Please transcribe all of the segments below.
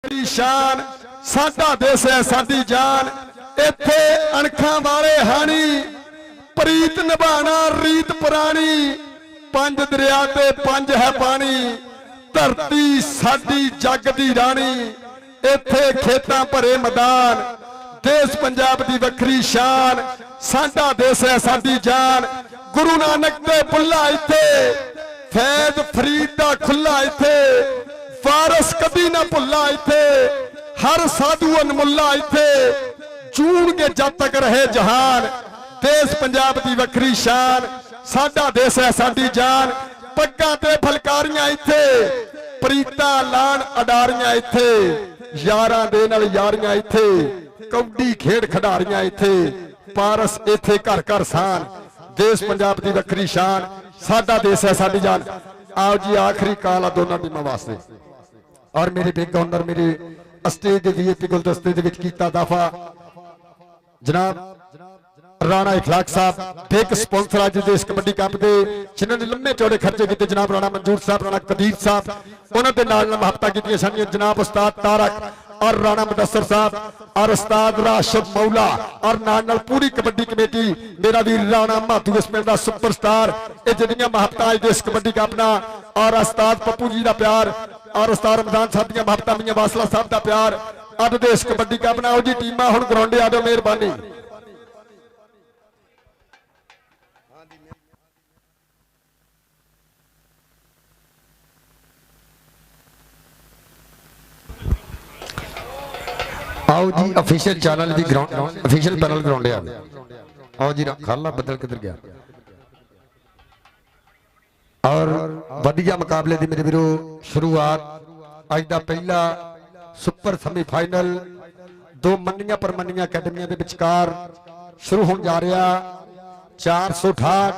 वक्री शान, साडा देश है साडी जान। इत्थे अणखां वाले हानी, प्रीत निभाना रीत पुरानी। पंज दरिया ते पंज है पानी, धरती साडी जग दी रानी। इत्थे खेतां भरे मैदान, देश पंजाब दी वक्री शान, साडा देश है साडी जान। गुरु नानक दे बुल्ला इत्थे, फैज फरीद दा खुला इत्थे, वारस कदी ना भुल्ला इत्थे, हर साधु अनमुल्ला इत्थे, जूणगे जद तक रहे जहान। देश पंजाब दी वक्री शान, साडा देश है साडी जान। पग्गां ते फलकारियां इत्थे, प्रीतां लाण अडारियां इत्थे, यारां दे नाल यारियां इत्थे, कौडी खेड खिडारियां इत्थे, पारस इत्थे घर घर सान। देश पंजाब दी वक्री शान, साडा देश है साडी जान। आओ जी आखिरी काल आ दोनों टीमां वास्ते। और मेरे बिग ऑनर मेरे स्टेज दे वीआईपी गुलदस्ते दे विच कीता दाफा जनाब राणा इखलाक साहब, बिग स्पॉन्सर अज देश कबड्डी कप दे, जिन्होंने लंबे चौड़े खर्चे किए। जनाब राणा मंजूर साहब, राणा कदीर साहब, उन्होंने नाल महबता की सन। जनाब उस्ताद तारक और राणा मुदस्सर साहब और उस्ताद राशिद मौला और नाल पूरी कबड्डी कमेटी। मेरा वीर राणा माधू इस पिंड दा सुपरस्टार। ये जिन्नियां महबता अज देश कबड्डी कप ना, और उस्ताद पप्पू जी का प्यार और उस्ताद रमजान साहब दी महबता, मियां वासला साहब का प्यार। अज देश कबड्डी कप ना, जी टीमां हुण ग्राउंडे आ जाओ, मेहरबानी। आओ जी ऑफिशियल चैनल दी ग्राउंड, ऑफिशियल पैनल ग्राउंड आ। आओ जी खाला बदल किधर गया। और वधिया मुकाबले दी मेरे वीरो शुरुआत अज दा पहला सुपर सेमीफाइनल दो मन्नियां परमन्नियां अकैडमियां दे विचकार शुरू होने जा रहा। 468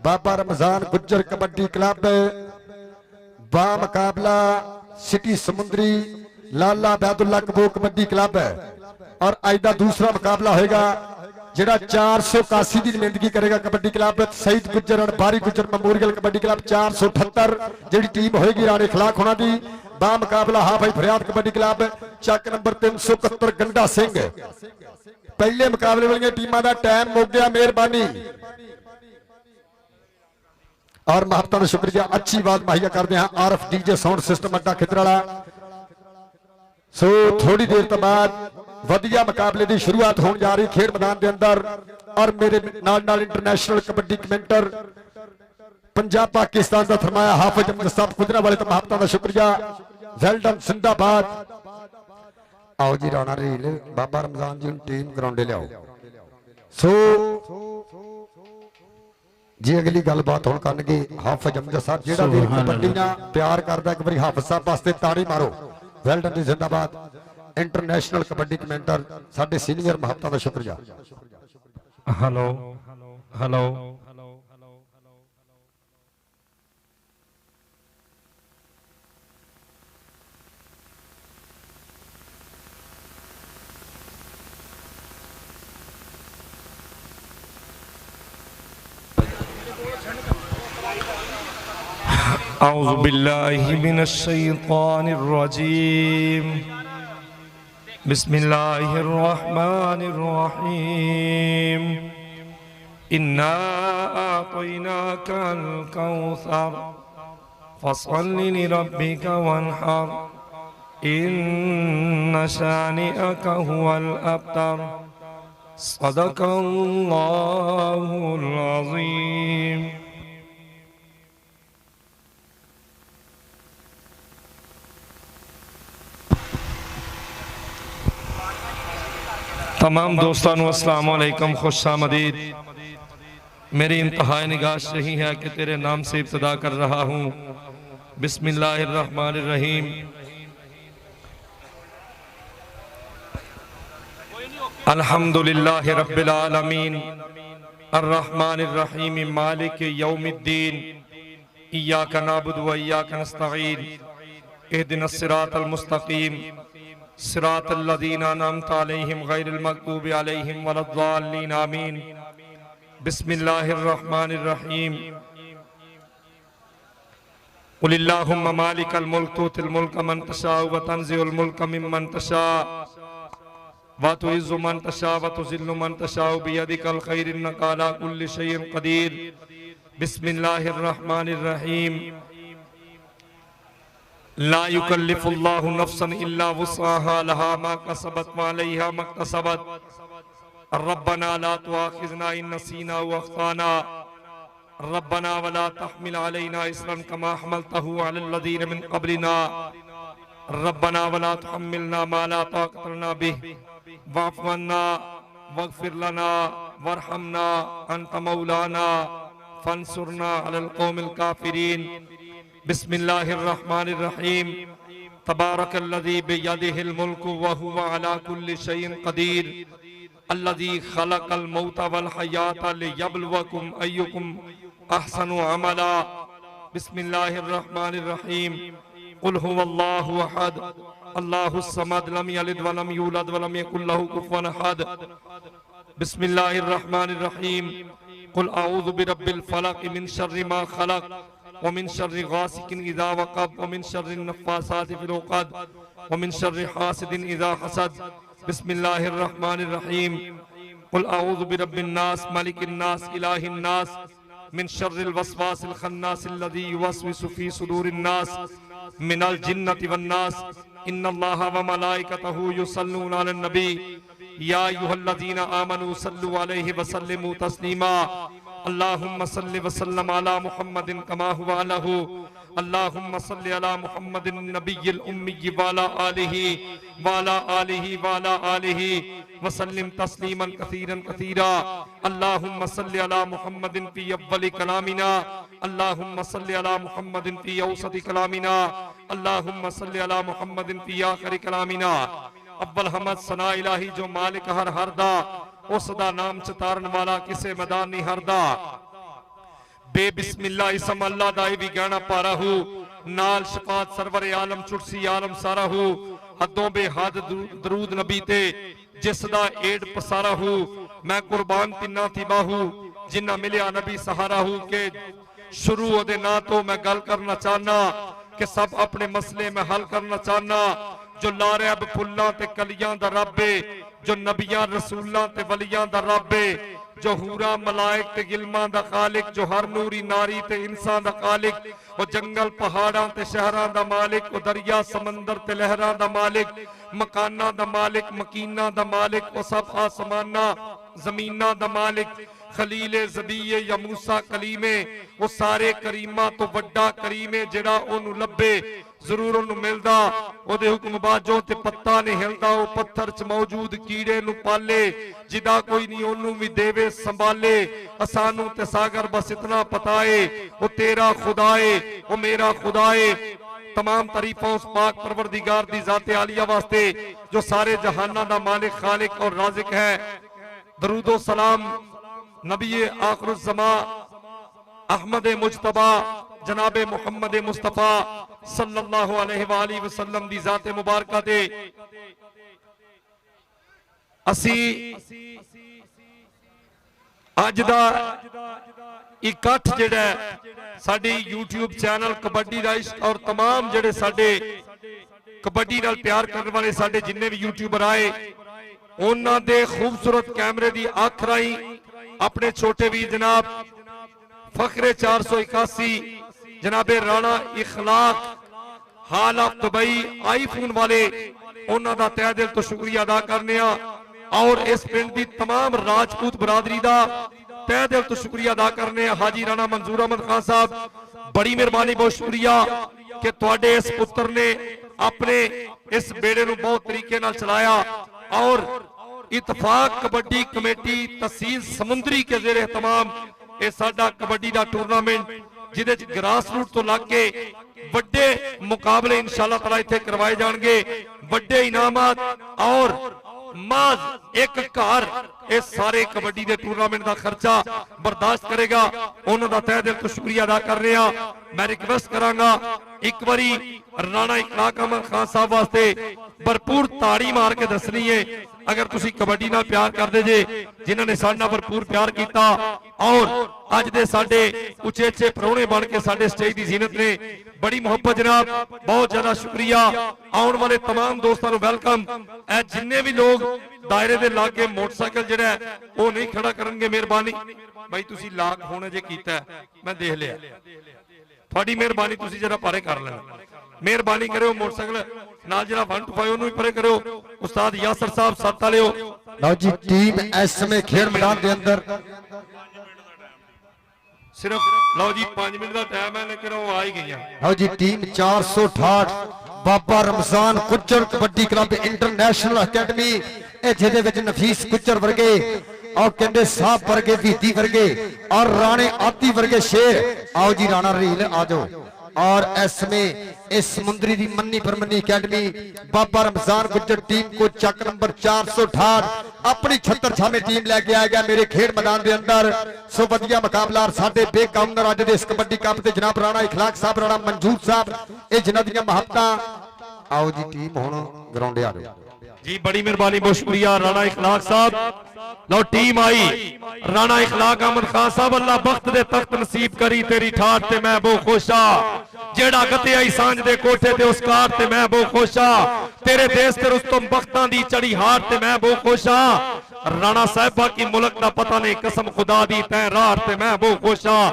बाबा रमजान गुज्जर कबड्डी क्लब बा मुकाबला सिटी समुंदरी लाला बैदुल्ला कबो कबड्डी क्लब है। और अज का दूसरा मुकाबला होगा जिहड़ा 481 की नुमाइंदगी करेगा कबड्डी क्लब सईद गुज्जर और बारी गुज्जर मेमोरियल कबड्डी क्लब। 478 जी टीम होगी राणे खिलाक होना दी बा मुकाबला हा भाई फरियाद कबड्डी क्लब चक नंबर 371 गंडा सिंह। पहले मुकाबले वाली टीमों का टाइम मुक गया, मेहरबानी। और महबता का शुक्रिया, अच्छी बात मुहैया करते हैं आरएफ डीजे साउंड सिस्टम अड्डा खिदराला। सो थोड़ी देर तो बाद वधिया मुकाबले की शुरुआत होने जा रही खेड मैदान के अंदर। और मेरे नाल इंटरनेशनल कबड्डी कमेंटर पंजाब पाकिस्तान का फरमाया हाफिज अहमद साहब खुदरा वाले तो महबता का शुक्रिया, वेलडन जिंदाबाद। आओ जी राणा रील बाबा रमजान जी टीम ग्राउंडे लियाओ। सो जी अगली गलबात होने करनगे हाफिज अहमद साहब, जेड़ा वीर कबड्डी नाल प्यार करदा, एक बार हाफिज साहब वास्ते ताड़ी मारो। वेलडन जिंदाबाद। इंटरनेशनल कबड्डी कमेंटर साडे सीनियर महबता का शुक्रिया। हेलो हेलो औज़ु बिल्लाहि मिनश शैतानिर रजीम बिस्मिल्लाहिर रहमानिर रहीम इन्ना आतैनाकल कौसर फसल्लि लिरब्बिका वन्हर इन्न शानिअका हुवल अब्तर सदक़ल्लाहुल अज़ीम। तमाम दोस्तों अस्सलाम वालेकुम, खुश आमदीद। मेरी इंतहाई निगाह यही है कि तेरे नाम से इब्तिदा कर रहा हूँ। बिस्मिल्लाहिर्रहमानिर्रहीम। अल्हम्दुलिल्लाहि रब्बिल आलमीन अर्रहमानिर्रहीम मालिक यौमिद्दीन इय्याका नअबुदु व इय्याका नस्तईन इहदिनस सिरातल मुस्तकीम सिरातल लज़ीना अनअमता अलैहिम गैरिल मग़दूबि अलैहिम वलद्दाल्लीन आमीन। बिस्मिल्लाहिर्रहमानिर्रहीम। कुलिल्लाहुम्मा मालिकल मुल्क तुतिल मुल्क मन तशा व तंज़िउल मुल्क मिम्मन तशा व तुइज़्ज़ु मन तशा व तुज़िल्लु मन तशा बियदिकल खैर इन्नका अला कुल्लि शैइन क़दीर। बिस्मिल्लाहिर रहमानिर रहीम। ला युकल्लिफुल्लाहु नफ्सन इल्ला वुस्अहा लहा मा कसबत व अलैहा मक्तसबत। रब्बना ला तुआखिज़ना इन नसीना व अख़्ताना। रब्बना वला तहमिल अलैना इसरन कमा हमलतहु अलल लज़ीना मिन क़ब्लिना। रब्बना वला तुहम्मिलना मा ला ताक़त लना बिहि वाफ़ु अन्ना वग़फ़िर लना वरहमना अंत मौलाना फंसुरना अलल क़ौमिल काफ़िरीन। बिस्मिल्लाहिर रहमानिर रहीम। तबारकल्लज़ी बियदिहिल मुल्कु व हुवा अला कुल्लि शैइन क़दीर। अल्लज़ी खलक़ल मौता वल हयाता लियब्लुवकुम अय्युकुम अहसनु अमला। बिस्मिल्लाहिर रहमानिर रहीम। कुल हुवल्लाहु अहद अल्लाहुस समद लम यलिद व लम यूलद व लम यकुल लहु कुफुवन अहद। बिस्मिल्लाहिर रहमानिर रहीम। कुल अऊज़ु बिरब्बिल फलक मिन शर्रि मा खलक व मिन शर्रि गासिकिन इज़ा वक़ब व मिन शर्रि नफ़्फ़ासाति फ़िल उक़द व मिन शर्रि हासिदिन इज़ा हसद। बिस्मिल्लाहिर रहमानिर रहीम। कुल अऊज़ु बिरब्बिन नास मलिकिन नास इलाहिन नास मिन शर्रिल वस्वासिल खन्नासिल लज़ी युवस्विसु फ़ी सुदूरिन नास मिनल जिन्नति वन नास। इन्नल्लाहा व मलाइकतहु युसल्लूना अलन नबी या अय्युहल्लज़ीना आमनू सल्लु अलैहि व सल्लिमू तस्लीमा। अल्लाहुम्मा सल्लि व सल्लिम अला मुहम्मदिन कमा हुवा अलहु। अल्लाहुम्मा सल्लि अला मुहम्मदिन नबिय्यिल उम्मी व अला आलिहि व सल्लिम तस्लीमन कसीरन कसीरा। अल्लाहुम्मा सल्लि अला मुहम्मदिन फी अव्वलि कलामिना। अल्लाहुम्मा सल्लि अला मुहम्मदिन फी औसति कलामिना। अल्लाहुम्मा सल्लि अला मुहम्मदिन फी आखिरि कलामिना। अव्वल हमद सना इलाही जो मालिक हर हरदा उस दा नाम चितारन वाला किसे मैदान नहीं हरदा। बे बिस्मिल्लाह इसम अल्लाह दा भी गाना पाराहू नाल शफात सरवर आलम चुटसी आलम साराहू हदों बेहद दरूद नबी ते जिस दा एड पसाराहू। मैं कुर्बान तिन्ना थी बाहू जिन्ना मिलिया नबी सहाराहू के शुरू ओदे ना तो मैं गल करना चाहना कि सब अपने मसले में हल करना चाहना। जो लारे अब फुल्लां ते कलियां दा रब्बे जो नबियां रसूलां ते वलियां दा रब्बे जो हूरा मलाइक ते गिलमां दा खालिक जो हर नूरी नारी ते इंसान दा खालिक वो जंगल पहाड़ां ते शहरां दा मालिक वो दरिया समंदर ते लहरां दा मालिक मकाना दा मालिक मकीना दा मालिक वो सब आसमाना जमीना दा मालिक खलीले ज़बीए या मूसा कलीमे वो सारे करीमा तो वड्डा करीमे जेड़ा ओनू लब्बे जरूर ओनू मिलदा। ओदे हुक्म बाजों ते पत्ता नहीं हिलदा। वो पत्थर च मौजूद कीड़े नू पाले जिदा कोई नहीं ओनू भी देवे संभाले। असानू ते सागर बस इतना पताए वो तेरा खुदाए वो मेरा खुदाए। तमाम तारीफां उस पाक परवरदिगार दी ज़ाते आलिया वास्ते जो सारे जहाना दा मालिक खालिक और राज़िक है। दरूदो सलाम नबी आखिरुज़्ज़मा अहमद मुजतबा जनाबे मुहम्मद मुस्तफा सल्लल्लाहु अलैहि वसल्लम दी ज़ाते मुबारका दे असी अज दा इकट्ठ जेड़ा साडी यूट्यूब चैनल कबड्डी दा इश्क और तमाम जेड़े साडे कबड्डी नाल प्यार करने वाले साडे जिन्ने भी यूट्यूबर आए उन्हां दे खूबसूरत कैमरे दी अख राई अपने छोटे भी जनाब फखरे 481 जनाबे राणा इखलाक हाल ऑफ दुबई आईफोन वाले उन्हां दा तहे दिल तो शुक्रिया अदा करने और इस पिंड दी तमाम राजपूत बरादरी दा तहे दिल तो शुक्रिया अदा करने। हाजी राणा मंजूर अहमद खान साहब बड़ी मेहरबानी बहुत शुक्रिया कि तुहाडे इस पुत्र ने अपने इस बेड़े नूं बहुत तरीके नाल चलाया और इतफाक कबड्डी कमेटी तहसील समुंदरी के जेर एहतमाम ये साडा कबड्डी दा टूर्नामेंट जिदे ग्रास रूट तो लग के बड़े मुकाबले इंशाअल्लाह ताला इत्थे करवाए जाणगे। बड़े इनामात और माज एक घर इस सारे कबड्डी दे टूर्नामेंट का खर्चा बर्दाश्त करेगा। उन्हों का तहे दिल तो शुक्रिया अदा कर रहे हैं। मैं रिक्वेस्ट करांगा एक बारी राणा इखलाक अहमद खान साहब वास्ते भरपूर ताड़ी मार के दसनी है अगर तुसी कबड्डी नाल प्यार करदे जे जिन्हां ने साडे नाल भरपूर प्यार कीता और अज दे साडे उचेचे परौणे बन के साडे स्टेज दी जीनत ने बड़ी मुहब्बत जनाब बहुत ज्यादा शुक्रिया आउण वाले तमाम दोस्तां नूं वेलकम ए जिन्ने भी लोग दायरे दे लागे मोटरसाइकिल जिहड़ा है वो नहीं खड़ा करनगे मेहरबानी भाई तुसी लाग होने जे कीता मैं देख लिया थोड़ी मेहरबानी तुसी जरा परे कर लेना मेहरबानी करो मोटरसाइकिल नाल जरा 125 ओनू भी परे करो उस्ताद यासर साहब साथ वालिओ लो जी टीम इस समय खेल मैदान के अंदर सिर्फ लो जी 5 मिनट का टाइम है लेकिन वो आ ही गई लो जी team 468 Baba Ramzan Gujjar kabaddi club international academy जिहदे विच नफीस गुज्जर वर्गे और कहंदे साहब वर्गे बीती वर्गे और राणे आती वर्गे शेर आओ जी राणा रील आ जाओ और इसमें इस समुद्री दी मन्नी परमन्नी अकेडमी बाबा रमजान गुज्जर टीम को चक नंबर 468 अपनी छत्तर छामे टीम लेके आ गया मेरे खेड मैदान के अंदर सो वधिया मुकाबला साडे बेकामनर अज दे इस कबड्डी कप ते जनाब राणा इखलाक साहब राणा मंजूर साहब ये जिन्हां दीयां महबतां आओ जी टीम हुण ग्राउंडे आ जाओ जी बड़ी मेहरबानी बहुत शुक्रिया राणा इखलाक साहब लो टीम आई राणा इखलाक अहमद खान साहब अल्लाह बख्त दे तख्त नसीब करी तेरी ठाठ ते मैं बहुत खुश हां जेड़ा गते आई सांझ दे कोठे ते उस कार ते मैं बहुत खुश हां तेरे देश ते रुस्तम बख्तां दी चढ़ी हार ते मैं बहुत खुश हां राणा साहिबा की मुल्क दा पता नहीं कसम खुदा दी तै रार ते मैं बहुत खुश हां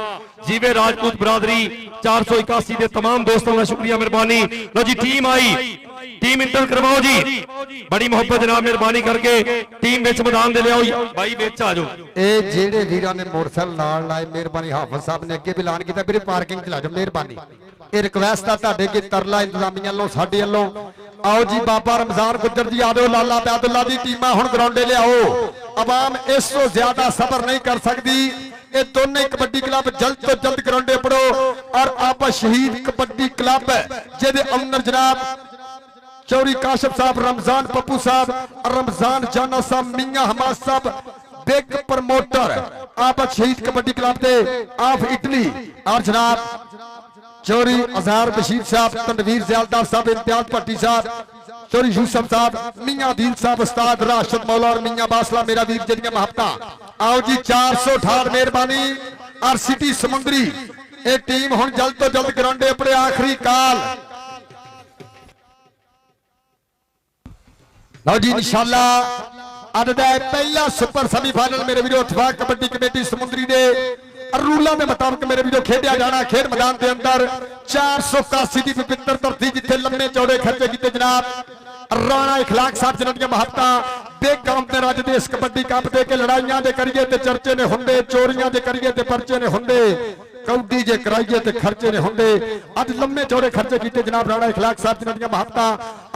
जीवे राजपूत बरादरी 481 दे तमाम दोस्तों का शुक्रिया मेहरबानी लो जी टीम आई टीम इंटर करवाओ जी बड़ी मोहब्बत जनाब मेहरबानी करके टीम विच मैदान दे ले आओ भाई विच आ जाओ ए जेड़े वीरां ने मोटरसाइकिल नाल लाए मेहरबानी हाफिज साहब ने अगे भी ऐलान कीता मेरे पार्किंग च ला जाओ मेहरबानी ये रिक्वेस्ट है तुहाडे के तरला इंतजामिया लो साडे वल्लों आओ जी बाबा रमजान गुज्जर जी आ जाओ लाला बैदुल्ला दी टीमां हुण ग्राउंडे ले आओ अवाम इस तो ज्यादा सबर नहीं कर सकती ये दोनों कबड्डी क्लब जल्द तो जल्द ग्राउंडे पड़ो और आप शहीद कबड्डी क्लब जिहदे ओनर जनाब चौरी काशिफ साहब रमजान पप्पू साहब रमजान जाना साहब मियां हमाद साहब बिग प्रमोटर आप शहीद kabaddi club they of Italy और जनाब चौरी अजहर बशीर साहब तनवीर ज़यालदार साहब इम्तियाज भट्टी साहब चौरी यूसुफ साहब मियां दिल साहब उस्ताद राशिद मौला और मियां बासला मेरा वीर जिहड़ियां महबतां आओ जी 468 मेहरबानी और सिटी समुंदरी ये टीम हुण जल्द तो जल्द ग्राउंडे अपने आखिरी काल लो जी इंशाअल्लाह अज दा पहला सुपर सेमीफाइनल मेरे वीरों इत्तेफाक कबड्डी कमेटी समुंदरी दे रूलों के मुताबिक मेरे वीरों खेडिया जाना खेड मैदान के अंदर 481 की पवित्र धरती जिथे लम्बे चौड़े खर्चे किए जनाब राणा इखलाक साहब जिन्हां दीयां महबतां बेकामनर अज दे इस कबड्डी कप दे के लड़ाइयां दे करिए ते चर्चे ने हुंदे चोरियां दे करिए ते परचे ने हुंदे कौडी जे कराइए ते खर्चे ने हुंदे अज लम्बे चौड़े खर्चे किए जनाब राणा इखलाक साहब जिन्हां दीयां महबतां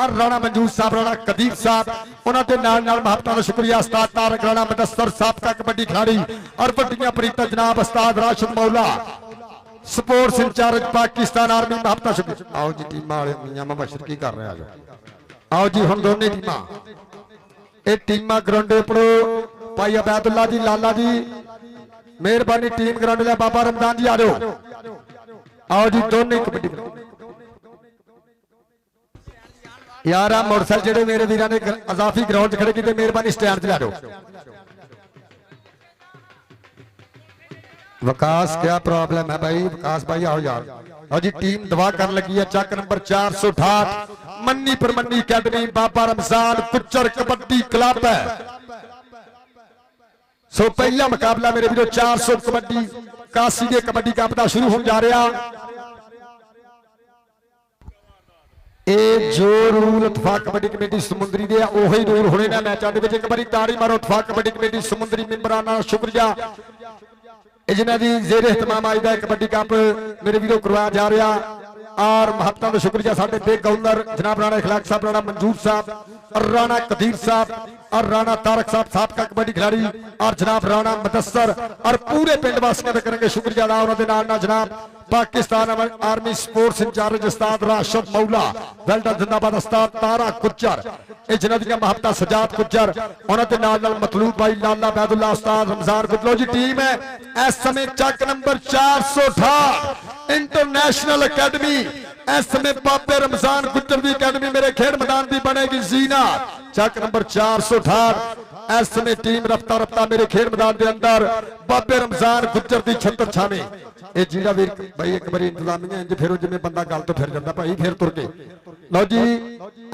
और राणा मंजूर साहब राणा कदीर साहब उन्हां दे नाल नाल महबतां दा शुक्रिया उस्ताद तारक राणा मुदस्सर साबका कबड्डी खिलाड़ी और वड्डियां प्रीतां जनाब उस्ताद राशिद मौला स्पोर्ट्स इंचार्ज पाकिस्तान आर्मी महबतां शुक्रिया आओ जी टीमां वाले मियां मुबशर की कर रहे आ आओ जी हुण दोने टीमां ये टीमां ग्राउंडे पड़ो भाई अबैदुल्ला जी लाला जी मेहरबानी टीम ग्राउंड ले बाबा रमजान जी आ जाओ आओ जी दोनों कबड्डी यार आ मोटरसाइकिल जेडे मेरे वीरां ने अजाफी ग्राउंड खड़े किए मेहरबानी स्टैंड च ला जाओ विकास क्या प्रॉब्लम है भाई विकास भाई आओ यार आओ जी टीम दवा कर लगी है चक नंबर 468 मन्नी परमन्नी अकेडमी बाबा रमजान गुज्जर कबड्डी क्लब है सो पहला मुकाबला मेरे वीरों 400 कबड्डी 81 के कबड्डी कप का शुरू होने जा रहा जो रूल इत्तेफाक कबड्डी कमेटी समुंदरी दे ओही रूल होने ने मैचां दे विच एक बारी ताड़ी मारो इत्तेफाक कबड्डी कमेटी समुंदरी मेंबराना शुक्रिया जिन्हां दी जेर इहतमाम आज दा कबड्डी कप मेरे वीरों करवाया जा रहा और महत्ता का शुक्रिया साडे बे गवर्नर जनाब राणा इखलाक साहब राणा मंजूर साहब और राणा कदीर साहब और राणा तारक साहब साबका कबड्डी खिलाड़ी और जनाब राणा मुदस्सर और पूरे पिंड वासियों का करेंगे शुक्रिया अदा उन्होंने नाल जनाब पाकिस्तान आर्मी स्पोर्ट्स इंचार्ज उस्ताद राशिद मौला वेल्डन जिंदाबाद उस्ताद तारा गुज्जर ये जिन्हां दीयां महबतां सजाद गुज्जर उन्होंने नाल मतलूब भाई लाला बैदुल्ला उस्ताद रमजान गुज्जर जी टीम है इस समय चक नंबर 468 इंटरनेशनल अकेडमी इस समय बाबे रमजान गुज्जर की अकेडमी मेरे खेड मैदान की बनेगी जीना ਚੱਕ ਨੰਬਰ 468 इस समय टीम रफ्ता रफ्ता मेरे खेल मैदान के अंदर बाबे रमजान गुज्जर की छत्तर छावे ये जीरा वीर भाई एक बार इंतजामिया इंज फिर जिवें बंदा गल तो फिर जाता भाई फिर तुर के लो जी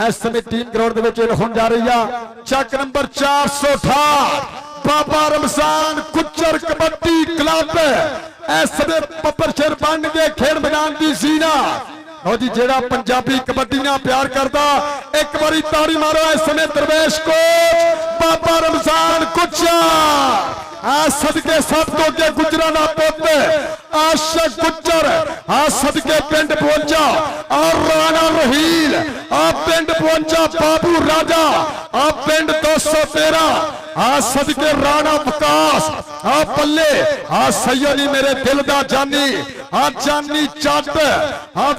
इस समय टीम ग्राउंड के होने जा रही है चक नंबर 468 बाबा रमजान गुज्जर कबड्डी क्लब इस समय पप्पर सिर बन के खेल मैदान की सीना लो जी जेड़ा पंजाबी कबड्डी ना प्यार करता एक बारी ताड़ी मारो इस समय दरवेश को बाबा रमजान गुज्जर सदके सब तो अगे गुजरा ना पुत आशक गुज्जर सदके पिंड पहुंचा और राणा रहील पिंड पहुंचा बाबू राजा पिंड 213 सदके राणा विकास पल्ले सैयदी मेरे दिल दा जानी जानी चट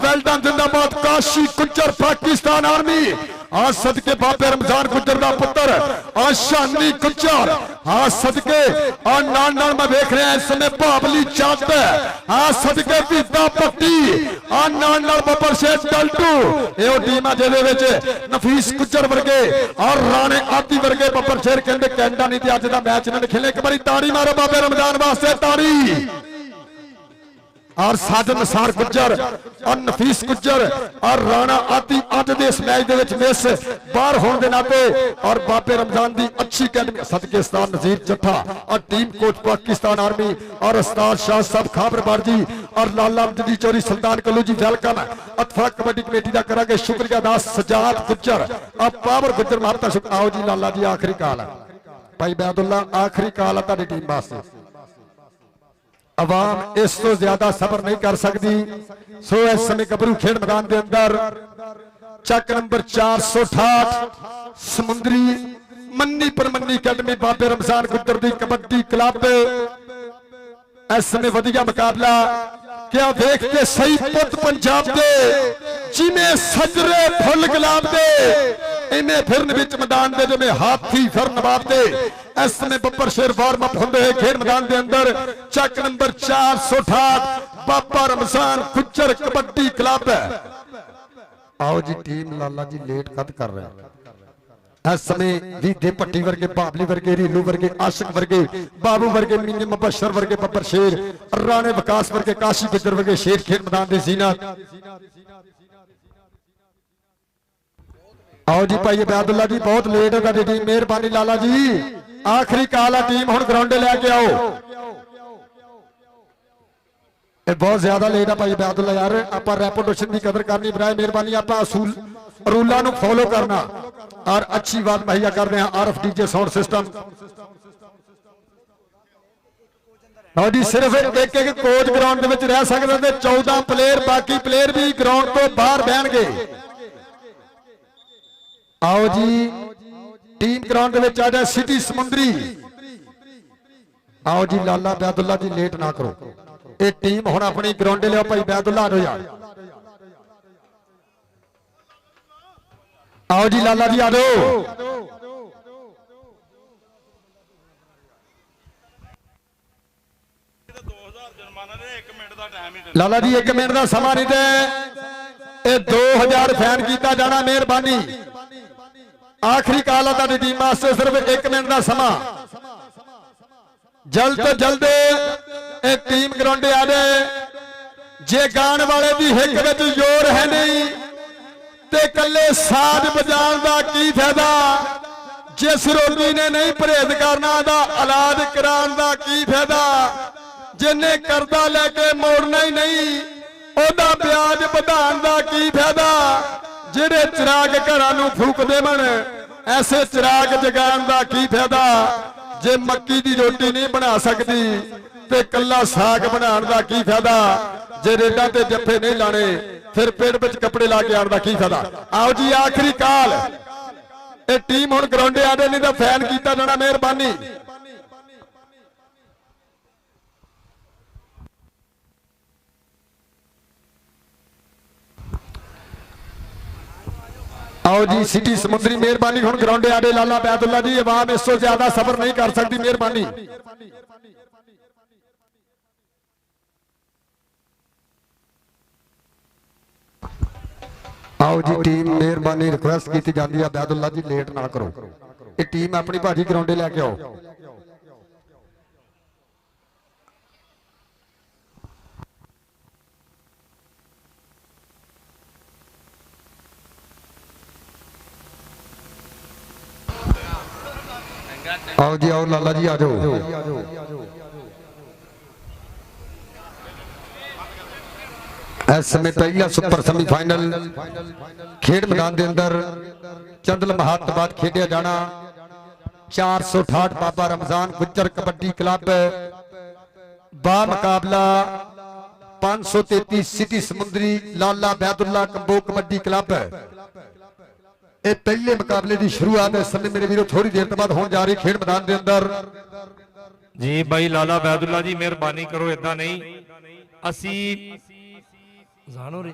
वेल्डन जिंदाबाद काशी गुज्जर पाकिस्तान आर्मी सदके बाबे रमजान गुज्जर का पुत्र शानी गुज्जर सदके नाल नाल मैं देख रहा इस समय भावली चट सदके पीता पट्टी नाल नाल बब्बर शेख टल्टू ये टीम है जिहदे नफीस गुज्जर वर्गे और राणे आदि वर्गे बब्बर शेर कहते कैनेडा नहीं अज का मैच इन्होंने खेले एक बार ताड़ी मारो बाबे रमजान वास्ते ताड़ी और साजन नसार गुज्जर और नफीस गुज्जर और राणा आदि अज के इस मैच के मिस बाहर होने के नाते और बाबे रमजान की अच्छी अकेडमी सदके उस्ताद नजीर जट्ठा और टीम कोच पाकिस्तान आर्मी और उस्ताद शाह साहब खाबरबार जी और लाला अमजदी चौरी सुल्तान कल्लू जी वेलकम अतफाक कबड्डी कमेटी का करांगे शुक्रिया अदा सजाद गुज्जर और पावर गुज्जर मारता शुक्र आओ जी लाला जी आखिरी काल है भाई बैदुल्ला आखिरी काल है तुहाडी टीम वास्ते अवाम इस तो ज्यादा सबर नहीं कर सकती सो इस समय गबरू खेल मैदान के अंदर चक नंबर 468 समुद्री मन्नी पर मन्नी अकेडमी बाबे रमजान गुज्जर दी कबड्डी क्लब इस समय वधिया मुकाबला क्या देख के सही पुत पंजाब दे जिमें सजरे फुल गुलाब दे इन्हें फिरन विच मैदान दे जिमें हाथी फिर नवाब दे इस समय बब्बर शेर वार्म अप होंदे खेल मैदान के अंदर चक नंबर 468 बाबा रमजान गुज्जर कबड्डी क्लब आओ जी टीम लाला जी लेट कद कर रहे हैं इस समय दे पट्टी वर्गे बाबली वर्गे रीलू वर्गे आशिक वर्गे बाबू वर्गे मीनी मुबशर वर्गे बब्बर शेर राणे विकास वर्गे काशी गुज्जर वर्गे शेर खेल मैदान दे जीनत आओ जी भाई बैदुल्ला जी बहुत लेट है तुहाडी टीम मेहरबानी लाला जी आखिरी काल है टीम हुण ग्राउंडे लैके आओ ये बहुत ज्यादा लेट है भाई बैदुल्ला यार आपां रेपुटेशन की कदर करनी बराए मेहरबानी आपां असूल रूलां नूं फॉलो करना और अच्छी बात मुहैया कर रहे हैं आरएफ डीजे साउंड सिस्टम हाँ जी सिर्फ एक एक कोच ग्राउंड में रह सकते हैं 14 प्लेयर बाकी प्लेयर भी ग्राउंड तो बाहर बहनगे आओ जी टीम ग्राउंड में आ जाए सिटी समुंदरी आओ जी लाला बैदुल्ला जी लेट ना करो ये टीम हुण अपनी ग्राउंड लिया भाई बैदुल्ला आ यार आओ जी लाला जी आ जाओ लाला जी 1 मिनट का समा नहीं दे 2000 फैन किया जाना मेहरबानी आखिरी काल है तुहाडी टीम वास्ते सिर्फ 1 मिनट का समा जल्द तो जल्द एक टीम ग्राउंड आ जाए जे गाने वाले की हिक विच जोर है नहीं ते कल्ले साज बजाण दा की फायदा जिस रोगी ने नहीं परहेज करना दा इलाज कराने दा की फायदा जिन्हें करदा लेके मोड़ना ही नहीं ओदा ब्याज बढ़ाने दा की फायदा जिहड़े चिराग घरां नूं फूकदे मन ऐसे चिराग जगाण दा की फायदा जे मक्की दी रोटी नहीं बना सकती ते कल्ला साग बनाने दा की फायदा जे रेडा ते जफ्फे नहीं लाने फिर पेड़ विच कपड़े ला के आने का की फायदा आओ जी आखिरी काल ये टीम हुण ग्राउंडे आ जाए नहीं तो फैन किया जाना मेहरबानी आओ जी सिटी समुद्री मेहरबानी हुण ग्राउंडे आ जाए लाला बैदुल्ला जी अवाम इस तो ज्यादा सबर नहीं कर सकती मेहरबानी आओ जी टीम मेहरबानी रिक्वेस्ट की जाती है अबैदुल्ला जी लेट ना करो ये टीम अपनी भाजी ग्राउंडे लैके आओ आओ जी आओ लाला जी आ जाओ इस समय पहला सुपर सेमीफाइनल खेड मैदान के अंदर चंद लम्हात तो बाद खेडिया जाना 468 बाबा रमजान गुज्जर कबड्डी क्लब बा मुकाबला 533 सिटी समुंदरी लाला बैदुल्ला कंबो कबड्डी क्लब ये पहले मुकाबले की शुरुआत इस समय मेरे वीरों थोड़ी देर बाद होने जा रही खेड मैदान के अंदर जी भाई लाला बैदुल्ला जी मेहरबानी करो इदा नहीं असी जानो रे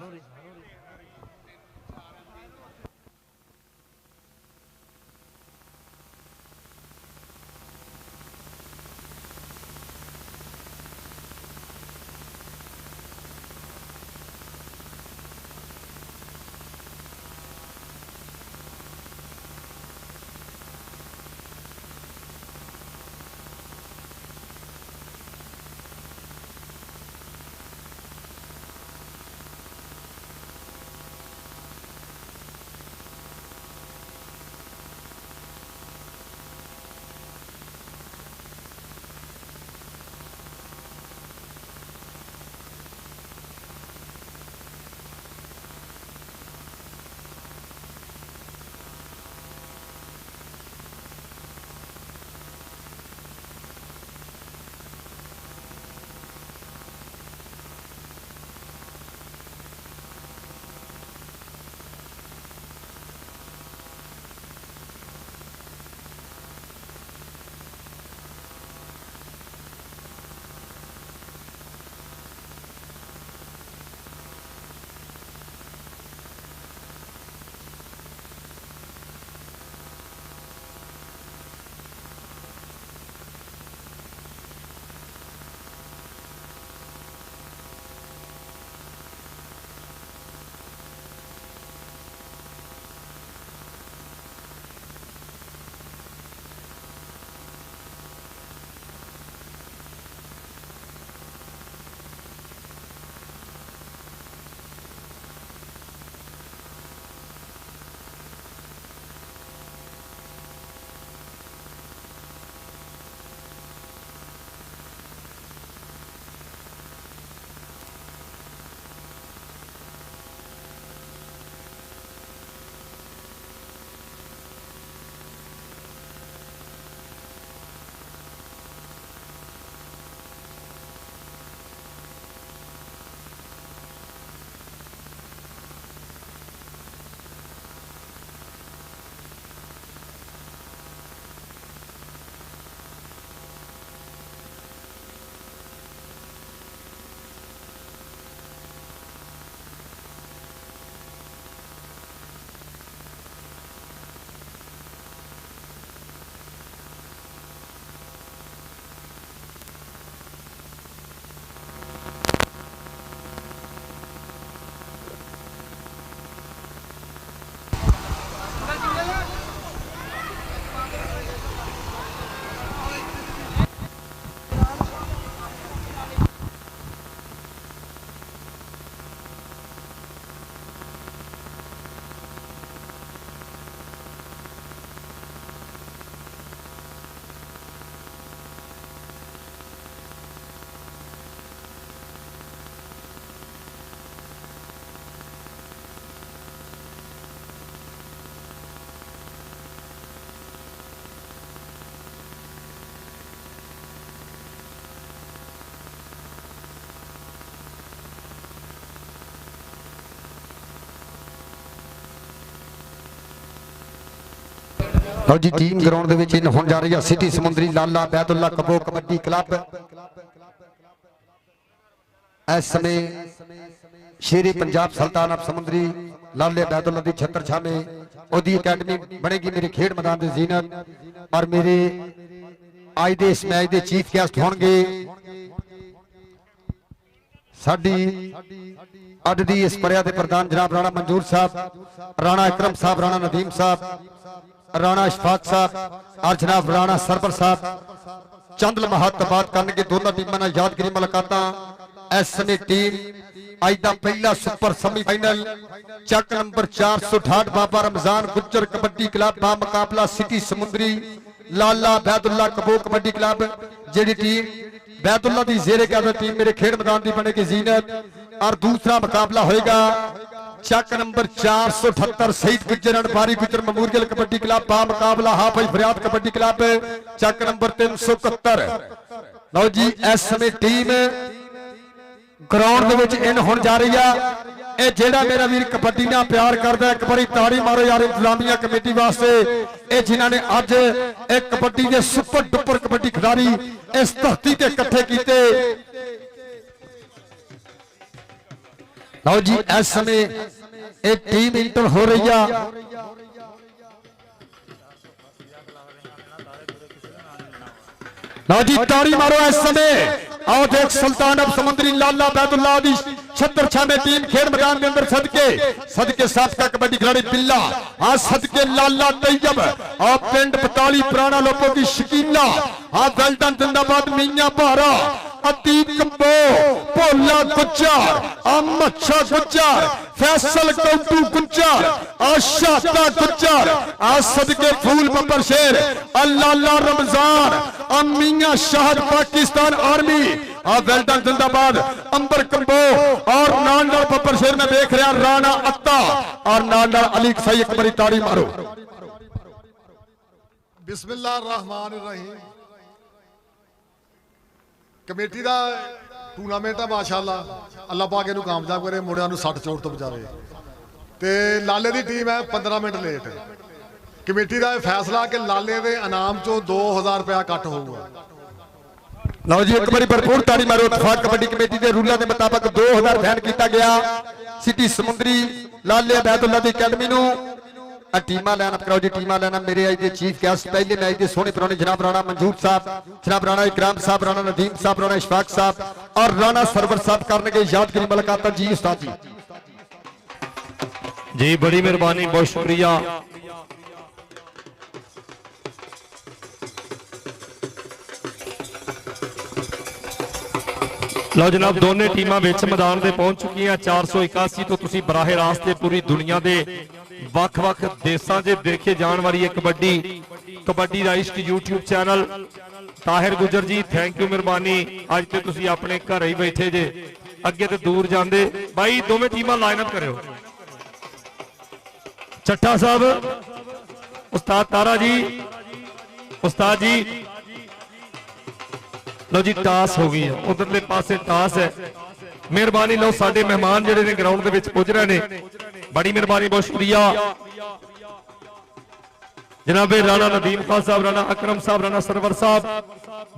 लो जी टीम ग्राउंड हो जा रही है सिटी समुंदरी लाला बैदुल्ला कबो कबड्डी क्लब इस समय शेरे पंजाब सुल्तान ऑफ समुंदरी लाले बैदुल्ला की छत्र छा में ओदी अकेडमी बनेगी मेरे खेड मैदान की जीनत और मेरे आज दे इस मैच के चीफ गेस्ट होंगे ਸਾਡੀ ਅੱਜ ਦੀ ਇਸ ਪਰਿਆ ਦੇ ਪ੍ਰਧਾਨ ਜਨਾਬ ਰਾਣਾ ਮਨਜ਼ੂਰ ਸਾਹਿਬ, ਰਾਣਾ ਇਕਰਮ ਸਾਹਿਬ, ਰਾਣਾ ਨਦੀਮ ਸਾਹਿਬ, ਰਾਣਾ ਇਸ਼ਫਾਕ ਸਾਹਿਬ ਔਰ ਜਨਾਬ ਰਾਣਾ ਸਰਵਰ ਸਾਹਿਬ ਚੰਦ ਲਮਹਾਤ ਬਾਤ ਕਰਨਗੇ। ਦੋਨਾਂ ਟੀਮਾਂ ਨਾਲ ਯਾਦਗਾਰੀ ਮੁਲਾਕਾਤਾਂ। ਇਸ ਸਮੇਂ ਟੀਮ ਅੱਜ ਦਾ ਪਹਿਲਾ ਸੁਪਰ ਸੈਮੀਫਾਈਨਲ ਚੱਕ ਨੰਬਰ 468 ਬਾਬਾ ਰਮਜ਼ਾਨ ਗੁੱਜਰ ਕਬੱਡੀ ਕਲੱਬ ਦਾ ਮੁਕਾਬਲਾ ਸਿਟੀ ਸਮੁੰਦਰੀ ਲਾਲਾ ਬੈਦੁੱਲਾ ਕਬੋ ਕਬੱਡੀ ਕਲੱਬ। ਜਿਹੜੀ ਟੀਮ बैतुल्ला दी जेरे क़यादत टीम मेरे खेड मैदान की बनेगी जीनत। और दूसरा मुकाबला होएगा चक नंबर 478 शहीद गुजर अनबारी गुजर मेमोरियल कबड्डी क्लब बा मुकाबला हाफिज फरियाद कबड्डी क्लब चक नंबर 371। लो जी इस समय टीम ग्राउंड दे विच इन होण जा रही है। ਇਹ ਜਿਹੜਾ ਮੇਰਾ ਵੀਰ ਕਬੱਡੀ ਨਾਲ ਪਿਆਰ ਕਰਦਾ ਇੱਕ ਵਾਰੀ ਤਾੜੀ ਮਾਰੋ ਯਾਰ ਇੰਤਜ਼ਾਮੀਆ ਕਮੇਟੀ ਵਾਸਤੇ। ਇਹ ਜਿਨ੍ਹਾਂ ਨੇ ਅੱਜ ਇਹ ਕਬੱਡੀ ਦੇ ਸੁਪਰ ਡੁਪਰ ਕਬੱਡੀ ਖਿਡਾਰੀ ਇਸ ਧਰਤੀ ਤੇ ਇਕੱਠੇ ਕੀਤੇ। ਲਓ ਜੀ ਇਸ ਸਮੇਂ ਇਹ ਟੀਮ ਇੰਟਰ ਹੋ ਰਹੀ ਆ। ਲਓ ਜੀ ਤਾੜੀ ਮਾਰੋ ਇਸ ਸਮੇਂ। आओ देख सुल्तान अब समुद्री लाला बैदुल्ला दी छत्तर छामे टीम खेल मैदान के अंदर सदके साबका कबड्डी खिलाड़ी बिल्ला आ सदके लाला तैयब आ पिंड पताली पुराना लोगों की शकीला आ वेल्डन जिंदाबाद मियां भारा अतीक कंबो भोला गुज्जर मच्छा गुज्जर फैसल कौटू गुज्जर शाता गुज्जर सदके फूल बब्बर शेर लाला रमजान मियां शाहद पाकिस्तान आर्मी वेल्डन जिंदाबाद अंबर कंबो और नाल बब्बर शेर में देख रहा राणा अत्ता और नाल अली सही एक बारी ताड़ी मारो। बिस्मिल्लाहिर्रहमानिर्रहीम। कमेटी का टूर्नामेंट है माशाअल्लाह अल्लाह पाक इहनूं कामयाब करे मुंडियां नूं 60 चोट तो बचावे। ते लाले की टीम है 15 मिनट लेट। कमेटी का फैसला कि लाले के इनाम चो 2000 रुपया कट होगा। लो जी एक बारी भरपूर ताड़ी मारो। इत्तेफाक कबड्डी कमेटी के रूलों के मुताबिक 2000 फैन किया गया। सिटी समुंदरी लाले बैदुल्ला की अकेडमी नूं टीमां लाइनअप कराओ जी। टीमां लाइनअप मेरे आज के चीफ गेस्ट पहले मैच के सोहने पुराने जनाब राणा मंजूर साहब, जनाब राणा इकराम साहब, राणा नदीम साहब, राणा इशफाक साहब और राणा सरवर साहब करने यादगिरी मुलाकात जी। उस्ताद जी बड़ी मेहरबानी, बहुत शुक्रिया। लो जनाब दोनों टीमां विच मैदान में पहुंच चुकी हैं। 481 तो तुसी बराह रास्त पूरी दुनिया के ਵੱਖ-ਵੱਖ देशों से देखे जाने वाली है कबड्डी दा इश्क यूट्यूब चैनल। ताहिर गुजर जी थैंक यू, मेहरबानी। अज तो तुसी अपने घर ही बैठे जे, अगे तो दूर जाते भाई। दोवें टीमां लाइनअप करो। चट्टा साहब, उस्ताद तारा जी, उस्ताद जी। लो जी टास हो गई है, उधरले पासे टास है। मेहरबानी लो साडे मेहमान जिहड़े ने ग्राउंड दे विच पुज रहे ने, बड़ी मेहरबानी, बहुत शुक्रिया। जनाब राणा नदीम खान साहब, राणा अकरम साहब, राणा सरवर साहब,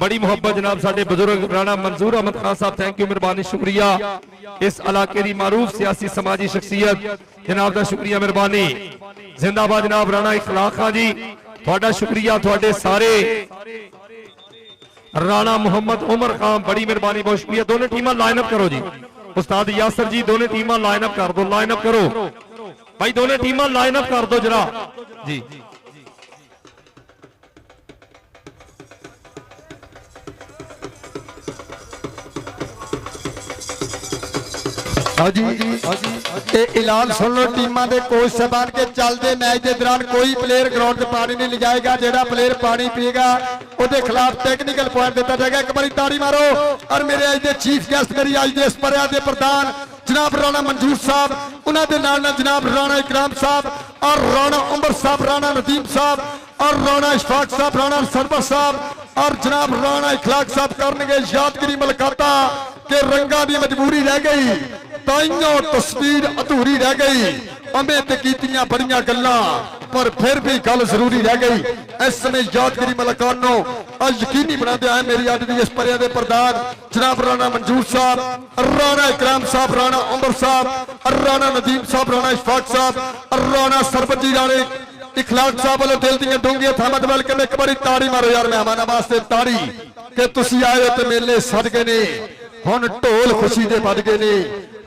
बड़ी मुहब्बत। जनाब साडे बुजुर्ग राणा मंजूर अहमद खान साहब, थैंक यू, मेहरबानी, शुक्रिया। इस इलाके की मारूफ सियासी समाजी शख्सियत जनाब का शुक्रिया, मेहरबानी। जिंदाबाद जनाब राणा इखलाक खान जी, थोड़ा शुक्रिया। थोड़े सारे राणा मोहम्मद उमर खान, बड़ी मेहरबानी, बहुत शुक्रिया। दोनों टीमां लाइनअप करो जी। उस्ताद यासर जी दोनों टीमां लाइनअप कर दो, लाइनअप करो भाई, दोनों टीमां लाइनअप कर दो जरा जी। ऐलान सुन लो टीमां दे कोच साहबान के चलते मैच के दौरान कोई प्लेयर ग्राउंड से पानी नहीं ले जाएगा। जेड़ा प्लेयर पानी पिएगा उसके खिलाफ टेक्निकल पॉइंट दिता जाएगा। एक बारी ताड़ी मारो। और मेरे आज के चीफ गेस्ट मेरी आज के इस पर्या के प्रधान जनाब राणा मंजूर साहब, उन्होंने नाल जनाब राणा इकराम साहब और राणा उमर साहब, राणा नदीम साहब और राणा इशफाक साहब, राणा सरवर साहब और जनाब राणा इखलाक साहब करने यादगिरी मुलाकाता के रंगा की मजबूरी रह गई, ताइयों तस्वीर अधूरी रह गई। अमें ते कीतियां बड़ियां गल्लां पर फिर भी गल जरूरी रह गई। इस समय यादगिरी मुलाकात नो यकीनी बनाते आए मेरी अज की इस पर्या के प्रधान जनाब राणा मंजूर साहब, राणा इकराम साहब, राणा उमर साहब, राणा नदीम साहब, राणा इशफाक साहब, राणा सरबत जी, राणे इखलाक साहब वालों दिल दी डूंगियां थामत वेलकम। एक बारी ताड़ी मारो यार मेहमानां वास्ते ताड़ी कि तुसीं आए हो ते मेले सदके ने ਹੁਣ ਢੋਲ ਖੁਸ਼ੀ ਦੇ ਵੱਜ ਗਏ ਨੇ,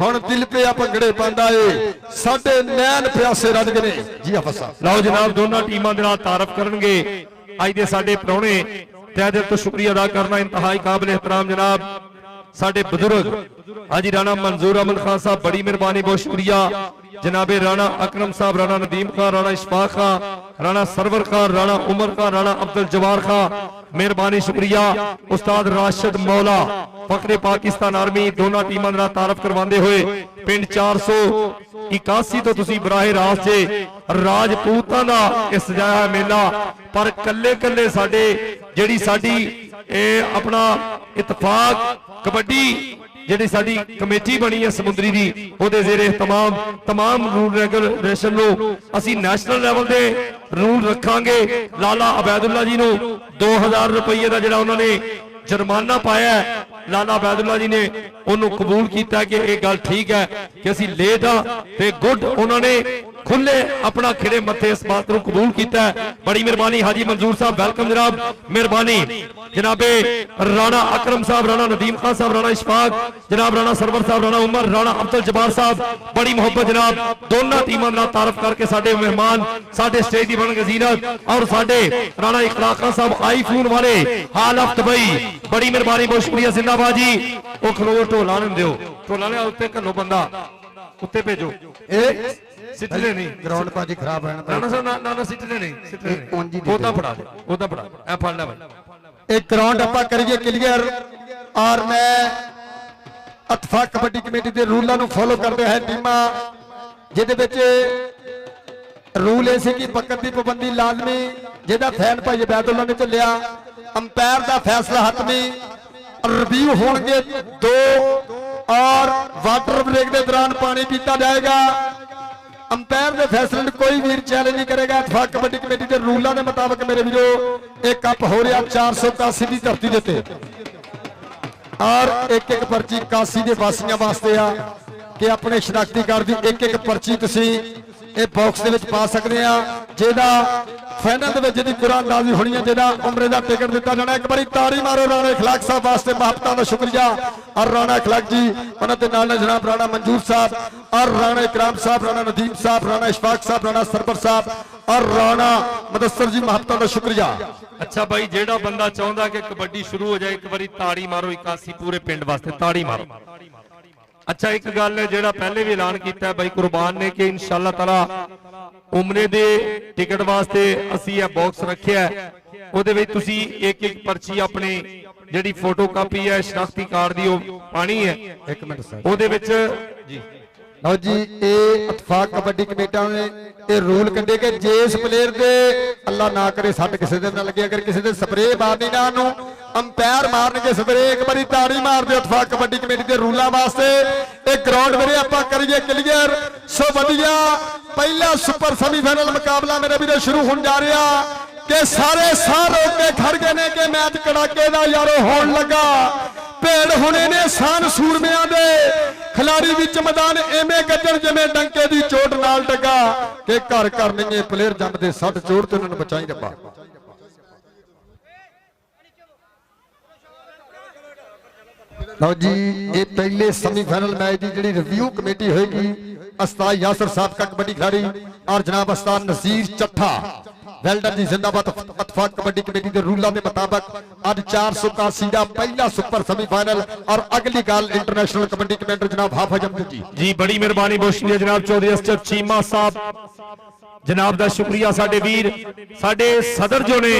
ਹੁਣ ਦਿਲ ਪਿਆ ਭੰਗੜੇ ਪਾਉਂਦਾ ਏ, ਸਾਡੇ ਨੈਣ ਪਿਆਸੇ ਰੱਜ ਗਏ ਨੇ ਜੀ ਹਾਫਿਜ਼ ਸਾਹਿਬ। ਲਓ ਜਨਾਬ ਦੋਨਾਂ ਟੀਮਾਂ ਦੇ ਨਾਲ ਤਾਰਫ ਕਰਨਗੇ ਅੱਜ ਦੇ ਸਾਡੇ ਪ੍ਰਾਹੁਣੇ। ਤਹਿ ਦਿਲ ਤੋਂ ਸ਼ੁਕਰੀਆ ਅਦਾ ਕਰਨਾ ਇੰਤਹਾਈ ਕਾਬਿਲ ਇhtਰਾਮ ਜਨਾਬ ਸਾਡੇ ਬਜ਼ੁਰਗ ਹਾਜੀ ਰਾਣਾ मंजूर अहमद खान साहब, बड़ी मेहरबानी, बहुत शुक्रिया। जनाबे राणा अकरम साहब, राणा नदीम खान, राणा इशफाक खान, राणा सरवर खान, राणा उमर खान, राणा अब्दुल जवार खान, मेहरबानी शुक्रिया। उस्ताद राशिद मौला फखरे पाकिस्तान आर्मी दोनों टीमां ਦਾ ਤਾਰਫ ਕਰਵਾਉਂਦੇ ਹੋਏ ਪਿੰਡ 481 ਤੋਂ ਤੁਸੀਂ ਬਰਾਹ ਰਾਸਤ ਜੇ ਰਾਜਪੂਤਾਂ ਦਾ ਇਹ ਸਜਾਇਆ ਮੇਲਾ। ਪਰ ਕੱਲੇ ਕੱਲੇ ਸਾਡੇ ਜਿਹੜੀ ਸਾਡੀ ਇਹ ਆਪਣਾ ਇਤਫਾਕ ਕਬੱਡੀ ਜਿਹੜੀ ਸਾਡੀ ਕਮੇਟੀ ਬਣੀ ਹੈ ਸਮੁੰਦਰੀ ਦੀ, ਉਹਦੇ ਜ਼ੇਰੇ तमाम रूल रेगुलेशन ਨੂੰ ਅਸੀਂ ਨੈਸ਼ਨਲ ਲੈਵਲ ਦੇ रूल ਰੱਖਾਂਗੇ। ਲਾਲਾ ਅਬੈਦੁੱਲਾ ਜੀ ਨੂੰ 2000 ਰੁਪਏ ਦਾ ਜਿਹੜਾ ਉਹਨਾਂ ਨੇ ਜੁਰਮਾਨਾ ਪਾਇਆ, ਲਾਲਾ ਅਬੈਦੁੱਲਾ ਜੀ ਨੇ ਉਹਨੂੰ ਕਬੂਲ ਕੀਤਾ ਕਿ ਇਹ ਗੱਲ ਠੀਕ ਹੈ ਕਿ ਅਸੀਂ ਲੇਟ ਆ ਤੇ ਗੁੱਡ ਉਹਨਾਂ ਨੇ खुले अपना खिड़े मथे इस बात को कबूल किया। बड़ी मेहरबानी हाजी मंजूर साहब, वेलकम जनाब, मेहरबानी जनाबे राणा अकरम साहब, राणा नदीम खान साहब, राणा इशफाक जनाब, राणा सरवर साहब, राणा उमर, राणा अब्दुल जब्बार साहब, बड़ी मोहब्बत जनाब दोनों टीमों का तारफ करके साडे मेहमान साडे स्टेज की बन गजीरत और साडे राणा इखलाक खान साहब आईफोन वाले हाल ऑफ दुबई, बड़ी मेहरबानी, बहुत शुक्रिया जिंदाबाद जी। वो खलो ढोला ने दिओ, ढोला ने उत्ते घलो बंदा उत्ते भेजो, सिटने नहीं ग्राउंड पाजी खराब है ना ना ना ना सिटने नहीं, सिटने नहीं ओदा पड़ा दे, ओदा पड़ा ए फड़ ले भाई। एक ग्राउंड अपा करिए क्लियर और मैं इत्तेफाक कबड्डी कमेटी के रूलों को फॉलो करते हैं टीमां जिहदे विच रूल ऐ सी कि पकड़ की पाबंदी लाजमी, जिहदा फैन भाई अबैदुल्ला ने झल्लिया, अंपायर का फैसला हतमी, रिव्यू होंगे 2 और वाटर ब्रेक के दौरान पानी पीता जाएगा। अंपायर के फैसले कोई वीर चैलेंज नहीं करेगा। इत्तेफाक कबड्डी कमेटी के रूलों के मुताबिक मेरे वीरो एक कप हो रहा 481 की धरती देते और एक पर्ची 81 के वासियों वास्ते आ कि अपने शनाख्ती कार्ड की एक पर्ची तुसी ਇਹ ਬਾਕਸ ਦੇ ਵਿੱਚ ਪਾ ਸਕਦੇ ਆ, ਜਿਹਦਾ ਫਾਈਨਲ ਦੇ ਵਿੱਚ ਜਿਹਦੀ ਕੁਰਾਨਦਾਜ਼ੀ ਹੋਣੀ ਹੈ, ਜਿਹਦਾ ਉਮਰੇ ਦਾ ਟਿਕਟ ਦਿੱਤਾ ਜਾਣਾ। ਇੱਕ ਵਾਰੀ ਤਾੜੀ ਮਾਰੋ ਰਾਣਾ ਇਖਲਾਕ ਸਾਹਿਬ ਵਾਸਤੇ, ਮੁਹੱਬਤਾਂ ਦਾ ਸ਼ੁਕਰੀਆ। ਔਰ ਰਾਣਾ ਇਖਲਾਕ ਜੀ ਉਹਨਾਂ ਦੇ ਨਾਲ ਜਨਾਬ ਰਾਣਾ मंजूर साहब और राणा इकराम साहब, राणा नदीम साहब, राणा इशफाक साहब, राणा सरवर साहब और राणा मुदस्सर जी, मुहब्बतां ਦਾ ਸ਼ੁਕਰੀਆ। अच्छा भाई ਜਿਹੜਾ ਬੰਦਾ ਚਾਹੁੰਦਾ ਕਿ ਕਬੱਡੀ ਸ਼ੁਰੂ ਹੋ ਜਾਏ, ਇੱਕ ਵਾਰੀ ਤਾੜੀ ਮਾਰੋ 81 ਪੂਰੇ ਪਿੰਡ ਵਾਸਤੇ, ਤਾੜੀ ਮਾਰੋ। अच्छा एक गल है जेड़ा पहले भी ऐलान किया है भाई कुर्बान ने कि इंशाअल्लाह ताला उमरे दे टिकट वास्ते असी ये बॉक्स रखिया है, ਉਹਦੇ ਵਿੱਚ ਤੁਸੀਂ एक एक पर्ची अपने ਜਿਹੜੀ फोटो कापी है शनाख्ती कार्ड दी पानी है। एक मिनट सर, ਉਹਦੇ ਵਿੱਚ जी ਲਓ ਜੀ ਇਹ ਇਤਫਾਕ ਕਬੱਡੀ ਕਮੇਟੀਆਂ ਨੇ ਇਹ ਰੂਲ ਕੱਢੇ ਕਿ ਜਿਸ ਪਲੇਅਰ ਦੇ ਅੱਲਾ ਨਾ ਕਰੇ ਸੱਟ ਕਿਸੇ ਦੇ ਨਾਲ ਲੱਗੇ, ਅਗਰ ਕਿਸੇ ਦੇ ਸਪਰੇਅ ਮਾਰਨੀ ਨਾ ਨੂੰ अंपायर मारनगे सवेरे, एक बारी ताड़ी मार दो इत्तेफाक कबड्डी कमेटी के रूलों वास्ते। एक ग्राउंड मेरे आप करिए क्लियर। सो वधिया पहला सुपर सेमीफाइनल मुकाबला मेरे भी शुरू होने जा रहा कि सारे साह रोक के खड़ गए ने कि मैच कड़ाके का यारो होने लगा। भेड़ होने ने सान सूरमियां दे खिलाड़ी विच मैदान एवें गजर जिवें डंके की चोट नाल डगा कि घर घर नहीं प्लेयर जमदे सट चोट ते उन्होंने बचाई रब्बा। लो जी ये पहले सेमीफाइनल मैच की जी रिव्यू कमेटी होगी उस्ताद यासर साहब का कबड्डी खिलाड़ी और जनाब उस्ताद नजीर चट्ठा, वेल्डन जी जिंदाबाद। इत्तेफाक कबड्डी कमेटी के रूलों के मुताबिक आज 481 का पहला सुपर सेमीफाइनल और अगली गल इंटरनेशनल कबड्डी कमेंटर जनाब हाफिज अहमद जी बड़ी मेहरबानी, बहुत शुक्रिया जनाब चौधरी असद चीमा साहब जनाब का शुक्रिया। साडे वीर साडे सदर जो ने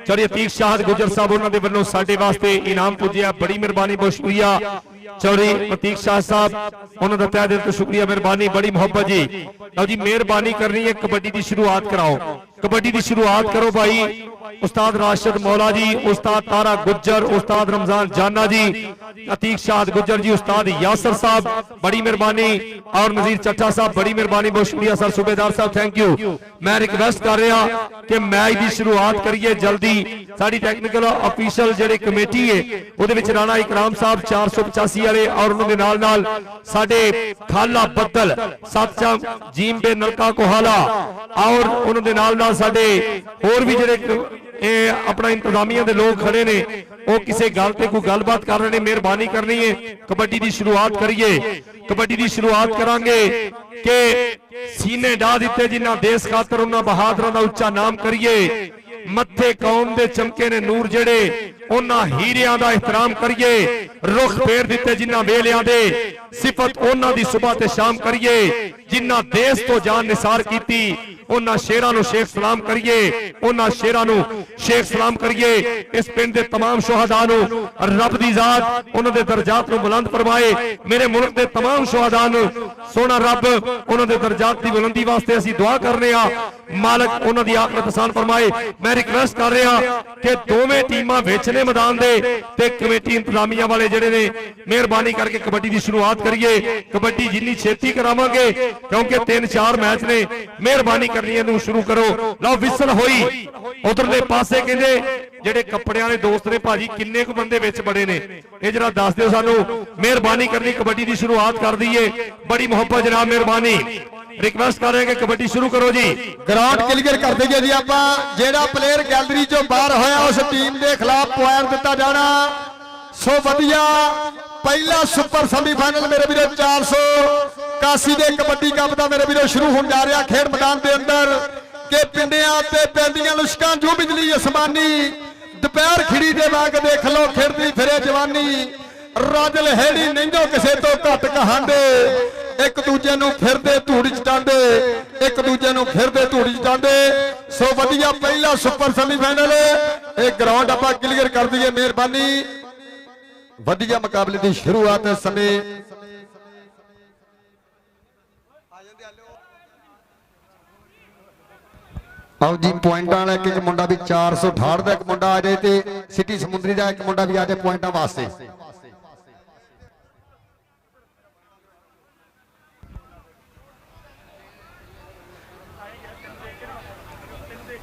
चौधरी अतीक शाह गुजर साहब उन्होंने वालों साडे वास्ते इनाम पुजिया, बड़ी मेहरबानी, बहुत शुक्रिया चौधरी अतीक शाह साहब उन्होंने तहे दिल तो शुक्रिया, मेहरबानी, बड़ी मोहब्बत जी। लो जी मेहरबानी करनी है कबड्डी की शुरुआत कराओ, कबड्डी की शुरुआत करो भाई। उस्ताद राशिद मौला जी, उस्ताद तारा गुज्जर, उस्ताद रमजान जाना जी, अतीक शाह गुज्जर जी, उस्ताद यासर साहब बड़ी मेहरबानी और नजीर चट्ठा साहब बड़ी मेहरबानी, बहुत शुक्रिया सर सूबेदार साहब, थैंक यू। मैं रिक्वेस्ट कर रहा कि मैच की शुरुआत करिए जल्दी। साडी टेक्निकल ऑफिशियल जेडी कमेटी है ਉਹਦੇ ਵਿੱਚ राणा इकराम साहब 485 वाले और उन्होंने नाल नाल साडे खाला बदल सतचा जीम बे नलका कोहाला और उन्होंने नाल नाल साडे और भी जेडे ਇਹ ਆਪਣਾ ਇੰਤਜ਼ਾਮੀਆ ਦੇ ਲੋਕ ਖੜੇ ਨੇ, ਉਹ ਕਿਸੇ ਗੱਲ ਤੇ ਕੋਈ ਗੱਲਬਾਤ ਕਰ ਰਹੇ ਨੇ, ਮਿਹਰਬਾਨੀ ਕਰਨੀ ਹੈ ਕਬੱਡੀ ਦੀ ਸ਼ੁਰੂਆਤ ਕਰੀਏ। ਕਬੱਡੀ ਦੀ ਸ਼ੁਰੂਆਤ ਕਰਾਂਗੇ ਕਿ ਸੀਨੇ ਢਾ ਦਿੱਤੇ ਜਿਨ੍ਹਾਂ ਦੇਸ਼ ਖਾਤਰ, ਉਹਨਾਂ ਬਹਾਦਰਾਂ ਦਾ ਉੱਚਾ ਨਾਮ ਕਰੀਏ। ਮੱਥੇ ਕੌਮ ਦੇ ਚਮਕੇ ਨੇ ਨੂਰ ਜਿਹੜੇ, ਉਹਨਾਂ ਹੀਰਿਆਂ ਦਾ ਇhtਰਾਮ ਕਰੀਏ। ਰੁੱਖ ਫੇਰ ਦਿੱਤੇ ਜਿਨ੍ਹਾਂ ਵੇਲਿਆਂ ਦੇ, ਸਿਫਤ ਉਹਨਾਂ ਦੀ ਸੁਬਹ ਤੇ ਸ਼ਾਮ ਕਰੀਏ। ਜਿਨ੍ਹਾਂ ਦੇਸ਼ ਤੋਂ ਜਾਨ ਨਿਸਾਰ ਕੀਤੀ, ਉਹਨਾਂ ਸ਼ੇਰਾਂ ਨੂੰ ਸ਼ੇਖ ਸਲਾਮ ਕਰੀਏ, ਉਹਨਾਂ ਸ਼ੇਰਾਂ ਨੂੰ ਸ਼ੇਖ ਸਲਾਮ ਕਰੀਏ। ਇਸ ਪਿੰਡ ਦੇ तमाम ਸ਼ੁਹਦਾ ਨੂੰ ਰੱਬ ਦੀ ਜ਼ਾਤ ਉਹਨਾਂ ਦੇ ਦਰਜਾਤ ਨੂੰ ਬੁਲੰਦ ਫਰਮਾਏ। ਮੇਰੇ ਮੁਲਕ ਦੇ तमाम ਸ਼ੁਹਦਾ ਨੂੰ ਸੋਹਣਾ ਰੱਬ ਉਹਨਾਂ ਦੇ ਦਰਜਾਤ ਦੀ ਬੁਲੰਦੀ ਵਾਸਤੇ ਅਸੀਂ ਦੁਆ ਕਰਨੇ ਆ, ਮਾਲਕ ਉਹਨਾਂ ਦੀ ਆਖਰਤ ਆਸਾਨ ਫਰਮਾਏ। ਮੈਂ ਰਿਕਵੈਸਟ ਕਰ ਰਿਹਾ ਕਿ ਦੋਵੇਂ ਟੀਮਾਂ ਵਿੱਚ ਨੇ ਮੈਦਾਨ ਦੇ, ਤੇ ਕਮੇਟੀ ਇੰਤਜ਼ਾਮੀਆ ਵਾਲੇ ਜਿਹੜੇ ਨੇ, ਮਿਹਰਬਾਨੀ ਕਰਕੇ ਕਬੱਡੀ ਦੀ ਸ਼ੁਰੂਆਤ ਕਰੀਏ। ਕਬੱਡੀ ਜਿੰਨੀ ਛੇਤੀ ਕਰਾਵਾਂਗੇ ਕਿਉਂਕਿ 3-4 ਮੈਚ ਨੇ, ਮਿਹਰਬਾਨੀ ਕਰਨੀ ਇਹਨੂੰ ਸ਼ੁਰੂ ਕਰੋ। ਲਓ ਵਿਸਲ ਹੋਈ। ਉਧਰਲੇ ਪਾਸੇ ਕਹਿੰਦੇ ਜਿਹੜੇ ਕੱਪੜਿਆਂ ਦੇ ਦੋਸਤ ਨੇ ਭਾਜੀ, ਕਿੰਨੇ ਕੁ ਬੰਦੇ ਵਿੱਚ ਬੜੇ ਨੇ, ਇਹ ਜਰਾ ਦੱਸ ਦਿਓ ਸਾਨੂੰ। ਮਿਹਰਬਾਨੀ ਕਰਨੀ ਕਬੱਡੀ ਦੀ ਸ਼ੁਰੂਆਤ ਕਰ ਦਈਏ, ਬੜੀ ਮੁਹੱਬਤ ਜਨਾਬ, ਮਿਹਰਬਾਨੀ ਰਿਕਵੈਸਟ ਕਰ ਰਹੇ ਕਿ ਕਬੱਡੀ ਸ਼ੁਰੂ ਕਰੋ ਜੀ। ਗਰਾਊਂਡ ਕਲੀਅਰ ਕਰ ਦਈਏ ਜੀ ਆਪਾਂ। ਜਿਹੜਾ ਪਲੇਅਰ ਗੈਲਰੀ ਚੋਂ ਬਾਹਰ ਹੋਇਆ ਉਸ ਟੀਮ ਦੇ ਖਿਲਾਫ ਪੁਆਇੰਟ ਦਿੱਤਾ ਜਾਣਾ। ਸੋ ਵਧੀਆ ਪਹਿਲਾ ਸੁਪਰ ਸੈਮੀਫਾਈਨਲ ਮੇਰੇ ਵੀਰੋ 481 ਦੇ ਕਬੱਡੀ ਕੱਪ ਦਾ ਮੇਰੇ ਵੀਰੋ ਸ਼ੁਰੂ ਹੋਣ ਜਾ ਰਿਹਾ ਖੇਡ ਮੈਦਾਨ ਦੇ ਅੰਦਰ। ਕਿ ਪਿੰਡਿਆਂ ਤੇ ਪੈਂਦੀਆਂ ਲੁਸ਼ਕਾਂ ਜੂ ਬਿਜਲੀ ਅਸਮਾਨੀ, ਦੁਪਹਿਰ ਖਿੜੀ ਦੇ ਵਾਂਗ ਦੇਖ ਲੋ ਖੇਡਦੀ ਫਿਰੇ ਜਵਾਨੀ। ਰੱਜ ਲਹੇੜੀ ਨਹੀਂਓ ਕਿਸੇ ਤੋਂ ਘੱਟ ਕਹਾਂਦੇ, ਇੱਕ ਦੂਜੇ ਨੂੰ ਫਿਰਦੇ ਧੂੜ ਚ ਟਾਂਡੇ, ਇੱਕ ਦੂਜੇ ਨੂੰ ਫਿਰਦੇ ਧੂੜ ਚ ਟਾਂਡੇ। ਸੋ ਵਧੀਆ ਪਹਿਲਾ ਸੁਪਰ ਸੈਮੀਫਾਈਨਲ ਇਹ ਗਰਾਊਂਡ ਆਪਾਂ ਕਲੀਅਰ ਕਰ ਦਈਏ, ਮਿਹਰਬਾਨੀ। ਵਧੀਆ ਮੁਕਾਬਲੇ ਦੀ ਸ਼ੁਰੂਆਤ ਇਸ ਸਮੇਂ ਆਓ ਜੀ। ਪੁਆਇੰਟਾਂ ਵਾਲਾ ਇੱਕ ਮੁੰਡਾ ਵੀ 468 ਦਾ ਇੱਕ ਮੁੰਡਾ ਆ ਜਾਏ, ਤੇ ਸਿਟੀ ਸਮੁੰਦਰੀ ਦਾ ਇੱਕ ਮੁੰਡਾ ਵੀ ਆ ਜਾਏ ਪੁਆਇੰਟਾਂ ਵਾਸਤੇ।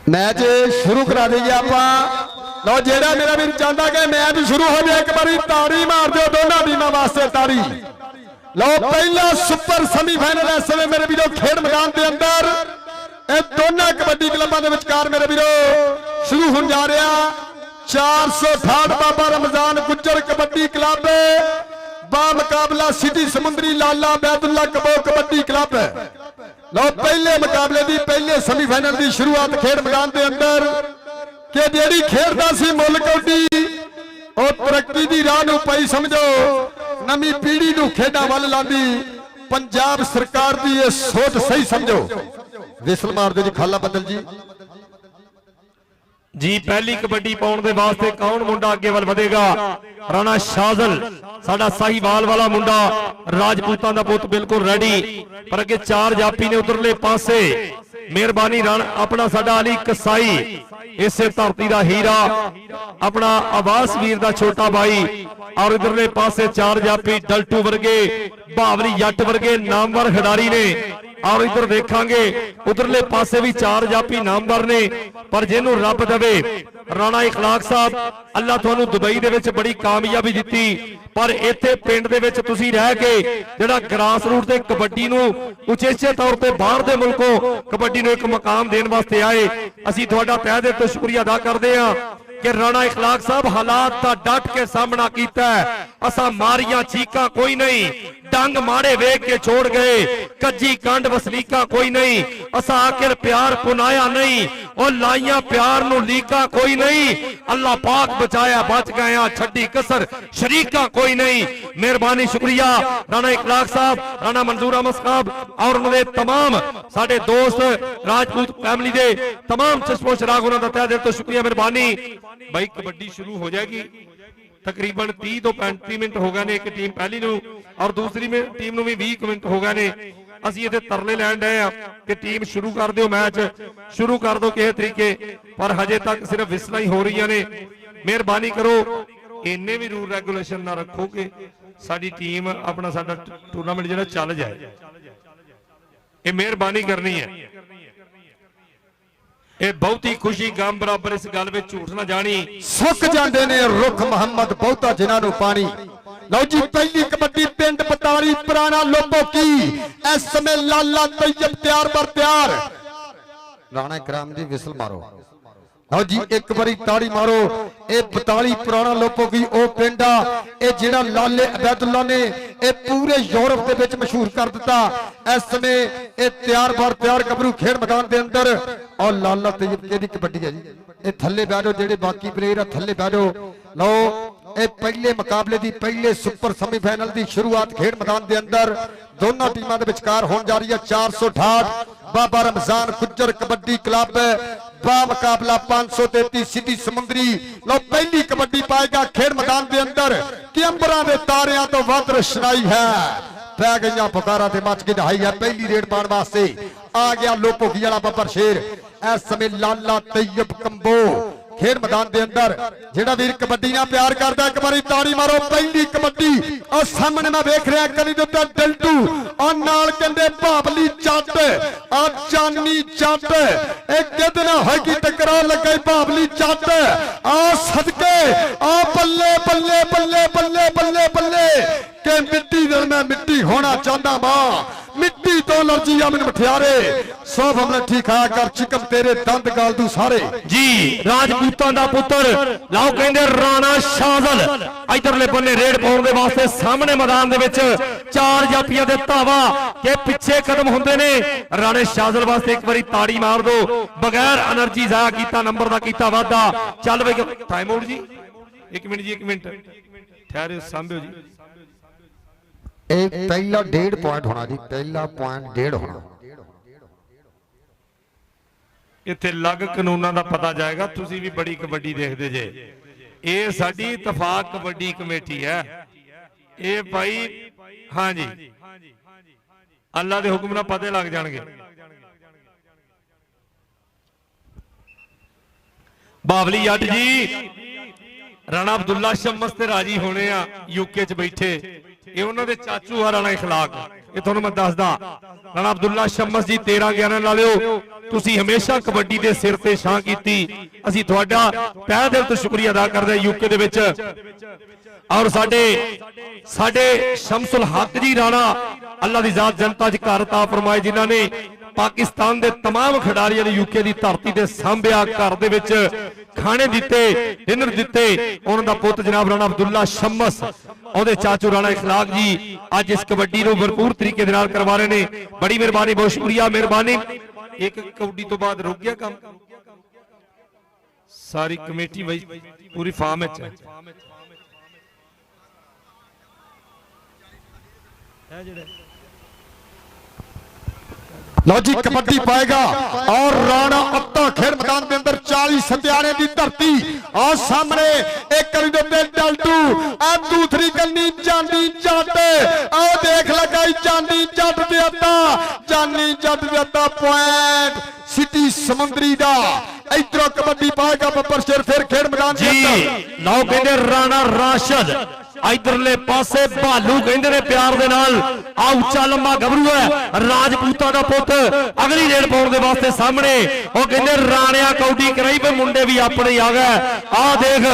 मैच शुरू करा दीजिए आप। लो जेड़ा मेरा भी चाहता कि मैच शुरू हो जाए, एक बारी ताड़ी मार दो दोनों टीमों वास्ते ताड़ी। लो पहला सुपर सेमीफाइनल इस समय मेरे वीरों खेड मैदान के अंदर दोनों कबड्डी क्लबों के विचकार मेरे वीरों शुरू होने जा रहा। 468 बाबा रमजान गुज्जर कबड्डी क्लब बा मुकाबला सिटी समुंदरी लाला बैदुल्ला कबो कबड्डी क्लब। लो पहले मुकाबले की पहले सेमीफाइनल की शुरुआत खेड मैदान के अंदर कि जेड़ी खेडदा सी मुल कौडी और तरक्की की राह नूं पई समझो, नवी पीढ़ी नूं खेडां वल लांदी पंजाब सरकार की यह सोच सही समझो। विसल मार दो जी खाला बदल जी। जी पहली कबड्डी पाउण दे वास्ते कौन मुंडा अगे वल वधेगा? राणा शाजल साडा साहीवाल वाला मुंडा, राजपूतां दा पुत बिल्कुल रेडी, पर अगे 4 जापी ने उधरले पासे। मेहरबानी राणा अपना साडा अली कसाई, इसे धरती दा हीरा अपना आवास वीर दा छोटा भाई, और इधरले पासे 4 जापी डल्टू वर्गे भावरी जट वर्गे नामवर खिडारी ने। और इधर देखांगे उधरले पासे भी 4 जापी नामवर ने, पर जिन्हों रब दवे राणा इखलाक साहब अल्लाह तुहानू दुबई दे विच बड़ी कामयाबी दित्ती, पर इत्थे पिंड दे विच तुसीं रह के जिहड़ा ग्रास रूट ते कबड्डी नूं उचेचे तौर ते बाहर दे मुल्कों कबड्डी नूं एक मकाम देण वास्ते आए। असीं तुहाडा तहे दिल तों शुक्रिया अदा करदे हां कि राणा इखलाक साहब हालात दा डट के सामना कीता है। असां मारियां चीकां कोई नहीं, डंग मारे वेख के छोड़ गए, कज्जी कंड वसलीका कोई नहीं, असा आखिर प्यार पुनाया नहीं, और लाइया प्यार नू लीका कोई नहीं। अल्लाह पाक बचाया बच गया, छड्डी कसर शरीका कोई नहीं। मेहरबानी शुक्रिया राणा इखलाक साहब, राणा मंजूर अहमद साहब और उन्होंने तमाम साडे दोस्त राजपूत फैमिली दे तमाम चश्मो चराग उन्होंने तहे दिल तो शुक्रिया मेहरबानी। भाई कबड्डी शुरू हो जाएगी, तकरीबन 30 तो 35 मिनट हो गए ने एक टीम पहली नू और दूसरी टीम नू भी 20 मिनट हो गए ने। असीं इत्थे तरले लैण डए आ कि टीम शुरू कर दिओ, मैच शुरू कर दो किसी तरीके, पर हजे तक सिर्फ विसलां ही हो रही ने। मेहरबानी करो इन्ने भी रूल रेगुलेशन ना रखो कि साडी टीम अपना साडा टूर्नामेंट जिहड़ा चल जाए, ये मेहरबानी करनी है। ਇਹ ਬਹੁਤੀ ਖੁਸ਼ੀ ਗਮ ਬਰਾਬਰ ਇਸ ਗੱਲ ਵਿੱਚ ਝੂਠ ਨਾ ਜਾਣੀ। ਸੁੱਕ ਜਾਂਦੇ ਨੇ ਰੁੱਖ ਮੁਹੰਮਦ ਬਹੁਤਾ ਜਿਨ੍ਹਾਂ ਨੂੰ ਪਾਣੀ। ਲਓ ਜੀ ਪਹਿਲੀ ਕਬੱਡੀ ਪਿੰਡ ਪਤਾਰੀ ਪੁਰਾਣਾ ਲੋਬੋ ਕੀ ਇਸ ਸਮੇਂ ਲਾਲਾ ਤੈयब ਤਿਆਰ ਬਰ ਤਿਆਰ। ਰਾਣਾ ਇਕਰਾਮ ਜੀ ਵਿਸਲ ਮਾਰੋ। ਲਓ ਜੀ ਇੱਕ ਵਾਰੀ ਤਾੜੀ ਮਾਰੋ। ਇਹ 42 ਪੁਰਾਣਾ ਲੋਪੋਗੀ ਉਹ ਪਿੰਡ ਆ ਇਹ ਜਿਹੜਾ ਲਾਲੇ ਅਬੈਦੁੱਲਾ ਨੇ ਇਹ ਪੂਰੇ ਯੂਰਪ ਦੇ ਵਿੱਚ ਮਸ਼ਹੂਰ ਕਰ ਦਿੱਤਾ। ਇਸ ਸਮੇਂ ਇਹ ਤਿਆਰ ਗੱਭਰੂ ਖੇਡ ਮੈਦਾਨ ਦੇ ਅੰਦਰ ਔਰ ਲਾਲਾ ਤੈਯਬ ਦੀ ਕਬੱਡੀ ਹੈ ਜੀ। ਇਹ ਥੱਲੇ ਬਹਿ ਜਾਓ, ਜਿਹੜੇ ਬਾਕੀ ਪਲੇਅਰ ਆ ਥੱਲੇ ਬਹਿ ਜਾਓ। ਲਓ ਇਹ ਪਹਿਲੇ ਮੁਕਾਬਲੇ ਦੀ ਪਹਿਲੇ ਸੁਪਰ ਸੈਮੀਫਾਈਨਲ ਦੀ ਸ਼ੁਰੂਆਤ ਖੇਡ ਮੈਦਾਨ ਦੇ ਅੰਦਰ ਦੋਨਾਂ ਟੀਮਾਂ ਦੇ ਵਿਚਕਾਰ ਹੋਣ ਜਾ ਰਹੀ ਹੈ। 468 ਬਾਬਾ ਰਮਜ਼ਾਨ ਗੁੱਜਰ ਕਬੱਡੀ ਕਲੱਬ बा मुकाबला 533 सिटी समुंदरी। लो पहली कबड्डी पाएगा खेड मैदान के अंदर कि अंबरां दे तारियां तो वध रोशनाई है। पै गई पुकारा ते मच के दहाई है। पहली रेड पाने वास्ते आ गया लोपोगी वाला बब्बर शेर। इस समय लाला तैयब कंबो खेड मैदान के अंदर जेड़ा वीर कबड्डी ना प्यार करता एक बारी ताड़ी मारो। पहली कबड्डी और सामने मैं देख रहा कली दे उत्ते डल्टू और नाल कहंदे भावली जट आ चानी जट ए किदे ना होई की टकराव लगे भावली जट आ सदके आ बल्ले बल्ले बल्ले बल्ले बल्ले बल्ले के मिट्टी दे मैं मिट्टी होना चाहता मां मिट्टी तो एलर्जी आ मैनू मठियारे सौ हमले ठीक आ कर चिकम तेरे दंद गाल दू सारे जी। राजपूतां दा पुत्र लाओ कहंदे राणा शाजल इधरले बन्ने रेड पाउण दे वास्ते सामने मैदान दे विच चार जाफियां दे धावा के पिछे कदम हुंदे ने। राणे शाजल वास्ते एक बारी ताड़ी मार दो। बगैर एनर्जी जाया कीता नंबर दा कीता वादा। चल बई टाइम आउट जी। एक मिनट जी, एक मिनट ठहरे सांभियो जी। पहला 1.5 पॉइंट होना जी। पहला पॉइंट 1.5 होना। इत्थे लग कानूनां दा पता जाएगा। तुसी भी बड़ी कबड्डी देखदे जे। ये साडी इतफाक कबड्डी कमेटी है। ये भाई हाँ जी अल्लाह दे हुक्म नाल पते लग जाणगे। बावली जट जी राणा अब्दुल्ला शम्मस ते राजी होने आ यूके च बैठे। ये उन्होंने चाचू आ राणा इखलाक। ये तुहानू मैं दसदा राणा अब्दुल्ला शम्मस जी 13-11 लालिओ तुसी हमेशा कबड्डी दे सिर ते छां कीती। असीं तुहाडा तहे दिल तो शुक्रिया अदा करदे यूके दे विच। और साडे शमसुल हक जी राणा अल्लाह दी जात जनता च घर ता फरमाए जिन्हां ने पाकिस्तान दे तमाम खिडारियां ने यूके दी धरती ते सांभिया घर दे विच खाने दिते डिनर दिते। उन्हां दा पुੱਤ जनाब राणा अब्दुल्ला शम्मस ਉਹਦੇ ਚਾਚੂ ਰਾਣਾ ਇਖਲਾਕ ਜੀ ਅੱਜ ਇਸ ਕਬੱਡੀ ਨੂੰ ਭਰਪੂਰ ਤਰੀਕੇ ਦੇ ਨਾਲ ਕਰਵਾ ਰਹੇ ਨੇ। ਬੜੀ ਮਿਹਰਬਾਨੀ, ਬਹੁਤ ਸ਼ੁਕਰੀਆ, ਮਿਹਰਬਾਨੀ। ਇੱਕ ਕਬੱਡੀ ਤੋਂ ਬਾਅਦ ਰੁਕ ਗਿਆ ਕੰਮ। ਸਾਰੀ ਕਮੇਟੀ ਬਈ ਪੂਰੀ ਫਾਰਮ ਵਿੱਚ ਹੈ। लो जी कबड्डी पाएगा और राणा अत्ता खेड मैदान के अंदर 40 सत्याने की धरती और सामने एक करी दे डल्टू आ दूसरी कन्नी चांदी जट आ देख लगाई चांदी जट दे अत्ता चांदी जट दे अत्ता पॉइंट सिटी समुंदरी दा। इधरों कबड्डी पाएगा बब्बर शेर फिर खेड मैदान के अंदर। लो कहंदे राणा राशिद इधरले पासे भालू कहंदे ने प्यार दे नाल आ उच्चा लंबा गबरू है राजपूतां दा पुੱਤ। अगली रेड पाउण दे वास्ते सामने ओ कहंदे राणिया कौडी कराई पे मुंडे भी अपने आ गए। आ देख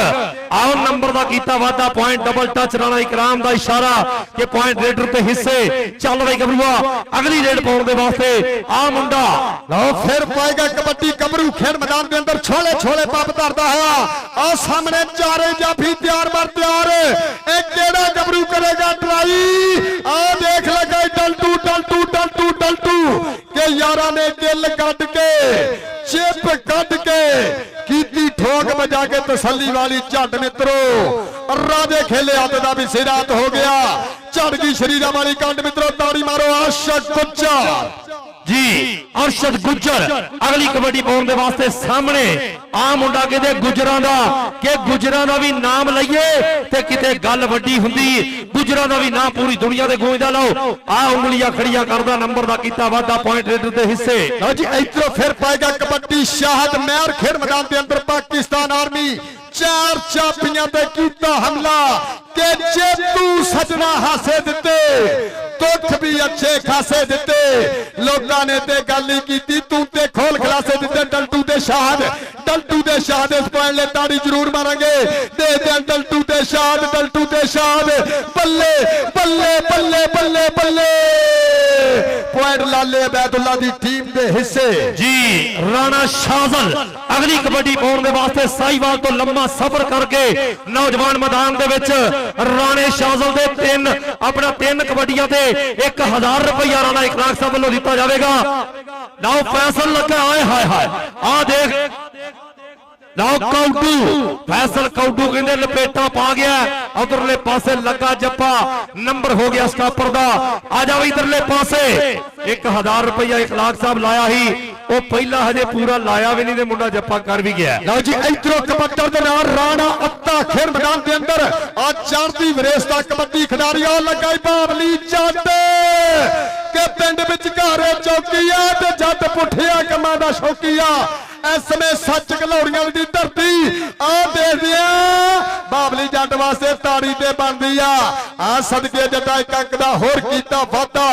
आओ नंबर दा कीता वादा पॉइंट डबल टच राणा इकराम दा इशारा कि पॉइंट रेडर ते हिस्से चल रही गबरूआ अगली रेड पाउण दे वास्ते आ मुंडा। लो फिर पाएगा कबड्डी गबरू खेड मैदान के अंदर छोले छोले पप धरदा है। आ सामने चारे जाफी तैयार बर तैयार केड़ा गबरू करेगा ट्राई। आ देख लगा डल्टू डल्टू डल्टू डल्टू के यारा ने दिल कट के चिप कट के कीती ठोक बजा के तसल्ली वाली झट मित्रो। राजे खेले हाथ का भी सिरात हो गया। झट की शरीर वाली कंड मित्रो ताड़ी मारो। आशक गुज्जर जी अरशद गुज्जर अगली कबड्डी पाउण दे वास्ते सामने आ मुंडा कहदे गुजरां दा कि गुजरां दा भी नाम लईए ते किते गल वड्डी हुंदी। गुजरां दा भी नाम पूरी दुनिया दे गूंजदा। लो आ उंगलियां खड़ियां करदा नंबर दा कीता वादा पॉइंट रेडर दे हिस्से। लो जी इधरों फिर पाएगा कबड्डी शाहद मेहर खेड मैदान के अंदर पाकिस्तान आर्मी 4 चापियां ते कीता हमला के जेतू सजना हासे दिते दुख भी अच्छे खासे दिते। लोकां ने ते गल नहीं की तू ते खोल खलासे दिते। डल्टू दे शाहद इस पॉइंट ले ताड़ी जरूर मारेंगे। दे दे डल्टू दे शाहद बल्ले बल्ले बल्ले बल्ले बल्ले ਪੁਆਇੰਟ ਲਾਲੇ ਅਬੈਦੁੱਲਾ ਦੀ ਟੀਮ ਦੇ ਹਿੱਸੇ ਜੀ ਰਾਣਾ ਸ਼ਾਜ਼ਲ ਅਗਲੀ ਕਬੱਡੀ ਪਾਉਣ ਦੇ ਵਾਸਤੇ ਸਾਈਵਾਲ ਤੋਂ ਲੰਮਾ ਸਫ਼ਰ ਕਰਕੇ ਨੌਜਵਾਨ ਮੈਦਾਨ ਦੇ ਵਿੱਚ ਰਾਣੇ ਸ਼ਾਜ਼ਲ ਦੇ ਤਿੰਨ ਕਬੱਡੀਆਂ ਤੇ 1000 ਰੁਪਇਆ ਰਾਣਾ ਇਖਲਾਕ ਸਾਹਿਬ ਵੱਲੋਂ ਦਿੱਤਾ ਜਾਵੇਗਾ। ਲਓ ਫੈਸਲ ਲੱਗਾ ਆਏ ਹਾਏ ਹਾਏ ਆ ਦੇਖ ਲਓ ਕੌਡੂ ਫੈਸਲ ਕੌਡੂ ਕਹਿੰਦੇ ਲਪੇਟਾ ਪਾ ਗਿਆ ਉਧਰਲੇ ਪਾਸੇ ਲੱਗਾ ਜੱਫਾ ਨੰਬਰ ਹੋ ਗਿਆ ਸਟਾਪਰ ਦਾ ਆ ਜਾਓ ਇਧਰਲੇ ਪਾਸੇ 1000 ਰੁਪਇਆ ਇਖਲਾਕ ਸਾਹਿਬ ਲਾਇਆ ਹੀ ਉਹ ਪਹਿਲਾਂ ਹਜੇ ਪੂਰਾ ਲਾਇਆ ਵੀ ਨਹੀਂ ਤੇ ਮੁੰਡਾ ਜੱਫਾ ਕਰ ਵੀ ਗਿਆ। ਲਓ ਜੀ ਇਧਰੋਂ ਕਬੱਤਰ ਦੇ ਨਾਲ ਰਾਣਾ ਅੱਤਾ ਖੇਡ ਮੈਦਾਨ ਦੇ ਅੰਦਰ ਆ ਚੜ੍ਹਦੀ ਵਰੇਸ ਦਾ ਕਬੱਡੀ ਖਿਡਾਰੀ ਆ ਲੱਗਾ ਬਾਬਲੀ ਜੱਟ ਕਿ ਪਿੰਡ ਵਿੱਚ ਘਰ ਚੌਕੀਆ ਤੇ ਜੱਟ ਪੁੱਠਿਆ ਕੰਮਾਂ ਦਾ ਸ਼ੌਕੀਆ ਇਸ ਸਮੇਂ ਸੱਚ ਘਲੌੜੀਆਂ ਦੀ ਧਰਤੀ ਆ ਦੇਖਦੇ ਆ ਬਾਬਲੀ ਜੱਟ ਵਾਸਤੇ ਤਾੜੀ ਤੇ ਬਣਦੀ ਆ ਸਦਕੇ ਜੱਟਾ ਇੱਕ ਅੰਕ ਦਾ ਹੋਰ ਕੀਤਾ ਵਾਅਦਾ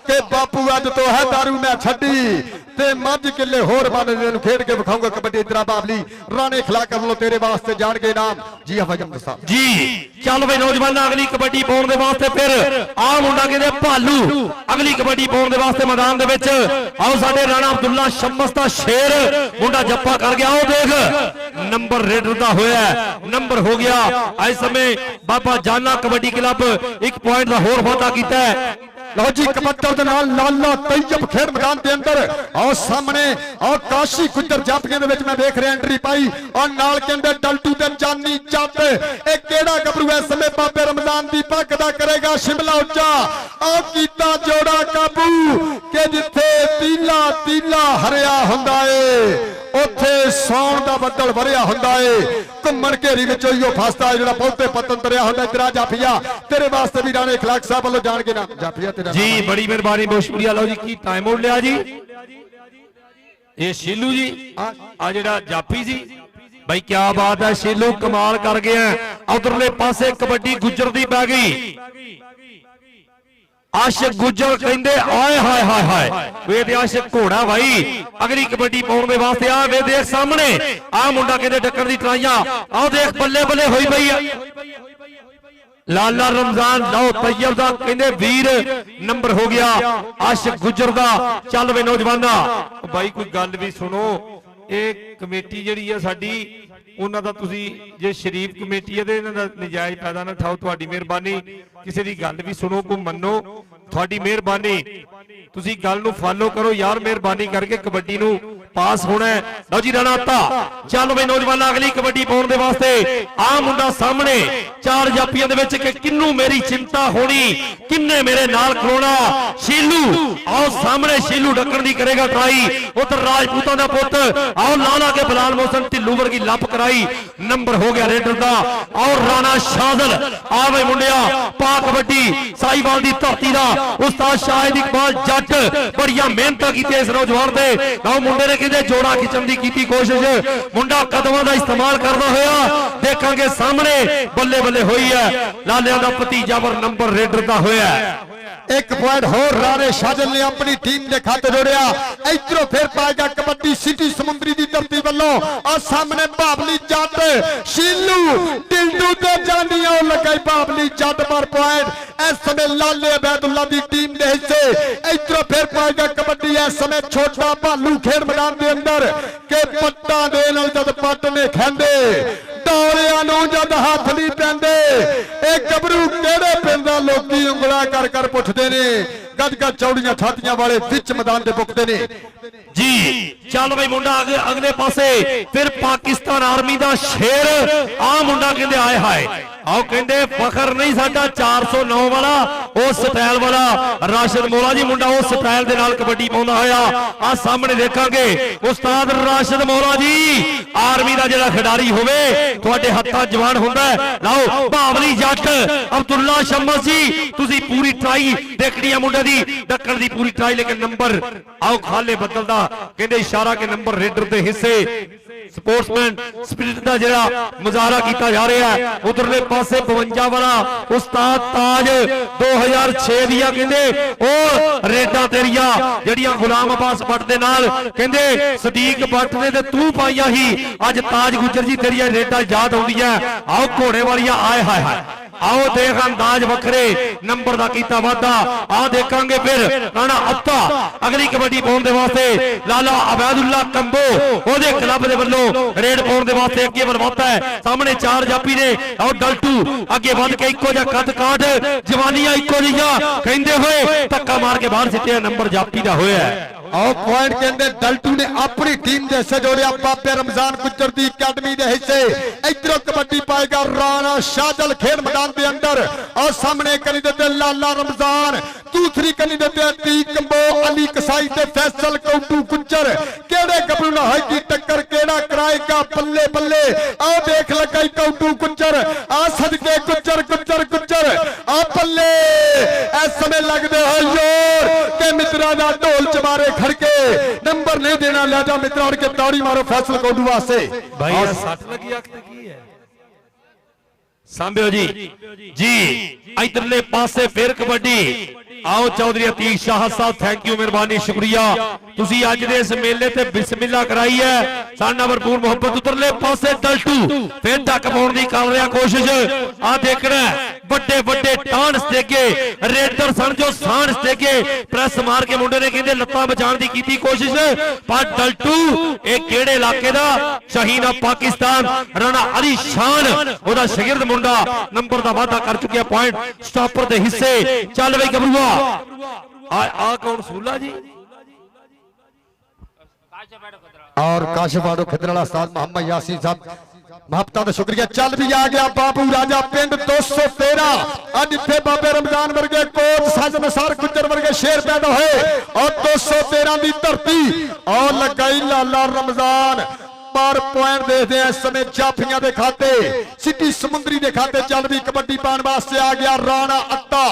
ਕਿ ਬਾਪੂ ਅੱਜ ਤੋਂ ਹੈ ਦਾਰੂ ਮੈਂ ਛੱਡੀ ਤੇ ਮੱਝ ਕਿੱਲੇ ਹੋਰ ਬੰਦੇ ਨੂੰ ਖੇਡ ਕੇ ਵਿਖਾਊਂਗਾ ਕਬੱਡੀ। ਇਧਰਾ ਬਾਬਲੀ ਰਾਣੇ ਖਿਲਾਕ ਵੱਲੋਂ ਤੇਰੇ ਵਾਸਤੇ ਜਾਣਗੇ ਨਾਮ ਜੀ ਹਫਜਮ ਸਾਹਿਬ ਜੀ ਚੱਲ ਵੇ ਨੌਜਵਾਨਾਂ ਅਗਲੀ ਕਬੱਡੀ ਪਾਉਣ ਦੇ ਵਾਸਤੇ ਫਿਰ ਆ ਮੁੰਡਾ ਕਹਿੰਦੇ ਭਾਲੂ ਅਗਲੀ ਕਬੱਡੀ ਪਾਉਣ ਦੇ ਵਾਸਤੇ ਮੈਦਾਨ ਦੇ ਵਿੱਚ ਆਓ ਸਾਡੇ ਰਾਣਾ ਅਬਦੁੱਲਾ ਸ਼ਮਸ ਦਾ ਸ਼ੇਰ ਮੁੰਡਾ ਜੱਫਾ ਕਰ ਗਿਆ ਉਹ ਦੇਖ ਨੰਬਰ ਰੇਡਰ ਦਾ ਹੋਇਆ ਨੰਬਰ ਹੋ ਗਿਆ ਇਸ ਸਮੇਂ ਬਾਬਾ ਜਾਨਾ ਕਬੱਡੀ ਕਲੱਬ 1 ਪੁਆਇੰਟ ਦਾ ਹੋਰ ਵਾਧਾ ਕੀਤਾ ਹੈ। ਲਓ ਜੀ ਕਬੱਤਰ ਦੇ ਨਾਲ ਲਾਲਾ ਤੈਯਬ ਖੇਡ ਮੈਦਾਨ ਦੇ ਅੰਦਰ ਆਓ ਸਾਹਮਣੇ ਆਓ ਕਾਸ਼ੀ ਗੁੱਜਰ ਜਾਪੀਆਂ ਦੇ ਵਿੱਚ ਮੈਂ ਦੇਖ ਰਿਹਾ ਐਂਟਰੀ ਪਾਈ ਔਰ ਨਾਲ ਕਹਿੰਦੇ ਡਲਟੂ ਤੇ ਜਾਨੀ ਜੱਟ ਇਹ ਕਿਹੜਾ ਗੱਭਰੂ ਇਸ ਸਮੇਂ ਬਾਬੇ ਰਮਜ਼ਾਨ ਦੀ ਪੱਗ ਦਾ ਕਰੇਗਾ ਸ਼ਿਮਲਾ ਉੱਚਾ ਆਓ ਕੀਤਾ ਜੋੜਾ ਕਾਬੂ ਕਿ ਜਿੱਥੇ ਤੀਲਾ ਹਰਿਆ ਹੁੰਦਾ ਏ ਉੱਥੇ ਸੌਣ ਦਾ ਬੱਦਲ ਵਰਿਆ ਹੁੰਦਾ ਏ ਘੁੰਮਣ ਘੇਰੀ ਵਿੱਚ ਉਹ ਫਸਦਾ ਜਿਹੜਾ ਬਹੁਤੇ ਪਤਨ ਤਰਿਆ ਹੁੰਦਾ। ਤੇਰਾ ਜਾਫੀਆ ਤੇਰੇ ਵਾਸਤੇ ਵੀ ਰਾਣੇ ਖਿਲਾਕ ਸਾਹਿਬ ਵੱਲੋਂ ਜਾਣਗੇ ਨਾ ਜਾਫੀਆ ਤੇਰਾ ਜੀ ਬੜੀ ਮਿਹਰਬਾਨੀ ਬਹੁਤ ਸ਼ੁਕਰੀਆ। ਲਓ ਜੀ ਕੀ ਟਾਈਮ ਆਊਟ ਲਿਆ ਜੀ ਇਹ ਸ਼ੀਲੂ ਜੀ ਆ ਜਿਹੜਾ ਜਾਫੀ ਸੀ ਬਈ ਕੀ ਬਾਤ ਹੈ ਸ਼ੀਲੂ ਕਮਾਲ ਕਰ ਗਿਆ ਉਧਰਲੇ ਪਾਸੇ ਕਬੱਡੀ ਗੁੱਜਰ ਦੀ ਪੈ ਗਈ ਆਸ਼ਿਕ ਗੁੱਜਰ ਕਹਿੰਦੇ ਆਏ ਹਾਏ ਹਾਏ ਹਾਏ ਵੇ ਤੇ ਆਸ਼ਿਕ ਘੋੜਾ ਭਾਈ ਅਗਲੀ ਕਬੱਡੀ ਪਾਉਣ ਦੇ ਵਾਸਤੇ ਆ ਵੇ ਦੇਖ ਸਾਹਮਣੇ ਆ ਮੁੰਡਾ ਕਹਿੰਦੇ ਡੱਕਣ ਦੀ ਟਰਾਈਆਂ ਆਓ ਦੇਖ ਬੱਲੇ ਬੱਲੇ ਹੋਈ ਪਈ ਆ ਲਾਲਾ ਰਮਜ਼ਾਨ ਲਓ ਤੈਯਬ ਦਾ ਕਹਿੰਦੇ ਵੀਰ ਨੰਬਰ ਹੋ ਗਿਆ ਆਸ਼ਿਕ ਗੁੱਜਰ ਦਾ। ਚੱਲ ਵੇ ਨੌਜਵਾਨਾ ਬਾਈ ਕੋਈ ਗੱਲ ਵੀ ਸੁਣੋ ਇਹ ਕਮੇਟੀ ਜਿਹੜੀ ਆ ਸਾਡੀ ਉਹਨਾਂ ਦਾ ਤੁਸੀਂ ਜੇ ਸ਼ਰੀਫ ਕਮੇਟੀ ਹੈ ਤੇ ਇਹਨਾਂ ਦਾ ਨਜਾਇਜ਼ ਫਾਇਦਾ ਨਾ ਉਠਾਓ ਤੁਹਾਡੀ ਮਿਹਰਬਾਨੀ ਕਿਸੇ ਦੀ ਗੱਲ ਵੀ ਸੁਣੋ ਕੋ ਮੰਨੋ ਤੁਹਾਡੀ ਮਿਹਰਬਾਨੀ ਤੁਸੀਂ ਗੱਲ ਨੂੰ ਫਾਲੋ ਕਰੋ ਯਾਰ ਮਿਹਰਬਾਨੀ ਕਰਕੇ ਕਬੱਡੀ ਨੂੰ ਪਾਸ ਹੋਣਾ ਲਓ ਜੀ ਰਾਣਾ ਅੱਤਾ ਚੱਲ ਬਈ ਨੌਜਵਾਨਾਂ ਅਗਲੀ ਕਬੱਡੀ ਪਾਉਣ ਦੇ ਵਾਸਤੇ ਆ ਮੁੰਡਾ ਸਾਹਮਣੇ ਚਾਰ ਜਾਪੀਆਂ ਦੇ ਵਿੱਚ ਕਿ ਕਿੰਨੂੰ ਮੇਰੀ ਚਿੰਤਾ ਹੋਣੀ ਕਿੰਨੇ ਮੇਰੇ ਨਾਲ ਖਲੋਣਾ ਸ਼ੀਲੂ ਆਓ ਸਾਹਮਣੇ ਸ਼ੀਲੂ ਡੱਕਣ ਦੀ ਕਰੇਗਾ ਟਰਾਈ ਉਧਰ ਰਾਜਪੂਤਾਂ ਦਾ ਪੁੱਤ ਆਓ ਲਾ ਕੇ ਬਲਾਲ ਮੋਹਸਨ ਢਿੱਲੂ ਵਰਗੀ ਲੱਪ ਕਰਾਈ ਨੰਬਰ ਹੋ ਗਿਆ ਰੇਡਰ ਦਾ ਔਰ ਰਾਣਾ ਸ਼ਾਜ਼ਲ ਆ ਵੇ ਮੁੰਡਿਆ ਪਾ ਕਬੱਡੀ ਸਾਈਵਾਲ ਦੀ ਧਰਤੀ ਦਾ ਉਸਤਾਦ ਸ਼ਾਹਿਦ ਇਕਬਾਲ ਜੱਟ ਬੜੀਆਂ ਮਿਹਨਤਾਂ ਕੀਤੀਆਂ ਇਸ ਨੌਜਵਾਨ ਤੇ ਲਓ ਮੁੰਡੇ ਨੇ ਕਿਤੇ ਜੋੜਾ ਖਿੱਚਣ ਦੀ ਕੀਤੀ ਕੋਸ਼ਿਸ਼ ਮੁੰਡਾ ਕਦਮਾਂ ਦਾ ਇਸਤੇਮਾਲ ਕਰਦਾ ਹੋਇਆ ਦੇਖਾਂਗੇ ਸਾਹਮਣੇ ਬੱਲੇ ਬੱਲੇ ਹੋਈ ਹੈ ਲਾਲਿਆਂ ਦਾ ਭਤੀਜਾ ਪਰ ਨੰਬਰ ਰੇਡਰ ਦਾ ਹੋਇਆ एक पॉइंट होर राणे शाजल ने अपनी टीम के खाते जोड़िया इधरों फिर पाएगा कबड्डी सिटी समुद्री की धरती वालों और सामने बाबली जट शीलू टिल्डू ते जानिया लगाई बाबली जट पर पॉइंट इस समय लाले अबैदुल्ला की टीम के हिस्से इधरों फिर पाएगा कबड्डी इस समय छोटा भालू खेड मैदान के अंदर के पट्टा दे नाल जद पट ने खेंदे दौड़ियां नूं जद हाथ नहीं पैंदे ए गबरू किहड़े पिंड दा लोकी उंगला कर कर पुछदे ने गज गज चौड़ियां छातियां वाले विच मैदान दे बुकदे ने जी चल भाई मुंडा अगले पासे फिर पाकिस्तान आर्मी दा शेर आ मुंडा कहंदे आए हाय आओ कहंदे फखर नहीं साडा 409 वाला उस स्टाइल वाला राशिद मौला जी मुंडा उस स्टाइल दे नाल कबड्डी पाउंदा होया आ सामने देखांगे उस्ताद राशिद मौला जी आर्मी दा जेड़ा खिडारी होवे तुहाडे हत्थां जवान हुंदा लाओ बावली जट अब्दुल्ला शम्मस जी तुसी पूरी ट्राई देखनी है मुंडे दी डक्कण दी पूरी ट्राई लेकिन नंबर आओ खाले बदलदा कहंदे इशारा के नंबर रेडर दे हिस्से ਸਪੋਰਟਸਮੈਨ ਸਪਿਰਿਟ ਦਾ ਜਿਹੜਾ ਮੁਜ਼ਾਹਰਾ ਕੀਤਾ ਜਾ ਰਿਹਾ ਹੈ। ਉਧਰਲੇ ਪਾਸੇ 52 ਵਾਲਾ ਉਸਤਾਦ ਤਾਜ 2006 ਦੀਆਂ ਕਹਿੰਦੇ ਉਹ ਰੇਡਾਂ ਤੇਰੀਆਂ ਜਿਹੜੀਆਂ ਗੁਲਾਮ ਅਬਾਸ ਭੱਟ ਦੇ ਨਾਲ ਕਹਿੰਦੇ ਸਦੀਕ ਭੱਟ ਨੇ ਤੇ ਤੂੰ ਪਾਈਆਂ ਹੀ ਅੱਜ ਤਾਜ ਗੁੱਜਰ ਜੀ ਤੇਰੀਆਂ ਰੇਡਾਂ ਯਾਦ ਆਉਂਦੀਆਂ। ਆਓ ਘੋੜੇ ਵਾਲੀਆਂ ਆਏ ਹਾਏ ਹਾਏ आओ देख अंदाज वखरे नंबर का किया वादा आ देखांगे फिर राणा अत्ता अगली कबड्डी पाने दे वास्ते लाला अबैदुल्ला कंबो ओदे क्लब दे वल्लों रेड पाने दे वास्ते अगे बढ़वाता है। सामने चार जापी ने और डल्टू अगे बढ़ के इको जा कद काट जवानियां इको जिहियां कहंदे होए धक्का मार के बाहर सिੱਟਿਆ नंबर जापी दा होया है। आओ पॉइंट कहते डल्टू ने अपनी टीम के हिस्से जोड़िया बाबे रमजान गुज्जर दी अकादमी के हिस्से इधरों कबड्डी पाएगा राणा शाहजल खेल मैदान के अंदर और सामने कनी देते लाला रमजान दूसरी कनी देते टी कंबो अली कसाई ते फैसल कौटू गुज्जर केड़े गबरू ना है की टक्कर केड़ा कराएगा बल्ले बल्ले आओ देख लगा कौटू गुज्जर आ सदके गुज्जर गुज्जर गुज्जर आ बल्ले इस समय लगदे हो जोर के मित्रा दा ढोल चबारे खड़के नंबर नहीं देना लिहाजा मित्रा और के ताड़ी मारो फैसल कौटू वास्ते भाई सट लगी अख ते की है सांभियो जी जी इधरले पासे फिर कबड्डी आओ चौधरी अतीक शाह साहब थैंक यू मेहरबानी शुक्रिया तुसी अज दे इस मेले ते बिस्मिल्लाह कराई है साडा भरपूर मोहब्बत। उधरले पासे डल्टू फिर टक पाउण दी कर रहा कोशिश आ देखना बड़े बड़े टाण स्टेगे रेडर सन जो सान स्टेगे प्रेस मार के मुंडे ने कहंदे लत्तां बचाण दी कीती कोशिश पर डल्टू ए केड़े इलाके दा शाहीन ऑफ पाकिस्तान राणा अली शान ओदा शागिर्द मुंडा नंबर दा वादा कर चुकिया पॉइंट स्टॉपर दे हिस्से चल बई गबरूआ आ कौन सूला जी और काशिफाड़ो खिदराला उस्ताद मोहम्मद यासीन साहब महबता का शुक्रिया। चल भी आ गया बाबू राजा पिंड 213 अज इत्थे बाबे रमजान वर्गे कोच साजन सार गुज्जर वर्गे शेर पैदा होए और 213 की धरती और लगाई लाला रमजान पर पॉइंट देखते हैं इस समय जाफियां दे खाते सिटी समुंदरी दे खाते चल भी कबड्डी पाने वास्ते आ गया राणा अत्ता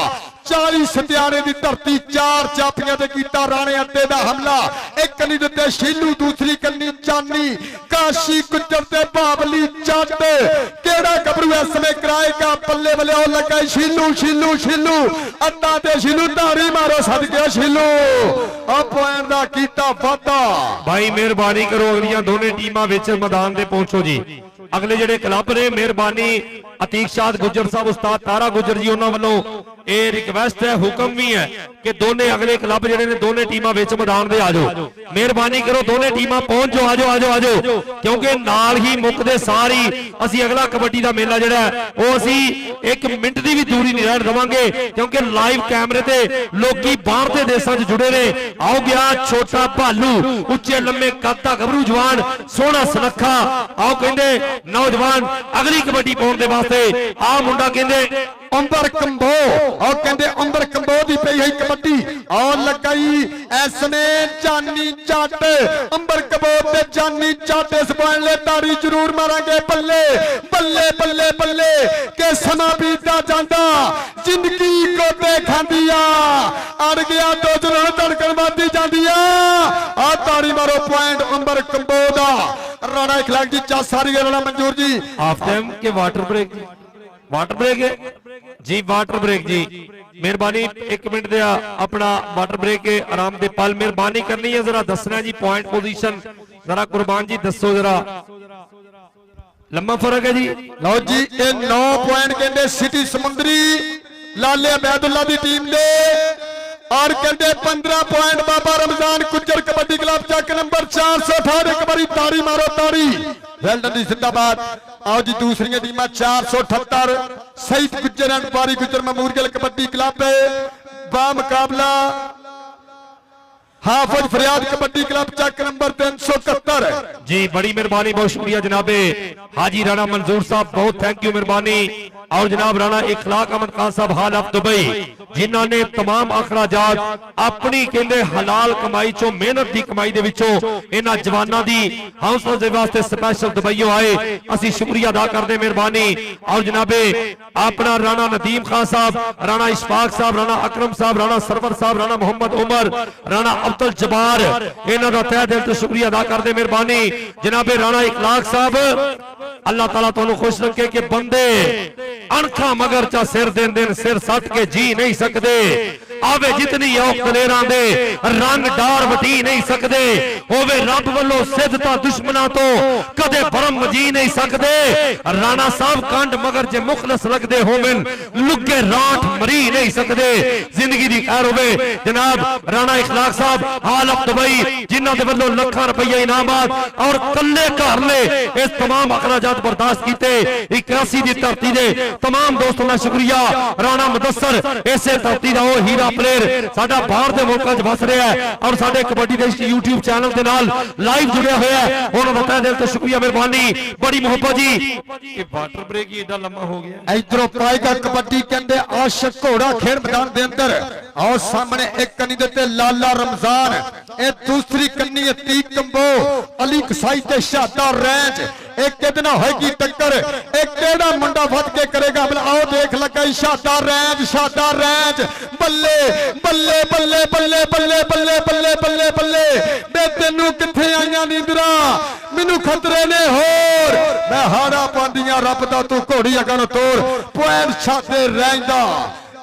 40 सत्यारे की धरती चार जाफियां दे कीता राणे अत्ते दा हमला एक कनी दिते शीलू दूसरी कनी चानी काशी गुज्जर ते बाबली जट केड़ा गबरू इस समय कराएगा बल्ले बल्ले ओ लगा शीलू शीलू शीलू अत्ता ते शीलू धारी मारो सदके शीलू आ पॉइंट दा कीता वादा भाई मेहरबानी करो अगलियां दोनों टीमां विच मैदान दे पहुंचो जी अगले जेडे क्लब ने मेहरबानी अतीक शाह गुज्जर साहब उस्ताद तारा गुज्जर जी उन्होंने वालों ये रिक्वेस्ट है हुक्म भी है कि दोने अगले क्लब जेडे ने दोने टीमां विच मैदान दे आ जाओ मेहरबानी करो दोने टीमां पहुंच जाओ आ जाओ आ जाओ आ जाओ क्योंकि नाल ही मुकदे सारी असी अगला कबड्डी दा मेला जेड़ा है वो असी 1 मिनट दी भी दूरी नहीं रहन देवांगे क्योंकि लाइव कैमरे ते लोकी बाहर दे देशां च जुड़े ने। आओ गया छोटा भालू उच्चे लम्बे कद दा गबरू जवान सोहना सुनखा आओ कहंदे नौजवान अगली कबड्डी पाउण दे वास्ते आ मुंडा कहंदे अंबर कंबो और कहते अंबर कंबो दी पई है कबड्डी और लगाई ऐसने जानी जट अंबर कंबो ते जानी जट इस बॉल तारी जरूर मारांगे बल्ले बल्ले बल्ले बल्ले के समा बीतदा जांदा जिंदगी को खांदी आ अड़ गया तो जरूर धड़कन बढ़ती जाती आ तारी मारो पॉइंट अंबर कंबो दा राणा इखलाक जी चा सारी राणा मंजूर जी हाफ टाइम के वाटर ब्रेक है जी वाटर ब्रेक जी मेहरबानी 1 मिनट दे अपना वाटर ब्रेक के आराम दे पल मेहरबानी करनी है जरा दसना जी पॉइंट पोजीशन जरा कुर्बान जी दसो जरा लंबा फर्क है जी लो जी ये 9 पॉइंट कहते सिटी समुंदरी लाले अबैदुल्ला दी टीम दे और कहते 15 पॉइंट बाबा रमजान गुज्जर कबड्डी क्लब चक नंबर 468 एक बारी तारी मारो तारी वेल्डन दी जिंदाबाद। आओ जी दूसरी टीम 478 सईद गुज्जर एंड पारी गुज्जर मेमोरियल कबड्डी क्लब बा मुकाबला हाफिज फरियाद कबड्डी क्लब चक नंबर 371 जी बड़ी मेहरबानी बहुत शुक्रिया जनाबे हाजी राणा मंजूर साहब बहुत थैंक यू मेहरबानी और जनाब राणा इखलाक अहमद खान साहब हाल ऑफ दुबई जिन्होंने तमाम अखराजात अपनी कहते हलाल कमाई चो मेहनत की कमाई दे विचों इन्हां जवानां दी हौसला दे वास्ते स्पेशल दुबईयों आए असी शुक्रिया अदा करते मेहरबानी। और जनाबे अपना राणा नदीम खान साहब, राणा इशफाक साहब, राणा अकरम साहब, राणा सरवर साहब, राणा मोहम्मद उमर, राणा अब्दुल जब्बार इन्हां दा तहे दिल तो शुक्रिया अदा करते मेहरबानी। जनाबे राणा इखलाक साहब अल्लाह ताला तुहानू खुश रखे कि बंदे अणखा मगर चा सिर देन देन सिर सट के जी नहीं सकते आवे जितनी औक दलेरां दे रंग डार वटी नहीं सकते होवे रब वल्लों सिद्धता दुश्मनां तो कदे भरम वजी नहीं सकते। राणा साहब कंड मगर जे मुखलस लगदे होवन लुगे राठ मरी नहीं सकते। जिंदगी दी खैर होवे जनाब राणा इखलाक साहब हाल ऑफ दुबई जिन्हां दे वल्लों लाखां रुपया इनामात और कल्ले घर ले इस तमाम अखराजात बर्दाश्त कीते 81 दी धरती दे तमाम दोस्तों का शुक्रिया। राणा मुदस्सर इसे धरती का वो हीरा प्लेयर साडा बाहर के मुल्कों च बस रहा है और साडे कबड्डी दे यूट्यूब चैनल के नाल लाइव जुड़े हुए है उन्होंने बताया दिल तो शुक्रिया मेहरबानी बड़ी मोहब्बत जी। ये वाटर ब्रेक ही एडा लंबा हो गया इधरों पाएगा कबड्डी कहते आशिक घोड़ा खेल मैदान के अंदर और सामने एक कनी देते लाला रमजान ए दूसरी कन्नी अतीक कंबो अली कसाई ते शादा रैंच एक कितना होगी टक्कर एक केड़ा मुंडा फट के करेगा आओ देख लगा शादा रैंच बल्ले बल्ले बल्ले बल्ले बल्ले बल्ले बल्ले बल्ले बल्ले बे तेनू किथे आईयां नींदरा मैनू खतरे ने होर मैं हारा पांदियां रब दा तू घोड़ी अगर तोड़ पॉइंट छाते रैंदा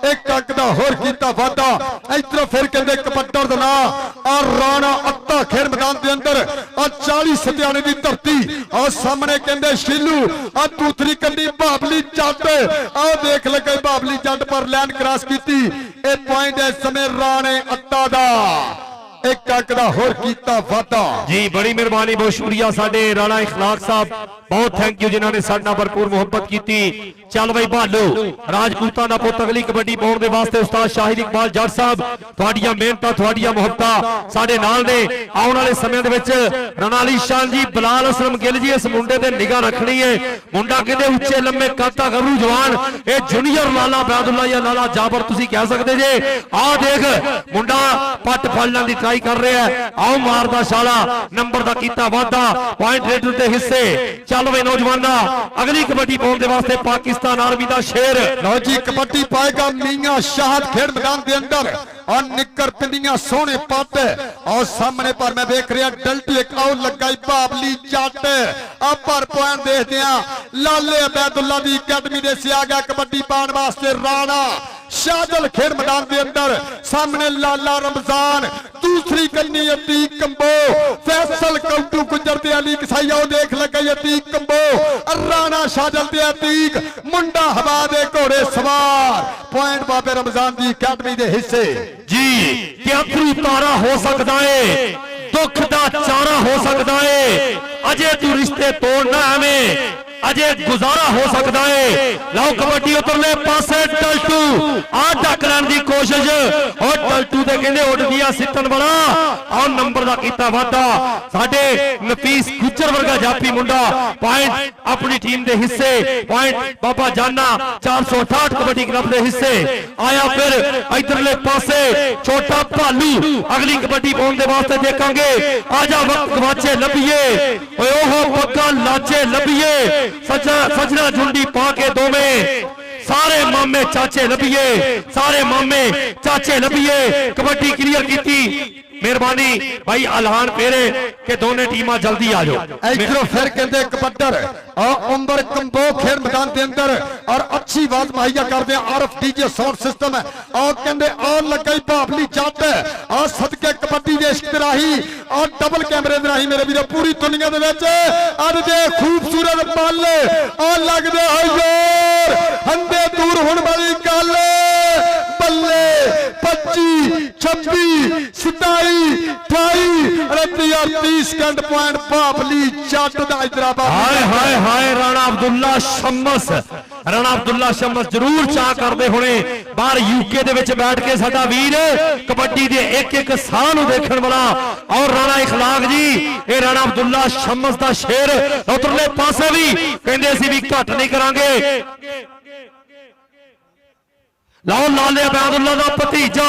एक अंक दा होर कीता वादा इधरों फिर कहते कबड्डर दा नाम और राणा अत्ता खेल मैदान के अंदर और 40 सत्याने की धरती और सामने कहते शिलू और दूसरी कंडी बाबली जट आओ देख लगे बाबली जट पर लाइन क्रॉस की पॉइंट इस समय राणे अत्ता दा एक अंक दा होर कीता वादा जी बड़ी मेहरबानी बहुत शुक्रिया साडे राणा इखलाक साहब बहुत थैंक यू जिन्होंने साडे नाल भरपूर मोहब्बत की। चल भाई भालू राजपूतां दा पुत्त अगली कबड्डी पाउण दे वास्ते उस्ताद शाहिद इकबाल जट साहब तुहाडियां मेहनतां तुहाडियां मुहब्बतां साडे नाल ने आउण वाले समय दे विच राणा अली शान जी बिलाल असलम गिल जी इस मुंडे ते निगाह रखनी है मुंडा कहंदे उच्चे लंबे काता गरू जवान ए जूनियर लाला बरादुल्ला या लाला जाबर तुसीं कह सकदे जे आ देख मुंडा पट फड़न दी ट्राई कर रहा है आओ मारदा शाला नंबर दा कीता वादा पॉइंट रेडर दे हिस्से चल वे नौजवाना अगली कबड्डी पाउण दे वास्ते पाकिस्तान आर्मी दा शेर लो जी कबड्डी पाएगा मियां शाहद खेल मैदान के अंदर और निकर पिंडियां सोने पट और सामने पर मैं देख रहा डल्टी एक आउ लगाई बाबली जट अब पर पॉइंट देखते हैं लाले अबैदुल्ला दी अकेडमी दे से आ गया कबड्डी पाने वास्ते राणा शाहजल खेल मैदान के अंदर सामने लाला रमजान दूसरी कन्नी अतीक कंबो फैसल कौटू गुजर ते अली कसाई आओ देख लगे अतीक कंबो राणा शाहजल ते अतीक मुंडा हवा दे घोड़े सवार पॉइंट बाबे रमजान दी अकेडमी दे हिस्से जी क्या तारा हो सकता है दुख दा चारा हो सकता है अजे तू रिश्ते तोड़ना हमें अजे गुजारा हो सकता है लाओ कबड्डी उतरले पासे टल्टू आ टकरान की कोशिश और टल्टू दे कहंदे उड़ दिया सिटन वाला और नंबर दा कीता वादा साडे नफीस गुजर वर्गा जापी मुंडा पॉइंट अपनी टीम दे हिस्से पॉइंट बाबा जाना 468 कबड्डी क्लब दे हिस्से आया फिर इधरले पासे छोटा भालू अगली कबड्डी पाउण दे वास्ते देखांगे आजा वक्त गवाचे लभिए ओए ओहो पक्का लाचे लभिए सजना झुंडी पाके दो में सारे मामे चाचे लभिए सारे मामे चाचे लभिए कबड्डी क्लियर की मेहरबानी भाई ऐलान फेरे के दोनों टीमां जल्दी आ जाओ इधरों फिर कहते कबड्डर और उम्र कंबो खेल मैदान के अंदर और अच्छी बात मुहैया करते हैं आरएफ डीजे साउंड सिस्टम है और कहते और लगाई बाबली जट और सदके कबड्डी दे इश्क राही और डबल कैमरे दे राही मेरे वीरो पूरी दुनिया दे विच अज दे खूबसूरत पल और लगदे हो यार हंदे दूर होने वाली गल बल्ले 25 26 27 28 30 सेकंड पॉइंट बाबली जट दा हैदराबाद हाय हाय हाय राणा अब्दुल्ला शम्मस जरूर चाह करते होने बाहर यूके दे विच बैठ के साडा वीर कबड्डी दे एक एक साह नूं देखण वाला और राणा इखलाक जी ये राणा अब्दुल्ला शम्मस दा शेर उधरले पासे भी कहंदे सी भी घट नहीं करांगे ਲਓ ਲਾਲੇ ਅਬੈਦੁੱਲਾ ਦਾ ਭਤੀਜਾ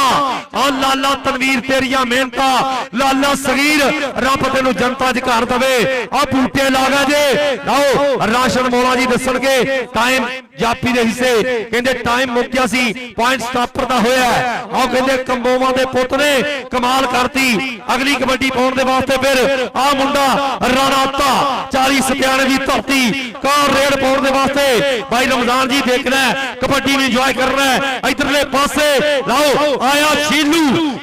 ਆ ਲਾਲਾ ਤਨਵੀਰ ਤੇਰੀਆਂ ਮਿਹਨਤਾਂ ਲਾਲਾ ਸਗੀਰ ਰੱਬ ਤੈਨੂੰ ਜਨਤਾ ਚ ਘਰ ਦਵੇ ਆ ਬੂਟੇ ਲਾਗਾ ਜੇ ਲਓ ਰਾਸ਼ਨ ਮੌਲਾ ਜੀ ਦੱਸਣਗੇ ਟਾਈਮ ਜਾਪੀ ਦੇ ਹਿੱਸੇ ਕਹਿੰਦੇ ਟਾਈਮ ਮੁੱਕ ਗਿਆ ਸੀ ਪੁਆਇੰਟ ਸਟਾਪਰ ਦਾ ਹੋਇਆ ਆਹ ਕਹਿੰਦੇ ਕੰਬੋਵਾਂ ਦੇ ਪੁੱਤ ਨੇ ਕਮਾਲ ਕਰਤੀ ਅਗਲੀ ਕਬੱਡੀ ਪਾਉਣ ਦੇ ਵਾਸਤੇ ਫਿਰ ਆ ਮੁੰਡਾ ਰਾਣਾ ਅੱਤਾ 40 ਸਤਿਆਣੇ ਦੀ ਧਰਤੀ ਕਾਰ ਰੇਡ ਪਾਉਣ ਦੇ ਵਾਸਤੇ ਭਾਈ ਰਮਜ਼ਾਨ ਜੀ ਦੇਖਣਾ ਕਬੱਡੀ ਨੂੰ ਇੰਜੋਏ ਕਰਨਾ ਇਧਰਲੇ ਪਾਸੇ ਲਓ ਆਇਆ ਸ਼ੀਲੂ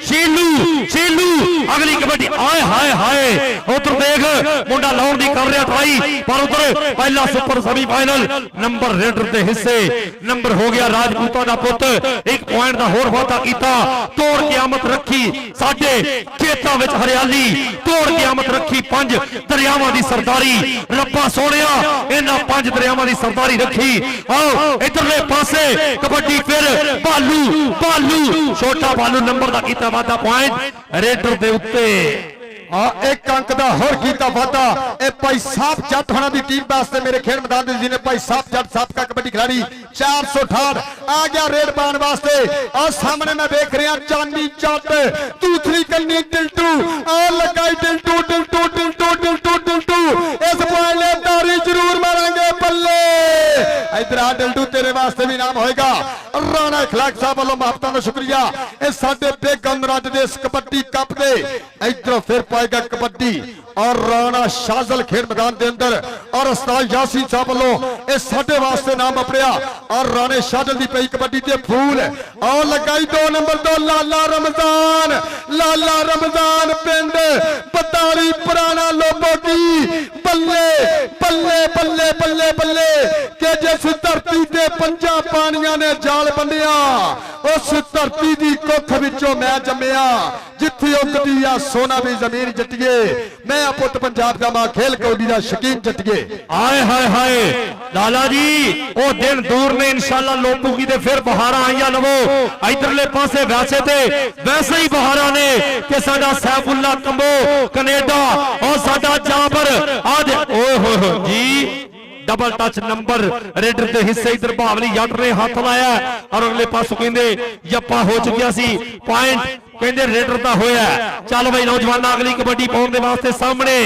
ਅਗਲੀ ਕਬੱਡੀ ਆਏ ਹਾਏ ਹਾਏ ਉਧਰ ਦੇਖ ਮੁੰਡਾ ਲਾਉਣ ਦੀ ਕਰ ਰਿਹਾ ਟਰਾਈ ਪਰ ਉਧਰ ਪਹਿਲਾ super semi final number raider ਦੇ ਹਿੱਸੇ ਨੰਬਰ ਹੋ ਗਿਆ ਰਾਜਪੂਤਾਂ ਦਾ ਪੁੱਤ ਇੱਕ ਪੁਆਇੰਟ ਦਾ ਹੋਰ ਵਾਧਾ ਕੀਤਾ ਤੋੜ ਕਿਆਮਤ ਰੱਖੀ ਸਾਡੇ ਖੇਤਾਂ ਵਿੱਚ ਹਰਿਆਲੀ ਤੋੜ ਕਿਆਮਤ ਰੱਖੀ 5 ਦਰਿਆਵਾਂ ਦੀ ਸਰਦਾਰੀ ਰੱਬਾ ਸੋਹਣਿਆ ਇਹਨਾਂ 5 ਦਰਿਆਵਾਂ ਦੀ ਸਰਦਾਰੀ ਰੱਖੀ ਆਓ ਇਧਰਲੇ ਪਾਸੇ ਕਬੱਡੀ ਫਿਰ ਭਾਲੂ ਛੋਟਾ ਭਾਲੂ ਨੰਬਰ ਦਾ ਕੀਤਾ ਵਾਧਾ ਪੁਆਇੰਟ ਰੇਡਰ ਦੇ ਉੱਤੇ ਇੱਕ ਅੰਕ ਦਾ ਹੋਰ ਕੀਤਾ ਵਾਧਾ ਇਹ ਭਾਈ ਸਾਹਿਬ ਜੱਟ ਹੋਣਾ ਦੀ ਟੀਮ ਵਾਸਤੇ ਮੇਰੇ ਖੇਡ ਮੈਦਾਨ ਦੇ ਜਿਹਨੇ ਭਾਈ ਸਾਹਿਬ ਜੱਟ ਸਾਬਕਾ ਕਬੱਡੀ ਖਿਡਾਰੀ 468 ਆ ਗਿਆ ਰੇਡ ਪਾਉਣ ਵਾਸਤੇ ਆ ਸਾਹਮਣੇ ਮੈਂ ਦੇਖ ਰਿਹਾ ਚਾਂਦੀ ਜੱਟ ਦੂਸਰੀ ਕੰਨੀ ਟਿਲਟੂ ਆ ਲਗਾਈ ਟਿਲਟੂ ਇਸ ਪੁਆਇੰਟ ਤਾਰੀ ਜ਼ਰੂਰ ਮਾਰਾਂਗੇ ਬੱਲੇ ਇਧਰ ਆ ਟਿਲਟੂ ਤੇਰੇ ਵਾਸਤੇ ਵੀ ਨਾਮ ਹੋਏਗਾ ਰਾਣਾ ਅਖਲਾਕ ਸਾਹਿਬ ਵੱਲੋਂ ਮੁਹੱਬਤਾਂ ਦਾ ਸ਼ੁਕਰੀਆ ਇਹ ਸਾਡੇ ਬੇਗਮ ਰਾਜ ਦੇ ਇਸ ਕਬੱਡੀ ਕੱਪ ਦੇ ਇਧਰ ਫਿਰ ਪਾਏਗਾ ਕਬੱਡੀ और राणा शाजल खेल मैदान के अंदर और उस्ताद यासीन साहब वालों ये साडे वास्ते नाम अपड़िया और राणे शाजल की पई कबड्डी ते फूल और लगाई 2 नंबर 2 लाला रमजान पिंड 42 पुराना लोगों की बल्ले के जिस धरती ते 5 पानियां ने जाल बंदिया उस धरती की कुख विचों मैं जम्मिया जिथे उगदी आ सोना भी जमीन जटिए मैं पुत पंजाब का मां खेल कबड्डी का शकीन जटिए आए हाय हाय लाला जी वो दिन दूर ने इंशाल्लाह लोपूगी ते फिर बहारा आईया लवो इधरले पासे वैसे ही बहारा ने कि साडा सैफुल्ला कंबो कनेडा और साडा जाबर आज ओए होए जी डबल टच नंबर रेडर के हिस्से इधर भावली जट ने हाथ लाया और अगले पासों कहंदे जप्पा हो चुकिया सी पॉइंट कहंदे रेडर दा होया चल भाई नौजवान अगली कबड्डी पाउण दे वास्ते सामने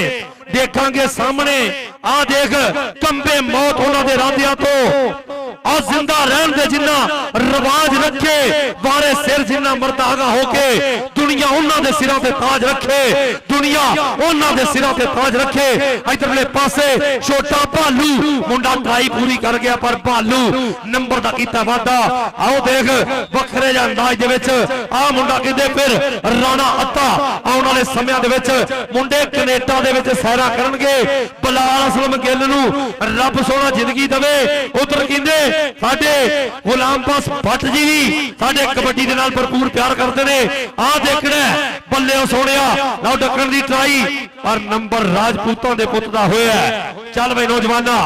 देखांगे सामने आ देख कंबे मौत होना दे रांदियां तो और जिंदा रहन दे जिन्ना रिवाज रखे वारे सिर जिन्ना मर्दागा होके दुनिया उन्हां दे सिरां ते ताज रखे दुनिया उन्हां दे सिरां ते ताज रखे इधरले पासे छोटा भालू मुंडा ट्राई पूरी कर गया पर भालू नंबर दा कीता वादा आओ देख वखरे जा अंदाज दे विच आ मुंडा कहंदे फिर राणा अत्ता आउण वाले समयां दे विच मुंडे कनेडा दे विच सैरा करनगे बलाल असलम गिल नूं रब सोहना जिंदगी देवे उधर कहंदे साडे गुलाम पास भट्ट जी भी साडे कबड्डी दे नाल भरपूर प्यार करते ने आ देखना बल्ले सोहणिया लो डकण दी ट्राई और नंबर राजपूतां दे पुੱਤ दा होया चल भाई नौजवाना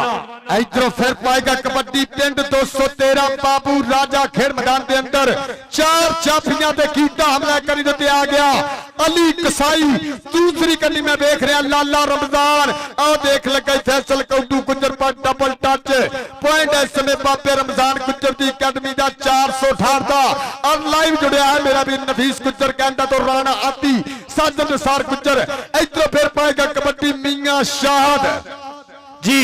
इधरों फिर पाएगा कबड्डी पिंड 213 बाबू राजा खेल मैदान के अंदर 4 चाफियां ते कीता हमला करी ते आ गया अली कसाई दूसरी कन्नी में देख रहा लाला रमजान आ देख लगा फैसल कौडू गुजर पर डबल टच पॉइंट इस समय बाबे रमजान गुजर की अकेडमी का 468 का और लाइव जुड़िया है मेरा भी नफीस गुजर कहता तो राणा आती साजन निसार गुजर इधरों फिर पाएगा कबड्डी मियां शाहद जी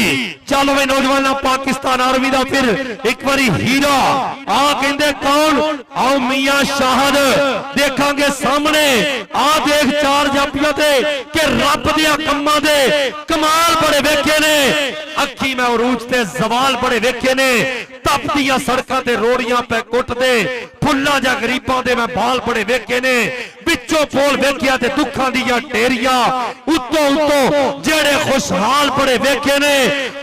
चलो भाई नौजवान पाकिस्तान आर्मी का फिर एक बारी हीरा आ कहंदे कौन आओ मियां शाहद देखांगे सामने आ देख 4 जापियां ते कि रब दियां कम्मां दे कमाल बड़े वेखे ने अखी मैं उरूज ते जवाल बड़े वेखे ने तपदियां सड़कां ते रोड़ियां पे कुटदे फुल्लां जा गरीबां दे मैं बाल बड़े वेखे ने विचों पोल वेखिया ते दुखां दियां ढेरियां उत्तों जेड़े खुशहाल बड़े वेखे ने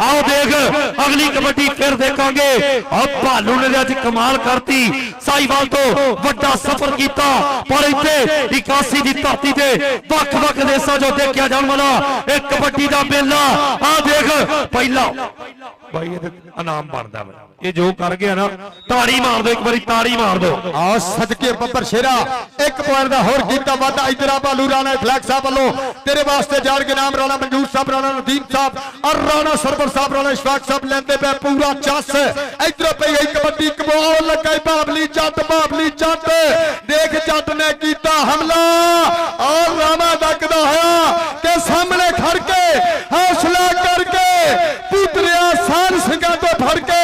आओ देख अगली कबड्डी फिर देखांगे अब भालू ने अज कमाल करती साहिवाल तो वड्डा सफर किया पर इत्थे 81 दी धरती ते वख-वख देसां जो देखिया जाण वाला ਇਹ ਕਬੱਡੀ ਦਾ ਮੇਲਾ ਆ ਦੇਖ ਪਹਿਲਾ ਬਾਈ ਇਹਦੇ ਇਨਾਮ ਬਣਦਾ ਵਾ ਇਹ ਜੋ ਕਰ ਗਿਆ ਨਾ ਤਾੜੀ ਮਾਰ ਦਿਓ ਇੱਕ ਵਾਰੀ ਤਾੜੀ ਮਾਰ ਦਿਓ ਆ ਸਦਕੇ ਬੱਬਰ ਸ਼ੇਰਾ 1 ਪੁਆਇੰਟ ਦਾ ਹੋਰ ਕੀਤਾ ਵਾਧਾ ਇਧਰਾ ਬਾਲੂ ਰਾਣਾ ਫਲੈਕ ਸਾਹਿਬ ਵੱਲੋਂ ਤੇਰੇ ਵਾਸਤੇ ਜਾਣ ਕੇ ਨਾਮ ਰਾਣਾ ਮਨਜੂਰ ਸਾਹਿਬ ਰਾਣਾ ਨਦੀਮ ਸਾਹਿਬ ਔਰ ਰਾਣਾ ਸਰਵਰ ਸਾਹਿਬ ਰਾਣਾ ਇਸ਼ਫਾਕ ਸਾਹਿਬ ਲੈਂਦੇ ਪਏ ਪੂਰਾ ਚੱਸ ਇਧਰ ਪਈ ਹੈ ਕਬੱਡੀ ਕਬੋਲ ਲੱਗਾ ਬਾਬਲੀ ਜੱਟ ਦੇਖ ਜੱਟ ਨੇ ਕੀਤਾ ਹਮਲਾ ਔਰ ਰਾਣਾ ਡੱਕਦਾ ਹੋਇਆ ਕਿ ਸਾਹਮਣੇ ਖੜ ਕੇ ਹੌਸਲਾ ਕਰਕੇ ਪੁੱਤਰਿਆ ਸਾਨ ਸਿੰਘਾਂ ਤੋਂ ਫੜ ਕੇ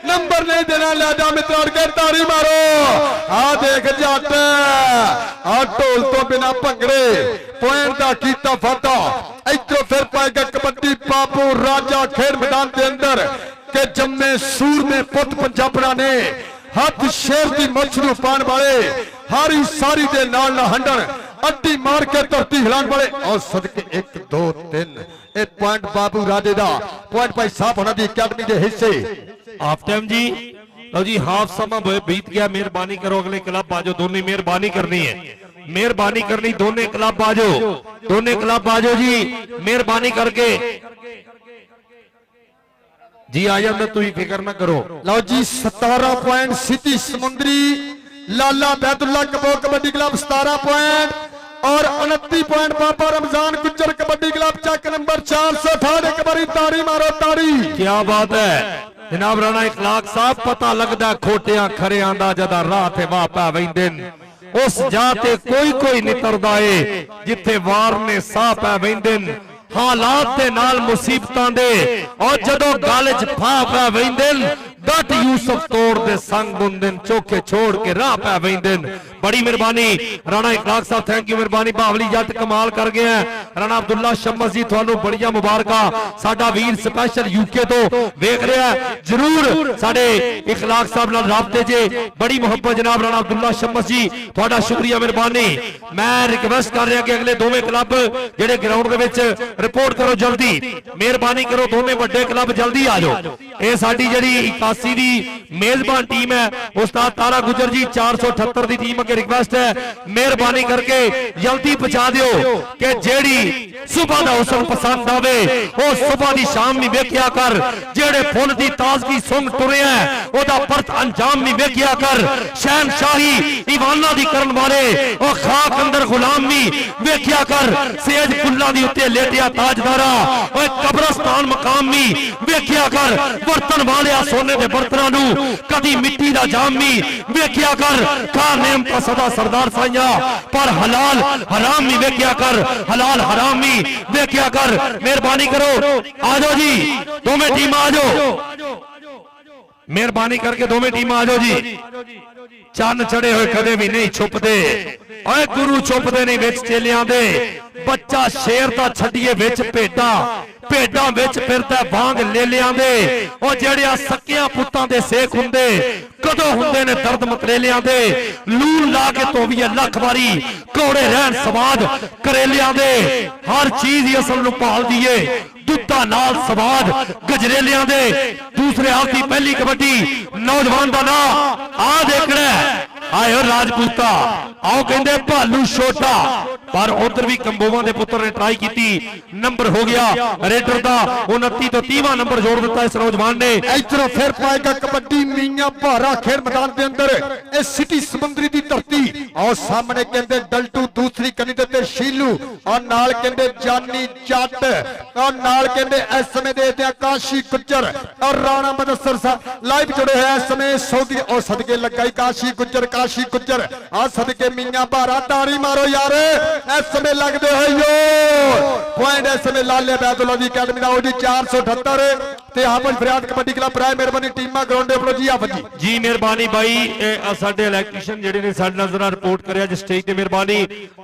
ਨੰਬਰ ਨਹੀਂ ਦੇਣਾ ਲਾਡਾ ਮਿੱਤਰ ਕੇ ਤਾੜੀ ਮਾਰੋ ਆ ਦੇਖ ਜੱਟ ਆ ਢੋਲ ਤੋਂ ਬਿਨਾ ਭੰਗੜੇ ਪੁਆਇੰਟ ਦਾ ਕੀਤਾ ਵਾਧਾ ਇਧਰੋਂ ਫਿਰ ਪਾਏਗਾ ਕਬੱਡੀ ਬਾਬੂ ਰਾਜਾ ਖੇਡ ਮੈਦਾਨ ਦੇ ਅੰਦਰ ਕਿ ਜੰਮੇ ਸੂਰਮੇ ਪੁੱਤ ਪੰਜਾਬਣਾ ਨੇ ਹੱਥ ਸ਼ੇਰ ਦੀ ਮੁੱਛ ਨੂੰ ਪਾਣ ਵਾਲੇ ਹਾਰੀ ਸਾਰੀ ਦੇ ਨਾਲ ਨਾ ਹੰਡਣ ਅੱਡੀ ਮਾਰ ਕੇ ਧਰਤੀ ਹਿਲਾਉਣ ਵਾਲੇ ਔਰ ਸਦਕੇ 1 2 3 ਇਹ ਪੁਆਇੰਟ ਬਾਬੂ ਰਾਜੇ ਦਾ ਪੁਆਇੰਟ ਭਾਈ ਸਾਹਿਬ ਉਹਨਾਂ ਦੀ ਅਕੈਡਮੀ ਦੇ ਹਿੱਸੇ ਹਾਫ ਟਾਈਮ ਜੀ ਲਓ ਜੀ ਹਾਫ ਸਮਾਂ बीत गया मेहरबानी करो अगले क्लब आ जाओ दोनों मेहरबानी करनी है मेहरबानी करनी दोनों क्लब आ जाओ जी मेहरबानी करके जी आ जाओ तुम फिक्र ना करो ਲਓ ਜੀ 17 ਪੁਆਇੰਟ ਸਿੱਧੀ ਸਮੁੰਦਰੀ ਲਾਲਾ ਬੈਦੁੱਲਾ ਕਬੋ ਕਬੱਡੀ ਕਲੱਬ 17 ਪੁਆਇੰਟ और 29 पॉइंट बाबा रमजान गुज्जर कबड्डी क्लब चक नंबर 468 एक बारी ताड़ी मारो ताड़ी क्या बात है जनाब राणा इखलाक साहब पता लगदा खोटियां खरियां दा जदा राह ते वाह पा वैंदे उस जाते कोई नितरदा है जिथे वार ने साह पा वैंदे हालात दे नाल मुसीबतां दे और जदों गल च फा पा वैंदे डट यूसुफ तोड़ दे संग बुंदन चौके छोड़ के राह पा वैंदे बड़ी मेहरबानी राणा इखलाक साहब थैंक यू मेहरबानी बावली जट कमाल कर गए हैं राणा अब्दुल्ला शम्मस जी थानू बड़िया मुबारका साडा वीर स्पेशल यूके तो वेख रहा है जरूर साडे इखलाक साहब नाल राबते जे बड़ी मुहब्बत जनाब राणा अब्दुल्ला शम्मस जी थोड़ा शुक्रिया मेहरबानी मैं रिक्वेस्ट कर रहा कि अगले दोवें क्लब जेडे ग्राउंड दे विच रिपोर्ट करो जल्दी मेहरबानी करो दोवें वड्डे क्लब जल्दी आ जाओ ये साडी जेडी 81 दी मेजबान टीम है उस्ताद तारा गुजर जी 478 दी टीम रिक्वेस्ट है मेहरबानी करके जल्दी पहुंचा दियो कि जेड़ी सुबह दा हुस्न पसंद आवे ओ सुबह दी शाम नहीं वेखिया कर जेड़े फुल दी ताजगी सुंघ टुरे है ओदा परत अंजाम नहीं वेखिया कर शहनशाही ईवाना दी करन वाले ओ खाक अंदर गुलाम नहीं वेखिया कर सेज फुल्लां दी उत्ते लेटिया ताजदारा ओ कब्रस्तान मकाम नहीं वेखिया कर बर्तन वाले सोने दे बर्तनां नू कदी मिट्टी दा जाम नहीं वेखिया कर खा नेम सदा सरदार साइया पर हलाल हराम नहीं वेख्या कर हलाल हराम नहीं वेख्या कर मेहरबानी करो आ जाओ जी दोवें टीम आ जाओ मेहरबानी करके दोवें टीम आ जाओ जी चन्न चढ़े हुए कदे भी नहीं छुपते ओए गुरु छुपते नहीं विच चेलियां दे बच्चा शेर दा छड्डिए विच भेडा भेडा विच फिरदा वांग लेलियां दे ओ जेड़ियां सक्कियां पुत्तां दे सेख हुंदे कदों हुंदे ने दर्द मतरेलियां दे लून ला के तोविए लख वारी कौड़े रहन स्वाद करेलियां दे हर चीज ही असल नूं भाल दीए दुद्धा नाल स्वाद गजरेलियां दे दूसरे हाल दी पहली कबड्डी नौजवान दा नां आ देखना आयो राजपूता आओ कहंदे भालू छोटा पर उधर भी कंबोवां दे पुत्र ने ट्राई की नंबर हो गया रेडर दा 29 तो 30वां नंबर जोड़ दिता इस नौजवान ने इधरों फिर पाएगा कबड्डी मियां भारा खेल मैदान के अंदर ए सिटी समुंदरी दी धरती और सामने कहंदे डल्टू दूसरी कनी ते शीलू और नाल कहंदे जानी जट और नाल कहंदे इस समय दे आकाशी गुज्जर और राणा मदसर साहब लाइव जुड़े हैं इस समय सऊदी और सदके लगाई काशी गुज्जर आ सदके मियां भारा ताड़ी मारो यार इस समय लगदे हो यो पॉइंट इस समय लाले बैदुल्ला दी अकैडमी दा ओडी 478 ते आपन फरियाद कबड्डी क्लब राय मेहरबानी टीमां ग्राउंड दे जी आप जी मेहरबानी भाई साडे इलेक्ट्रीशियन जेडे ने साडे नाल जरा रिपोर्ट करया जिस स्टेज ते मेहरबानी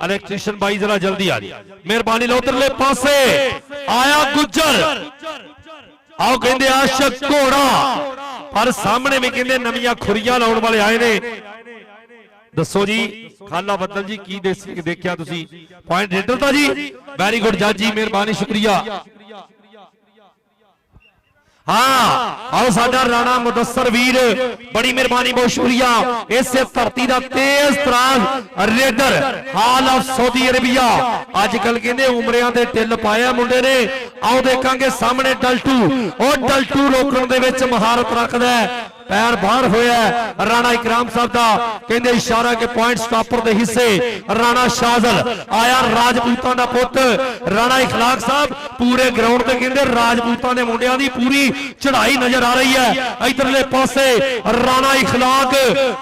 इलेक्ट्रीशियन भाई जरा जल्दी आ जी मेहरबानी लो उधरले पासे आया गुज्जर आओ कहंदे आशिक घोड़ा पर सामने भी कहंदे नवीं खुरियां लाउण वाले आए ने दसो जी खाला बदल जी की देखिया तुसी पॉइंट रेडर दा जी वेरी गुड जज जी मेहरबानी शुक्रिया हाँ आओ साडा राणा मुदस्सर वीर बड़ी मेहरबानी बहुत शुक्रिया इसे धरती का तेज तराज रेडर हाल ऑफ सऊदी अरेबिया अजकल कहते उमरिया के टिल पाया मुंडे ने आओ देखांगे सामने डल्टू और डल्टू रोकने दे विच महारत रखदा है पैर बाहर होया राणा इकराम साहब का कहते इशारा के पॉइंट स्टॉपर के हिस्से राणा शाजल आया राजपूतां दा पुत राणा इखलाक साहब पूरे ग्राउंड ते कहते राजपूतां दे मुंडियां दी पूरी चढ़ाई नजर आ रही है इधरले पासे राणा इखलाक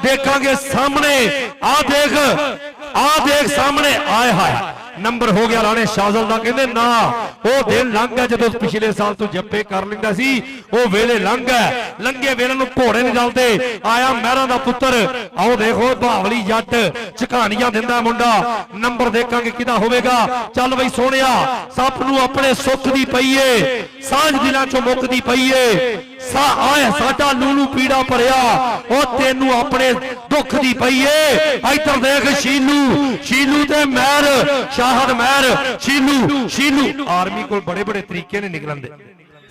देखांगे सामने आ देख सामने आए हाय नंबर हो गया राणे शाजल का कहते ना वो दिन लंघ है जो पिछले साल तो जप्पे कर लेंदा सी वो वेले लंघ है लंघे वेले नूं घोड़े नहीं चलते आया महरा का पुत्र आओ देखो भावली जट झकानियां दिंदा मुंडा नंबर देखांगे किदा होवेगा चल बई सोहणिया सब नूं अपने सुख दी पई है सांझ दिलां चों मुकदी पई है आए साडा लूलू पीड़ा भरिया ओ तेनू अपने दुख दी पई है इधर देख शीलू ते महर शाहद महर शीलू आर्मी को बड़े बड़े तरीके ने निकलन दे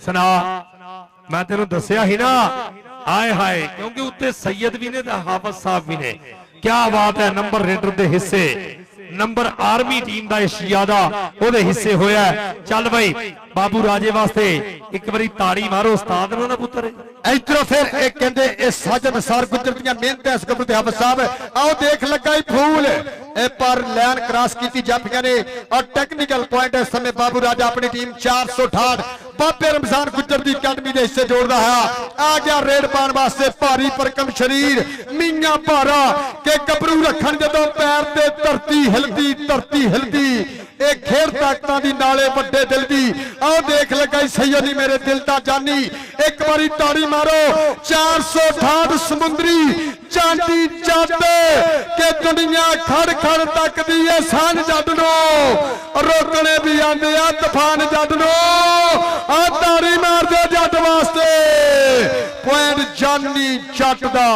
सुना मैं तेनू दसिया ही ना आए हाय क्योंकि उत्ते सैयद भी ने ते हाफिज साहब भी ने क्या बात है नंबर रेडर दे हिस्से नंबर आर्मी टीम का शियादा ओदे हिस्से होया चल भाई बाबू राजे वास्ते एक बारी ताड़ी मारो उस्ताद ना पुत्र इधरों फिर एक कहते ए साजन सार गुजर दियां मेहनतां इस गबर ते हाफिज साहब आओ देख लगा ही फूल ए पर लाइन क्रॉस की जाफियां ने और टेक्निकल पॉइंट इस समय बाबू राजा अपनी टीम 468 बाबे रमजान गुजर दी अकादमी दे हिस्से जोड़दा है आ गया रेड पान वास्ते भारी भरकम शरीर मियां भारा के गबरू रखन जदों पैर ते धरती हिलदी ए खेड़ ताकतां दी नाले वड्डे दिल दी आओ देख लगा सैयदी मेरे दिल दा जानी एक बारी ताड़ी मारो 468 समुंदरी चांदी जद के दुनिया खड़ तकदी है सन जद नो रोकने भी आंदे आ तूफान जद नो आ ताड़ी मार दे जट वास्ते पॉइंट जानी जट दा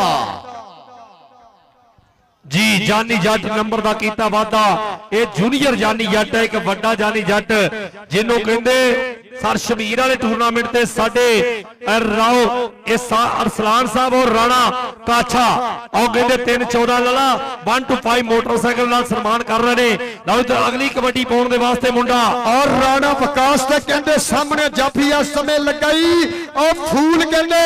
जी जानी जट नंबर का किया वादा ये जूनियर जानी जट है एक वड्डा जानी जट जिन्हों कहते सर शमीर वाले टूरनामेंट से साडे राव अरसलान साहब और राणा काछा और कहते 3-14 लला 1 to 5 मोटरसाइकिल नाल सम्मान कर रहे हैं तो अगली कबड्डी पाउण दे वास्ते मुंडा और राणा विकास ते कहते सामने जाफी इस समय लगाई और फूल कहते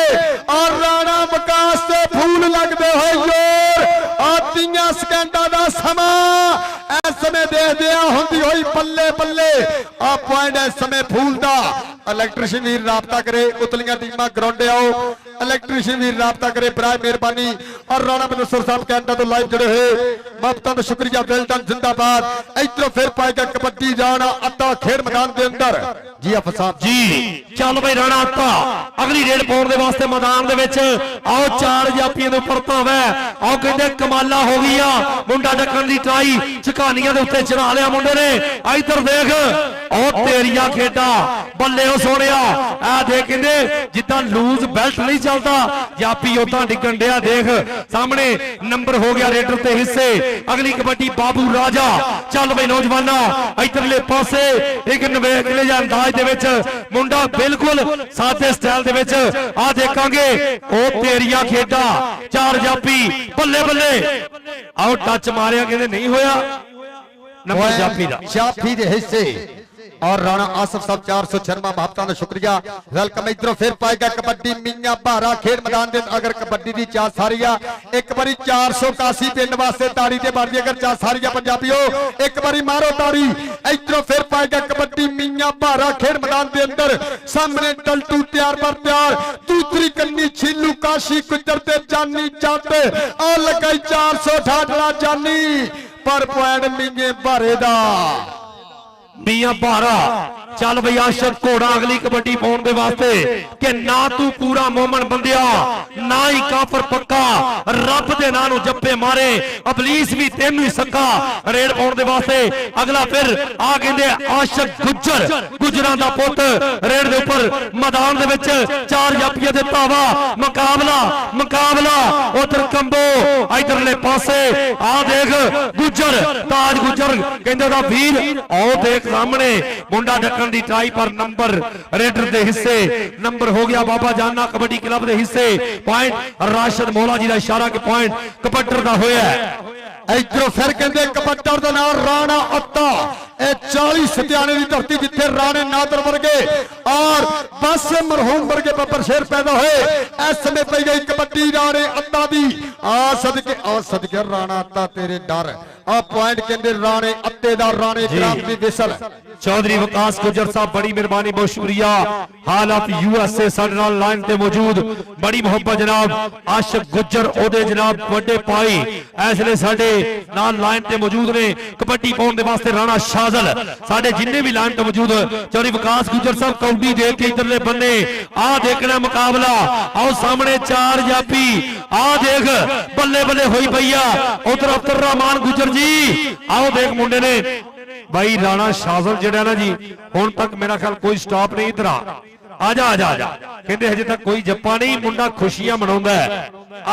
और राणा विकास ते फूल लगते हुए जोर और 3 सेकंडा का समा इस समय देखदे होंदी होई बल्ले बल्ले आ पॉइंट इस समय फूल दा इलेक्ट्रीशियन वीर राबता करे उतलियां टीमां ग्राउंडे आओ इलेक्ट्रीशियन वीर राबता करे बराए मेहरबानी और राणा मुदस्सर साहब कैनेडा तो लाइव जुड़े हुए महबूबा का शुक्रिया वेल्डन जिंदाबाद इधरों फिर पाएगा कबड्डी जाना अड्डा खेल मैदान के अंदर जी हाफिज साहब जी चल भाई राणा अड्डा अगली रेड पाउण दे वास्ते मैदान दे विच आओ 4 जाफियां दे उपर धावे आओ कहंदे कमाला हो गईया मुंडा डकण दी ट्राई झकानियां दे उत्ते चढ़ा लिया मुंडे ने इधर देख ओ तेरिया खेडा बल्ले ओ सोहणिया आ देख कहंदे जिद्दां लूज बेल्ट नहीं चलदा जाफी उदां डिगण दिया देख सामने नंबर हो गया रेडर ते हिस्से अगली कबड्डी बाबू राजा चल भाई नौजवाना इधरले पासे एक नवेकले जा अंदाज दे विच मुंडा बिल्कुल साथे स्टाइल दे विच आ देखांगे ओ तेरिया खेडा 4 जाफी बल्ले बल्ले आओ टच मारिया कहंदे नहीं होया नंबर जाफी दे हिस्से और राणा आसफ साहब 400 शर्मा महबूबा का शुक्रिया वेलकम इधरों फिर पाएगा कबड्डी मियां भारा खेल मैदान दे अगर कबड्डी दी चार सारिया एक बारी 481 पिंड वास्ते ताड़ी ते मारदी अगर चार सारिया पंजाबियों एक बारी मारो ताड़ी इधरों फिर पाएगा कबड्डी मियां भारा खेल मैदान दे अंदर सामने टल्टू तैयार पर तैयार दूसरी कन्नी छीलू काशी गुजर ते जानी जट आ लगाई 468 जानी पर पॉइंट मियां भारे दा मियां भारा चल भई आशक घोड़ा अगली कबड्डी पाउण दे वास्ते कि ना तू पूरा मोमन बंदिया ना ही काफर पक्का रब दे नां नूं जप्पे मारे अबलीस भी तेनू ही सका रेड पाउण दे वास्ते अगला फिर आ कहंदे आशक गुजरां दा पुत रेड दे उपर मैदान दे विच 4 जाफियां दे धावा मुकाबला उधर कंबो इधरले पासे आ देख गुजर ताज गुजर कहंदे दा वीर आओ देख सामने मुंडा ढक्कन की ट्राई पर नंबर रेडर के हिस्से नंबर हो गया बाबा जाना कबड्डी क्लब के हिस्से पॉइंट राशिद मौला जी का इशारा के पॉइंट कपट्टर का होया इधरों फिर कहते कपट्टर का नाम राणा अत्ता 40 सत्याने की धरती जिथे राणे नादर वर्गे और बस मरहूम वर्गे बब्बर शेर पैदा हुए इस समय पई गई कबड्डी राणे अत्ता दी आ सदके राणा अत्ता तेरे डर आ पॉइंट कहते राणे अत्ते दा राणे ग्राम दी विसल चौधरी विकास गुजर साहब बड़ी मेहरबानी बहुत शुक्रिया हालात यूएसए साडे नाल लाइन ते मौजूद बड़ी मोहब्बत जनाब आशिक गुजर ओदे जनाब वड्डे पाई इसलिए साडे नाल लाइन ते मौजूद ने कबड्डी पाउण दे वास्ते राणा शाजल साडे जिन्ने भी लाइन ते मौजूद चौधरी विकास गुजर साहब कौडी दे के इधरले बन्ने आ देखना मुकाबला आओ सामने चार जापी आ देख बल्ले बल्ले होई पईया उधर अब्दुल रहमान गुजर जी आओ देख मुंडे ने भाई राणा शाजल जेड़ा ना जी हुण तक मेरा ख्याल कोई स्टॉप नहीं इधर आजा आजा आजा कहते हजे तक कोई जप्पा नहीं मुंडा खुशियां मनाउंदा है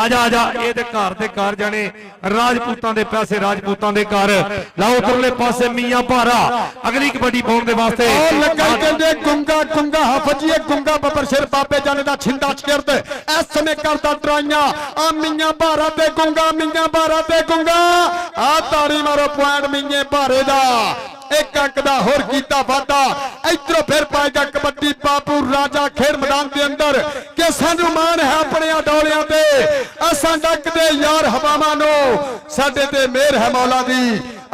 आजा आजा ये ते घर जाने राजपूतां दे पैसे राजपूतां दे घर लाओ उधरले पासे मियां भारा अगली कबड्डी पाउण दे वास्ते और लगा कहंदे गुंगा गुंगा हाफजिए गुंगा बब्बर शेर बाबे जाने दा छिंदा छिरद इस समय करदा ड्राइयां आ मियां भारा ते गुंगा मियां भारा ते गुंगा आ ताड़ी मारो पॉइंट मियां भारे दा एक अंक दा होर कीता वादा इधरों फिर पाएगा कबड्डी बाबू राजा खेड मैदान के अंदर कि सानू मान है अपने डोलियां ते असां डकदे यार हवावां नो साडे ते मेहर है मौला दी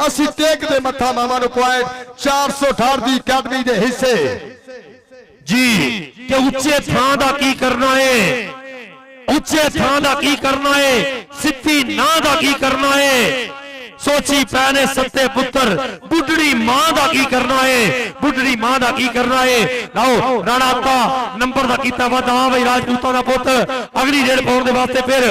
असीं टेकदे मत्था मावां नु पॉइंट 468 दी अकादमी दे हिस्से जी कि उच्चे थां दा की करना है उच्चे थां दा की करना है सिद्धि नां दा की करना है सोची पैने सत्ते पुत्र बुढ़ड़ी मां दा की करना है बुढ़ड़ी मां दा की करना है लाओ राणा अत्ता नंबर दा कीता वादा भाई राजपूतां दा पुत अगली रेड पाउण दे वास्ते फिर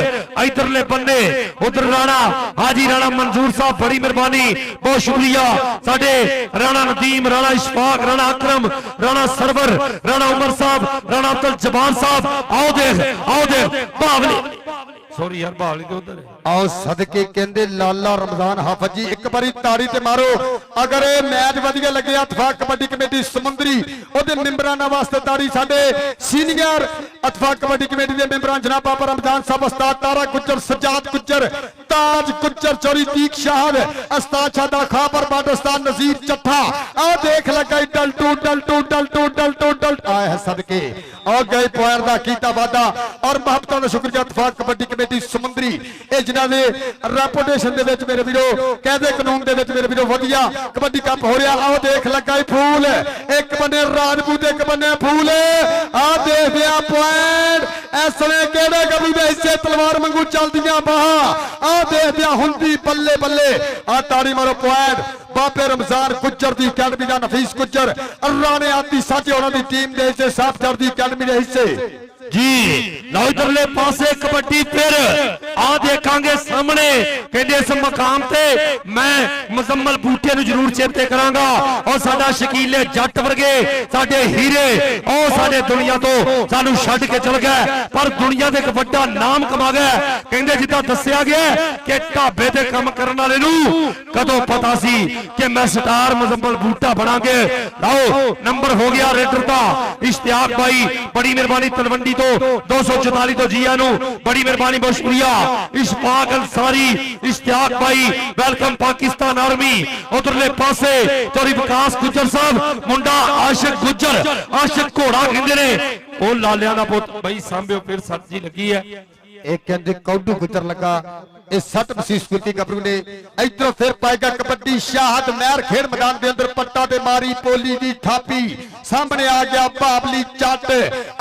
इधरले बन्ने उधर राणा हाजी राणा मंजूर साहब बड़ी मेहरबानी बहुत शुक्रिया साडे राणा नदीम राणा इशफाक राणा अकरम राणा सरवर राणा उमर साहब राणा अब्दुल जबान साहब आओ देख बावली सॉरी यार बावली तो उधर आओ सदके कहंदे लाला रमजान हाफज जी एक बारी ताड़ी ते मारो अगर ये मैच वधिया लगे इतफाक कबड्डी कमेटी समुंदरी ओदे मेंबरां वास्ते ताड़ी साडे सीनियर इतफाक कबड्डी कमेटी दे मेंबरां जनाब बाबा रमजान साहब उस्ताद तारा गुज्जर सज्जाद गुज्जर ताज गुज्जर चौरी तीक शाहद उस्ताद शादा खापर बाट उस्ताद नजीर चट्ठा आ देख लगा डल आए है सदके आ गए पॉइंट दा कीता वादा और मोहब्बतां दा शुक्रिया इतफाक कबड्डी कमेटी समुंदरी ए जिन्हां दे रेपुटेशन दे विच मेरे वीरो कहदे कानून दे विच मेरे वीरो वधिया कबड्डी कप हो रहा आओ देख लगा फूल एक बने राजपूत एक बने फूल आ देखदे आ पॉइंट इस समय केड़े कभी दे हिस्से तलवार वांगू चलदियां बाहां आ देखदे हुंदी बल्ले बल्ले आ ताड़ी मारो पॉइंट बाबे रमजान गुज्जर दी अकादमी दा नफीस गुज्जर राणे आती साथी होना दी टीम दे हिस्से साफजर दी अकादमी दे हिस्से जी लो इधरले पासे कबड्डी फिर आ देखांगे सामने कहंदे इस मकाम ते मैं मुजम्मल बूटे नु जरूर चेते करांगा और साडा शकीले जट वर्गे साडे हीरे और साडे दुनिया तो सानू छड्ड के चल गए पर दुनिया दे एक बड़ा नाम कमा गया कहंदे जिद्दां दस्सिया गया कि ढाबे ते काम करन वाले नु कदों पता सी कि मैं स्टार मुजम्मल बूटा बनांगे लाओ नंबर हो गया रेडर दा इश्तियाक भाई बड़ी मेहरबानी तलवंडी 244 तो जिया नु बड़ी मेहरबानी बहुत शुक्रिया इशफाक अंसारी इश्तियाक भाई वेलकम पाकिस्तान आर्मी उधरले पासे चौधरी विकास गुज्जर साहब मुंडा आशिक गुज्जर आशिक घोड़ा कहंदे ने ओ लालियां दा पुत भाई सांभियो फिर सट जी लगी है एक कहते कौडू गुजर लगा इस सट मसीस कुर्ती गबरू ने इधरों फिर पाएगा कबड्डी शाहद महर खेड मैदान के अंदर पट्टा ते मारी पोली दी थापी सामने आ गया बाबली जट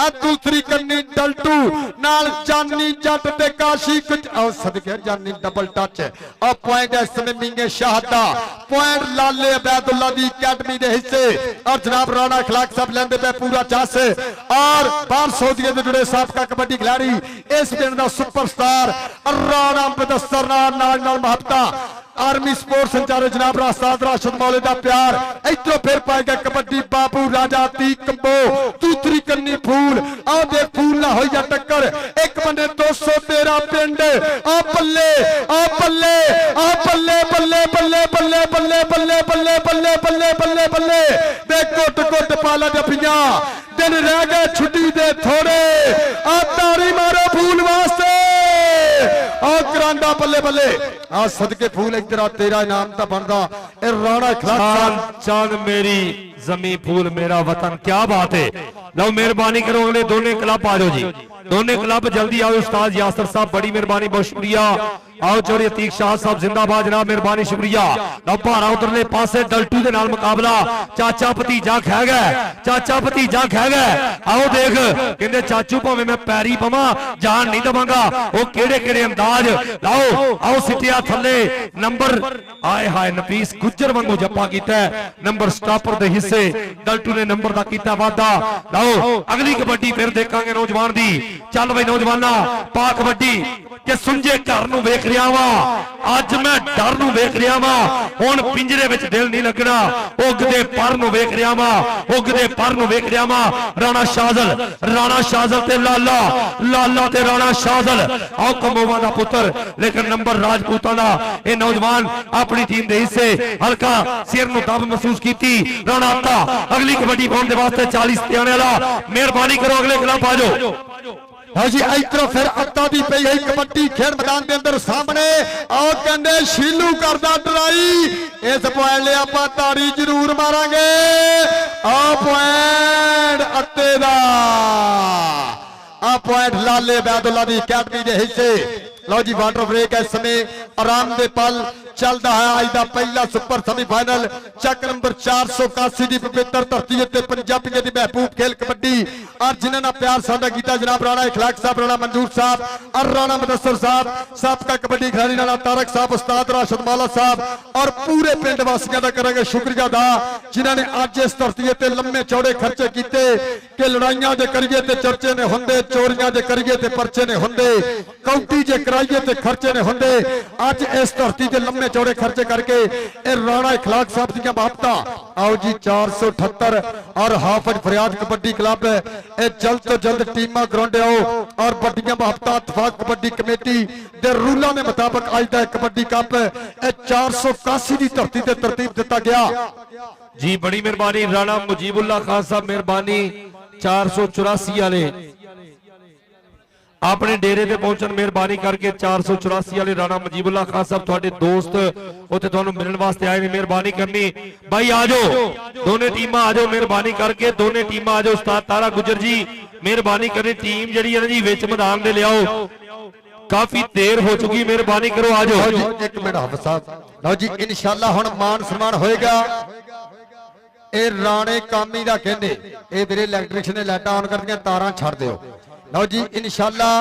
आ दूसरी कन्नी डलटू नाल जानी जट ते काशी कुछ और सदके जानी डबल टच और पॉइंट इस समय मिंगे शाहदा पॉइंट लाले अबैदुल्ला दी अकादमी दे हिस्से और जनाब राणा अखलाक साहब लेंदे पे पूरा चांस और बाहर सऊदीया दे जुड़े साबका कबड्डी खिलाड़ी इस दिन दा सुपरस्टार राणा मुदस्सर नाल महबता आर्मी स्पोर्ट्स संचालक जनाब उस्ताद राशिद मौले दा प्यार इधरों फिर पाएगा कबड्डी बाबू राजा ती कंबो दूसरी कन्नी फूल आ दे फूल ना हो जा टक्कर एक बने 213 पिंड आ बल्ले बल्ले बल्ले ਬੱਲੇ ਬੱਲੇ ਬੱਲੇ ਬੱਲੇ ਬੱਲੇ ਬੱਲੇ ਬੱਲੇ ਬੱਲੇ ਬੱਲੇ ਦੇ ਘੁੱਟ ਘੁੱਟ ਪਾਲਾ ਜੱਫੀਆਂ ਦਿਨ ਰਹਿ ਗਏ ਛੁੱਟੀ ਦੇ ਥੋੜੇ ਆ ਤਾੜੀ ਮਾਰੋ ਫੂਲ ਵਾਸਤੇ ਆ ਕਰਾਂਦਾ ਬੱਲੇ ਬੱਲੇ ਆ ਸਦਕੇ ਫੂਲ ਇੱਕ ਤੇਰਾ ਤੇਰਾ ਇਨਾਮ ਤਾਂ ਬਣਦਾ ਇਹ ਰਾਣਾ चांद चांद मेरी जमी फूल मेरा वतन, क्या बात है। लो मेहरबानी करो अगले दोनों क्लब आ जाओ जी, दोनों क्लब जल्दी आओ। उस्ताद यासर साहब बड़ी मेहरबानी, बहुत शुक्रिया। आओ चौधरी अतीक शाह साहब जिंदाबाद जनाब, मेहरबानी शुक्रिया। लो भारा उधरले पासे डल्टू दे नाल मुकाबला, चाचा भतीजा खै गए, चाचा भतीजा खै गए। आओ देख कहंदे चाचू भावें मैं पैरी पवां जान नहीं दवांगा, वो केड़े केड़े अंदाज। लाओ आओ सिटिया थल्ले नंबर आए हाय नफीस गुज्जर वांगू जप्पा कीता है, नंबर स्टॉपर दे हिस्से डल्टू ने नंबर दा कीता वादा। लाओ अगली कबड्डी फिर देखांगे नौजवान दी। चल बई नौजवाना पा कबड्डी कि सुंजे घर नूं वेख रिहा वां, अज मैं डर नूं वेख रिहा वां, हुण पिंजरे विच दिल नहीं लगना, उगदे पर नूं वेख रिहा वां, उगदे पर नूं वेख रिहा वां। राणा शाहजल ते लाला, लाला ते राणा शाहजल, आओ कमोवा दा पुत्र लेकिन नंबर राजपूतां दा। ये नौजवान अपनी टीम दे हिस्से हल्का सिर नूं दब महसूस कीती। राणा आता अगली कबड्डी पाउण दे वास्ते 40 ते आने वाला, मेहरबानी करो अगले क्लब आ जाओ। हाँ जी इधरों फिर अत्ता दी पई है कबड्डी खेल मैदान के अंदर सामने आओ कहंदे शीलू करदा ट्राई, इस पॉइंट ले आपां ताड़ी जरूर मारांगे। आ पॉइंट अत्ते दा, आ पॉइंट लाले बैदुल्ला दी अकैडमी दे हिस्से। लो जी वाटर ब्रेक इस समय आराम दे पल चलता है। अज का पहला सुपर सेमीफाइनल चक नंबर 481 की पवित्र धरती उत्ते पंजाबियों की महबूब खेल कबड्डी और जिन्होंने प्यार साझा किया जनाब राणा इखलाक साहब, राणा मंजूर साहब और राणा मुदस्सर साहब, सबका कबड्डी खिलाड़ी राणा तारक साहब, उस्ताद राशिद माला साहब और पूरे पिंड वासियों का करेंगे शुक्रिया अदा जिन्होंने अज इस धरती उत्ते लंबे चौड़े खर्चे किए कि लड़ाइयां जे करिए ते चर्चे ने होंदे, चोरियां जे करिए ते परचे ने होंदे, कौटी जे कराइए ते खर्चे ने होंदे। अज इस धरती ते लंबे चौड़े खर्चे करके ए राणा इखलाक साहब दी बाबता। आओ जी 478 और हाफज फरियाद कबड्डी क्लब ए जल्द तो जल्द टीमां ग्राउंड आओ और बड़ियां बाबता इत्तेफाक कबड्डी कमेटी दे रूलां दे मुताबिक अज दा कबड्डी कप ए 481 दी धरती ते तरतीब दिता गया जी। बड़ी मेहरबानी राणा मुजीबुल्ला खान साहब, मेहरबानी 484 वाले अपने डेरे पे पहुंचन मेहरबानी करके। 484 वाले राणा मुजीबुल्ला खान साहब थोड़े दोस्त उत्थे तुहानू मिलने वास्ते आए ने, मेहरबानी करनी भाई आ जाओ, दोनों टीम आ जाओ, मेहरबानी करके दोनों टीम आ जाओ। उस्ताद तारा गुजर जी मेहरबानी करनी, टीम जी है ना जी विच मैदान दे लियाओ, काफी देर हो चुकी, मेहरबानी करो आ जाओ। एक मिनट हाफिज साहब, लो जी इंशाअल्लाह हुण मान सम्मान होएगा। ए राणे कामी दा कहंदे ए मेरे इलैक्ट्रिशियन ने लाइटां ऑन कर दियां, तारां छड़ दिओ। लो जी इंशाअल्लाह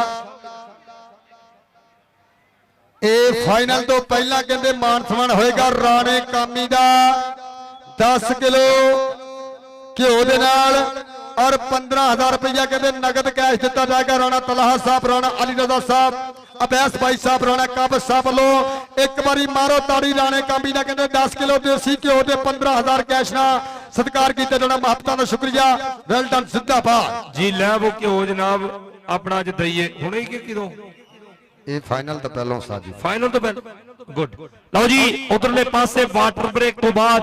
ए फाइनल तो पहला कहंदे मान सम्मान होएगा राणे कामी दा 10 किलो घिओ दे नाल और 15,000 रुपया कहते नगद कैश दिता जाएगा। राणा तलहा साहब, राणा अली रजा साहब, अबैस भाई साहब, राणा काबज साहब वालों एक बारी मारो ताड़ी। राणे कामी दा कहते 10 किलो देसी घिओ दे 15,000 कैश ना सत्कार किया जाना, महबता का शुक्रिया, वेल डन जिंदाबाद जी। लै वो घिओ जनाब अपना अज दईए हुणे कि किदों ये फाइनल तो पहलों साजी फाइनल तो पहले गुड। लो जी उधरले पासे वाटर ब्रेक तो बाद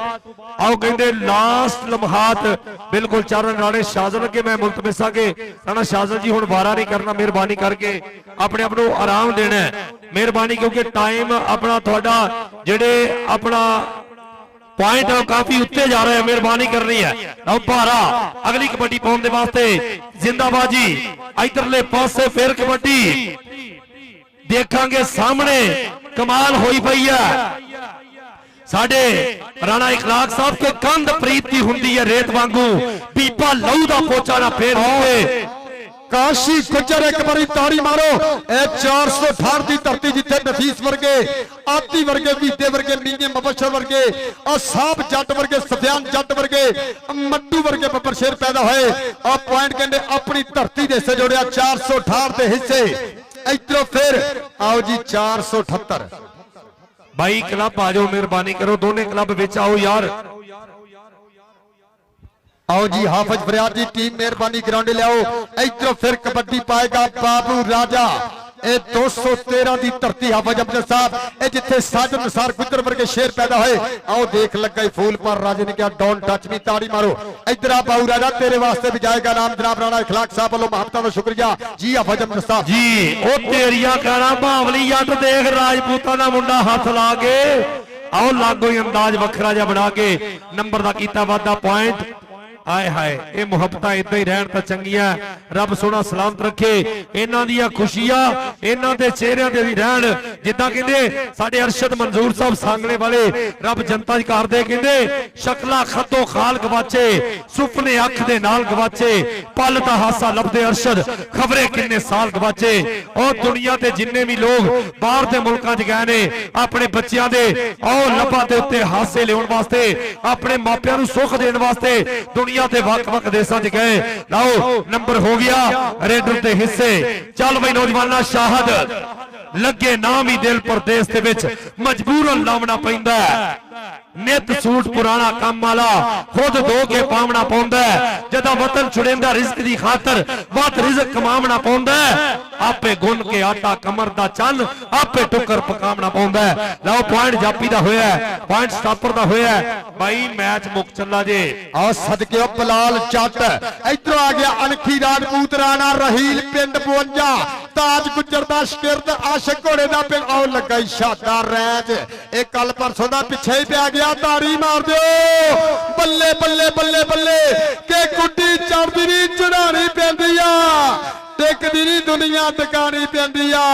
आओ कहते लास्ट लम्हात बिल्कुल चारण राणे शाहजल के मैं मुल्तमिस के राणा शाहजल जी हुण वारा नहीं करना, मेहरबानी करके अपने आप को आराम देना है, मेहरबानी क्योंकि टाइम अपना थोड़ा जेडे अपना पॉइंट काफी उत्ते जा रहे हैं, मेहरबानी करनी है। अब भारा अगली कबड्डी पाउण दे वास्ते जिंदाबाजी। इधरले पासे फिर कबड्डी देखांगे, सामने कमाल होई पई है। साडे राणा इखलाक साहब के कंध प्रीत की हुंदी है रेत वांगू, पीपा लहू दा पोचा ना फेर दिते। काशी गुजर एक बारी ताड़ी मारो। ए 468 की धरती जिथे नफीस वर्गे, आती वर्गे, बीते वर्गे, मीने मुबशर वर्गे और साहब जट वर्गे, सफियान जट वर्गे, मट्टू वर्गे बब्बर शेर पैदा होए और पॉइंट कहते अपनी धरती दे हिस्से जोड़िया 468 के हिस्से। इधरों फिर आओ जी 478 भाई क्लब आ जाओ, मेहरबानी करो दोनों क्लब विच आओ यार। आओ जी हाफिज फरियाद की टीम मेहरबानी ग्राउंड ले आओ। इधरों फिर कबड्डी पाएगा बाबू राजा, ਇਹ 213 ਦੀ ਧਰਤੀ ਹਾਫਿਜ਼ ਅਮਜਦ ਸਾਹਿਬ ਇਹ ਜਿੱਥੇ ਸਾਜਦ ਨਿਸਾਰ ਗੁੱਜਰ ਵਰਗੇ ਸ਼ੇਰ ਪੈਦਾ ਹੋਏ ਆਓ ਦੇਖ ਲੱਗਾ ਹੀ ਫੂਲ ਪਰ ਰਾਜੇ ਨੇ ਕਿਹਾ ਡੋਂਟ ਟੱਚ ਮੀ ਤਾੜੀ ਮਾਰੋ ਇਧਰ ਆ ਬਾਊ ਰਾਜਾ ਤੇਰੇ ਵਾਸਤੇ ਵੀ ਜਾਏਗਾ ਨਾਮ ਜਨਾਬ ਰਾਣਾ ਇਖਲਾਕ ਸਾਹਿਬ ਵੱਲੋਂ ਮੁਹੱਬਤਾਂ ਦਾ ਸ਼ੁਕਰੀਆ ਜੀ ਹਾਫਿਜ਼ ਅਮਜਦ ਸਾਹਿਬ ਜੀ ਉਹ ਤੇਰੀਆਂ ਕਾਰਾਂ ਬਾਵਲੀ ਜੱਟ ਦੇਖ ਰਾਜਪੂਤਾਂ ਦਾ ਮੁੰਡਾ ਹੱਥ ਲਾ ਕੇ ਆਓ ਲਾਗੋ ਹੀ ਅੰਦਾਜ਼ ਵੱਖਰਾ ਜਿਹਾ ਬਣਾ ਕੇ ਨੰਬਰ ਦਾ ਕੀਤਾ ਵਾਧਾ ਪੁਆਇੰਟ ਆਏ ਹਾਏ ਇਹ ਮੁਹੱਬਤਾਂ ਇਦਾਂ ਹੀ ਰਹਿਣ ਤਾਂ ਚੰਗੀਆਂ ਰੱਬ ਸੋਹਣਾ ਸਲਾਮਤ ਰੱਖੇ ਇਹਨਾਂ ਦੀਆਂ ਖੁਸ਼ੀਆਂ ਇਹਨਾਂ ਦੇ ਚਿਹਰਿਆਂ ਤੇ ਵੀ ਰਹਿਣ ਜਿੱਦਾਂ ਕਹਿੰਦੇ ਸਾਡੇ ਅਰਸ਼ਦ ਮਨਜ਼ੂਰ ਸਾਹਿਬ ਸਾਂਗਲੇ ਵਾਲੇ ਰੱਬ ਜਨਤਾ ਦੀ ਕਰਦੇ ਕਹਿੰਦੇ ਸ਼ਕਲਾਂ ਖੱਤੋ ਖਾਲ ਗਵਾਚੇ ਸੁਪਨੇ ਅੱਖ ਦੇ ਨਾਲ ਗਵਾਚੇ ਪਲ ਦਾ ਹਾਸਾ ਲੱਭਦੇ ਅਰਸ਼ਦ ਖਬਰੇ ਕਿੰਨੇ ਸਾਲ ਗਵਾਚੇ ਉਹ ਦੁਨੀਆ ਤੇ ਜਿੰਨੇ ਵੀ ਲੋਕ ਬਾਹਰ ਦੇ ਮੁਲਕਾਂ 'ਚ ਗਏ ਨੇ ਆਪਣੇ ਬੱਚਿਆਂ ਦੇ ਉਹ ਲੱਭਾਂ ਦੇ ਉੱਤੇ ਹਾਸੇ ਲਿਆਉਣ ਵਾਸਤੇ ਆਪਣੇ ਮਾਪਿਆਂ ਨੂੰ ਸੁੱਖ ਦੇਣ ਵਾਸਤੇ ਦੁਨੀਆ ਤੇ ਵੱਖ-ਵੱਖ ਦੇਸ਼ਾਂ 'ਚ ਗਏ ਲਓ ਨੰਬਰ ਹੋ ਗਿਆ ਰੇਡਰ ਦੇ ਹਿੱਸੇ ਚੱਲ ਬਈ ਨੌਜਵਾਨਾਂ ਸ਼ਾਹਦ ਲੱਗੇ ਨਾਮ ਹੀ ਦਿਲ ਪਰਦੇਸ ਦੇ ਵਿੱਚ ਮਜਬੂਰਨ ਲਾਉਣਾ ਪੈਂਦਾ ਨਿਤ ਸੂਟ ਪੁਰਾਣਾ ਕੰਮ ਵਾਲਾ ਖੁਦ ਧੋ ਕੇ ਪਾਵਣਾ ਪਾਉਂਦਾ ਜਦੋਂ ਵਤਨ ਛੁੜੇਂਦਾ ਰਿਜ਼ਕ ਦੀ ਖਾਤਰ ਬਹੁਤ ਰਿਜ਼ਕ ਕਮਾਉਣਾ ਪਾਉਂਦਾ ਆਪੇ ਗੁੰਨ ਕੇ ਆਟਾ ਕਮਰ ਦਾ ਚੰਨ ਆਪੇ ਟੁੱਕਰ ਪਕਾਉਣਾ ਪਾਉਂਦਾ ਲਓ ਪੁਆਇੰਟ ਜਾਪੀ ਦਾ ਹੋਇਆ ਪੁਆਇੰਟ ਸਟਾਪਰ ਦਾ ਹੋਇਆ ਬਾਈ ਮੈਚ ਮੁੱਕ ਚੱਲਾ ਜੇ ਆ ਸਦਕੇ ਬਲਾਲ ਚੱਟ ਇਧਰੋਂ ਆ ਗਿਆ ਅਨਖੀ ਰਾਜਪੂਤ ਰਾਣਾ ਰਹੀਲ ਪਿੰਡ 52 ਤਾਜ ਗੁੱਜਰ ਦਾ ਸ਼ਕਿਰਦ ਆਸ਼ਕ ਘੋੜੇ ਦਾ ਪਿੰਡ ਆਉ ਲੱਗਾ ਸ਼ਾਦਾ ਰੈਂਚ ਇਹ ਕੱਲ ਪਰਸੋਂ ਦਾ ਪਿੱਛੇ ਹੀ ਪਿਆ ਗਿਆ ਤਾੜੀ ਮਾਰ ਦਿਓ ਬੱਲੇ ਬੱਲੇ ਬੱਲੇ ਬੱਲੇ ਕਿ ਗੁੱਡੀ ਚੜਦੀ ਨਹੀਂ ਚੜਾਣੀ ਪੈਂਦੀ ਆ ਟਿਕਦੀ ਨਹੀਂ ਦੁਨੀਆ ਟਿਕਾਣੀ ਪੈਂਦੀ ਆ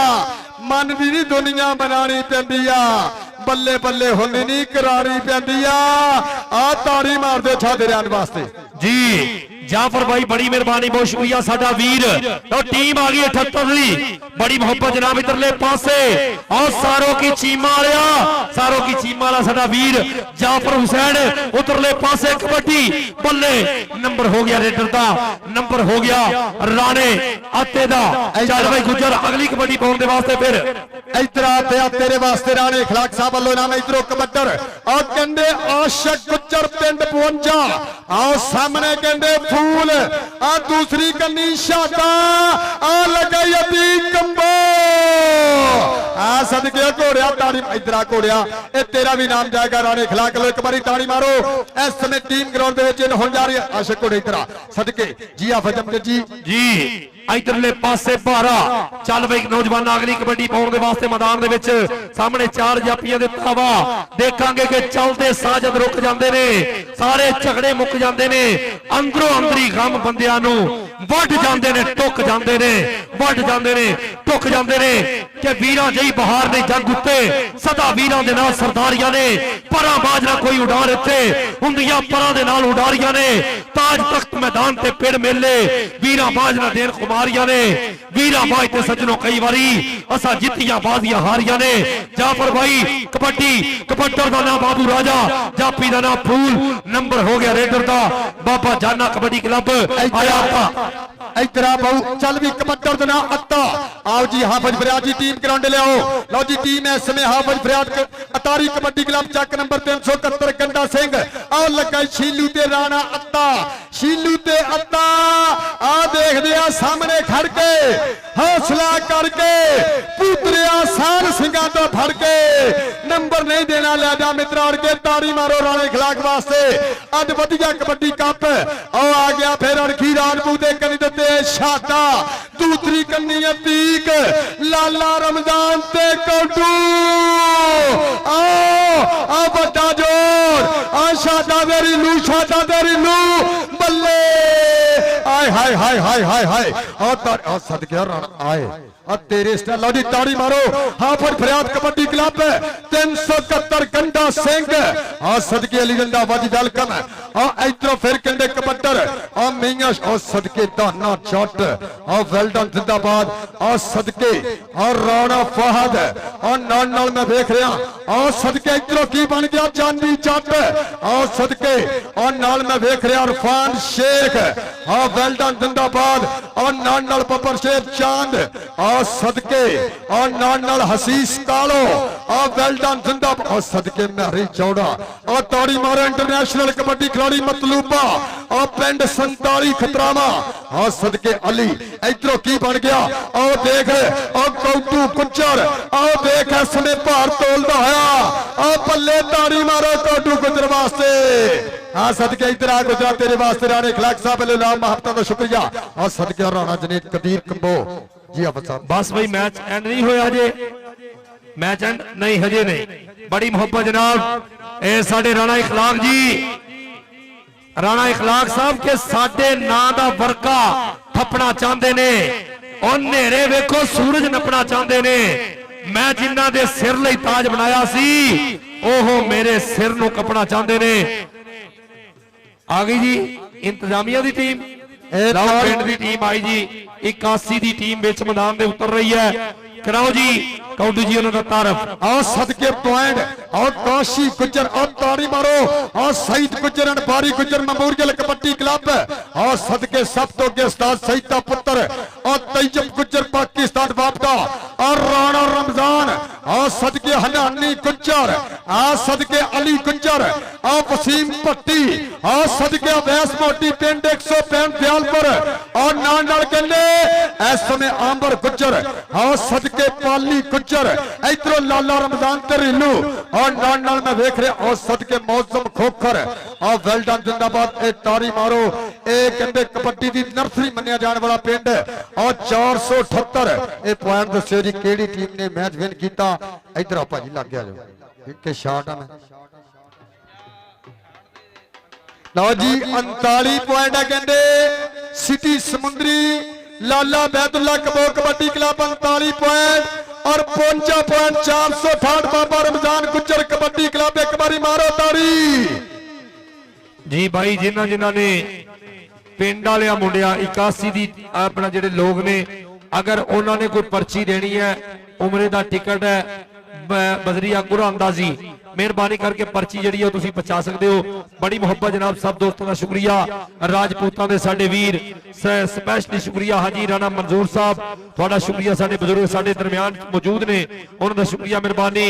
ਮਨ ਦੀ ਨਹੀਂ ਦੁਨੀਆ ਬਣਾਣੀ ਪੈਂਦੀ ਆ ਬੱਲੇ ਬੱਲੇ ਹੁੰਦੀ ਨਹੀਂ ਕਰਾਣੀ ਪੈਂਦੀ ਆ ਤਾੜੀ ਮਾਰਦੇ ਛਾਦੇ ਰਿਆਂ ਵਾਸਤੇ ਜੀ जाफर भाई बड़ी मेहरबानी बहुत शुक्रिया साडा वीर तो टीम आ गई 78 दी बड़ी मोहब्बत जनाब इधरले पासे और सारों की चीमा वाला सारों की चीमा वाला साडा वीर जाफर हुसैन उधरले पासे कबड्डी बल्ले नंबर हो गया रेडर दा नंबर हो गया राणे अते दा चल भाई गुजर अगली कबड्डी पाउण दे वास्ते फिर इधर आते तेरे वास्ते राणे इखलाक साहब वालों नाम इधरों कबड्डर और कहंदे आशिक गुजर पिंड 52 आओ सामने कहंदे फूल आ दूसरी कन्नी शादा आ लगाई अती कंबो आ सदके घोड़िया ताड़ी इधर आ घोड़िया ए तेरा भी नाम जाएगा राणे खिलाक लो एक बारी ताड़ी मारो इस समय टीम ग्राउंड दे विच होण जा रही है आशिक घोड़े इधर सदके जी हाफिज अमजद जी इधरले पासे भारा चल बई नौजवान अगली कबड्डी पाउण दे वास्ते मैदान दे विच सामने चार जापियां दे तावा देखांगे कि चलदे साजद रुक जांदे ने सारे झगड़े मुक जांदे ने अंदरों अंदरी गम बंदियां नूं वढ जांदे ने टुक जांदे ने वढ जांदे ने टुक जांदे ने कि वीरां जई बहार दे जंग उत्ते सदा वीरां दे नाल सरदारियां ने परां बाजना कोई उडार इत्थे हुंदियां परां दे नाल उडारियां ने ताज तख्त मैदान ते पिड़ मेले वीरां बाजना देन खुमारियां ने वीरां बाज ते सज्जनों कई बारी असा जित्तियां बाजियां हारियां ने जाफर भाई कबड्डी कबड्डर दा नाम बाबू राजा जापी दा नाम फूल नंबर हो गया रेडर दा बाबा जाना कबड्डी क्लब आया इधर आ बहु चल भी कबड्डर दा नाम अत्ता आओ जी हाफिज फरियाद जी टीम ग्राउंड ले आओ लो जी टीम है इस समय हाफिज फरियाद अतारी कबड्डी क्लब चक नंबर 371 गंडा सिंह आओ लगा शीलू ते राणा अत्ता शीलू ते अत्ता आ देख दिया सामने खड़ के हौसला करके पुतरिया साल सिंगा तो फड़ के नंबर नहीं देना ले जा मित्र और के ताड़ी मारो राणे खिलाक वास्ते अज वधिया कबड्डी कप आओ आ गया फिर अणखी राजपूत दे कनी दते शादा दूसरी कन्नी अतीक लाला रमजान ते कोटू आओ बड़ा जोर आ शादा तेरी लू शादा तेरी लू बल्ले आय हाय हाय हाय हाय हाय और सदके राणा आए तेरे स्टाइल लो जी ताड़ी मारो हाफिज फरियाद कबड्डी क्लब 371 गंडा सिंह और सदके अली गंडा वाजी वेलकम और इधरों फिर कहंदे कबड्डर और मियां और सदके दाना जट और वेल डन जिंदाबाद और सदके और राणा फहद और नाल मैं देख रहा और सदके इधरों की बन गया चांदी जट और सदके और नाल मैं देख रहा इरफान शेख और वेल डन जिंदाबाद और नाल बब्बर शेर चांद और और सदके और नाल हसीस कालो और वेल्डन जिंदाबाद और सदके महरी चौड़ा और तौड़ी मारो इंटरनेशनल कबड्डी खिलाड़ी मतलूबा और पिंड 47 खतरावा और सदके अली इधरों की बन गया और देख और कौटू गुज्जर और देख इसने भार तोलदा होया और पल्ले ताड़ी मारो कौटू गुज्जर वास्ते। हाँ सदके इधर आ गुजरा तेरे वास्ते राणे खिलाक साहब महबता का शुक्रिया और सदके राणा जनेत कदीर कंबो जी आप साहब। बस भाई मैच एंड नहीं होया जे, मैच एंड नहीं हजे नहीं। बड़ी मोहब्बत जनाब ए साडे राणा इखलाक जी, राणा इखलाक साहब के साडे नां दा वर्का थपना चाहते ने और नेरे वेखो सूरज नपना चाहते ने। मैं जिन्हां दे सिर लई ताज बनाया सी ओहो मेरे सिर नूं कपना चाहते ने। आ गई जी इंतजामिया दी टीम, पिंड दी team I ji 81 the team which मैदान दे उतर रही है। कराओ जी कौडू जी उन्होंने तारफ और सदके पॉइंट और काशी गुज्जर और ताड़ी मारो और सईद गुज्जर अनबारी गुज्जर मेमोरियल कबड्डी क्लब और सदके सब तो के उस्ताद सईद का पुत्र और तैयब गुज्जर पाकिस्तान वापदा और राणा रमजान और सदके हनानी गुज्जर और सदके अली गुज्जर और वसीम भट्टी और सदके अवैस मोटी पिंड 165 दयालपुर और नाल कहने इस समय आंबर गुज्जर और सदके पाली गुज्जर इधरों लाला रमजान तरीलू और नाल में देख रहे और सदके मौसम खोखर और वेल्डन जिंदाबाद ए तारी मारो ए कहते कबड्डी दी नर्सरी मनिया जाने वाला पिंड और 478 ए पॉइंट दस्यो जी केड़ी टीम ने मैच विन किया। इधर आप जी लग गया जो एक शॉट है लो जी 39 पॉइंट है कहते सिटी समुंदरी लाला बैतुल्ला कबो कबड्डी क्लब 39 पॉइंट और 55 पॉइंट 468 बाबा रमजान गुज्जर कबड्डी क्लब। एक बारी मारो ताड़ी जी भाई जिन्हां जिन्हां ने पिंड वाले मुंडिया 81 दी अपना जेडे लोग ने अगर उन्होंने कोई पर्ची देनी है उमरे दा टिकट है बजरिया गुरा अंदाजी मेहरबानी करके पर्ची जी पहुंचा सकते हो। बड़ी मोहब्बत जनाब सब दोस्तों का शुक्रिया। राजपूतां दे साडे वीर स्पेशली शुक्रिया हाजी राणा मंजूर साहब थोड़ा शुक्रिया। साडे बुजुर्ग साडे दरमियान मौजूद ने उन्होंने शुक्रिया मेहरबानी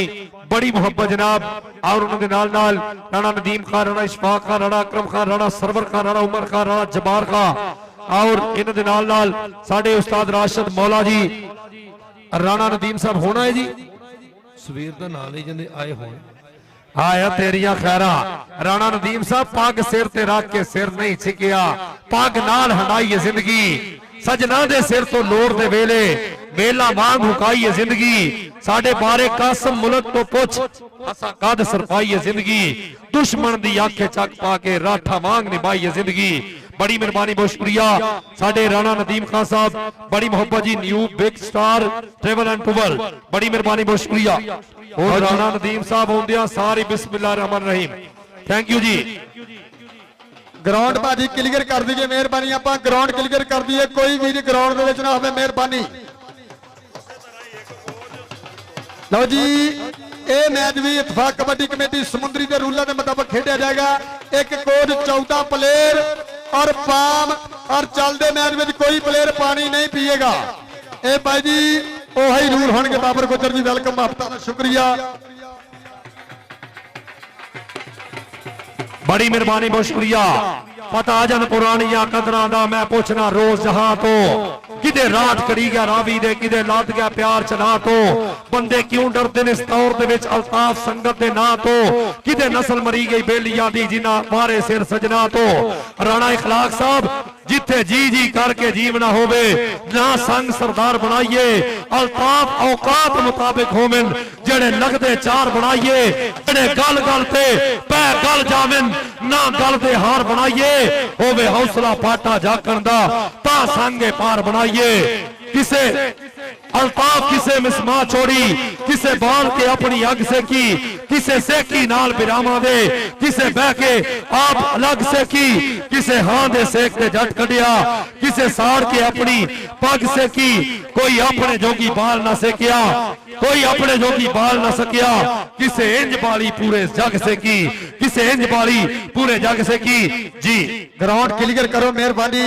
बड़ी मोहब्बत जनाब। और उन्होंने नाल नाल राणा नदीम खान राणा इशफाक खान राणा अकरम खान राणा सरवर खान राणा उमर खान राणा जबार खान और इन्होंने नाल नाल साडे उस्ताद राशिद मौला जी राणा नदीम साहब होना है जी सवेर का नाम नहीं जिंदे आए होने आया तेरिया खैरा। राणा नदीम साहब पग सिर ते रख के सिर नहीं छिकिया पग नाल हंडाई है जिंदगी सजना दे सिर तो लोर दे वेले वेला मांग हुकाई है जिंदगी साडे बारे कासम मुल्क तो पुछ असा कद सरपाई है जिंदगी दुश्मन दी आंखें चक पा के राठा मांग निभाई है जिंदगी। बड़ी मेहरबानी बहुत शुक्रिया साडे राणा नदीम खान साहब बड़ी मोहब्बत जी new big star travel and टूवल बड़ी मेहरबानी बहुत शुक्रिया। और राणा नदीम साहब होंदिया सारी बिस्मिल्लाह रहमान रहीम थैंक यू जी। ग्राउंड भाजी क्लियर कर दीजिए मेहरबानी आप ग्राउंड क्लियर कर दिए कोई भी ग्राउंड दे विच ना होवे मेहरबानी। लो जी ए मैच भी इत्तेफाक कबड्डी कमेटी समुद्री के रूलों के मुताबिक खेड़ा जाएगा। एक कोच 14 प्लेयर और पाम और चलते मैच में कोई प्लेयर पानी नहीं पिएगा। ए भाई जी ओही रूल होंगे। बाबर गुजर जी वेलकम आपका शुक्रिया बड़ी मेहरबानी बहुत शुक्रिया। पता जन पुरानिया कदरां दा मैं पूछना रोज जहां तो किदे रात करी गया रावी दे किदे लाद गया प्यार चना तो बंदे क्यों डरते ने इस दौर दे विच अल्ताफ संगत दे ना तो किदे नस्ल मरी गई बेलियां दी जिन्ना मारे सिर सजना तो। राणा इखलाक साहब जिथे जी जी करके जीवना होवे ना संग सरदार बनाइए अल्ताफ औकात मुताबिक होवन जेड़े लगदे चार बनाइए जेड़े गल गल ते पै गल जावन ना गल दे हार बनाइए होवे हौसला पाटा जाकन दा ता संगे पार बनाइए। किसे अल्ताफ किसे मिसमा छोड़ी किसे बाल के अपनी अग से की किसे सेकी नाल बिरामा दे किसे बह के आप अलग से की किसे हां दे सेक दे जट कढ़िया किसे साड़ के अपनी पग से की कोई अपने जोगी बाल ना सेकिया कोई अपने जोगी बाल ना सकिया किसे इंज बाली पूरे जग से की किसे इंज बाली पूरे जग से की जी। ग्राउंड क्लियर करो मेहरबानी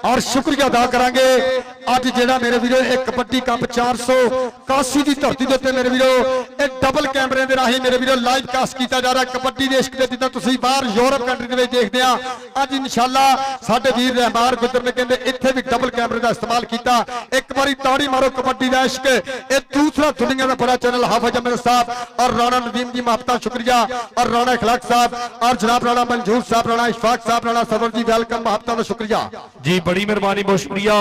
और शुक्रिया अदा करांगे ਅੱਜ ਜਿਹੜਾ ਮੇਰੇ ਵੀਰੋ ਇਹ ਕਬੱਡੀ ਕੱਪ 481 ਦੀ ਧਰਤੀ ਦੇ ਉੱਤੇ ਮੇਰੇ ਵੀਰੋ ਇਹ ਡਬਲ ਕੈਮਰੇ ਦੇ ਰਾਹੀਂ ਮੇਰੇ ਵੀਰੋ ਲਾਈਵ ਕਾਸਟ ਕੀਤਾ ਜਾ ਰਿਹਾ ਕਬੱਡੀ ਦੇ ਇਸ਼ਕ ਦੇ ਜਿੱਦਾਂ ਤੁਸੀਂ ਬਾਹਰ ਯੂਰਪ ਕੰਟਰੀ ਦੇ ਵਿੱਚ ਦੇਖਦੇ ਆ ਅੱਜ ਇਨਸ਼ਾਅੱਲਾ ਸਾਡੇ ਵੀਰ ਰਹਿਮਾਨ ਗੁੱਜਰ ਨੇ ਕਹਿੰਦੇ ਇੱਥੇ ਵੀ ਡਬਲ ਕੈਮਰੇ ਦਾ ਇਸਤੇਮਾਲ ਕੀਤਾ ਇੱਕ ਵਾਰੀ ਤਾੜੀ ਮਾਰੋ ਕਬੱਡੀ ਦਾ ਇਸ਼ਕ ਇਹ दूसरा दुनिया में बड़ा चैनल हाफिज अमीर साहब और राणा नदीम जी महबता शुक्रिया और राणा इखलाक साहब और जनाब राणा मंजूर साहब राणा इशफाक साहब राणा सदर जी वेलकम महबता का शुक्रिया जी बड़ी मेहरबानी बहुत शुक्रिया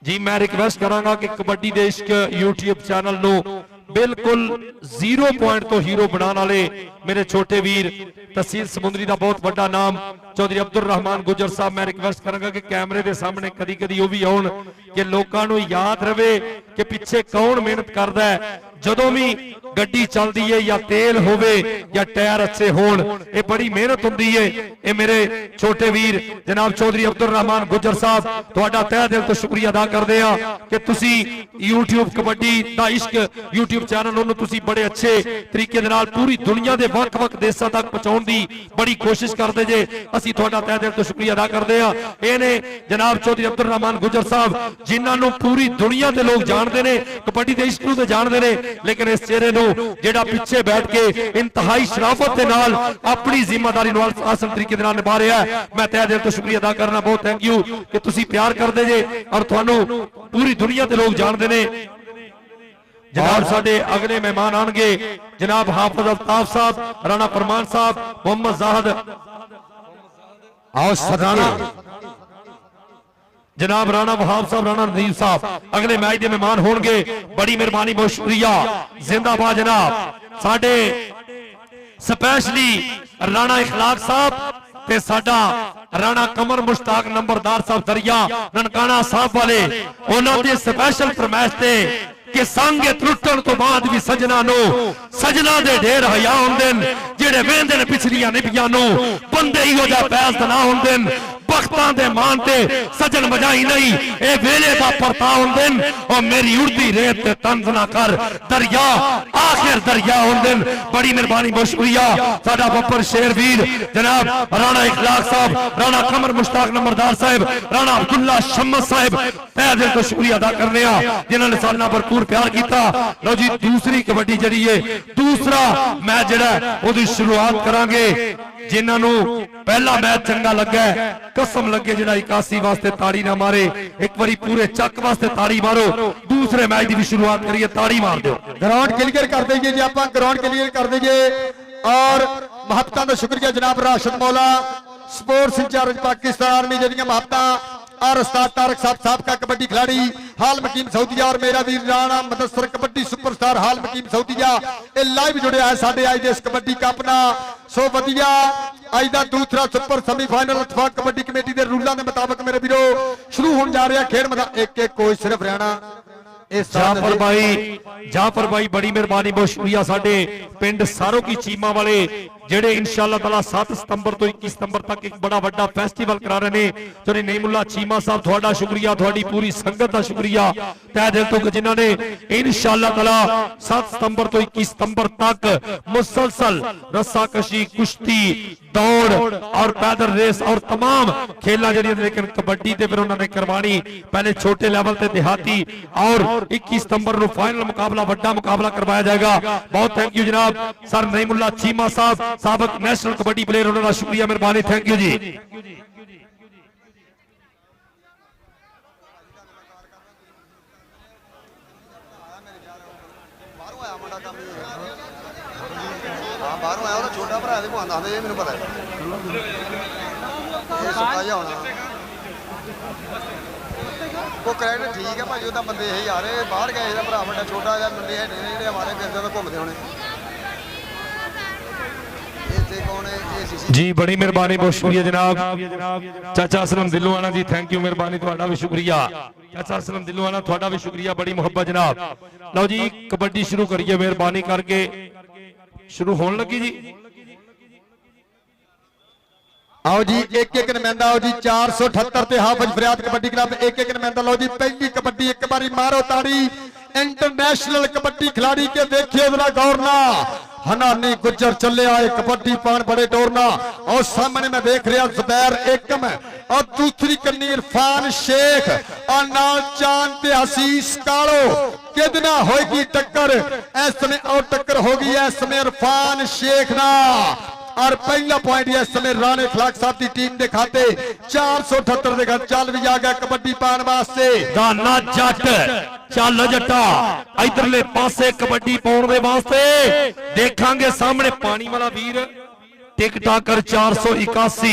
जी। मैं रिक्वेस्ट करांगा कि कबड्डी दे इश्क यूट्यूब चैनल नो बिल्कुल 0 पॉइंट तो हीरो बनाने वाले मेरे छोटे वीर तहसील समुंदरी का बहुत बड़ा नाम चौधरी अब्दुल रहमान गुजर साहब मैं रिक्वेस्ट करांगा कि कैमरे के सामने कदी कदी वो भी आउण कि लोगों को याद रहे कि पिछे कौन मेहनत करता है जदों भी गड्डी चलती है या तेल होवे या टायर अच्छे होण ये बड़ी मेहनत हुंदी है। ये मेरे छोटे वीर जनाब चौधरी अब्दुल रहमान गुजर साहब तुहाडा तहे दिल तो शुक्रिया अदा करदे आ कि तुसी यूट्यूब कबड्डी दा इश्क यूट्यूब चैनल नूं तुसी बड़े अच्छे तरीके दे नाल पूरी दुनिया दे वख-वख देशां तक पहुंचाउण दी बड़ी कोशिश करदे जे असीं तुहाडा तहे दिल तो शुक्रिया अदा करदे आ। ये ने जनाब चौधरी अब्दुल रहमान गुजर साहब जिन्हां नूं पूरी दुनिया दे लोग जानदे ने कबड्डी दे इश्क नूं ते जानदे ने लेकिन इस चेहरे नूं जेड़ा पीछे बैठ के इंतहाई शराफत के नाल अपनी जिम्मेदारी नूं आसन तरीके दे नाल निभा रहा है मैं तहे दिल तो शुक्रिया अदा करना बहुत थैंक यू कि तुसी प्यार करदे जे और तुहानू पूरी दुनिया दे लोग जानदे ने। जनाब साडे अगले मेहमान आणगे जनाब हाफिज अल्ताफ साहब राणा फरमान साहब मोहम्मद जाहिद आओ सदाना जनाब राणा वहाब साहब राणा नदीम साहब अगले मैच के मेहमान होंगे बड़ी मेहरबानी बहुत शुक्रिया जिंदाबाद जनाब साडे स्पेशली राणा इखलाक साहब ते साडा राणा कमर मुश्ताक नंबरदार साहब दरिया ननकाना साहब वाले उन्होंने दी स्पेशल फरमाइश ते कि संग टुटण तो बाद भी सजना नो सजना दे ढेर हया हुंदे ने जेड़े वेंदे ने पिछलियां निभियां नो बंदे इहो जा पैस ना हुंदे ने बख्तां दे मान ते सजन बजाई नहीं ए वेले दा परता हुंदे ने ओ मेरी उड़दी रेत ते तंज ना कर दरिया आखिर दरिया हुंदे ने बड़ी मेहरबानी बहुत शुक्रिया साडा बब्बर शेर वीर जनाब राणा इखलाक साहब राणा कमर मुश्ताक नंबरदार साहब राणा अब्दुल्ला शम्मद साहब तहे दिल तो शुक्रिया अदा करने आ जिन्होंने साडा भरपूर प्यार किया। लो जी दूसरी कबड्डी जड़ी है दूसरा मैच जड़ा ओदी शुरुआत करांगे जिन्होंने पहला मैच चंगा लगा कसम लगे जरा 81 वास्ते ताड़ी ना मारे एक बारी पूरे चक वास्ते ताड़ी मारो दूसरे मैच की भी शुरुआत करिए ताड़ी मार दो ग्राउंड क्लियर कर देंगे जी आप ग्राउंड क्लियर कर देंगे और महबता का शुक्रिया जनाब राशिद मौला स्पोर्ट्स इंचार्ज पाकिस्तान आर्मी जड़ियां महबता और उस्ताद तारक साहब का कबड्डी खिलाड़ी हाल मकीम सऊदिया और मेरा वीर राणा मदसर कबड्डी सुपरस्टार हाल मकीम सऊदिया ये लाइव जुड़े है साडे आज दे कबड्डी कप ना सो वधिया आज दा दूसरा सुपर सेमीफाइनल इत्तेफाक कबड्डी कमेटी के रूलों के मुताबिक मेरे वीरो शुरू होने जा रहा खेल मैदान एक कोच सिर्फ रहना जाफर भाई बड़ी मेहरबानी बहुत शुक्रिया साडे पिंड सारों की चीमा वाले जेड़े इंशाअल्लाह ताला 7 सितंबर तो 21 सितंबर तक एक बड़ा बड़ा फेस्टिवल करा रहे हैं चौधरी नईमुल्ला चीमा साहब थोड़ा शुक्रिया थोड़ी पूरी संगत का शुक्रिया तहे दिल तो जिन्होंने इंशाअल्लाह ताला 7 सितंबर तो 21 सितंबर तक मुसलसल रस्साकशी कुश्ती दौड़ और पैदल रेस और तमाम खेला जड़ी लेकिन कबड्डी ते फिर उन्होंने करवानी पहले छोटे लेवल ते देहाती और 21 सितंबर को फाइनल मुकाबला बड़ा मुकाबला करवाया जाएगा। बहुत थैंक यू जनाब सर नईमुल्ला चीमा साहब साबिक नेशनल कबड्डी प्लेयर उन्होंने शुक्रिया मेहरबानी थैंक यू जी। बाहरों आया छोटा भरा आंदा ये मैंने पता वो क्रैक्ट ठीक है भाई वो बंदे यही आ रहे बाहर गए भरा बड़ा छोटा जहा बंदे है जो हमारे फिरते घूमते होने जी बड़ी मेहरबानी बहुत शुक्रिया जनाब चाचा असलम दिलवाना जी थैंक यू मेहरबानी थोड़ा भी शुक्रिया चाचा असलम दिलवाना थोड़ा भी शुक्रिया बड़ी मुहब्बत जनाब। लो जी कबड्डी शुरू करिए मेहरबानी करके शुरू होने लगी जी आओ जी एक एक नुमाइंदा आओ जी 478 ते हाफिज फरियाद कबड्डी क्लब एक एक नुमाइंदा लो जी पहली कबड्डी एक बारी मारो ताड़ी इंटरनेशनल कबड्डी खिलाड़ी के देखिए जरा गौर ना हनानी गुज्जर चले आए कबड्डी पान बड़े टोरना और सामने में देख रहा जुबैर एकम और दूसरी कन्नी इरफान शेख और नाल चांद ते हसीस कालो किदना होगी टक्कर इस समय और टक्कर होगी इस समय इरफान शेख ना और पहला पॉइंट इस समय राणे खलाक साहब की टीम के खाते 478 ਦੇ ਘਰ ਚੱਲ ਵੀ ਆ ਗਿਆ ਕਬੱਡੀ ਪਾਣ ਵਾਸਤੇ ਦਾਨਾ ਜੱਟ ਚੱਲ ਜੱਟਾ ਇਧਰਲੇ ਪਾਸੇ ਕਬੱਡੀ ਪਾਉਣ ਦੇ ਵਾਸਤੇ ਦੇਖਾਂਗੇ ਸਾਹਮਣੇ ਪਾਣੀ ਵਾਲਾ ਵੀਰ टिकटाकर 481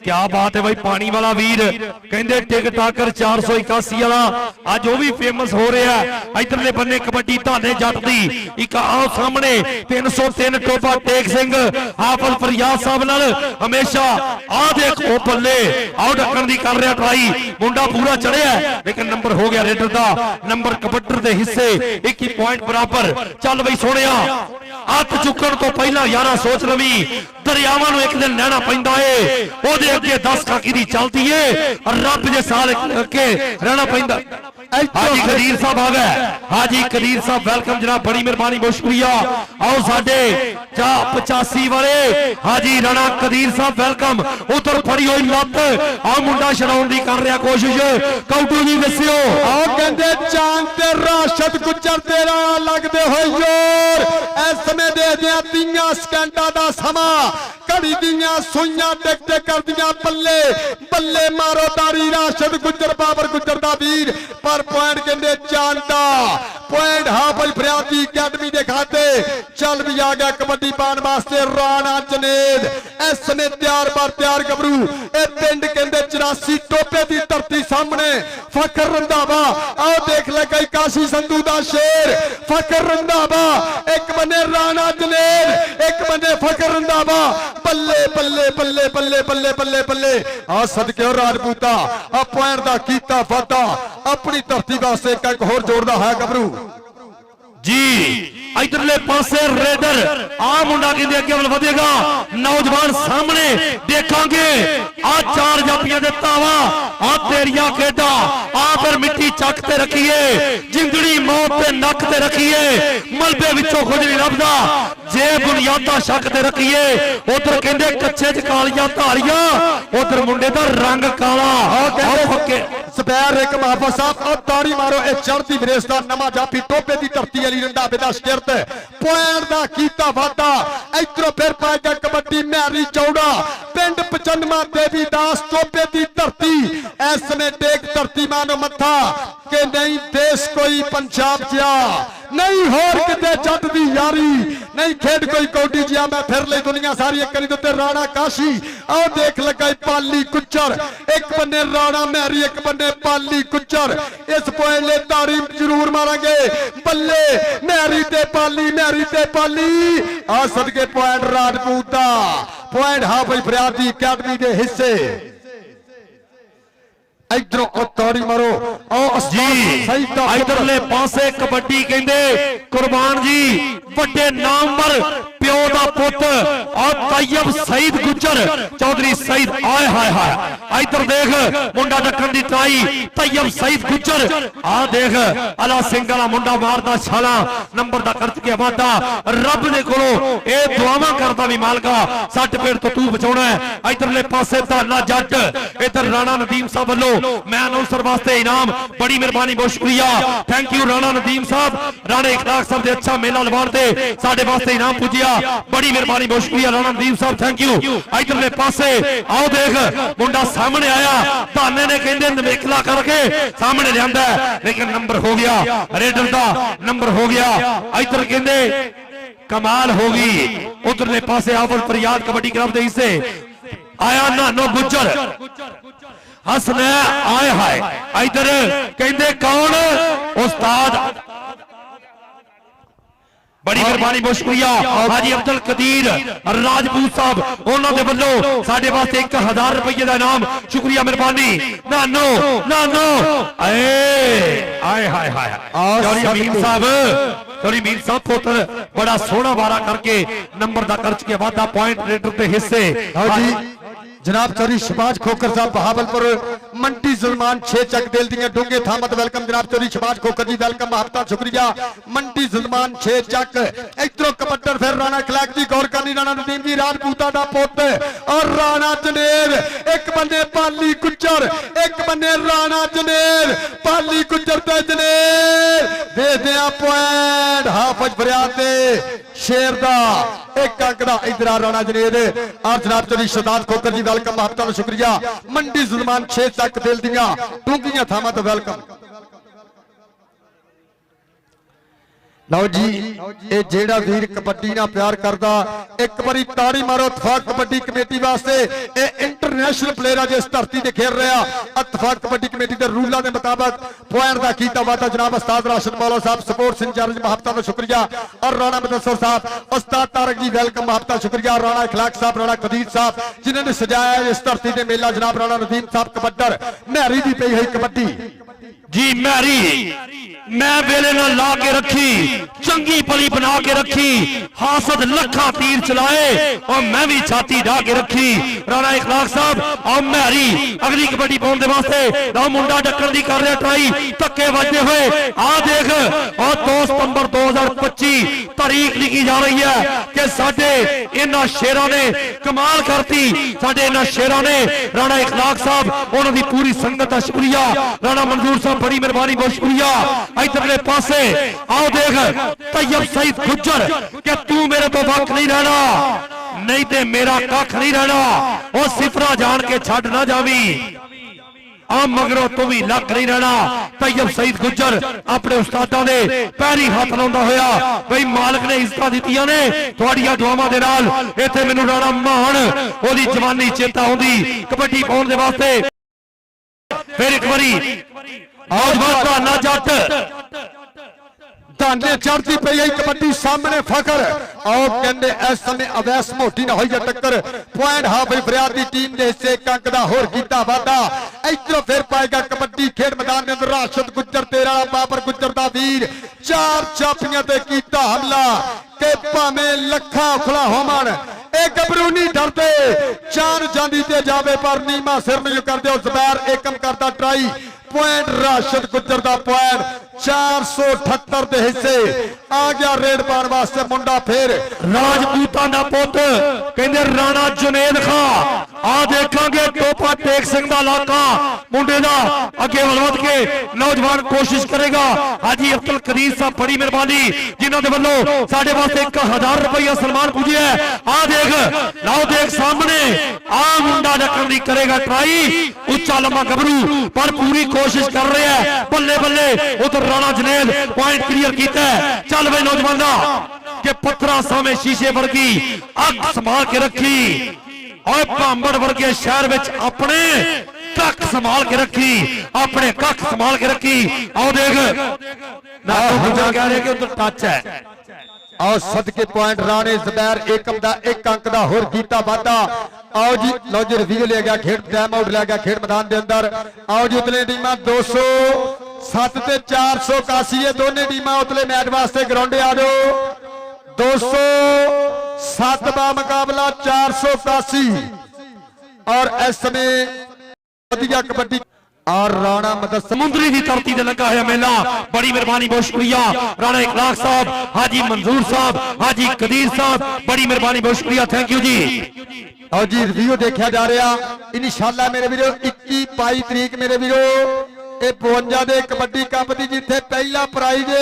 क्या बात है भाई पानी वाला वीर कहते टिकटाकर 481 वाला आज वो भी फेमस हो रहा है इधरले बन्ने कबड्डी धाने जट दी एक आओ सामने 303 टोपा टेक सिंह हाफल फरियाद साहब नाल हमेशा आ देख ओ बल्ले आओ ढक्कन दी कर रहा ट्राई मुंडा पूरा चढ़िया लेकिन नंबर हो गया रेडर दा नंबर कबड्डर दे हिस्से 21 पॉइंट बराबर चल बई सोहणिया हथ चुकण तो पहला यारा सोच लवी दरियावां नूं एक दिन लैना पैंदा है ओदे अगे 10 खाकी दी चलती है और रब जे साल के रहना पैंदा हाजी कदीर साहब आ गए हाजी कदीर साहब वेलकम जनाब बड़ी मेहरबानी बहुत शुक्रिया आओ साडे 85 वाले हाजी राणा कदीर साहब वेलकम उधर फड़ी हुई लत आ मुंडा छड़ाउण दी कर रहा कोशिश कौटू जी दस्सियो आओ कहंदे चांद ते राशद गुज्जर तेरा लगदे होए जोर इस समय दे दियां 30 सेकंडां दा समा घड़ी दियां सुइयां टिक टिक कर दियां बल्ले बल्ले मारो तारी राशद गुज्जर बाबर गुज्जर दा वीर पर पॉइंट कहंदे चांदा पॉइंट हाफिज फरियादी अकेडमी दे खाते चल भी आ गया कबड्डी पान वास्ते राणा जनेद इस समय तैयार बार तैयार गबरू ए पिंड कहंदे 84 टोपे दी धरती सामने फखर रंधावा आओ देख ले गई काशी संधू दा शेर फखर रंधावा एक बने राणा जनेद एक बने फखर रंधावा बल्ले बल्ले बल्ले बल्ले बल्ले बल्ले बल्ले आ सदके राजपूता आ पॉइंट दा कीता वादा अपनी धरती वास्ते एक होर जोड़दा है गबरू जी इधरले पासे रेडर आ मुंडा कहते अगे वल वधेगा नौजवान सामने देखांगे आ चार जापियां दे तावा आ तेरिया खेडा आ फिर मिट्टी चक ते रखिए जिंदड़ी मौत ते नक ते रखिए मलबे विचों कुछ नहीं लभदा जे बुनियादा शक ते रखिए उधर कहंदे कच्चे च कालियां धारियां उधर मुंडे दा रंग काला आओ पक्के स्पैर एक महाफा साहब और ताड़ी मारो ए चढ़ती विरेस दा नमा जाफी टोपे दी धरती अली रंधावे दा शिरत पॉइंट दा कीता वादा इधरों फिर पाए गया कबड्डी मैरी चौड़ा पिंड 95 देवी दास टोपे दी धरती ऐसने टेक धरती मानो मथा के नहीं देश कोई पंजाब जिया नहीं होर किते जट दी यारी नहीं खेड कोई कौडी जिया मैं फिर ले दुनिया सारी एक करी ते राणा काशी आओ देख लगा पाली गुज्जर एक बन्ने राणा मैरी एक बन्ने पाली गुज्जर इस पॉइंट ले तारीफ जरूर मारेंगे बल्ले मैरी ते पाली आ सदके पॉइंट राजपूत दा पॉइंट हाफिज फरियादी अकेडमी दे हिस्से इधरों ताड़ी मारो जी इधरले पासे कबड्डी कहंदे कुर्बान जी बड़े नामवर प्यो दा पुत और तैयब सईद गुज्जर चौधरी सईद आए हाय हाय इधर देख मुंडा ढक्कन दी ट्राई तैयब सईद गुज्जर आ देख अला सिंह वाला मुंडा मारदा छाला नंबर दा कर चुके वादा रब दे कोलों ए दुआवां करदा भी मालका सट पेड़ तो तू बचाउणा है इधरले पासे धाना जट इधर राणा नदीम साहब वल्लों मैं अनाउंसर वास्ते इनाम बड़ी मेहरबानी बहुत शुक्रिया थैंक यू राणा नदीम साहब राणे इखलाक साहब दे अच्छा मेला लवाण ते साडे वास्ते इनाम पुजिया बड़ी मेहरबानी बहुत शुक्रिया राणा नदीम साहब थैंक यू इधरले पासे आओ देख मुंडा सामने आया धाने ने कहंदे नवेकला करके सामने लियांदा लेकिन नंबर हो गया रेडर दा नंबर हो गया इधर कहंदे कमाल होगी उधरले पासे आवल फरियाद कबड्डी क्लब दे हिस्से आया नानो गुज्जर हसने आए हाय इधर कहंदे कौन उस्ताद बड़ी मेहरबानी बहुत शुक्रिया हाजी अब्दुल कदीर राजपूत साहब उन्होंने वल्लों साडे वास्ते 1000 रुपये का इनाम शुक्रिया मेहरबानी नानो नानो आए हाय हाय चौधरी अमीन साहब पुत्र बड़ा सोहना वारा करके नंबर दा कर चुके वादा पॉइंट रेडर के हिस्से जनाब चौधरी शहबाज खोखर साहब बहावलपुर मंडी जुल्मान 6 चक दिल दियां डूंगे थामत वेलकम जनाब चौधरी शहबाज खोखर जी वेलकम महबता शुक्रिया मंडी जुल्मान 6 चक इधरों कबड्डर फिर राणा खिलाक जी गौर करनी राणा नदीम जी राजपूता दा पुत और राणा जनेर एक बंदे पाली गुज्जर एक बंदे राणा जनेर पाली गुज्जर ते जनेर दे दिया पॉइंट हाफिज फरियाद दे शेर दा एक अंक दा इधर राणा जनेर और जनाब चौधरी शहबाज खोखर जी वेलकम महबता शुक्रिया मंडी जुल्मान 6 तक दिल दियां डूंगियां थावां तो वेलकम ਲਓ ਜੀ ਇਹ ਜਿਹੜਾ ਵੀਰ ਕਬੱਡੀ ਨਾਲ ਪਿਆਰ ਕਰਦਾ ਇੱਕ ਵਾਰੀ ਤਾੜੀ ਮਾਰੋ ਇਤਫਾਕ ਕਬੱਡੀ ਕਮੇਟੀ ਵਾਸਤੇ ਇਹ ਇੰਟਰਨੈਸ਼ਨਲ ਪਲੇਅਰ ਆ ਜਿਸ ਧਰਤੀ ਤੇ ਖੇਡ ਰਿਹਾ ਇਤਫਾਕ ਕਬੱਡੀ ਕਮੇਟੀ ਦੇ ਰੂਲਾਂ ਦੇ ਮੁਤਾਬਕ ਪੁਆਇੰਟ ਦਾ ਕੀਤਾ ਵਾਦਾ ਜਨਾਬ ਉਸਤਾਦ ਰਾਸ਼ਦ ਮੌਲਾ ਸਾਹਿਬ ਸਪੋਰਟਸ ਇੰਚਾਰਜ महबता ਦਾ शुक्रिया और राणा मुदस्सर साहब उस्ताद तारक जी वेलकम महबता शुक्रिया राणा इखलाक साहब राणा कदीर साहब जिन्होंने सजाया इस धरती ते मेला जनाब राणा नदीम साहब कबड्डर महरी दी पई हुई कबड्डी जी मैरी मैं वेले ना ला के रखी चंगी पली बना के रखी हासद लखा तीर चलाए और मैं भी छाती ढा के रखी राणा इखलाक साहब और मैरी अगली कबड्डी पाउण दे वास्ते दा मुंडा डक्कन दी कर रहा ट्राई धक्के वजदे हुए आ देख और 2 सितंबर 2025 तारीख लिखी जा रही है कि साडे इन्हां शेरां ने कमाल करती साडे इन्हां शेरां ने राणा इखलाक साहब उन्हां दी पूरी संगत दा शुक्रिया राणा मंजूर साहब बड़ी मेहरबानी बहुत शुक्रिया इधरले पासे आओ देख तैयब सईद गुज्जर कि तू मेरे तो वक्त नहीं रहना नहीं ते मेरा कख नहीं रहना और सिफरा जान के छड़ ना जावी आ मगरों तू भी लक नहीं रहना तैयब सईद गुज्जर अपने उस्तादां दे पैरी हाथ लाउंदा होया बई मालिक ने इज्जतां दित्तियां ने तुहाडीआं दुआवां दे नाल इत्थे मैनूं राणा मान ओदी जवानी चेता आउंदी कबड्डी पाउण दे वास्ते फिर एक बारी ना जट धाने चढ़ती पई है कबड्डी सामने फकर और कहंदे इस समय अवैस मोटी ना होई जा टक्कर पॉइंट हाफिज फरियाद दी टीम दे हिस्से एक अंक दा होर कीता वादा इधरों फिर पाएगा कबड्डी खेड मैदान दे अंदर राशिद गुज्जर तेरा बाबर गुज्जर दा वीर 4 चापियां ते कीता हमला के भावें लखा उखला होमन ए गबरू नहीं डरते चार जांदी ते जावे पर नीमा सिर नहीं करदे जुबैर एकम करदा ट्राई पॉइंट राशिद गुज्जर दा पॉइंट 478 दे हिस्से आ गया रेड पाण वास्ते मुंडा फिर राजपूतां दा पुत कहंदे राणा जुनेद खां आ देखांगे टोपा टेक सिंह दा इलाका मुंडे दा अगे वध के नौजवान कोशिश करेगा हाजी अब्दुल कदीर साहब बड़ी मेहरबानी जिन्हां दे वल्लों साडे वास्ते 1000 रुपया सन्मान पुजे है आ देख लाओ देख सामने आ मुंडा डकण दी करेगा ट्राई उच्चा लम्मा गबरू पर पूरी कोशिश कर रहा है बल्ले बल्ले उधर राणा जुनेद पॉइंट क्लियर किया चल भाई नौजवाना के पत्थरा सामे शीशे वर्गी अग संभाल के रखी और भांबड़ वर्गे शहर विच अपने कख संभाल के रखी अपने कख संभाल के रखी आओ देख ना तो कह रहे कि उधर टच है और सदके पॉइंट राणे जुबैर एकम दा एक अंक दा होर कीता वादा आओ जी लो जी रिव्यू ले गया खेड टाइम आउट ले गया खेड मैदान दे अंदर आओ जी उतले टीमां 207 ते 481 ये दोने टीमां उतले मैच वास्ते ग्राउंडे आ जाओ 207 का मुकाबला 481 और इस समय वधिया कबड्डी और राणा मुदस्सर समुद्री की धरती से लगा है मेला बड़ी मेहरबानी बहुत शुक्रिया राणा इखलाक साहब हाजी मंजूर साहब हाजी कदीर साहब बड़ी मेहरबानी बहुत शुक्रिया थैंक यू जी और जी रिव्यू देखा जा रहा इंशाअल्लाह मेरे वीरो 21-22 तरीक मेरे वीरो ये 52 दे कबड्डी कप दी जिथे पहला प्राइज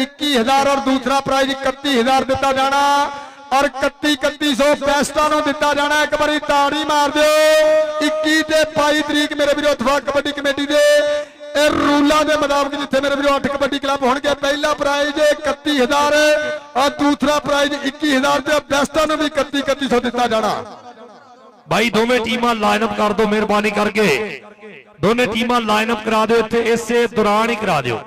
21,000 और दूसरा प्राइज 31,000 दिता जाना और 3100 पैसटा दिता जाना एक बारी ताड़ी मार दो 21 ते 22 तरीक मेरे वीरो इत्तफाक कबड्डी कमेटी दे रूलों के मुताबिक जिथे मेरे वीरो 8 कबड्डी क्लब होंगे पहला प्राइज 31,000 और दूसरा प्राइज 21,000 ते पैसटा भी 3100 दिता जाना भाई दोवें टीमां लाइनअप कर दो मेहरबानी करके दोनों टीमां लाइनअप करा दो इत्थे इसे दौरान ही करा दो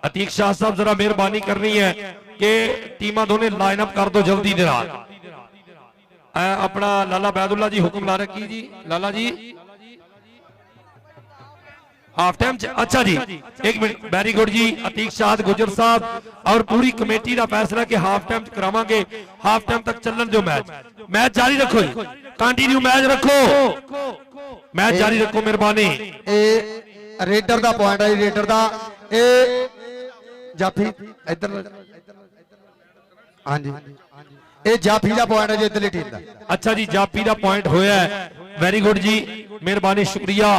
अतीक शाह साहब जरा मेहरबानी करनी है कि टीमां दोनों लाइनअप कर दो जल्दी दे नाल अपना लाला बैदुल्ला जी हुक्म ला रखी जी लाला जी हाफ टाइम अच्छा जी, एक मिनट, वेरी गुड जी अतीक शाह गुजर साहब और पूरी कमेटी का फैसला कि हाफ टाइम करावांगे, हाफ टाइम तक चलन जो मैच जारी रखो जी, कंटिन्यू मैच रखो, मैच जारी रखो मेहरबानी। रेडर का पॉइंट है, रेडर का जाफी इधर, हाँ जी ये जाफी का पॉइंट है जी इधरली टीम का। अच्छा जी जाफी का पॉइंट होया है, वेरी गुड जी मेहरबानी शुक्रिया।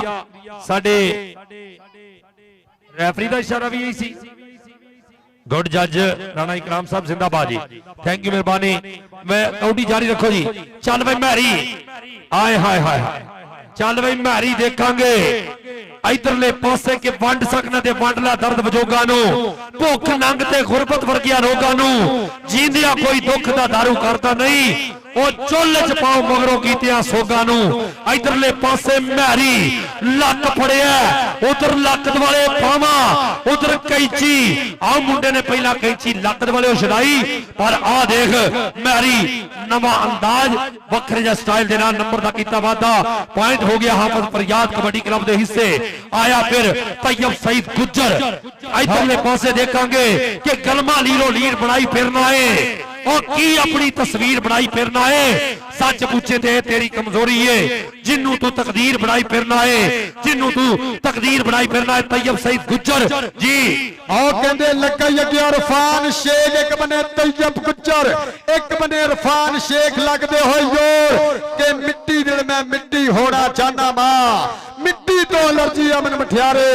साडे रेफरी का इशारा भी यही सी, गुड जज राणा इकराम साहब जिंदाबाद जी, थैंक यू मेहरबानी। मैं कौडी जारी रखो जी, चल भाई मैरी, आए हाय हाय हाय, चल भाई मैरी देखांगे इधरले पासे के वंड सकना ते वंडला दर्द वजोगा नु, भुख नंग ते गुरबत वर्गिया रोगां नु, जींदिया कोई दुख दा दारू करता नहीं, ओ चुल च पाओ मगरों कीतियां सोगा नु। इधरले पासे मैरी लक फड़िया, उधर लक वाले पावा, उधर कैंची, आ मुंडे ने पहला कैंची लक वाले छड़ाई, पर आ देख मैरी नवा अंदाज वखरे जा स्टाइल दे नाल नंबर दा कीता वादा, पॉइंट हो गया हाफिज फरियाद कबड्डी क्लब दे हिस्से। आया फिर तैयब सईद गुज्जर, इधरले पासे देखांगे कि गलमा लीरो लीर बनाई फिरना है और की अपनी तस्वीर बनाई फिरना है, सच पूछे ते तेरी कमजोरी है, जिन्नू तू तकदीर बनाई फिरना है, जिन्नू तू तकदीर बनाई फिरना है। तैयब सईद गुज्जर जी और कहते लगा यज्ञ इरफान शेख, एक बने तैयब गुज्जर, एक बने इरफान शेख, लगते हो जोर के मिट्टी दिल में मिट्टी होना चाहना मां, मिट्टी तो एलर्जी अमन मठियारे,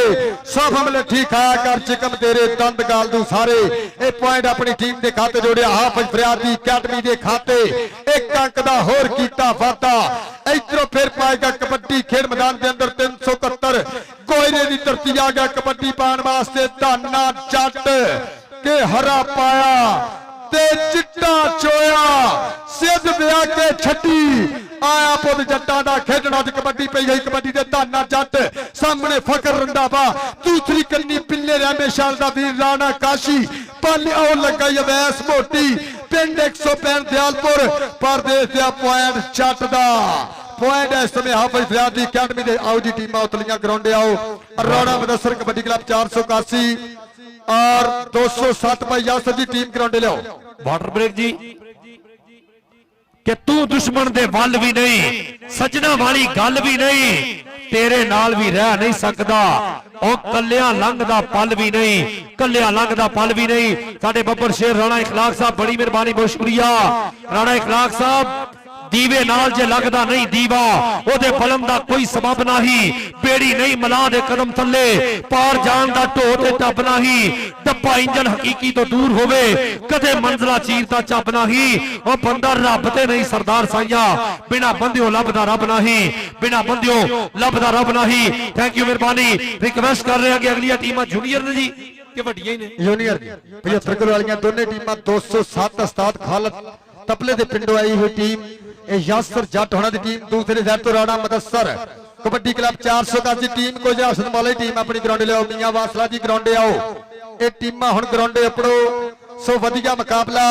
सब हमले ठीक खाया कर चिकम तेरे दंद गाल दू सारे। ए पॉइंट अपनी टीम के खाते जोड़िया हाफिज फरियाद दी अकैडमी के खाते, एक अंक दा होर कीता वादा। इधरों फिर पाएगा कबड्डी खेड मैदान के अंदर 371 कोयरे की धरती आ गया कबड्डी पाने वास्ते, धाना जट के हरा पाया ते चिट्टा चोया, सिद्ध ब्याह के छठी आया पुत जट्टा दा खेडना च कबड्डी पई गई, कबड्डी दे धाना जट सामने फकर रंधावा, दूसरी कन्नी पिल्ले रहमे शाल दा वीर राणा काशी, पाली आओ लगा अवैस मोटी, पिंड 165 दयालपुर, परदेश दा पॉइंट जट दा पॉइंट है इस समय हाफिज फरियाद दी अकैडमी दे। आओ जी टीमां उतलियां ग्राउंडे आओ, राणा मुदस्सर कबड्डी क्लब 481 और 207 भाई यासर जी टीम ग्राउंडे ले आओ। वाटर ब्रेक जी कि तू दुश्मन दे वल भी नहीं, सजना वाली गल भी नहीं, तेरे नाल भी रह नहीं सकदा, और कलिया लंघ दा पल भी नहीं, कलिया लंघ दा पल भी नहीं। साडे बब्बर शेर राणा इखलाक साहब बड़ी मेहरबानी बहुत शुक्रिया। राणा इखलाक साहब दीवे नाल जे लगदा नहीं दीवा, ओदे बलम दा कोई सबब नहीं, बेड़ी नहीं मला दे कदम थले, पार जान दा ढो ते टप नहीं, डब्बा इंजन हकीकी तो दूर होवे, कदे मंजिला चीरता चप नहीं, ओ बंदा रब ते नहीं सरदार साइया, बिना बंदियों लभदा रब नहीं, बिना बंदियों लभदा रब नहीं। थैंक यू मेहरबानी। रिक्वेस्ट कर रहे हैं कि अगली टीम जूनियर ने जी कि वड्डियां ही ने जूनियर 75 किलो वाली दोनों टीमां 207 उस्ताद खालद तपले दे पिंडों आई हुई टीम, यासर जट होना दी टीम, दूसरे साइड तो राणा मुदस्सर कबड्डी क्लब 481 टीम को हसन मौला टीम अपनी ग्राउंड ले आओ, मियां वासला जी ग्राउंडे आओ, ये टीमां हुण ग्राउंडे अपड़ो। सो वधिया मुकाबला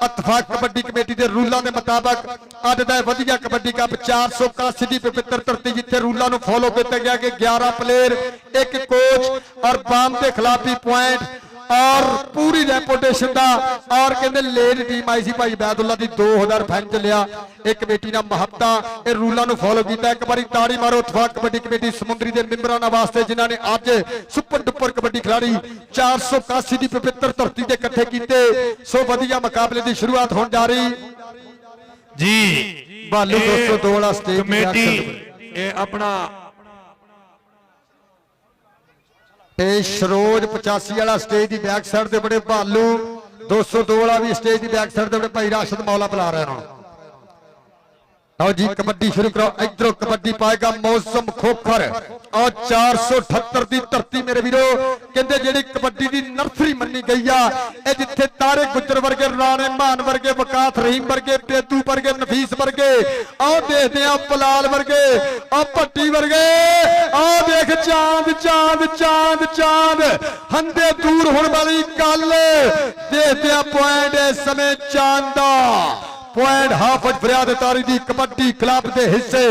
इत्तफाक कबड्डी कमेटी के रूलों के मुताबिक अज दा वधिया कबड्डी कप 481 की पवित्र धरती, जिथे रूलों को फॉलो किया गया कि 11 प्लेयर, एक कोच और बाम के खिलाफ भी पॉइंट और पूरी रेपुटेशन दा, और कहते लेट टीम आई सी भाई बैदुल्ला दी 2000 फैन चलिया, एक कमेटी ना महत्ता ए रूलों को फॉलो किया। एक बार ताड़ी मारो इत्तफाक कबड्डी कमेटी समुद्री के मेंबरां वास्ते जिन्होंने अज सुपर डुपर कबड्डी खिलाड़ी 481 की पवित्र धरती के इकट्ठे किए। सो वधिया मुकाबले की शुरुआत होने जा रही जी। भालू 202 वाला स्टेज कमेटी ये अपना शरोज 85 वाला स्टेज की बैक साइड से बड़े भालू 202 वाला भी स्टेज की बैक साइड से बड़े भाई राशिद मौला बुला रहे हैं। आओ जी कबड्डी शुरू करो। इधरों कबड्डी पाएगा मौसम खोखर और 478 की धरती मेरे वीरो, कहते जी कबड्डी की नर्सरी मनी गई है, जिथे तारे गुजर वर्गे, राणे मान वर्गे, वकात रहीम वर्गे, बेदू वर्गे, नफीस वर्गे, आओ देखते हैं पलाल वर्गे, आओ भट्टी वर्गे, आओ देख चांद चांद चांद चांद हंदे दूर होने वाली गल देखते हैं। पॉइंट इस समय चांद दा पॉइंट हाफज फरियाद तारी दी कबड्डी क्लब के हिस्से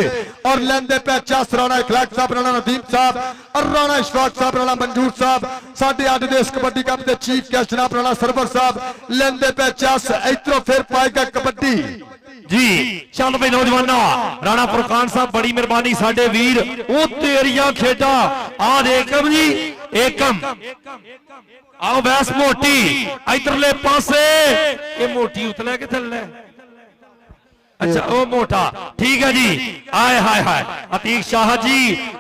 और लेंदे पे चस राणा इखलाक साहब, राणा नदीम साहब और राणा इशफाक साहब, राणा मंजूर साहब, साडे अज दे इस कबड्डी कप के चीफ गेस्ट जनाब राणा सरवर साहब लेंदे पे चस। इधरों फिर पाएगा कबड्डी जी। चल भाई नौजवाना, राणा फुरकान साहब बड़ी मेहरबानी साडे वीर, ओ तेरियां खेडा आ देखम जी एकम आओ वैस मोटी इधरले पासे ये मोटी उतला के थल्ले अच्छा ओ मोटा ठीक है जी। आए हाय हाय अतीक शाह जी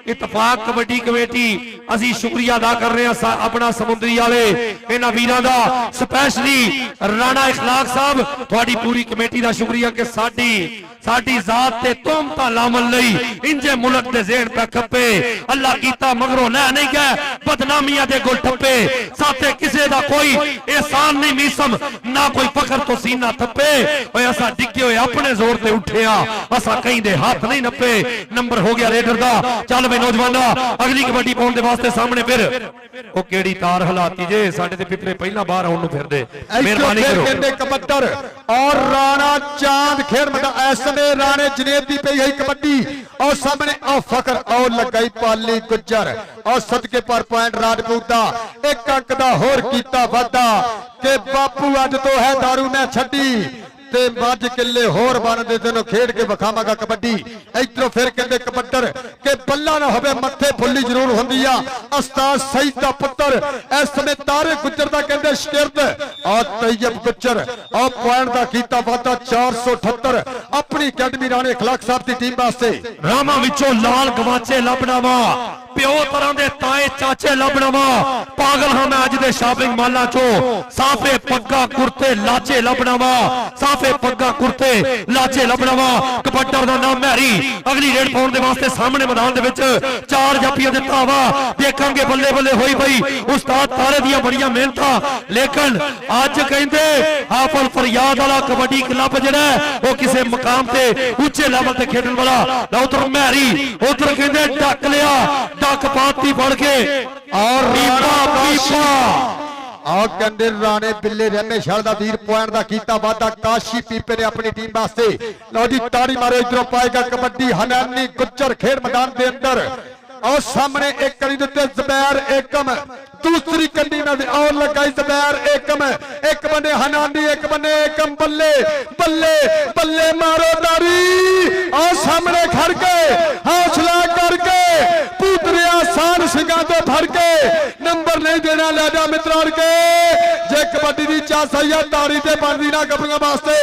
इतफाक कबड्डी कमेटी ਅਸੀਂ ਸ਼ੁਕਰੀਆ ਅਦਾ ਕਰ ਰਹੇ ਹਾਂ ਆਪਣਾ ਸਮੁੰਦਰੀ ਵਾਲੇ ਇਹਨਾਂ ਵੀਰਾਂ ਦਾ, ਸਪੈਸ਼ਲੀ ਰਾਣਾ ਇਖਲਾਕ ਸਾਹਿਬ ਤੁਹਾਡੀ ਪੂਰੀ ਕਮੇਟੀ ਦਾ ਸ਼ੁਕਰੀਆ ਕਿ ਸਾਡੀ ਜ਼ਾਤ ਤੇ ਤੋਮਤਾਂ ਲਾਵਣ ਲਈ ਇੰਜੇ ਮੁਲਕ ਦੇ ਜ਼ਹਿਨ ਪੈ ਖੱਪੇ ਅੱਲਾ ਕੀਤਾ ਮਗਰੋਂ ਲੈ ਨਹੀਂ ਗਏ ਬਦਨਾਮੀਆਂ ਦੇ ਗੁਲ ਠੱਪੇ ਸਾਥੇ ਕਿਸੇ ਦਾ ਕੋਈ ਇਹਸਾਨ ਨਹੀਂ ਮੀਸਮ ਨਾ ਕੋਈ ਫਖਰ ਤੋਂ ਸੀਨਾ ਥੱਪੇ ਓਏ ਅਸਾਂ ਡਿੱਗੇ ਹੋਏ ਆਪਣੇ ਜ਼ੋਰ ਤੇ ਉੱਠਿਆ ਅਸਾਂ ਕहीं ਦੇ ਹੱਥ ਨਹੀਂ ਨੱਪੇ। ਨੰਬਰ ਹੋ ਗਿਆ ਰੇਡਰ ਦਾ। ਚੱਲ ਵੇ ਨੌਜਵਾਨਾ ਅਗਲੀ ਕਬੱਡੀ ਪਾਉਣ ਦੇ ਵਾਸਤੇ ਸਾਹਮਣੇ ਫਿਰ ਉਹ ਕਿਹੜੀ ਤਾਰ ਹਲਾਤੀ ਜੇ ਸਾਡੇ ਤੇ ਪਿਪਲੇ ਪਹਿਲਾਂ ਬਾਹਰ ਆਉਣ ਨੂੰ ਫਿਰਦੇ ਮਿਹਰਬਾਨੀ ਕਰੋ। ਕਹਿੰਦੇ ਕਬੱਤਰ ਔਰ ਰਾਣਾ ਚਾਂਦ ਖੇਡ ਮੈਦਾਨ ਇਸ ਸਮੇਂ ਰਾਣੇ ਜਨੇਦ ਦੀ ਪਈ ਹੈ ਕਬੱਡੀ और सामने आओ फकर आओ लगाई पाली गुज्जर और सदके पर पॉइंट राजपूत दा एक अंक दा होर कीता वादा के बापू अज तो है दारू मैं छड्डी ते 5 किले होर बन दे तेनों खेड के विखावांगा कबड्डी। इधरों फिर कहते कबड्डर के बल्ला ना होवे मत्थे फुल्ली जरूर होंदी आ उस्ताद सईद दा पुत्र इस समय तारे गुज्जर दा कहते शिरद और तैयब गुज्जर और पॉइंट दा कीता वादा 478 अपनी अकेडमी राणे इखलाक साहब दी टीम वास्ते। रामा विचों लाल गवाचे लभना वा प्यो तरह दे ताए चाचे लभना वा पागल हां मैं अज दे शॉपिंग मालां चों साफे पग्गा कुर्ते लाचे लभना वा साफे पग्गा कुर्ते लाचे लभना वा। कबड्डर दा नाम मैरी अगली रेड पाउण दे वास्ते सामने मैदान दे विच 4 जाफियां दित्ता वा देखांगे बल्ले बल्ले होई पई उस्ताद तारे दियां बड़ियां मेहनतां लेकिन अज कहंदे हाफल फरियाद वाला कबड्डी क्लब जिहड़ा ओ किसे मकाम ते उच्चे लेवल ते खेडण वाला ला उधर मैरी उधर कहंदे ढक लिया ढक पाती बढ़ के और पीपा और कहते राणे बिल्ले रहमे शाह दा वीर पॉइंट दा कीता वादा काशी पीपे ने अपनी टीम वास्ते लो जी ताड़ी मारो इधरों पाएगा कबड्डी हनानी गुज्जर खेड मैदान के अंदर और सामने एक कड़ी देते जुबैर एकम दूसरी कंडी में और लगाई जुबैर एकम एक बने हनानी एक बने एकम बल्ले बल्ले बल्ले मारो दारी और सामने खड़ के हौसला करके पूतरे आसान सिंगा तो भर के नंबर नहीं देना लाडा मित्रों के जे कबड्डी दी चास है तारी ते बनदी ना कपड़ियां वास्ते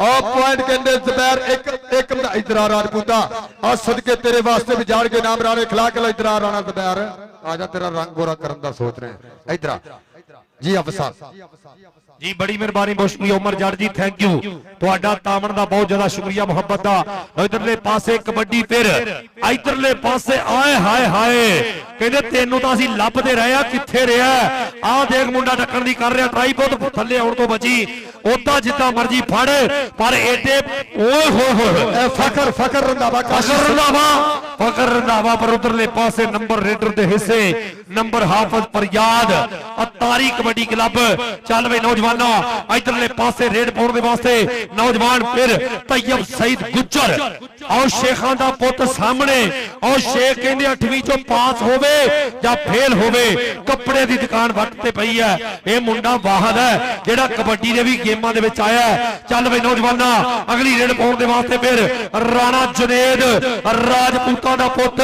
और पॉइंट के अंदर जुबैर एक इधर आ राजपूता और सदके तेरे वास्ते भी जाड़ के नाम राणे खिला के इधर आ राणा जुबैर आजा तेरा रंग गोरा करने का सोच रहे हैं इधर जी अफसर जी बड़ी मेहरबानी बहुत शुक्रिया उमर जट जी थैंक यू ਤੁਹਾਡਾ ਤਾਮਣ ਦਾ ਬਹੁਤ ਜ਼ਿਆਦਾ ਸ਼ੁਕਰੀਆ ਮੁਹੱਬਤ ਦਾ। ਇਧਰਲੇ ਪਾਸੇ ਕਬੱਡੀ ਫਿਰ ਇਧਰਲੇ ਪਾਸੇ ਆਏ ਹਾਏ ਹਾਏ ਕਹਿੰਦੇ ਤੈਨੂੰ ਤਾਂ ਅਸੀਂ ਲੱਭਦੇ ਰਹੇ ਆ ਕਿੱਥੇ ਰਿਹਾ ਆਹ ਦੇਖ ਮੁੰਡਾ ਟੱਕਣ ਦੀ ਕਰ ਰਿਹਾ ਟਰਾਈ ਬਹੁਤ ਥੱਲੇ ਆਉਣ ਤੋਂ ਬਚੀ ਉਦਾਂ ਜਿੱਦਾਂ ਮਰਜੀ ਫੜ ਪਰ ਏਡੇ ਓਏ ਹੋਏ ਹੋਏ फकर रंधावा फकर रंधावा पर उधरले पासे नंबर रेडर दे हिस्से नंबर हाफज फरियाद अतारी कबड्डी क्लब। चल वे नौजवाना इधरले पासे रेड पाउण दे वास्ते नौजवान फिर तैयब सईद गुज्जर और शेखां दा पुੱਤ सामने और शेख कहंदे 8वीं चों पास होवे या फेल होवे कपड़े दी दुकान वट ते पई है ये मुंडा वाहद है जेड़ा कबड्डी दे भी गेमां दे विच आया। चल वे नौजवाना अगली रेड पाउण दे वास्ते फिर राणा जुनेद राजपूतां दा पुੱਤ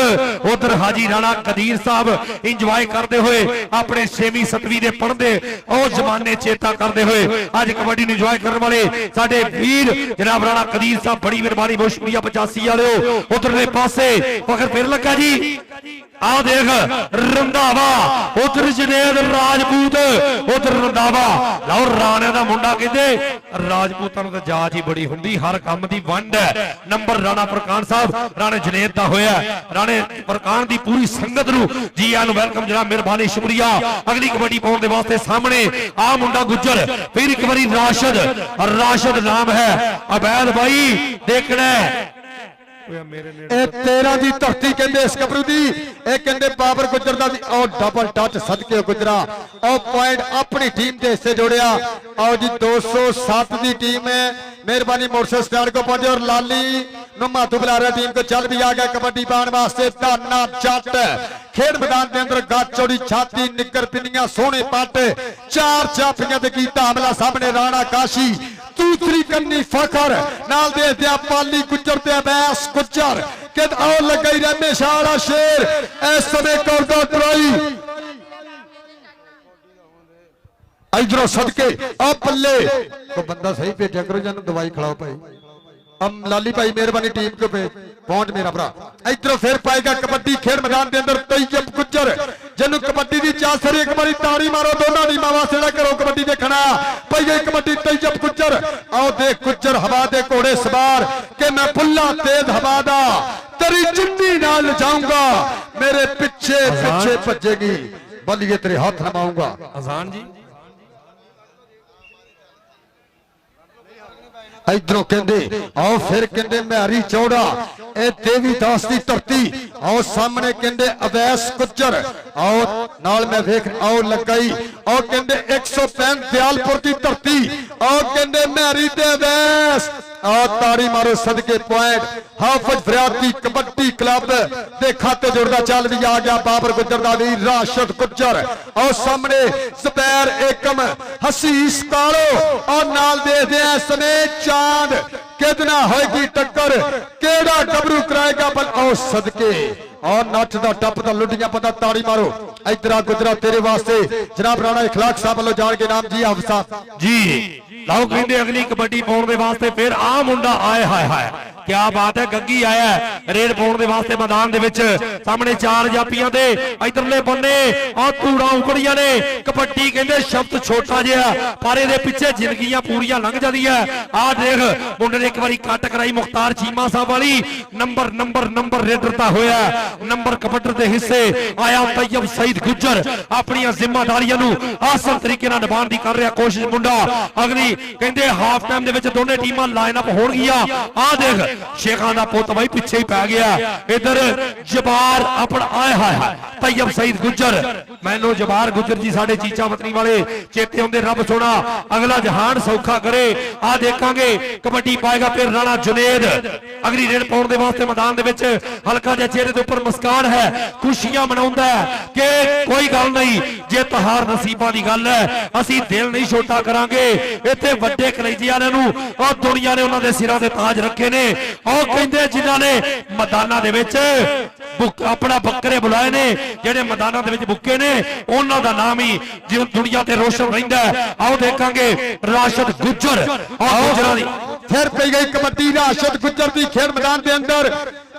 उधर हाजी राणा कदीर साहब इंजॉय करते हुए अपने 6वीं 7वीं दे पढ़दे और जमाने चेता करते हुए आज कबड्डी नूं इंजॉय करने वाले साडे वीर जनाब राणा कदीर साहब बड़ी मेहरबानी बहुत शुक्रिया 85 वाले उधरले पासे फकर फिर लगा जी आ देख रंधावा उधर जुनेद राजपूत उधर रंधावा लो राणे दा मुंडा कहंदे राजपूतां नूं तां जाच ही बड़ी हुंदी हर काम दी वंड है। नंबर राणा फुरकान साहब राणे जुनेद दा होया राणे फुरकान दी पूरी संगत नूं जी आन वेलकम जनाब मेहरबानी शुक्रिया। अगली कबड्डी पाउण दे वास्ते सामने आ मुंडा गुज्जर फिर एक बारी राशिद नाम है अबैद भाई देखना ਓਏ ਮੇਰੇ ਨੇੜੇ ਇਹ 13 ਦੀ ਧਰਤੀ ਕਹਿੰਦੇ ਇਸ ਗੱਭਰੂ ਦੀ, ਇਹ ਕਹਿੰਦੇ ਬਾਬਰ ਗੁੱਜਰ ਦਾ ਵੀ। ਉਹ ਡਬਲ ਟੱਚ ਸਦਕੇ ਗੁਜਰਾ, ਉਹ ਪੁਆਇੰਟ ਆਪਣੀ ਟੀਮ ਦੇ ਹਿੱਸੇ ਜੋੜਿਆ। ਆਓ ਜੀ 207 ਦੀ टीम है, मेहरबानी मोटरसाइकिल स्टैंड को पहुंचे और लाली माथू बुला रहा टीम को। चल भी आ गया कबड्डी पाने वास्ते धाना जट खेड मैदान के अंदर गज चौड़ी छाती निकर पिनिया सोहने पट चार चापियां ते कीता हमला सामने राणा काशी दूसरी कन्नी फखर नाल दे दिया पाली गुजर ते अवैस गुजर कि आओ लगाई रमेश आला शेर इस समय करदा ट्राई इधरों सदके आ पल्ले तो बंदा सही भेजा करो जान दवाई खिलाओ भाई। हम लाली भाई मेहरबानी टीम को पे पहुंच मेरा भरा इधरों फिर पाएगा कबड्डी खेल मैदान के अंदर तैयब गुजर जिन्हों कबड्डी की चाह सरी एक बारी ताड़ी मारो दोनों टीमों वास्ते ना करो कबड्डी देखना भाई ये कबड्डी तैयब गुजर आओ देख गुजर हवा दे घोड़े सवार के मैं फुल्ला तेज हवा दा तेरी चिट्टी नाल जाऊंगा मेरे पीछे पीछे भजेगी बलिए तेरे हाथ नमाऊंगा। अजान जी इधरों कहते आओ फिर कहते मैरी चौड़ा ए देवी दास की धरती आओ सामने कहते अवैस गुजर आओ नाल मैं वेख आओ लगाई आओ कहते 165 दयालपुर की धरती आओ कहते मैरी ते अवैस आओ ताड़ी मारो सदके पॉइंट हाफिज फरियादी कबड्डी क्लब दे खाते जुड़दा चल भी आ गया बाबर गुजर दा वीर राशिद गुजर आओ सामने जुबैर एकम हसीस कालो और नाल दे दे समय चांद कितना होगी टक्कर केड़ा गबरू कराएगा बल आओ सदके और नच दा टप दा लुटियां पता ताड़ी मारो इधर गुजरा तेरे वास्ते जनाब राणा इखलाक साहब वालों जान के नाम जी हाफिज जी लाओ कहते अगली कबड्डी पाने वास्ते फिर आ मुंडा आए हाय हाय क्या बात है गग्गी आया है रेड पाने वास्ते मैदान दे विच सामने चार जापियां दे इधरले बन्ने आ धूड़ा उकड़ियां ने कबड्डी कहते शब्द छोटा जिहा पर इहदे पिछे जिंदगियां पूरियां लंघ जांदियां आ देख मुंडे ने एक बारी कट कराई मुख्तार चीमा साहब वाली नंबर नंबर नंबर रेडरता होया नंबर कबड्डर दे हिस्से आया तैयब सईद गुजर अपनी जिम्मेदारियां नू आसान तरीके नाल निभाण दी कर रहा कोशिश मुंडा अगली कहते हाफ टाइम दे विच दोनों टीमां लाइन अप होणगियां आ देख शेखां दा पुत भाई पिछे ही पै गया इधर जबार अपना आए हाय तैयब सईद गुजर मैनू जबार गुजर जी साडे चीचा वतनी वाले चेते आउंदे रब सोना अगला जहान सौखा करे आ देखांगे कबड्डी पाएगा फिर राणा जुनेद अगली रेड पाउण दे वास्ते मैदान दे विच हल्का जिहा चेहरे दे उपर मुस्कान है खुशियां मनाउंदा है कि कोई गल नहीं जे तहार नसीबां दी गल है असीं दिल नहीं छोटा करांगे इत्थे वड्डे कलेजे वालिआं नूं और दुनिया ने उन्हां दे सिरां ते ताज रखे ने और कहते जिन्हां ने मैदानां दे विच अपना बकरे बुलाए ने जेडे मैदानां दे विच बुके ने उन्हां दा नाम ही जिवें दुनिया ते रोशन रहिंदा है। आओ देखांगे राशिद गुजर और गुजरां दी फिर पई गई कबड्डी राशिद गुजर दी खेल मैदान के अंदर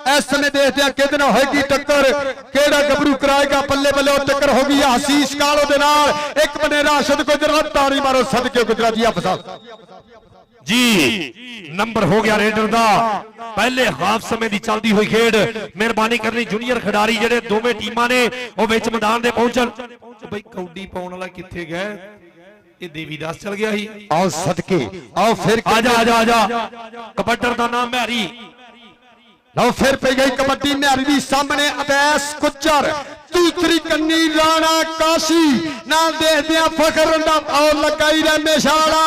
इस समय देखते हैं कितना होगी टक्कर केड़ा गबरू कराएगा बल्ले बल्ले और टक्कर होगी हसीस कालो दे नाल एक बने राशिद गुजर तारी मारो सदके गुजरा जी आप जी नंबर हो गया रेडर दा पहले हाफ समय दी चलदी हुई खेड मेहरबानी करनी जूनियर खिडारी जेडे दोवें टीमां ने ओ विच मैदान दे पहुंचन भाई कौडी पाउण वाला किथे गए ये देवीदास चल गया ही आओ सदके आओ फिर आजा आजा आजा कबड्डर दा नाम मैरी लो फिर पे गई कबड्डी मैरी दी सामने अवैस गुजर दूसरी कन्नी राणा काशी नाल देखते हैं फखर रंडा और लगाई रमेश आला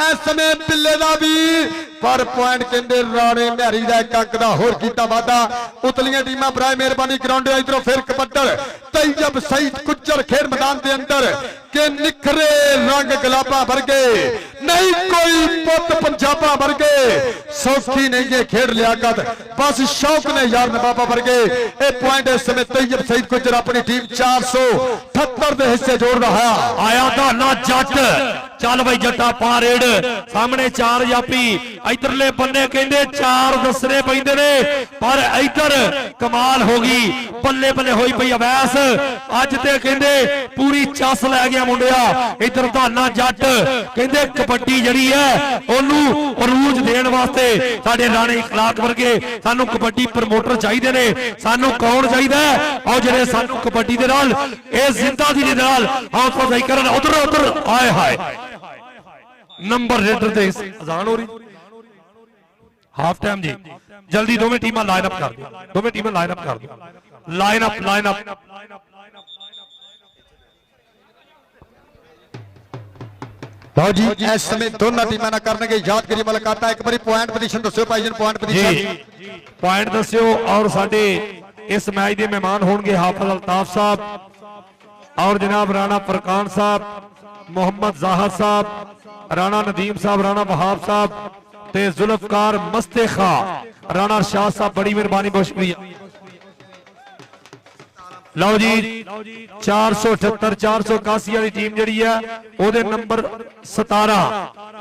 इस समय पिल्ले दा वीर पर पॉइंट कहते राणे मैरी दा कक दा होर कीता वादा उतलियां टीमां बराए मेहरबानी ग्राउंड इधरों फिर कबड्डर तैयब सईद गुजर खेल मैदान के अंदर के निखरे रंग गुलाबा वर्गे नहीं कोई पुत पंजाबा वर्गे सौखी नहीं है खेड लियाकत बस शौक ने यार नवाबा वर्गे ए पॉइंट इस समय तैयब सईद गुजर अपनी टीम 478 दे हिस्से जोड़ रहा आया धाना जट चल भाई जट्टा पा रेड सामने चार जापी इधरले बन्ने कहंदे चार दसने पैंदे ने पर इधर कमाल होगी बल्ले बल्ले होई पई अवैस अज ते कहंदे पूरी चस लै गया मुंडिया इधर धाना जट कहंदे कबड्डी जड़ी है ओनू अरूज देण वास्ते साडे राणे इखलाक वर्गे सानू कबड्डी प्रमोटर चाहिए ने सानू कौन चाहिए और जेडे सानू कबड्डी दे नाल ए जिंदगी दे नाल हौसला अफजाई करन उधर उधर आए हाय नंबर रेडर दे अजान हो रही ਹਾਫ ਟਾਈਮ ਜੀ ਜਲਦੀ ਦੋਵੇਂ ਟੀਮਾਂ ਲਾਈਨ ਅਪ ਕਰ ਦਿਓ ਦੋਵੇਂ ਟੀਮਾਂ ਲਾਈਨ ਅਪ ਕਰ ਦਿਓ ਲਾਈਨ ਅਪ ਲਓ ਜੀ ਇਸ ਸਮੇਂ ਦੋਨਾਂ ਟੀਮਾਂ ਨਾਲ ਕਰਨਗੇ ਯਾਦਗਾਰੀ ਮੁਲਾਕਾਤਾਂ ਇੱਕ ਵਾਰੀ ਪੁਆਇੰਟ ਪੋਜੀਸ਼ਨ ਦੱਸਿਓ ਭਾਈ ਜੀ ਪੁਆਇੰਟ ਪੋਜੀਸ਼ਨ ਜੀ ਪੁਆਇੰਟ ਦੱਸਿਓ ਔਰ ਸਾਡੇ ਇਸ ਮੈਚ ਦੇ ਮਹਿਮਾਨ ਹੋਣਗੇ ਹਾਫਿਜ਼ ਅਲਤਾਫ ਸਾਹਿਬ ਔਰ ਜਨਾਬ ਰਾਣਾ ਫਰਕਾਨ ਸਾਹਿਬ मोहम्मद जाहद साहब राणा नदीम साहब राणा वहाब साहब ते जुल्फकार मस्ते खा राणा अरशाद साहब बड़ी मेहरबानी बहुत शुक्रिया लो जी 478 481 वाली टीम जिहड़ी है ओदे नंबर 17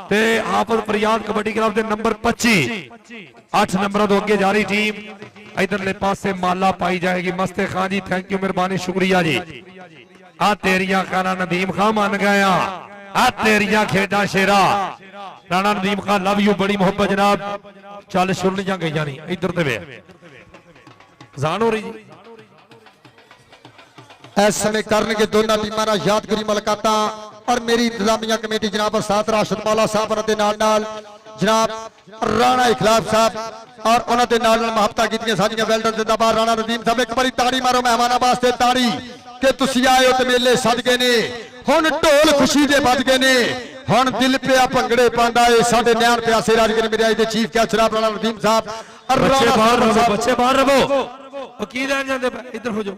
ते हाफिज फरियाद कबड्डी क्लब दे नंबर 25 8 नंबरों तो अगे जा रही टीम इधरले पासे माला पाई जाएगी मस्ते खान जी थैंक यू मेहरबानी शुक्रिया जी आ तेरिया खाना नदीम खां मान गया आ तेरिया खेडा शेरा राणा नदीम खां लव यू बड़ी मोहब्बत जनाब चल शुरलियां गई जानी इधर ते वे जान हो रही जी इस समय करनगे दोनों टीमां नाल यादगारी मुलाकातां और मेरी इंतजामिया कमेटी जनाब साथ राशिद मौला साहब और नाल जनाब राणा इखलाफ साहब और उन्होंने नाल मुहब्बतां कीतियां सारियां वेल्डर जिंदाबाद राणा नदीम साहब एक बारी ताड़ी मारो मेहमानां वास्ते ताड़ी कि तुसी आए हो ते मेले सज गए ने हुण ढोल खुशी दे बज गए ने हुण दिल पिया भंगड़े पांदा है साडे नैन प्यासे राजगिर मेरे आई दे चीफ कैच जनाब राणा नदीम साहब और बच्चे बाहर रहो वकील आ जांदे इधर हो जाओ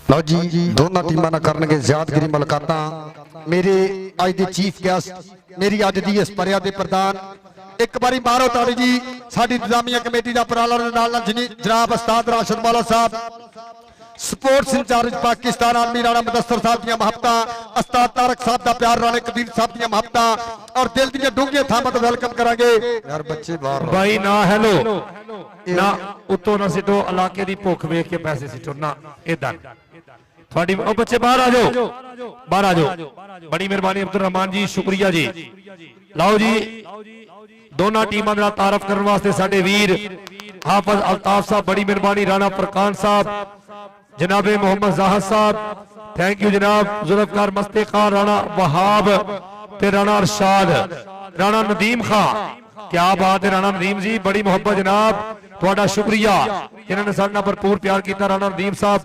लो जी दोनों टीमां नाल करनगे यादगारी मुलाकातां मेरे अज दे चीफ गेस्ट मेरी अज दी इस परिया दे प्रधान एक बारी मारो ताड़ी जी साडी इंतजामिया कमेटी दा उपराला दे नाल जनाब उस्ताद राशिद मौला साहब sports incharge Pakistan army Rana Mudassar साहब दी मुहब्बतां उस्ताद तारक साहब दा प्यार राणा कबीर साहब दी मुहब्बतां और दिल दी डूंघे थां तो वेलकम करांगे यार बच्चे बाहर भाई ना हेलो ना उतो ना सिटो इलाके दी भुख वेख के पैसे सिटो ना इदां थोड़ी ओ बच्चे बाहर आ जाओ बड़ी मेहरबानी अब्दुल रहमान जी शुक्रिया जी लाओ जी दोनों टीमां दा तारफ करने वास्ते साडे वीर हाफिज अल्ताफ साहब बड़ी मेहरबानी राणा फरकान साहब जनाबे मोहम्मद जाहद साहब थैंक यू जनाब जुल्फकार मस्ते खान राणा वहाब ते राणा अरशाद राणा नदीम खां क्या बात है राणा नदीम जी, बड़ी मोहब्बत जनाब, ਤੁਹਾਡਾ ਸ਼ੁਕਰੀਆ ਜਿਨ੍ਹਾਂ ਨੇ ਸਾਡੇ ਨਾਲ ਭਰਪੂਰ ਪਿਆਰ ਕੀਤਾ। ਰਾਣਾ ਨਦੀਮ ਸਾਹਿਬ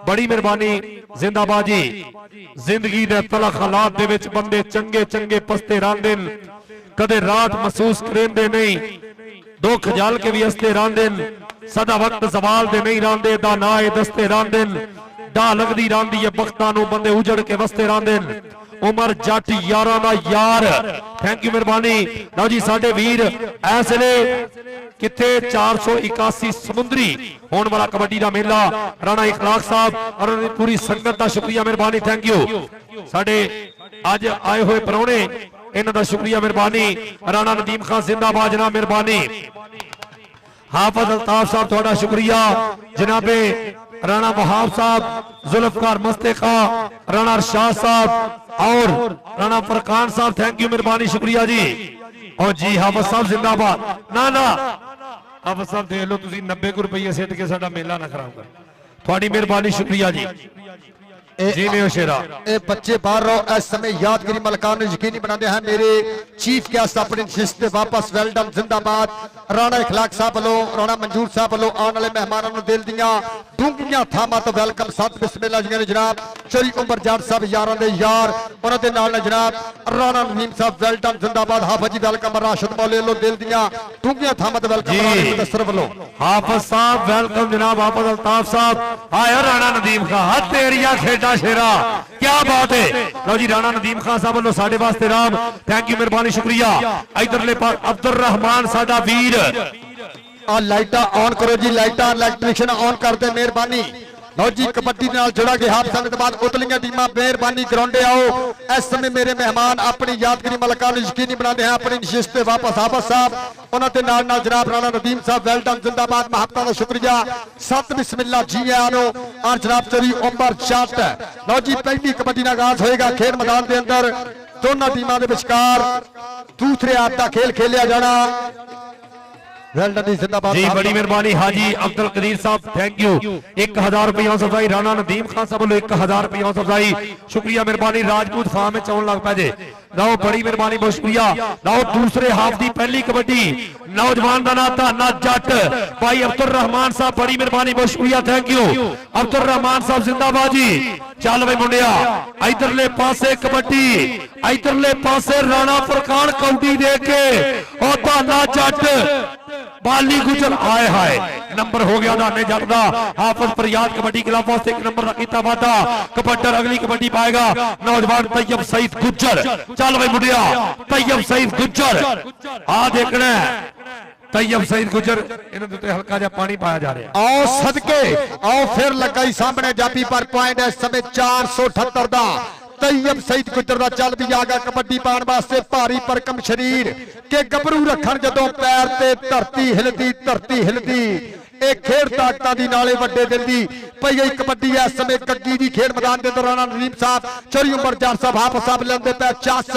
ਬੜੀ ਮਿਹਰਬਾਨੀ, ਜ਼ਿੰਦਾਬਾਦ ਜੀ। ਜ਼ਿੰਦਗੀ ਦੇ ਤਲਖ ਹਾਲਾਤ ਦੇ ਵਿੱਚ ਬੰਦੇ ਚੰਗੇ ਚੰਗੇ ਪਸਤੇ ਰਹਿੰਦੇ ਨੇ, ਕਦੇ ਰਾਤ ਮਹਿਸੂਸ ਕਰਿੰਦੇ ਨਹੀਂ, ਦੁੱਖ ਜਲ ਕੇ ਵੀ ਹੱਸਦੇ ਰਹਿੰਦੇ ਨੇ, ਸਦਾ ਵਕਤ ਜ਼ਵਾਲ ਦੇ ਨਹੀਂ ਰਹਿੰਦੇ, ਦਾ ਨਾ ਇਹ ਦਸਤੇ ਰਹਿੰਦੇ ਨੇ, ਡਾ ਲੱਗਦੀ ਰਹਿੰਦੀ ਹੈ ਬਖਤਾਂ ਨੂੰ, ਬੰਦੇ ਉਜੜ ਕੇ ਵਸਦੇ ਰਹਿੰਦੇ ਨੇ। ਉਮਰ ਜੱਟ ਯਾਰਾਂ ਦਾ ਯਾਰ, ਥੈਂਕ ਯੂ ਮਿਹਰਬਾਨੀ। ਲਓ ਜੀ ਸਾਡੇ ਵੀਰ ਇਸ ਵੇਲੇ ਕਿੱਥੇ 481 ਸਮੁੰਦਰੀ ਹੋਣ ਵਾਲਾ ਕਬੱਡੀ ਦਾ ਮੇਲਾ, ਰਾਣਾ ਇਖਲਾਕ ਸਾਹਿਬ ਔਰ ਉਹਨਾਂ ਦੀ ਪੂਰੀ ਸੰਗਤ ਦਾ ਸ਼ੁਕਰੀਆ ਮਿਹਰਬਾਨੀ, ਥੈਂਕ ਯੂ। ਸਾਡੇ ਅੱਜ ਆਏ ਹੋਏ ਪਰੌਣੇ ਇਹਨਾਂ ਦਾ ਸ਼ੁਕਰੀਆ ਮਿਹਰਬਾਨੀ। ਰਾਣਾ ਨਦੀਮ ਖਾਨ ਜ਼ਿੰਦਾਬਾਦ ਜਨਾਬ, ਮਿਹਰਬਾਨੀ। हाफिज अल्ताफ साहब थोड़ा शुक्रिया, जनाबे राणा वहाब साहब, जुल्फकार मस्तेका, राणा अरशाद साहब और राणा फरकान साहब, थैंक यू मिहरबानी, शुक्रिया जी। और जी हाफिज साहब जिंदाबाद। ना ना हाफिज साहब देख लो तुसी 90 रुपये सिट के साडा मेला ना खराब कर, थोड़ी मेहरबानी, शुक्रिया जी। जी में शेरा ए बच्चे बाहर रहो, इस समय यादगिरी मलकान यकीनी बनाते हैं मेरे चीफ गेस्ट अपने रिश्ते वापस, वेल डन, जिंदाबाद। राणा इखलाक साहब वालों, राणा मंजूर साहब वालों आने वाले मेहमानों को दिल दियां डूंगियां थामां तो वेलकम, सत बिस्मिल्लाह जी ने जनाब। चोरी उमर जाट साहब यारां दे यार, उन्हां दे नाल जनाब राणा नदीम साहब, वेल डन, जिंदाबाद। हाफिज जी वेलकम, राशिद मौले लो दिल दियां डूंगियां थामां तो वेलकम, मुदस्सर वालों हाफिज साहब वेलकम जनाब। हाफिज अल्ताफ साहब आया, राणा नदीम खान हाथ तेरिया खेडा शेरा, क्या बात है। लो जी राणा नदीम खान साहब वालों साडे वास्ते राम, थैंक यू मिहरबानी, शुक्रिया। इधरले पास अब्दुल रहमान साडा वीर, आ लाइटा ऑन करो जी, लाइटा इलेक्ट्रिशियन ऑन कर दे, मेहरबानी। लो जी कबड्डी नाल जुड़ा गया हाफ समय के बाद उतलियां टीमां, मेहरबानी ग्राउंडे आओ। इस समय मेरे मेहमान अपनी यादगिरी मलका नूं यकीनी बनाते हैं अपनी नशिश ते वापस। हाफिज साहब उन्हां दे नाल नाल जनाब राणा नदीम साहब, वेल डन, जिंदाबाद, महबता दा शुक्रिया, सत बिस्मिल्लाह जी आनो। और जनाब चोरी उमर जट। लो जी पहली कबड्डी दा आगाज होएगा खेल मैदान के अंदर, दोनों टीमां दे विचकार दूसरे हाथ दा खेल खेलिया जाना। जी बड़ी मेहरबानी हाजी अब्दुल कदीर साहब, थैंक यू। 1000 रुपये हौसला अफजाई, राणा नदीम खान साहब 1000 रुपये हौसला अफजाई, शुक्रिया मेहरबानी। राजपूत फार्म में चौन लग पे लाओ, बड़ी मेहरबानी, बहुत शुक्रिया। लाओ दूसरे हाफ की पहली कबड्डी, नौजवान का नाम धाना जट भाई अब्दुल रहमान साहब, बड़ी मेहरबानी, बहुत शुक्रिया, थैंक यू। अब्दुल रहमान साहब जिंदाबाद जी। चल भाई मुंडिया, इधरले पासे कबड्डी, इधरले पासे राणा फरकान कौडी दे के और धाना जट बाली गुजर, आए हाय नंबर हो गया धाने जट दा। हाफिज फरियाद कबड्डी क्लब वास्ते 1 नंबर कीता वादा, कबड्डर अगली कबड्डी पाएगा नौजवान तैयब सईद गुज्जर। चल भाई मुंडिया, तैयब सईद गुज्जर आ देखना, तैयब सईद गुज्जर इन्हां दे उत्ते हल्का जिहा पानी पाया जा रहा। आओ सदके आओ, फिर लगा ही सामने जापी पर पॉइंट इस समय 478 दा। तैयब सईद गुज्जर दा चल भी आ गया कबड्डी पाने वास्ते, भारी भरकम शरीर के गबरू रखन जदों पैर ते धरती हिलदी एक खेड ताकतां दी नाले वड्डे दिल दी पई गई कबड्डी इस समय कग्गी दी खेड मैदान के दौरान नदीम साहब, चोरी उमर जाट साहब, हाफिज साहब लेंदे पे चस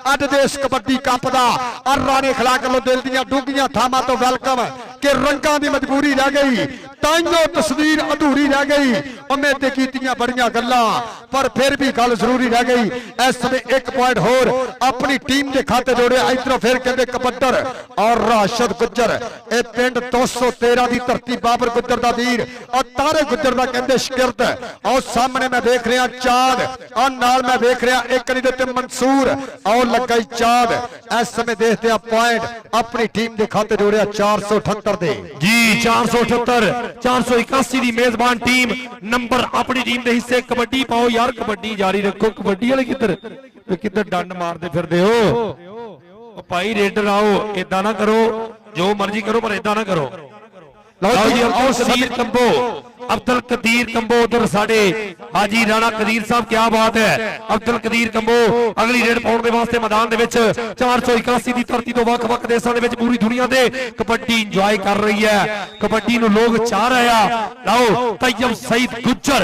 अज देश कबड्डी कंपदा। और राणे खिलाक लो दिल दियां डूंगियां थामां तो वेलकम के रंगां दी मजबूरी रह गई, ताइयों तस्वीर अधूरी रह गई। उम्मीद कीतियां बड़ियां गल्लां पर फिर भी गल जरूरी रह गई। इस समय 1 पॉइंट होर अपनी टीम के खाते जोड़े। इधरों फिर कहते कबड्डर और राशिद गुज्जर, ए पिंड 213 की धरती, बाबर गुज्जर दा वीर और तारे गुज्जर दा कहते शिगिर्द। और सामने मैं देख रहा चांद और नाल मैं देख रहा एक नहीं देते मंसूर और लगा ही चांद। इस समय देखते हैं पॉइंट अपनी टीम के खाते जोड़े 478 दे जी, 478 481 की मेजबान टीम नंबर अपनी टीम के हिस्से। कबड्डी पाओ यार, कबड्डी जारी रखो। कबड्डी वाले किधर डंड मारते फिरदे हो भाई, रेडर आओ, इदा ना करो, जो मर्जी करो पर इदा ना करो। अब्दुल कदीर कंबो उधर साडे हाजी राणा कदीर साहब, क्या बात है। अब्दुल कदीर कंबो अगली रेड पाउण दे वास्ते मैदान दे विच 481 दी धरती तो वख-वख देशां दे विच पूरी दुनिया दे कबड्डी इंजॉय कर रही है, कबड्डी नूं लोग चाह रहे आ। लाओ तैयब सईद गुज्जर,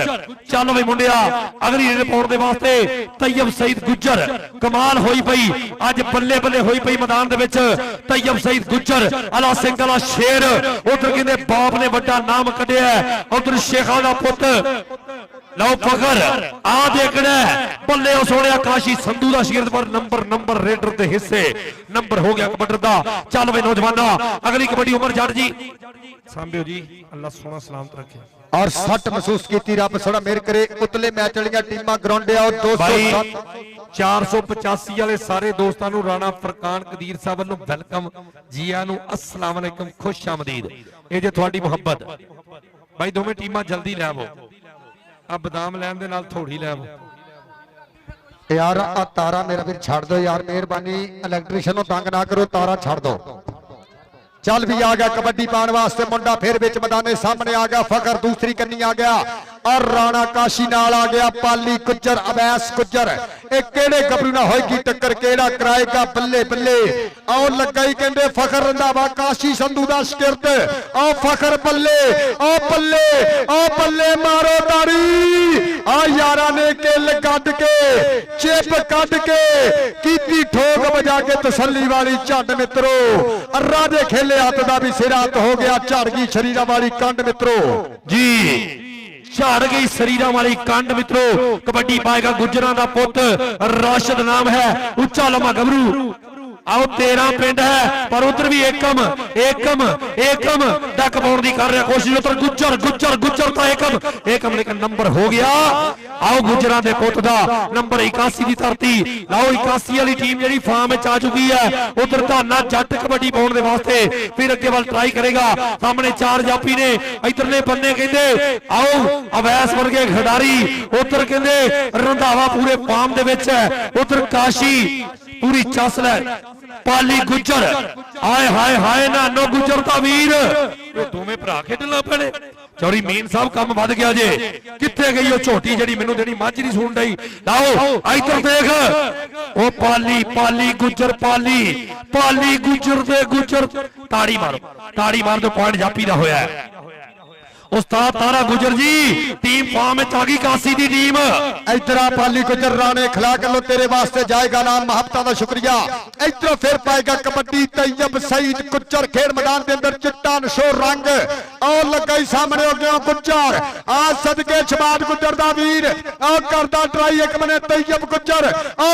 चल वे मुंडिया अगली रेड पाउण दे वास्ते तैयब सईद गुज्जर। कमाल होई पई अज, बल्ले बल्ले होई पई मैदान दे विच। तैयब सईद गुज्जर अला सिंह अला शेर, उधर कहंदे बाप ने बड़ा नाम कढ़िया, उधर शेखा दा पुत ਲਓ ਫਖਰ ਆ ਦੇਖਣਾ ਬੱਲੇ ਉਹ ਸੋਹਣਿਆ ਕਾਸ਼ੀ ਸੰਧੂ ਦਾ ਸ਼ਗਿਰਦ ਪਰ ਨੰਬਰ ਰੇਡਰ ਦੇ ਹਿੱਸੇ ਨੰਬਰ ਹੋ ਗਿਆ ਕਬੱਡੀ ਦਾ। ਚੱਲ ਵੇ ਨੌਜਵਾਨਾ ਅਗਲੀ ਕਬੱਡੀ ਉਮਰ ਜੱਟ ਜੀ ਸਾਂਭਿਓ ਜੀ, ਅੱਲਾ ਸੋਹਣਾ ਸਲਾਮਤ ਰੱਖੇ। ਔਰ ਸੱਟ ਮਹਿਸੂਸ ਕੀਤੀ, ਰੱਬ ਸੋਹਣਾ ਮਿਹਰ ਕਰੇ। ਉਤਲੇ ਮੈਚ ਵਾਲੀਆਂ ਟੀਮਾਂ ਗਰਾਉਂਡੇ ਆਓ। 207 485 ਵਾਲੇ ਸਾਰੇ ਦੋਸਤਾਂ ਨੂੰ ਰਾਣਾ ਫਰਕਾਨ ਕਦੀਰ ਸਾਹਿਬ ਵੱਲੋਂ ਵੈਲਕਮ, ਜੀ ਆਇਆਂ ਨੂੰ, अस्सलाम वालेकुम, खुश आमदीद। ਇਹ ਜੇ ਤੁਹਾਡੀ ਮੁਹੱਬਤ ਬਾਈ, ਦੋਵੇਂ ਟੀਮਾਂ ਜਲਦੀ ਲੈ ਆਵੋ। ਆ ਬਦਾਮ ਲੈਣ ਦੇ ਨਾਲ ਥੋੜੀ ਲੈ ਆਵੋ। ਯਾਰ ਆ ਤਾਰਾ ਮੇਰਾ ਵੀਰ ਛੱਡ ਦੋ ਯਾਰ, ਮਿਹਰਬਾਨੀ ਇਲੈਕਟ੍ਰੀਸ਼ੀਅਨ ਨੂੰ ਤੰਗ ਨਾ ਕਰੋ, ਤਾਰਾ ਛੱਡ ਦੋ। ਚੱਲ ਵੀ ਆ ਗਿਆ ਕਬੱਡੀ ਪਾਉਣ ਵਾਸਤੇ ਮੁੰਡਾ, ਫਿਰ ਵਿੱਚ ਮੈਦਾਨੇ ਸਾਹਮਣੇ ਆ ਗਿਆ ਫਖਰ, ਦੂਸਰੀ ਕੰਨੀ ਆ ਗਿਆ ਔਰ ਰਾਣਾ ਕਾਸ਼ੀ ਨਾਲ ਆ ਗਿਆ ਪਾਲੀ ਗੁੱਜਰ, ਅਵੈਸ ਗੁੱਜਰ। ਇਹ ਕਿਹੜੇ ਗੱਭਰੂ ਨਾਲ ਹੋਏਗੀ ਟੱਕਰ, ਕਿਹੜਾ ਕਰਾਏਗਾ ਬੱਲੇ ਬੱਲੇ। ਆਓ ਲੱਗਾ ਹੀ ਕਹਿੰਦੇ ਫਖਰ ਰੰਧਾਵਾ ਕਾਸ਼ੀ ਸੰਧੂ ਦਾ ਸ਼ਗਿਰਦ। ਆਓ ਫਖਰ ਬੱਲੇ, ਆਓ ਬੱਲੇ, ਆਓ ਬੱਲੇ, ਮਾਰੋ ਤਾੜੀ। ਆ ਯਾਰਾਂ ਨੇ ਕਿੱਲ ਕੱਢ ਕੇ, ਚਿੱਪ ਕੱਢ ਕੇ ਕੀਤੀ ਠੋਕ ਵਜਾ ਕੇ ਤਸੱਲੀ ਵਾਲੀ ਝੰਡ ਮਿੱਤਰੋ। ਰਾਜੇ ਖੇਲੇ ਹੱਥ ਦਾ ਵੀ ਸਿਰ ਹੱਥ ਹੋ ਗਿਆ, ਝੜ ਗਈ ਸ਼ਰੀਰਾਂ ਵਾਲੀ ਕੰਡ ਮਿੱਤਰੋ ਜੀ, ਝੜ ਗਈ ਸਰੀਰਾਂ ਵਾਲੀ ਕੰਡ ਮਿੱਤਰੋ। ਕਬੱਡੀ ਪਾਏਗਾ ਗੁੱਜਰਾਂ ਦਾ ਪੁੱਤ ਰਾਸ਼ਦ ਨਾਮ ਹੈ, ਉੱਚਾ ਲੰਮਾ ਗੱਭਰੂ। ਆਓ 13 ਪਿੰਡ ਹੈ ਪਰ ਉਧਰ ਵੀ ਏਕਮ ਡੱਕ ਪਾਉਣ ਦੀ ਕਰ ਰਿਹਾ ਕੋਸ਼ਿਸ਼। ਉਧਰ ਗੁੱਜਰ ਤਾਂ ਏਕਮ ਲੇਕਿਨ ਨੰਬਰ ਹੋ ਗਿਆ। ਆਓ ਗੁੱਜਰਾਂ ਦੇ ਪੁੱਤ ਦਾ ਨੰਬਰ 81 ਦੀ ਧਰਤੀ। ਲਓ 81 ਵਾਲੀ ਟੀਮ ਜਿਹੜੀ ਫਾਰਮ ਵਿੱਚ ਆ ਚੁੱਕੀ ਹੈ। ਉਧਰ ਧਾਨਾ ਜੱਟ ਕਬੱਡੀ ਪਾਉਣ ਦੇ ਵਾਸਤੇ ਫਿਰ ਅੱਗੇ ਵੱਲ ਟਰਾਈ ਕਰੇਗਾ। ਸਾਹਮਣੇ 4 ਜਾਪੀ ਨੇ, ਇਧਰਲੇ ਬੰਨੇ ਕਹਿੰਦੇ ਆਓ ਅਵੈਸ ਵਰਗੇ ਖਿਡਾਰੀ, ਉਧਰ ਕਹਿੰਦੇ ਰੰਧਾਵਾ ਪੂਰੇ ਫਾਰਮ ਦੇ ਵਿੱਚ ਹੈ, ਉਧਰ ਕਾਸ਼ੀ ਪੂਰੀ ਚਸ ਲੈ, ਪਾਲੀ ਗੁੱਜਰ, ਆਏ ਹਾਏ ਨਾਨੋ ਗੁੱਜਰ ਦਾ ਵੀਰ। ਇਹ ਦੋਵੇਂ ਭਰਾ ਖੇਡਣ ਲੱਗ ਪਏ ਨੇ। ਚੌਰੀ ਮੀਨ ਸਾਹਿਬ ਕੰਮ ਵੱਧ ਗਿਆ ਜੇ, ਕਿੱਥੇ ਗਈ ਉਹ ਝੋਟੀ ਜਿਹੜੀ ਮੈਨੂੰ ਦੇਣੀ ਮੱਝ ਨਹੀਂ ਸੁਣ ਡਈ। ਲਾਓ ਇੱਧਰ ਦੇਖ, ਉਹ ਪਾਲੀ ਗੁੱਜਰ, ਪਾਲੀ ਗੁੱਜਰ ਦੇ ਗੁੱਜਰ। ਤਾੜੀ ਮਾਰ ਦੋ, ਪੁਆਇੰਟ ਜਾਪੀ ਦਾ ਹੋਇਆ ਹੈ। ਉਸਤਾਦ ਤਾਰਾ ਗੁੱਜਰ ਜੀ ਟੀਮ ਫਾਰਮ ਵਿੱਚ ਆ ਗਈ, ਕਾਸੀ ਦੀ ਟੀਮ। ਇਧਰ ਆ ਪਾਲੀ ਗੁੱਜਰ, ਰਾਣੇ ਖਿਲਾ ਕੇ ਲੋ ਤੇਰੇ ਵਾਸਤੇ ਜਾਏਗਾ ਨਾਮ, ਮੁਹੱਬਤਾਂ ਦਾ ਸ਼ੁਕਰੀਆ। ਇਧਰੋਂ ਫਿਰ ਪਾਏਗਾ ਕਬੱਡੀ ਤੈयब ਸਈਦ ਗੁੱਜਰ, ਖੇਡ ਮੈਦਾਨ ਦੇ ਅੰਦਰ ਚਿੱਟਾ ਨਸ਼ੋ ਰੰਗ। ਆਹ ਲੱਗਾ ਹੀ ਸਾਹਮਣੇ ਹੋ ਗਿਆ ਗੁੱਜਰ, ਆ ਸਦਕੇ ਸ਼ਬਾਦ ਗੁੱਜਰ ਦਾ ਵੀਰ। ਆਹ ਕਰਦਾ ਟਰਾਈ ਇੱਕ ਮਨੇ ਤੈयब ਗੁੱਜਰ। ਆ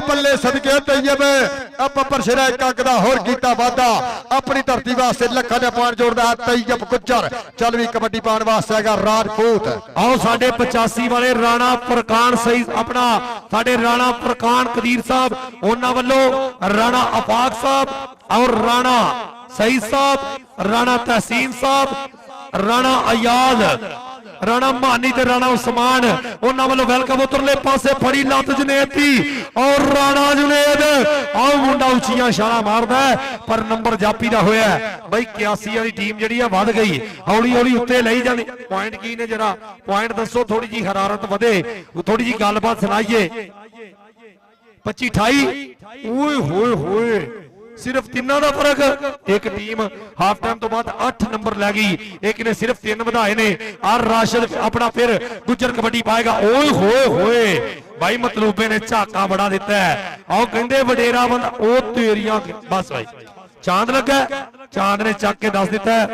ਬੱਲੇ ਸਦਕੇ ਤੈयब। ਆ ਬੱਬਰ ਸ਼ੇਰਾ ਇੱਕ ਅੰਕ ਦਾ ਹੋਰ ਕੀਤਾ ਵਾਦਾ, ਆਪਣੀ ਧਰਤੀ ਵਾਸਤੇ ਲੱਖਾਂ ਦੇ ਪੁਆਇੰਟ ਜੋੜਦਾ ਹੈ ਤੈयब ਗੁੱਜਰ। ਚੱਲ ਵੀ ਕਬੱਡੀ ਪਾਉਣ ਵਾਸਤੇ ਹੈਗਾ ਰਾਜਪੂਤ। ਆਓ ਸਾਡੇ 85 ਵਾਲੇ ਰਾਣਾ ਫਰਕਾਨ ਸਹੀ ਆਪਣਾ, ਸਾਡੇ ਰਾਣਾ ਫਰਕਾਨ ਕਦੀਰ ਸਾਹਿਬ, ਉਹਨਾਂ ਵੱਲੋਂ ਰਾਣਾ ਅਫਾਕ ਸਾਹਿਬ ਔਰ ਰਾਣਾ ਸਈਦ ਸਾਹਿਬ, ਰਾਣਾ ਤਹਸੀਨ ਸਾਹਿਬ, ਰਾਣਾ ਅਯਾਦ, ਰਾਣਾ ਮਾਨੀ ਤੇ ਰਾਣਾ ਉਸਮਾਨ, ਉਹਨਾਂ ਵੱਲੋਂ ਵੈਲਕਮ। ਉਤਰਲੇ ਪਾਸੇ ਫੜੀ ਲੱਤ ਜੁਨੇਦ ਦੀ ਔਰ ਰਾਣਾ ਜੁਨੇਦ। ਆਓ ਮੁੰਡਾ ਉੱਚੀਆਂ ਛਾਲਾਂ ਮਾਰਦਾ ਪਰ ਨੰਬਰ ਜਾਪੀ ਦਾ ਹੋਇਆ ਬਈ। 81 ਵਾਲੀ ਟੀਮ ਜਿਹੜੀ ਆ ਵੱਧ ਗਈ, ਹੌਲੀ ਉੱਤੇ ਲਈ ਜਾਂਦੀ। ਪੁਆਇੰਟ ਕੀ ਨੇ, ਜਰਾ ਪੁਆਇੰਟ ਦੱਸੋ, ਥੋੜੀ ਜੀ ਹਰਾਰਤ ਵਧੇ, ਥੋੜੀ ਜੀ ਗੱਲਬਾਤ ਸੁਣਾਈਏ। 25-28 ਓਏ ਹੋਏ ਸਿਰਫ 3 ਦਾ ਫਰਕ। ਇੱਕ ਟੀਮ ਹਾਫ ਟਾਈਮ ਤੋਂ ਬਾਅਦ 8 ਨੰਬਰ ਲੈ ਗਈ, ਇੱਕ ਨੇ ਸਿਰਫ 3 ਵਧਾਏ ਨੇ। ਆਰ ਰਾਸ਼ਦ ਆਪਣਾ ਫਿਰ ਗੁੱਜਰ ਕਬੱਡੀ ਪਾਏਗਾ। ਓਏ ਹੋਏ ਭਾਈ ਮਤਲੂਬੇ ਨੇ ਝਾਕਾ ਬੜਾ ਦਿੱਤਾ ਹੈ। ਆਓ ਕਹਿੰਦੇ ਵਡੇਰਾ ਬੰਦਾ, ਉਹ ਤੇਰੀਆਂ ਬਸ ਭਾਈ ਚਾਂਦ ਲੱਗਾ, ਚਾਂਦ ਨੇ ਚੱਕ ਕੇ ਦੱਸ ਦਿੱਤਾ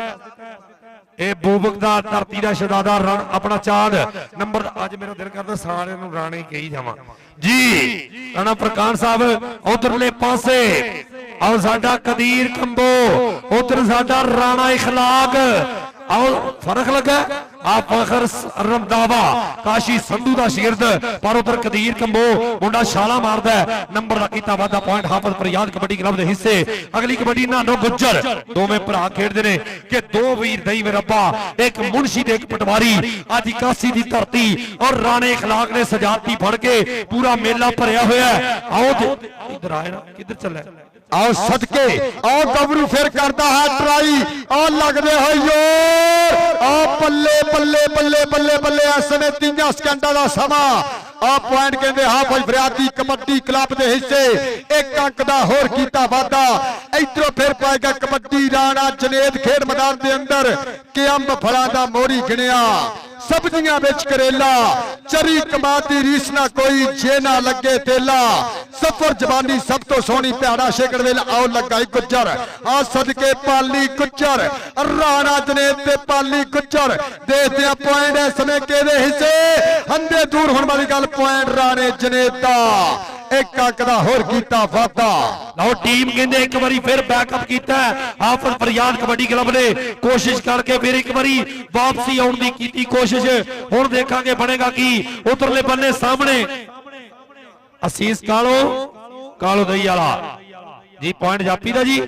ਇਹ ਬੂਬਕ ਦਾ ਧਰਤੀ ਦਾ ਸ਼ਹਜ਼ਾਦਾ ਆਪਣਾ ਚਾਂਦ ਨੰਬਰ। ਅੱਜ ਮੇਰਾ ਦਿਲ ਕਰਦਾ ਸਾਰਿਆਂ ਨੂੰ ਰਾਣੇ ਕਹੀ ਜਾਵਾਂ ਜੀ। ਰਾਣਾ ਫਰਕਾਨ ਸਾਹਿਬ ਉਧਰਲੇ ਪਾਸੇ, ਆਓ ਸਾਡਾ ਕਦੀਰ ਕੰਬੋ, ਉਧਰ ਸਾਡਾ ਰਾਣਾ ਇਖਲਾਕ। ਆਓ ਫਰਕ ਲੱਗਾ, ਆ ਫਖਰ ਰੰਧਾਵਾ ਕਾਸ਼ੀ ਸੰਧੂ ਦਾ ਸ਼ਗਿਰਦ, ਪਰ ਉਧਰ ਕਦੀਰ ਕੰਬੋ ਮੁੰਡਾ ਛਾਲਾ ਮਾਰਦਾ। ਨੰਬਰ ਦਾ ਕੀਤਾ ਵਾਧਾ, ਪੁਆਇੰਟ ਹਾਫਿਜ਼ ਫਰਿਆਦ ਕਬੱਡੀ ਕਲੱਬ ਦੇ ਹਿੱਸੇ। ਅਗਲੀ ਕਬੱਡੀ ਨਾਨੋ ਗੁੱਜਰ, ਦੋਵੇਂ ਭਰਾ ਖੇਡਦੇ ਨੇ ਕਿ ਦੋ ਵੀਰ ਦਈ ਵੇ ਰੱਬਾ, ਇੱਕ ਮੁਨਸ਼ੀ ਤੇ ਇੱਕ ਪਟਵਾਰੀ। ਅੱਜ ਕਾਸੀ ਦੀ ਧਰਤੀ ਔਰ ਰਾਣੇ ਇਖਲਾਕ ਨੇ ਸਜਾਤੀ ਫੜ ਕੇ ਪੂਰਾ ਮੇਲਾ ਭਰਿਆ ਹੋਇਆ। ਆਓ ਇਧਰ ਆਏ ਨਾ, ਕਿੱਧਰ ਚੱਲਿਆ? ਆਓ ਸਦਕੇ, ਆਓ ਗੱਭਰੂ ਫਿਰ ਕਰਦਾ ਹੈ ਟਰਾਈ। ਆ ਲੱਗਦੇ ਹੋਏ ਯੋਰ, ਆ ਬੱਲੇ ਇਸ ਸਮੇਂ 3 ਸਕਿੰਟਾਂ ਦਾ ਸਮਾਂ। ਆ ਪੁਆਇੰਟ ਕਹਿੰਦੇ ਹਾਫਿਜ਼ ਫਰਿਆਦੀ ਕਬੱਡੀ ਕਲੱਬ ਦੇ ਹਿੱਸੇ, ਇੱਕ ਅੰਕ ਦਾ ਹੋਰ ਕੀਤਾ ਵਾਧਾ। ਇਧਰੋਂ ਫਿਰ ਪਾਏਗਾ ਕਬੱਡੀ ਰਾਣਾ ਜਨੇਦ ਖੇਡ ਮੈਦਾਨ ਦੇ ਅੰਦਰ ਕਿ ਅੰਬ ਫਲਾਂ ਦਾ ਮੋਹਰੀ ਗਿਣਿਆ। ਸਬਜ਼ੀਆਂ ਵਿੱਚ ਕਰੇਲਾ ਚਰੀ ਕਮਾਦੀ ਰੀਸ ਨਾ ਕੋਈ ਜੇ ਨਾ ਲੱਗੇ ਤੇਲਾ ਸਫਰ ਜਵਾਨੀ ਸਭ ਤੋਂ ਸੋਹਣੀ ਭਿਆੜਾ ਛੇਕੜ ਵੇਲੇ ਆਓ ਲਗਾਈ ਗੁੱਜਰ ਆ ਸਦਕੇ ਪਾਲੀ ਗੁੱਜਰ ਰਾਣਾ ਜਨੇਤ ਤੇ ਪਾਲੀ ਗੁੱਜਰ ਦੇਖਦੇ ਆ ਪੁਆਇੰਟ ਇਸ ਸਮੇਂ ਕਿਹਦੇ ਹਿੱਸੇ ਹੰਦੇ ਦੂਰ ਹੋਣ ਵਾਲੀ ਗੱਲ ਪੁਆਇੰਟ ਰਾਣੇ ਜਨੇਤ ਦਾ ਇੱਕ ਅੰਕ ਦਾ ਹੋਰ ਕੀਤਾ ਵਾਧਾ ਲਓ ਟੀਮ ਕਹਿੰਦੇ ਇੱਕ ਵਾਰੀ ਫਿਰ ਬੈਕਅਪ ਕੀਤਾ ਹਾਫਿਜ਼ ਫਰਿਆਦ ਕਬੱਡੀ ਕਲੱਬ ਨੇ ਕੋਸ਼ਿਸ਼ ਕਰਕੇ ਫਿਰ ਇੱਕ ਵਾਰੀ ਵਾਪਸੀ ਆਉਣ ਦੀ ਕੀਤੀ ਕੋਸ਼ਿਸ਼ ਹੁਣ ਦੇਖਾਂਗੇ ਬਣੇਗਾ ਕੀ ਉਧਰਲੇ ਬੰਨੇ ਸਾਹਮਣੇ ਅਸੀਸ ਕਾਲੋ ਦਈ ਵਾਲਾ ਜੀ ਪੁਆਇੰਟ ਜਾਪੀ ਦਾ ਜੀ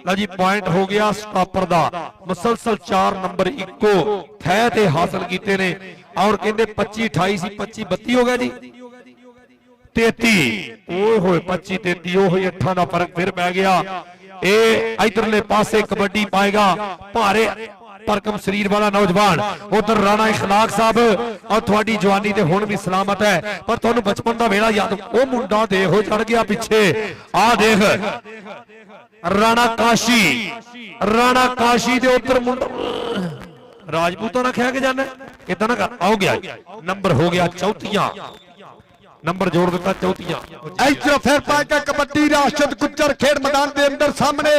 ਲਓ ਜੀ ਪੁਆਇੰਟ ਹੋ ਗਿਆ ਸਟਾਪਰ ਦਾ ਮੁਸਲਸਲ 4 ਨੰਬਰ ਇੱਕੋ ਥੈ ਤੇ ਹਾਸਲ ਕੀਤੇ ਨੇ ਔਰ ਕਹਿੰਦੇ 25 28 ਸੀ 25 32 ਹੋ ਗਿਆ ਜੀ 33 ਓਏ ਹੋਏ 25 33 ਉਹ 8 ਦਾ ਫਰਕ ਫਿਰ ਪੈ ਗਿਆ ਇਹ ਇਧਰਲੇ ਪਾਸੇ ਕਬੱਡੀ ਪਾਏਗਾ ਭਾਰੇ ਭਰਕਮ ਸਰੀਰ ਵਾਲਾ ਨੌਜਵਾਨ ਉਧਰ ਰਾਣਾ ਇਖਲਾਕ ਸਾਹਿਬ ਔਰ ਤੁਹਾਡੀ ਜਵਾਨੀ ਤੇ ਹੁਣ ਵੀ ਸਲਾਮਤ ਹੈ ਪਰ ਤੁਹਾਨੂੰ ਬਚਪਨ ਦਾ ਵੇਲਾ ਯਾਦ ਉਹ ਮੁੰਡਾ ਦੇਖੋ ਚੜ ਗਿਆ ਪਿੱਛੇ ਆ ਦੇਖ ਰਾਣਾ ਕਾਸ਼ੀ ਦੇ ਉਧਰ ਮੁੰਡਾ ਰਾਜਪੂਤਾਂ ਨਾਲ ਖਿਆ ਕੇ ਜਾਣਾ ਇਦਾਂ ਨਾ ਕਰ ਆਓ ਗਿਆ ਨੰਬਰ ਹੋ ਗਿਆ 34 ਨੰਬਰ ਜੋੜ ਦਿੱਤਾ 34 ਇੱਧਰ ਫਿਰ ਪਾਏਗਾ ਕਬੱਡੀ ਰਾਸ਼ਦ ਗੁੱਜਰ ਖੇਡ ਮੈਦਾਨ ਦੇ ਅੰਦਰ ਸਾਹਮਣੇ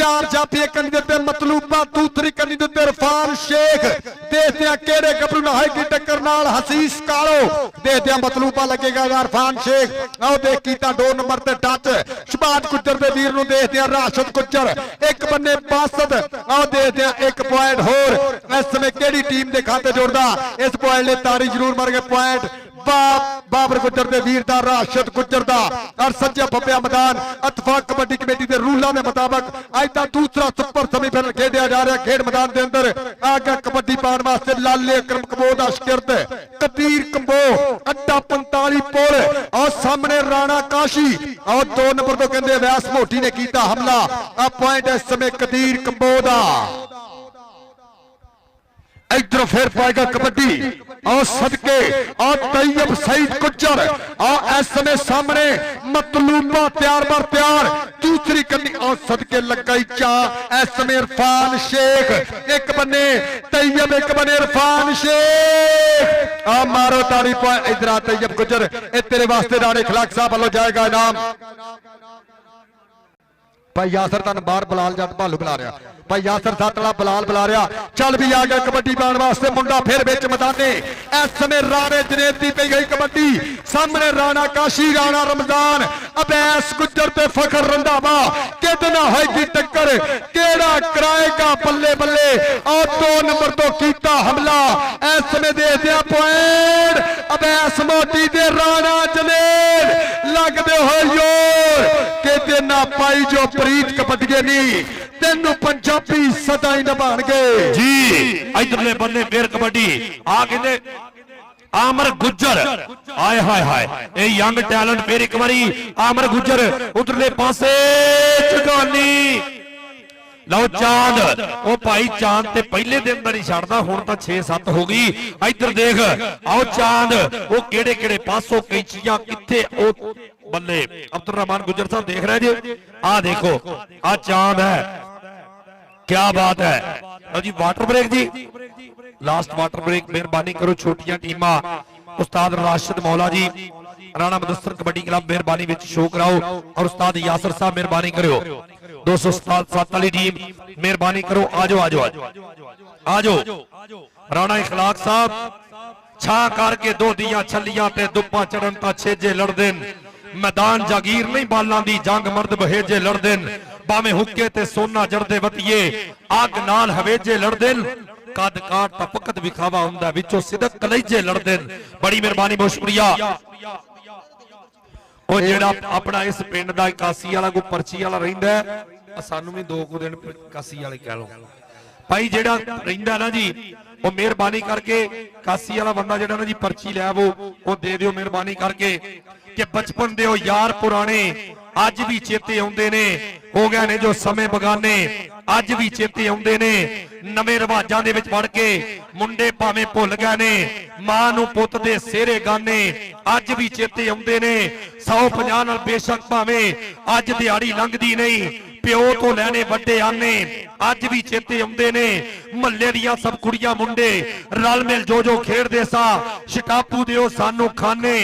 4 ਜਾਫੀਏ ਕੰਨੀ ਦੇ ਉੱਤੇ ਮਤਲੂਬਾ ਦੂਸਰੀ ਕੰਨੀ ਦੇ ਉੱਤੇ ਇਰਫਾਨ ਸ਼ੇਖ ਦੇਖਦੇ ਆ ਕਿਹੜੇ ਗੱਭਰੂ ਨਾਲ ਹੋਏਗੀ ਟੱਕਰ ਨਾਲ ਹਸੀਸ ਕਾਲੋ ਦੇਖਦੇ ਆ ਮਤਲੂਬਾ ਲੱਗੇਗਾ ਇਰਫਾਨ ਸ਼ੇਖ ਆਓ ਦੇਖ ਕੀਤਾ 2 ਨੰਬਰ ਤੇ ਟੱਚ ਸ਼ਬਾਦ ਗੁੱਜਰ ਦੇ ਵੀਰ ਨੂੰ ਦੇਖਦੇ ਆ ਰਾਸ਼ਦ ਗੁੱਜਰ ਇੱਕ ਬੰਨੇ ਬਾਸਦ ਆਓ ਦੇਖਦੇ ਆ 1 ਪੁਆਇੰਟ ਹੋਰ ਇਸ ਸਮੇਂ ਕਿਹੜੀ ਟੀਮ ਦੇ ਖਾਤੇ ਜੋੜਦਾ ਇਸ ਪੁਆਇੰਟ ਲਈ ਤਾੜੀ ਜ਼ਰੂਰ ਮਾਰ ਕੇ ਪੁਆਇੰਟ ਬਾਬਰ ਗੁੱਜਰ ਦੇ ਵੀਰ ਦਾ ਰਾਸ਼ਦ ਗੁੱਜਰ ਦਾ ਔਰ ਸੱਜਾ ਫੱਬਿਆ ਮੈਦਾਨ ਇਤਫਾਕ ਕਬੱਡੀ ਕਮੇਟੀ ਦੇ ਰੂਲਾਂ ਦੇ ਮੁਤਾਬਕ ਅੱਜ ਦਾ ਦੂਸਰਾ ਸੁਪਰ ਸੈਮੀਫਾਈਨਲ ਖੇਡਿਆ ਜਾ ਰਿਹਾ ਖੇਡ ਮੈਦਾਨ ਦੇ ਅੰਦਰ ਆਗਾ ਕਬੱਡੀ ਪਾਉਣ ਵਾਸਤੇ ਲਾਲੇ ਅਕਰਮ ਕੰਬੋ ਦਾ ਸ਼ਗਿਰਦ ਕਬੀਰ ਕੰਬੋ ਅੱਡਾ 45 ਪੁਲ ਔਰ ਸਾਹਮਣੇ ਰਾਣਾ ਕਾਸ਼ੀ ਔਰ 2 ਨੰਬਰ ਤੋਂ ਕਹਿੰਦੇ ਵਿਆਸ ਮੋਟੀ ਨੇ ਕੀਤਾ ਹਮਲਾ ਆ ਪੁਆਇੰਟ ਇਸ ਸਮੇਂ ਕਬੀਰ ਕੰਬੋ ਦਾ इधर फिर पाएगा कबड्डी और सदके और तैयब सईद गुज्जर और इस समय सामने मतलूबा तैयार बर तैयार दूसरी कन्नी और सदके लग गई चा इस समय इरफान शेख एक बने तैयब एक बने इरफान शेख आ मारो तारी पाए इधर तैयब गुज्जर तेरे वास्ते राणे खिलाक साहब वालों जाएगा इनाम भाई यासर तन बाहर बलाल जट भालू बुला रहा भाई यासर साथ वाला बलाल बुला रहा चल भी आ गया कबड्डी पाने वास्ते मुंडा फिर बिच मैदाने इस समय राणे जनेत दी पई गई कबड्डी सामने राणा काशी राणा रमजान अबैस गुज्जर ते फखर रंधावा कितना होएगी टक्कर केड़ा कराएगा बल्ले बल्ले और 2 नंबर तो कीता हमला इस समय दे दिया पॉइंट अबैस मोटी दे राणा जनेत लगदे हो योर कहते ना पाई जो प्रीत कबड्डी नहीं तेनू पंजाबी सदा ही निभाणगे जी इधरले बन्ने फिर कबड्डी आ कहंदे आमर गुज्जर आए हाय हाय ए यंग टैलेंट फिर एक बारी आमर गुज्जर उधरले पासे जगानी लो चांद ओ भाई चांद ते पहले दिन दा नहीं छड़दा हुण तां 6-7 हो गई इधर देख आओ चांद ओ केड़े केड़े पासों कैंचियां किथे ओ बल्ले अब्दुल रहमान गुज्जर साहब देख रहे जी आ देखो आ चांद है क्या बात है जी वाटर ब्रेक जी लास्ट वाटर ब्रेक मेहरबानी करो छोटियां टीमां उस्ताद राशिद मौला जी राणा मुदस्सर कबड्डी क्लब मेहरबानी विच शो कराओ और उस्ताद यासर साहब मेहरबानी करो 207 वाली टीम मेहरबानी करो आजो आजो आजो राणा इखलाक साहब छा करके 2 दियां छलियां ते दुप्पा चढ़न ता छेजे लड़दे मैदान जागीर नहीं बालां दी जंग मर्द बहेजे लड़दे भावें हुक्के ते सोना जड़दे वतिए अग नाल हवेजे लड़दे कद काट ता फकत विखावा हुंदा विचों सिदक कलेजे लड़दे बड़ी मेहरबानी बहुत शुक्रिया ओ जेड़ा अपना इस पिंड दा 81 वाला को पर्ची वाला रहिंदा सानू भी 2 दिन 81 वाले कह लो भाई जेड़ा रहिंदा ना जी ओ मेहरबानी करके 81 वाला बंदा जेड़ा ना जी पर्ची लै वो दे दियो मेहरबानी करके कि बचपन दे यार पुराने अज भी चेते आउंदे ने हो गए ने जो समय बगाने अज भी चेते आउंदे ने नवे रिवाजां दे विच वड़ के मुंडे भावें भुल गए ने मां नूं पुत दे सेहरे गाने अज भी चेते आउंदे ने 150 नाल बेशक भावें अज दिहाड़ी लंघदी नहीं ਪਿਓ ਤੋਂ ਲੈਣੇ ਵੱਡੇ ਆਨੇ ਅੱਜ ਵੀ ਚੇਤੇ ਆਉਂਦੇ ਨੇ ਮਹੱਲੇ ਦੀਆਂ ਸਭ ਕੁੜੀਆਂ ਮੁੰਡੇ ਰਲ ਮਿਲ ਜੋ ਖੇਡਦੇ ਸਾ ਸ਼ਟਾਪੂ ਦਿਓ ਸਾਨੂੰ ਖਾਨੇ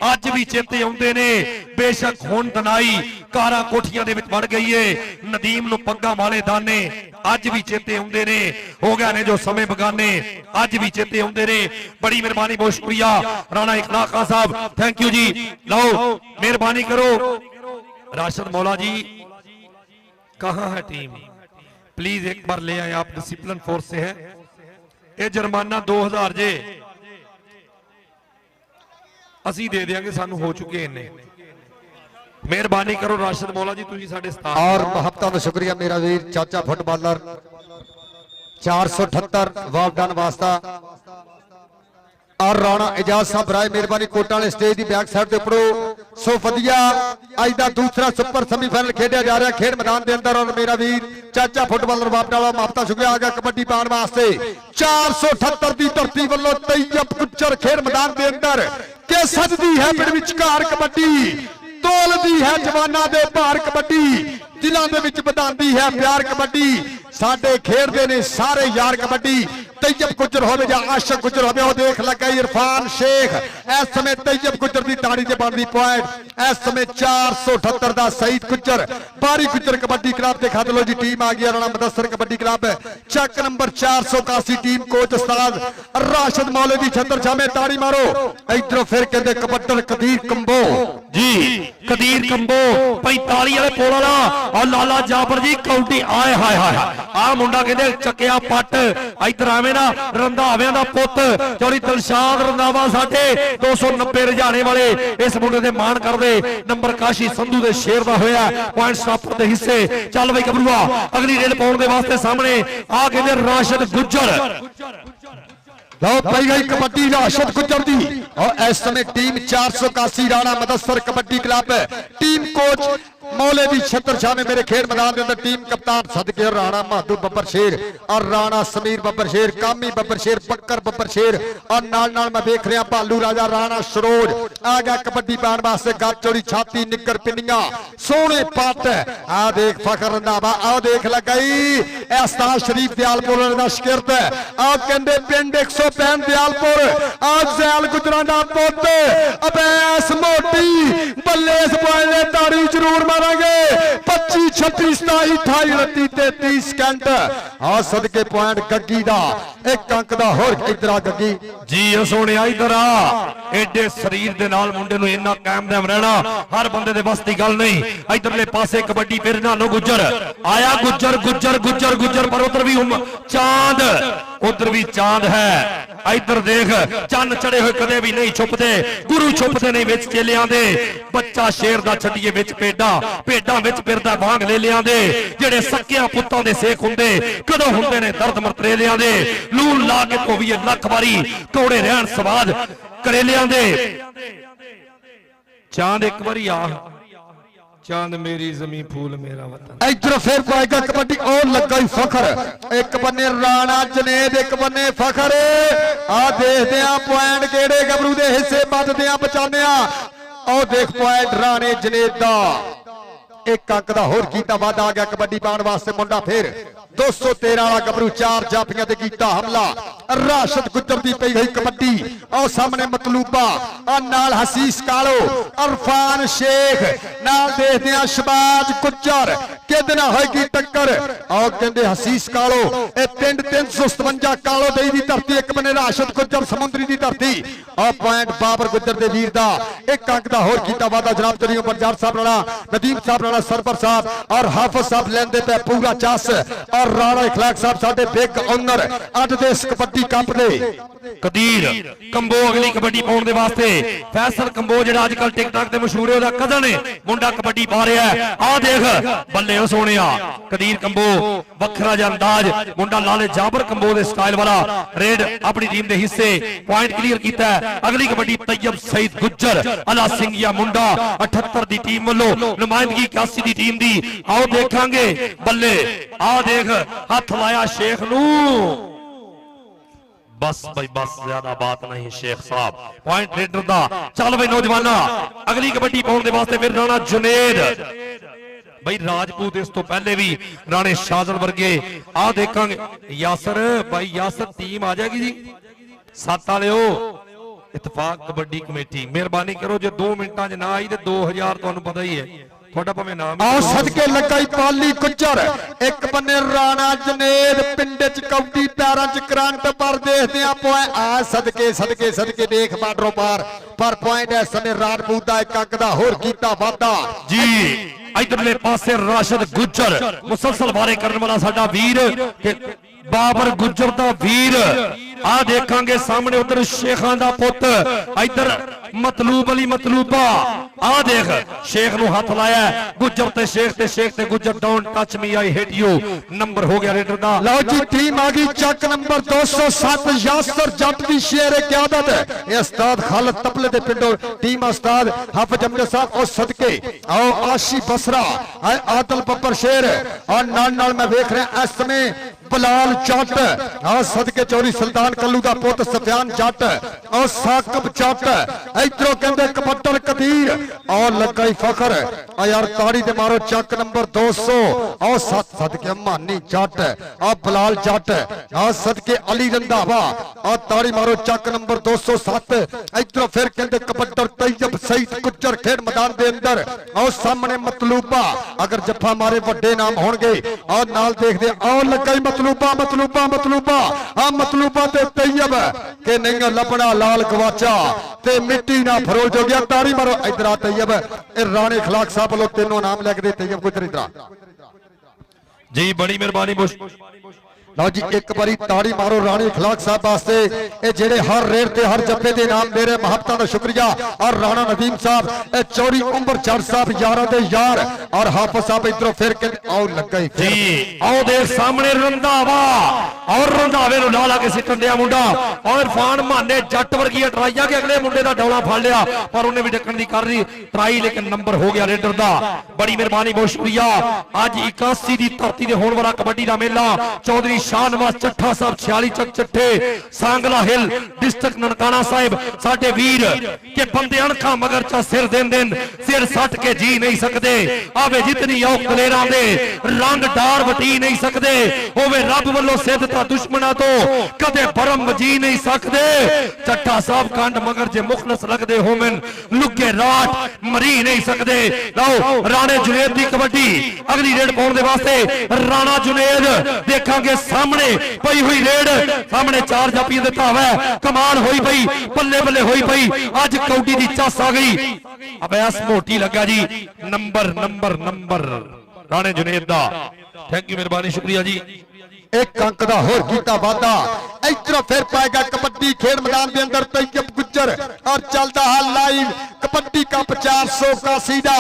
ਅੱਜ ਵੀ ਚੇਤੇ ਆਉਂਦੇ ਨੇ ਬੇਸ਼ੱਕ ਹੁਣ ਦਨਾਈ ਕਾਰਾਂ ਕੋਠੀਆਂ ਦੇ ਵਿੱਚ ਵੜ ਗਈ ਏ ਨਦੀਮ ਨੂੰ ਪੱਗਾਂ ਵਾਲੇ ਦਾਨੇ ਅੱਜ ਵੀ ਚੇਤੇ ਆਉਂਦੇ ਨੇ ਹੋ ਗਿਆ ਨੇ ਜੋ ਸਮੇਂ ਬਗਾਨੇ ਅੱਜ ਵੀ ਚੇਤੇ ਆਉਂਦੇ ਨੇ ਬੜੀ ਮਿਹਰਬਾਨੀ ਬਹੁਤ ਸ਼ੁਕਰੀਆ ਰਾਣਾ ਇਖਲਾਕ ਖਾਨ साहब थैंक यू जी लो मेहरबानी करो राशिद मौला जी कहां है टीम प्लीज एक बार ले आए आप डिसिप्लिन फोर्स से है ये जुर्माना 2000 जे ਅਸੀਂ ਦੇ ਦੇਾਂਗੇ ਸਾਨੂੰ ਹੋ ਚੁੱਕੇ ਇੰਨੇ ਮਿਹਰਬਾਨੀ ਕਰੋ ਰਾਸ਼ਿਦ ਮੌਲਾ ਜੀ ਤੁਸੀਂ ਸਾਡੇ ਸਟਾਫ और मोहब्बतों में शुक्रिया मेरा वीर चाचा फुटबॉलर 478 वापडन वास्ता और राणा एजाज साहब राय मेहरबानी कोटा वाले स्टेज की बैक साइड के उपरों सो वधिया अज का दूसरा सुपर सेमीफाइनल खेडिया जा रहा खेड मैदान के अंदर और मेरा वीर चाचा फुटबॉलर वापडा वाला माफता शुक्रिया आ गया कबड्डी पाने वास्ते 478 की धरती वालों तैयब गुज्जर खेड मैदान के अंदर के सजदी है पिंड विचकार कबड्डी तोलदी है जवाना दे भार कबड्डी दिलों दे विच वधांदी है प्यार कबड्डी साडे खेडदे ने सारे यार कबड्डी तैयब गुज्जर होवे या आशिक गुज्जर होवे देख लगा इरफान शेख इस समय तैयब गुज्जर की ताड़ी से बनती पॉइंट इस समय 478 का सईद गुज्जर बारी गुज्जर कबड्डी क्लब के खाते लो जी टीम आ गई राणा मुदस्सर कबड्डी क्लब चक नंबर 481 टीम कोच उस्ताद राशिद मौलवी छतर छामे ताड़ी मारो इधरों फिर कहते कबड्डर कदीर कंबो जी कदीर कंबो 45 वाले पोल वाला और लाला जाबर जी कौटी आए हाय हाय आ मुंडा कहते चकिया पट इधर आवे ना रंधावियां दा पुत चौरी दिलशाद रंधावा साडे 290 रजाने वाले इस मुंडे दे मान करदे नंबर काशी संधू दे शेर दा होया पॉइंट स्टॉपर दे हिस्से चल बई गबरूआ अगली रेड पाउण दे वास्ते सामने आ कहते राशिद गुज्जर लो पाई गई कबड्डी राशिद गुज्जर दी और इस समय team 481 Rana Mudassar kabaddi club team coach मौलवी छतर शाह में मेरे खेल मैदान के अंदर टीम कप्तान सदके राणा महदूब बब्बर शेर और राणा समीर बब्बर शेर कामी बब्बर शेर बक्कर बब्बर शेर और नाल नाल मैं देख रहा भालू राजा राणा सरोज आ गया कबड्डी पाने वास्ते गल चोड़ी छाती निकर पिंडियां सोहने पट आ देख फखर रंधावा आ देख लगाई एहसान शरीफ दयालपुर दा शिकरत आ कहंदे पिंड 165 दयालपुर आ जैल गुजरां दा पुੱਤ अबैस मोटी बल्ले इस पॉइंट ने ताड़ी जरूर मारेंगे 25 26 27 28 29 33 सेकंड आ सदके पॉइंट गग्गी दा एक अंक दा होर इधर आ गग्गी जी सोने इधर आ एडे शरीर दे नाल मुंडे नूं इन्ना कायम दायम रहना हर बंदे दे बस दी गल नहीं इधरले पासे कबड्डी फिर नानो गुज्जर आया गुज्जर गुज्जर गुज्जर गुज्जर पर उधर भी चांद उधर भी चांद है इधर देख चन्न चढ़े हुए कदे भी नहीं छुपते गुरु छुपते नहीं विच चेलियां दे बच्चा शेर दा छड्डीए विच भेडां भेडां विच फिरदा वांग लेलियां दे जेड़े सक्कियां पुत्तां दे सेख हुंदे कदों हुंदे ने दर्द मरतरेलियां दे लून ला के धोवीए लख वारी कौड़े रहन स्वाद करेलियां दे चांद एक बारी आ चांद मेरी जमी फूल मेरा वतन इधर फिर पाएगा कबड्डी और लगा ही फखर एक बन्ने राणा जनेद एक बन्ने फखर आ देखते हैं पॉइंट केड़े गबरू दे हिस्से बददे आ बचाने और देख पॉइंट राणे जनेद दा एक अंक दा होर कीता वादा आ गया कबड्डी पाने वास्ते मुंडा फिर 213 वाला गबरू चार जाफियां ते कीता हमला राशिद गुज्जर दी पई गई कबड्डी और सामने मतलूबा और नाल हसीस कालो इरफान शेख नाल देखते हैं शबाज गुज्जर किदे नाल होएगी टक्कर और कहंदे हसीस कालो ए पिंड 357 कालो देई दी धरती एक बने राशिद गुज्जर समुंदरी दी धरती और पॉइंट बाबर गुज्जर दे वीर दा एक अंक दा होर कीता वादा जनाब तरीओ बरजार साहब राणा नदीम साहब राणा सरवर साहब और हाफिज साहब लेंदे पे पूरा चस और राणा इखलाक साहब साडे बिग ऑनर अज दे इस कबड्डी कप दे कदीर कंबो अगली कबड्डी पाउण दे वास्ते फैसल कंबो जेड़ा आजकल टिकटॉक ते मशहूर है ओदा कदन है मुंडा कबड्डी पा रहा है आ देख बल्ले ओ सोनिया कदीर कंबो वखरा जा अंदाज मुंडा लाले जाबर कंबो दे स्टाइल वाला रेड अपनी टीम दे हिस्से पॉइंट क्लियर कीता है अगली कबड्डी तैयब सईद गुज्जर अला सिंघिया मुंडा 78 दी टीम वालों नुमाइंदगी 81 दी टीम दी आओ देखांगे बल्ले आ देख हाथ लाया शेख नू बस भाई बस ज्यादा बात नहीं शेख साहब पॉइंट रेडर दा चल भाई नौजवाना अगली कबड्डी पाउण दे वास्ते फिर राणा जुनेद ਬਈ ਰਾਜਪੂਤ ਇਸ ਤੋਂ ਪਹਿਲੇ ਵੀ ਰਾਣੇ ਸ਼ਾਜ਼ਨ ਵਰਗੇ ਆ ਦੇਖਾਂਗੇ। ਯਾਸਰ ਬਾਈ ਯਾਸਰ ਟੀਮ ਆ ਜਾਏਗੀ ਜੀ 7 ਵਾਲਿਓ। ਇਤਫਾਕ ਕਬੱਡੀ ਕਮੇਟੀ ਮਿਹਰਬਾਨੀ ਕਰੋ, ਜੇ 2 ਮਿੰਟਾਂ 'ਚ ਨਾ ਆਈ ਤੇ 2000 ਤੁਹਾਨੂੰ ਪਤਾ ਹੀ ਹੈ, ਤੁਹਾਡਾ ਭਾਵੇਂ ਨਾਮ ਆਓ ਸਦਕੇ ਲੱਗਾ ਈ ਪਾਲੀ ਗੁੱਜਰ, ਇੱਕ ਬੰਨੇ ਰਾਣਾ ਜਨੇਦ, ਪਿੰਡ ਚ ਕੌਡੀ, ਪੈਰਾਂ ਚ ਕਰੰਟ, ਪਰ ਦੇਖਦੇ ਆ ਪੁਆਇੰਟ ਆ ਸਦਕੇ ਸਦਕੇ ਸਦਕੇ ਦੇਖ ਬਾਡਰੋਂ ਪਾਰ, ਪਰ ਪੁਆਇੰਟ ਇਸ ਸਮੇਂ ਰਾਜਪੂਤ ਦਾ ਇੱਕ ਅੰਕ ਦਾ ਹੋਰ ਕੀਤਾ ਵਾਧਾ ਜੀ। ਇਧਰਲੇ ਪਾਸੇ ਰਾਸ਼ਦ ਗੁੱਜਰ ਮੁਸਲਸਲ ਵਾਰੇ ਕਰਨ ਵਾਲਾ ਸਾਡਾ ਵੀਰ ਕਿ ਬਾਬਰ ਗੁੱਜਰ ਦਾ ਵੀਰ ਆ ਦੇਖਾਂਗੇ ਸਾਹਮਣੇ। ਉਧਰ ਸ਼ੇਖਾਂ ਦਾ ਪੁੱਤ, ਇਧਰ ਮਤਲੂਬ ਅਲੀ ਮਤਲੂਬਾ, ਆ ਦੇਖ ਸ਼ੇਖ ਨੂੰ ਹੱਥ ਲਾਇਆ, ਗੁੱਜਰ ਤੇ ਸ਼ੇਖ ਤੇ ਸ਼ੇਖ ਤੇ Gujjar. Don't touch me I hit you number ਹੋ ਗਿਆ ਰੇਡਰ ਦਾ। ਲਓ ਜੀ ਟੀਮ ਆ ਗਈ, ਚੱਕ ਨੰਬਰ 207 ਯਾਸਰ ਜੱਟ ਦੀ ਸ਼ੇਰ ਕਿਆਦਤ, ਇਹ ਉਸਤਾਦ ਖਾਲਦ ਤਪਲੇ ਦੇ ਪਿੰਡੋਂ ਟੀਮ ਉਸਤਾਦ ਹਾਫਿਜ਼ ਅਮਜਦ ਸਾਹਿਬ। ਉਹ ਸਦਕੇ ਆਓ ਆਸ਼ੀ ਬਸਰਾ, ਆਦਲ ਬੱਬਰ ਸ਼ੇਰ, ਔਰ ਨਾਲ ਮੈਂ ਵੇਖ ਰਿਹਾ ਇਸ ਸਮੇਂ ਬਲਾਲ ਜੱਟ, ਆ ਸਦਕੇ ਚੌਰੀ ਸੁਲਤਾਨ ਕੱਲੂ ਦਾ ਪੁੱਤ ਸਫਿਆਨ ਜੱਟ, ਔਰ ਸਾਕਬ ਜੱਟ, ਇਧਰੋਂ ਕਹਿੰਦੇ ਕਬੱਤਰ ਕਦੀਰ, ਔਰ ਲੱਗਾ ਹੀ ਫਖਰ। ਆ ਯਾਰ ਤਾੜੀ ਤੇ ਮਾਰੋ ਚੱਕ ਨੰਬਰ 200, ਔਰ ਸਦਕੇ ਮਾਨੀ ਜੱਟ, ਆ ਬਲਾਲ ਜੱਟ, ਆ ਸਦਕੇ ਅਲੀ ਰੰਧਾਵਾ, ਆ ਤਾੜੀ ਮਾਰੋ ਚੱਕ ਨੰਬਰ 207। ਇਧਰੋਂ ਫਿਰ ਕਹਿੰਦੇ ਕਬੱਤਰ ਤੈयब ਸਈਦ ਗੁੱਜਰ ਖੇਡ ਮੈਦਾਨ ਦੇ ਅੰਦਰ, ਔਰ ਸਾਹਮਣੇ ਮਤਲੂਬਾ, ਅਗਰ ਜੱਫਾ ਮਾਰੇ ਵੱਡੇ ਨਾਮ ਹੋਣਗੇ। ਔਰ ਨਾਲ ਦੇਖਦੇ ਆਓ ਲੱਗਾ ਹੀ ਮਤਲੂਬਾ ਮਤਲੂਬਾ ਮਤਲੂਬਾ, ਆ ਮਤਲੂਬਾ ਤੇ ਤੈयब ਕਿ ਨਹੀਂ ਲੱਭਣਾ ਲਾਲ ਗਵਾਚਾ ਤੇ ਮਿੱਟੀ ਨਾ ਫਰੋਜ ਹੋ ਗਿਆ। ਤਾੜੀ ਮਾਰੋ ਇਧਰ ਆ ਤੈयब, ਇਹ ਰਾਣੇ ਖਲਾਕ ਸਾਹਿਬ ਵੱਲੋਂ 3 ਨਾਮ ਲੈ ਕੇ ਦੇ ਤੈयब ਗੁੱਜਰ ਇਧਰ ਜੀ। ਬੜੀ ਮਿਹਰਬਾਨੀ ਲਓ ਜੀ ਇੱਕ ਵਾਰੀ ਤਾੜੀ ਮਾਰੋ ਰਾਣੇ ਖਲਾਕ ਸਾਹਿਬ ਵਾਸਤੇ, ਇਹ ਜਿਹੜੇ ਹਰ ਰੇਡ ਤੇ ਹਰ ਜੱਫੇ ਦੇ ਨਾਮ ਦੇ ਰਹੇ, ਮੁਹੱਬਤਾਂ ਦਾ ਸ਼ੁਕਰੀਆ। ਔਰ ਰਾਣਾ ਨਦੀਮ ਸਾਹਿਬ, ਇਹ ਚੌੜੀ ਉਮਰ ਜੱਟ ਸਾਹਿਬ ਯਾਰਾਂ ਦੇ ਯਾਰ, ਔਰ ਹਾਫਿਜ਼ ਸਾਹਿਬ ਇਧਰੋਂ ਫਿਰ ਕੇ ਆਓ ਲੱਗਾ ਹੀ ਜੀ। ਆਓ ਦੇਖ ਸਾਹਮਣੇ ਰੰਧਾਵਾ, ਔਰ ਰੰਧਾਵੇ ਨੂੰ ਲਾ ਲਾ ਕੇ ਸਿੱਟਣ ਦਿਆ ਮੁੰਡਾ, ਔਰ ਇਰਫਾਨ ਮਾਨੇ ਜੱਟ ਵਰਗੀਆਂ ਟਰਾਈਆਂ ਕਿ ਅਗਲੇ ਮੁੰਡੇ ਦਾ ਡੌਲਾ ਫੜ ਲਿਆ, ਪਰ ਉਹਨੇ ਵੀ ਡੱਕਣ ਦੀ ਕਰ ਰਹੀ ਟਰਾਈ, ਲੇਕਿਨ ਨੰਬਰ ਹੋ ਗਿਆ ਰੇਡਰ ਦਾ। ਬੜੀ ਮਿਹਰਬਾਨੀ ਬਹੁਤ ਸ਼ੁਕਰੀਆ। ਅੱਜ 81 ਦੀ ਧਰਤੀ ਤੇ ਹੋਣ ਵਾਲਾ ਕਬੱਡੀ ਦਾ ਮੇਲਾ ਚੌਧਰੀ ਸ਼ਾਹਨਵਾਜ਼ ਚੱਠਾ ਸਾਹਿਬ 46 ਚੱਕ ਚੱਠੇ ਸਾਂਗਲਾ ਹਿੱਲ ਡਿਸਟ੍ਰਿਕਟ ਨਨਕਾਣਾ ਸਾਹਿਬ, ਸਾਡੇ ਵੀਰ ਕਿ ਬੰਦੇ ਅਣਖਾਂ ਮਗਰ ਚਾ ਸਿਰ ਦੇਣ ਸਿਰ ਸੱਟ ਕੇ ਜੀ ਨਹੀਂ ਸਕਦੇ, ਆਵੇ ਜਿਤਨੀ ਔਕ ਦਲੇਰਾਂ ਦੇ ਰੰਗ ਡਾਰ ਵਟੀ ਨਹੀਂ ਸਕਦੇ, ਹੋਵੇ ਰੱਬ ਵੱਲੋਂ ਸਿੱਧਤਾ ਦੁਸ਼ਮਣਾਂ ਤੋਂ ਕਦੇ ਭਰਮ ਵਜੀ ਨਹੀਂ ਸਕਦੇ। ਚੱਠਾ ਸਾਹਿਬ ਕੰਡ ਮਗਰ ਜੇ ਮੁਖਲਸ ਲੱਗਦੇ ਹੋਵਨ ਲੁੱਗੇ ਰਾਟ ਮਰੀ ਨਹੀਂ ਸਕਦੇ। ਲਓ ਰਾਣੇ ਜੁਨੇਦ ਦੀ ਕਬੱਡੀ ਅਗਲੀ ਰੇਡ ਪਾਉਣ ਦੇ ਵਾਸਤੇ ਰਾਣਾ ਜੁਨੇਦ ਦੇਖਾਂਗੇ ਸਾਹਮਣੇ ਪਈ ਹੋਈ ਰੇਡ, ਸਾਹਮਣੇ 4 ਜਾਪੀਆਂ ਦੇ ਧਾਵਾ, ਕਮਾਲ ਹੋਈ ਪਈ, ਬੱਲੇ ਬੱਲੇ ਹੋਈ ਪਈ, ਅੱਜ ਕੌਡੀ ਦੀ ਚੱਸ ਆ ਗਈ। ਅਬਿਆਸ ਮੋਟੀ ਲੱਗਾ ਜੀ ਨੰਬਰ ਰਾਣੇ ਜੁਨੇਦ ਦਾ। ਥੈਂਕ ਯੂ ਮਿਹਰਬਾਨੀ ਸ਼ੁਕਰੀਆ ਜੀ। ਇੱਕ ਅੰਕ ਦਾ ਹੋਰ ਕੀਤਾ ਵਾਧਾ। ਇਧਰੋਂ ਫਿਰ ਪਾਏਗਾ ਕਬੱਡੀ ਖੇਡ ਮੈਦਾਨ ਦੇ ਅੰਦਰ ਤैयब ਗੁੱਜਰ, ਔਰ ਚੱਲਦਾ ਹਾਲ ਲਾਈਵ ਕਬੱਡੀ ਕੱਪ 481 ਦਾ।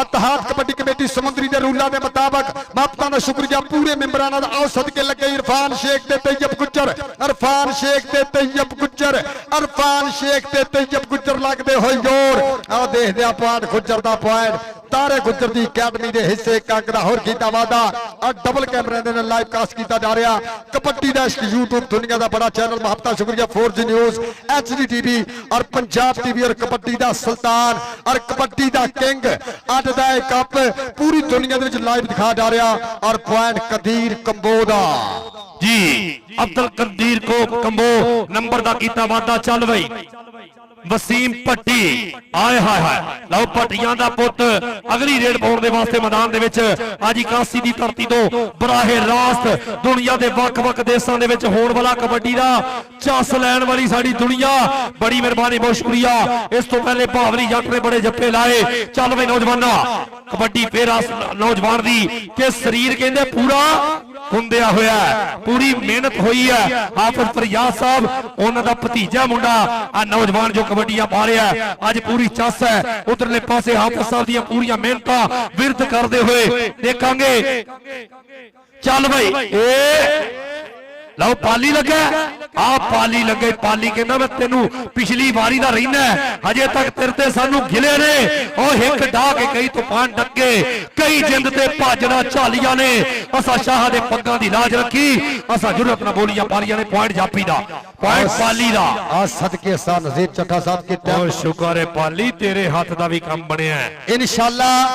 ਇਤਿਹਾਦ ਕਬੱਡੀ ਕਮੇਟੀ ਸਮੁੰਦਰੀ ਦੇ ਰੂਲਾਂ ਦੇ ਮੁਤਾਬਕ ਮਾਪਤਾਂ ਦਾ ਸ਼ੁਕਰੀਆ ਪੂਰੇ ਮੈਂਬਰਾਂ ਦਾ। ਆਓ ਸਦਕੇ ਲੱਗੇ ਇਰਫਾਨ ਸ਼ੇਖ ਤੇ ਤैयब ਗੁੱਜਰ, ਇਰਫਾਨ ਸ਼ੇਖ ਤੇ ਤैयब ਗੁੱਜਰ, ਇਰਫਾਨ ਸ਼ੇਖ ਤੇ ਤैयब ਗੁੱਜਰ ਲੱਗਦੇ ਹੋਏ ਜੋਰ। ਆਓ ਦੇਖਦੇ ਆ ਪੁਆਇੰਟ ਗੁੱਜਰ ਦਾ, ਪੁਆਇੰਟ ਤਾਰੇ ਗੁੱਜਰ ਦੀ ਅਕੈਡਮੀ ਦੇ ਹਿੱਸੇ ਇੱਕ ਅੰਕ ਦਾ ਹੋਰ ਕੀਤਾ ਵਾਧਾ। ਆ ਡਬਲ ਕੈਮਰੇ ਦੇ ਨਾਲ ਲਾਈਵ ਕਾਸਟ ਕੀਤਾ ਜਾ ਰਿਹਾ ਕਬੱਡੀ ਦਾ ਇਸ਼ਕ YouTube ਦੁਨੀਆ ਦਾ ਬੜਾ ਚੈਨਲ। ਮੁਹੱਬਤਾਂ ਸ਼ੁਕਰੀਆ 4G ਨਿਊਜ਼, HD TV ਔਰ ਪੰਜਾਬ TV, ਔਰ ਕਬੱਡੀ ਦਾ ਸੁਲਤਾਨ ਔਰ ਕਬੱਡੀ ਦਾ ਕਿੰਗ ਅੱਜ ਦਾ ਇਹ ਕੱਪ ਪੂਰੀ ਦੁਨੀਆ ਦੇ ਵਿੱਚ ਲਾਈਵ ਦਿਖਾ ਜਾ ਰਿਹਾ। ਔਰ ਪੁਆਇੰਟ ਕਦੀਰ ਕੰਬੋ ਦਾ ਜੀ, ਅਬਦੁਲ ਕਦੀਰ ਕੋ ਕੰਬੋ ਨੰਬਰ ਦਾ ਕੀਤਾ ਵਾਧਾ। ਚੱਲ ਬਈ ਵਸੀਮ ਭੱਟੀ, ਆਏ ਹਾਏ ਹਾਏ, ਲਓ ਭੱਟੀਆਂ ਦਾ ਪੁੱਤ ਅਗਲੀ ਰੇਡ ਪਾਉਣ ਦੇ ਵਾਸਤੇ ਮੈਦਾਨ ਦੇ ਵਿੱਚ ਅੱਜ 81 ਦੀ ਧਰਤੀ ਤੋਂ ਬਰਾਹੇ ਰਾਸਤ ਦੁਨੀਆ ਦੇ ਵੱਖ-ਵੱਖ ਦੇਸ਼ਾਂ ਦੇ ਵਿੱਚ ਹੋਣ ਵਾਲਾ ਕਬੱਡੀ ਦਾ ਚੱਸ ਲੈਣ ਵਾਲੀ ਸਾਡੀ ਦੁਨੀਆ। ਬੜੀ ਮਿਹਰਬਾਨੀ ਬਹੁਤ ਸ਼ੁਕਰੀਆ। ਇਸ ਤੋਂ ਪਹਿਲੇ ਭਾਵਰੀ ਜੱਟ ਨੇ ਬੜੇ ਜੱਫੇ ਲਾਏ। ਚੱਲ ਬਈ ਨੌਜਵਾਨਾਂ, ਕਬੱਡੀ ਫੇਰ ਨੌਜਵਾਨ ਦੀ ਕਿ ਸਰੀਰ ਕਹਿੰਦੇ ਪੂਰਾ ਹੁੰਦਿਆ ਹੋਇਆ, ਪੂਰੀ ਮਿਹਨਤ ਹੋਈ ਹੈ। ਹਾਫਿਜ਼ ਫਰਿਆਦ ਸਾਹਿਬ ਉਹਨਾਂ ਦਾ ਭਤੀਜਾ ਮੁੰਡਾ ਆ ਨੌਜਵਾਨ ਜੋ ਕਬੱਡੀਆਂ ਪਾ ਰਿਹਾ, ਅੱਜ ਪੂਰੀ ਚੱਸ ਹੈ। ਉਧਰਲੇ ਪਾਸੇ ਹਾਫਿਜ਼ ਸਾਹਿਬ ਦੀਆਂ ਪੂਰੀਆਂ ਮਿਹਨਤਾਂ ਵਿਰਧ ਕਰਦੇ ਹੋਏ ਦੇਖਾਂਗੇ। ਚੱਲ ਬਈ ਲਓ ਪਾਲੀ ਲੱਗਾ, ਆ ਪਾਲੀ ਲੱਗੇ, ਪਾਲੀ ਕਹਿੰਦਾ ਮੈਂ ਤੈਨੂੰ ਪਿਛਲੀ ਵਾਰੀ ਦਾ ਰਹਿਣਾ, ਹਜੇ ਤੱਕ ਤੇਰੇ ਤੇ ਸਾਨੂੰ ਗਿਲੇ ਨੇ। ਉਹ ਹਿੱਕ ਢਾ ਕੇ ਕਈ ਤੂਫਾਨ ਡੱਕੇ, ਕਈ ਜਿੰਦ ਤੇ ਭਾਜਣਾ ਝਾਲੀਆਂ ਨੇ, ਅਸਾਂ ਸ਼ਾਹ ਦੇ ਪੱਗਾਂ ਦੀ ਲਾਜ ਰੱਖੀ, ਅਸਾਂ ਜੁਰਤ ਨਾਲ ਬੋਲੀਆਂ ਪਾਰੀਆਂ ਨੇ। ਪੁਆਇੰਟ ਜਾਪੀ ਦਾ, ਪੁਆਇੰਟ ਪਾਲੀ ਦਾ। ਆ ਸਦਕੇ ਸਾਹ ਨਜ਼ੀਰ ਚੱਠਾ ਸਾਹਿਬ ਕੀ ਬਹੁਤ ਸ਼ੁਕਰ ਹੈ ਪਾਲੀ, ਤੇਰੇ ਹੱਥ ਦਾ ਵੀ ਕੰਮ ਬਣਿਆ। ਇਨਸ਼ਾਅੱਲਾ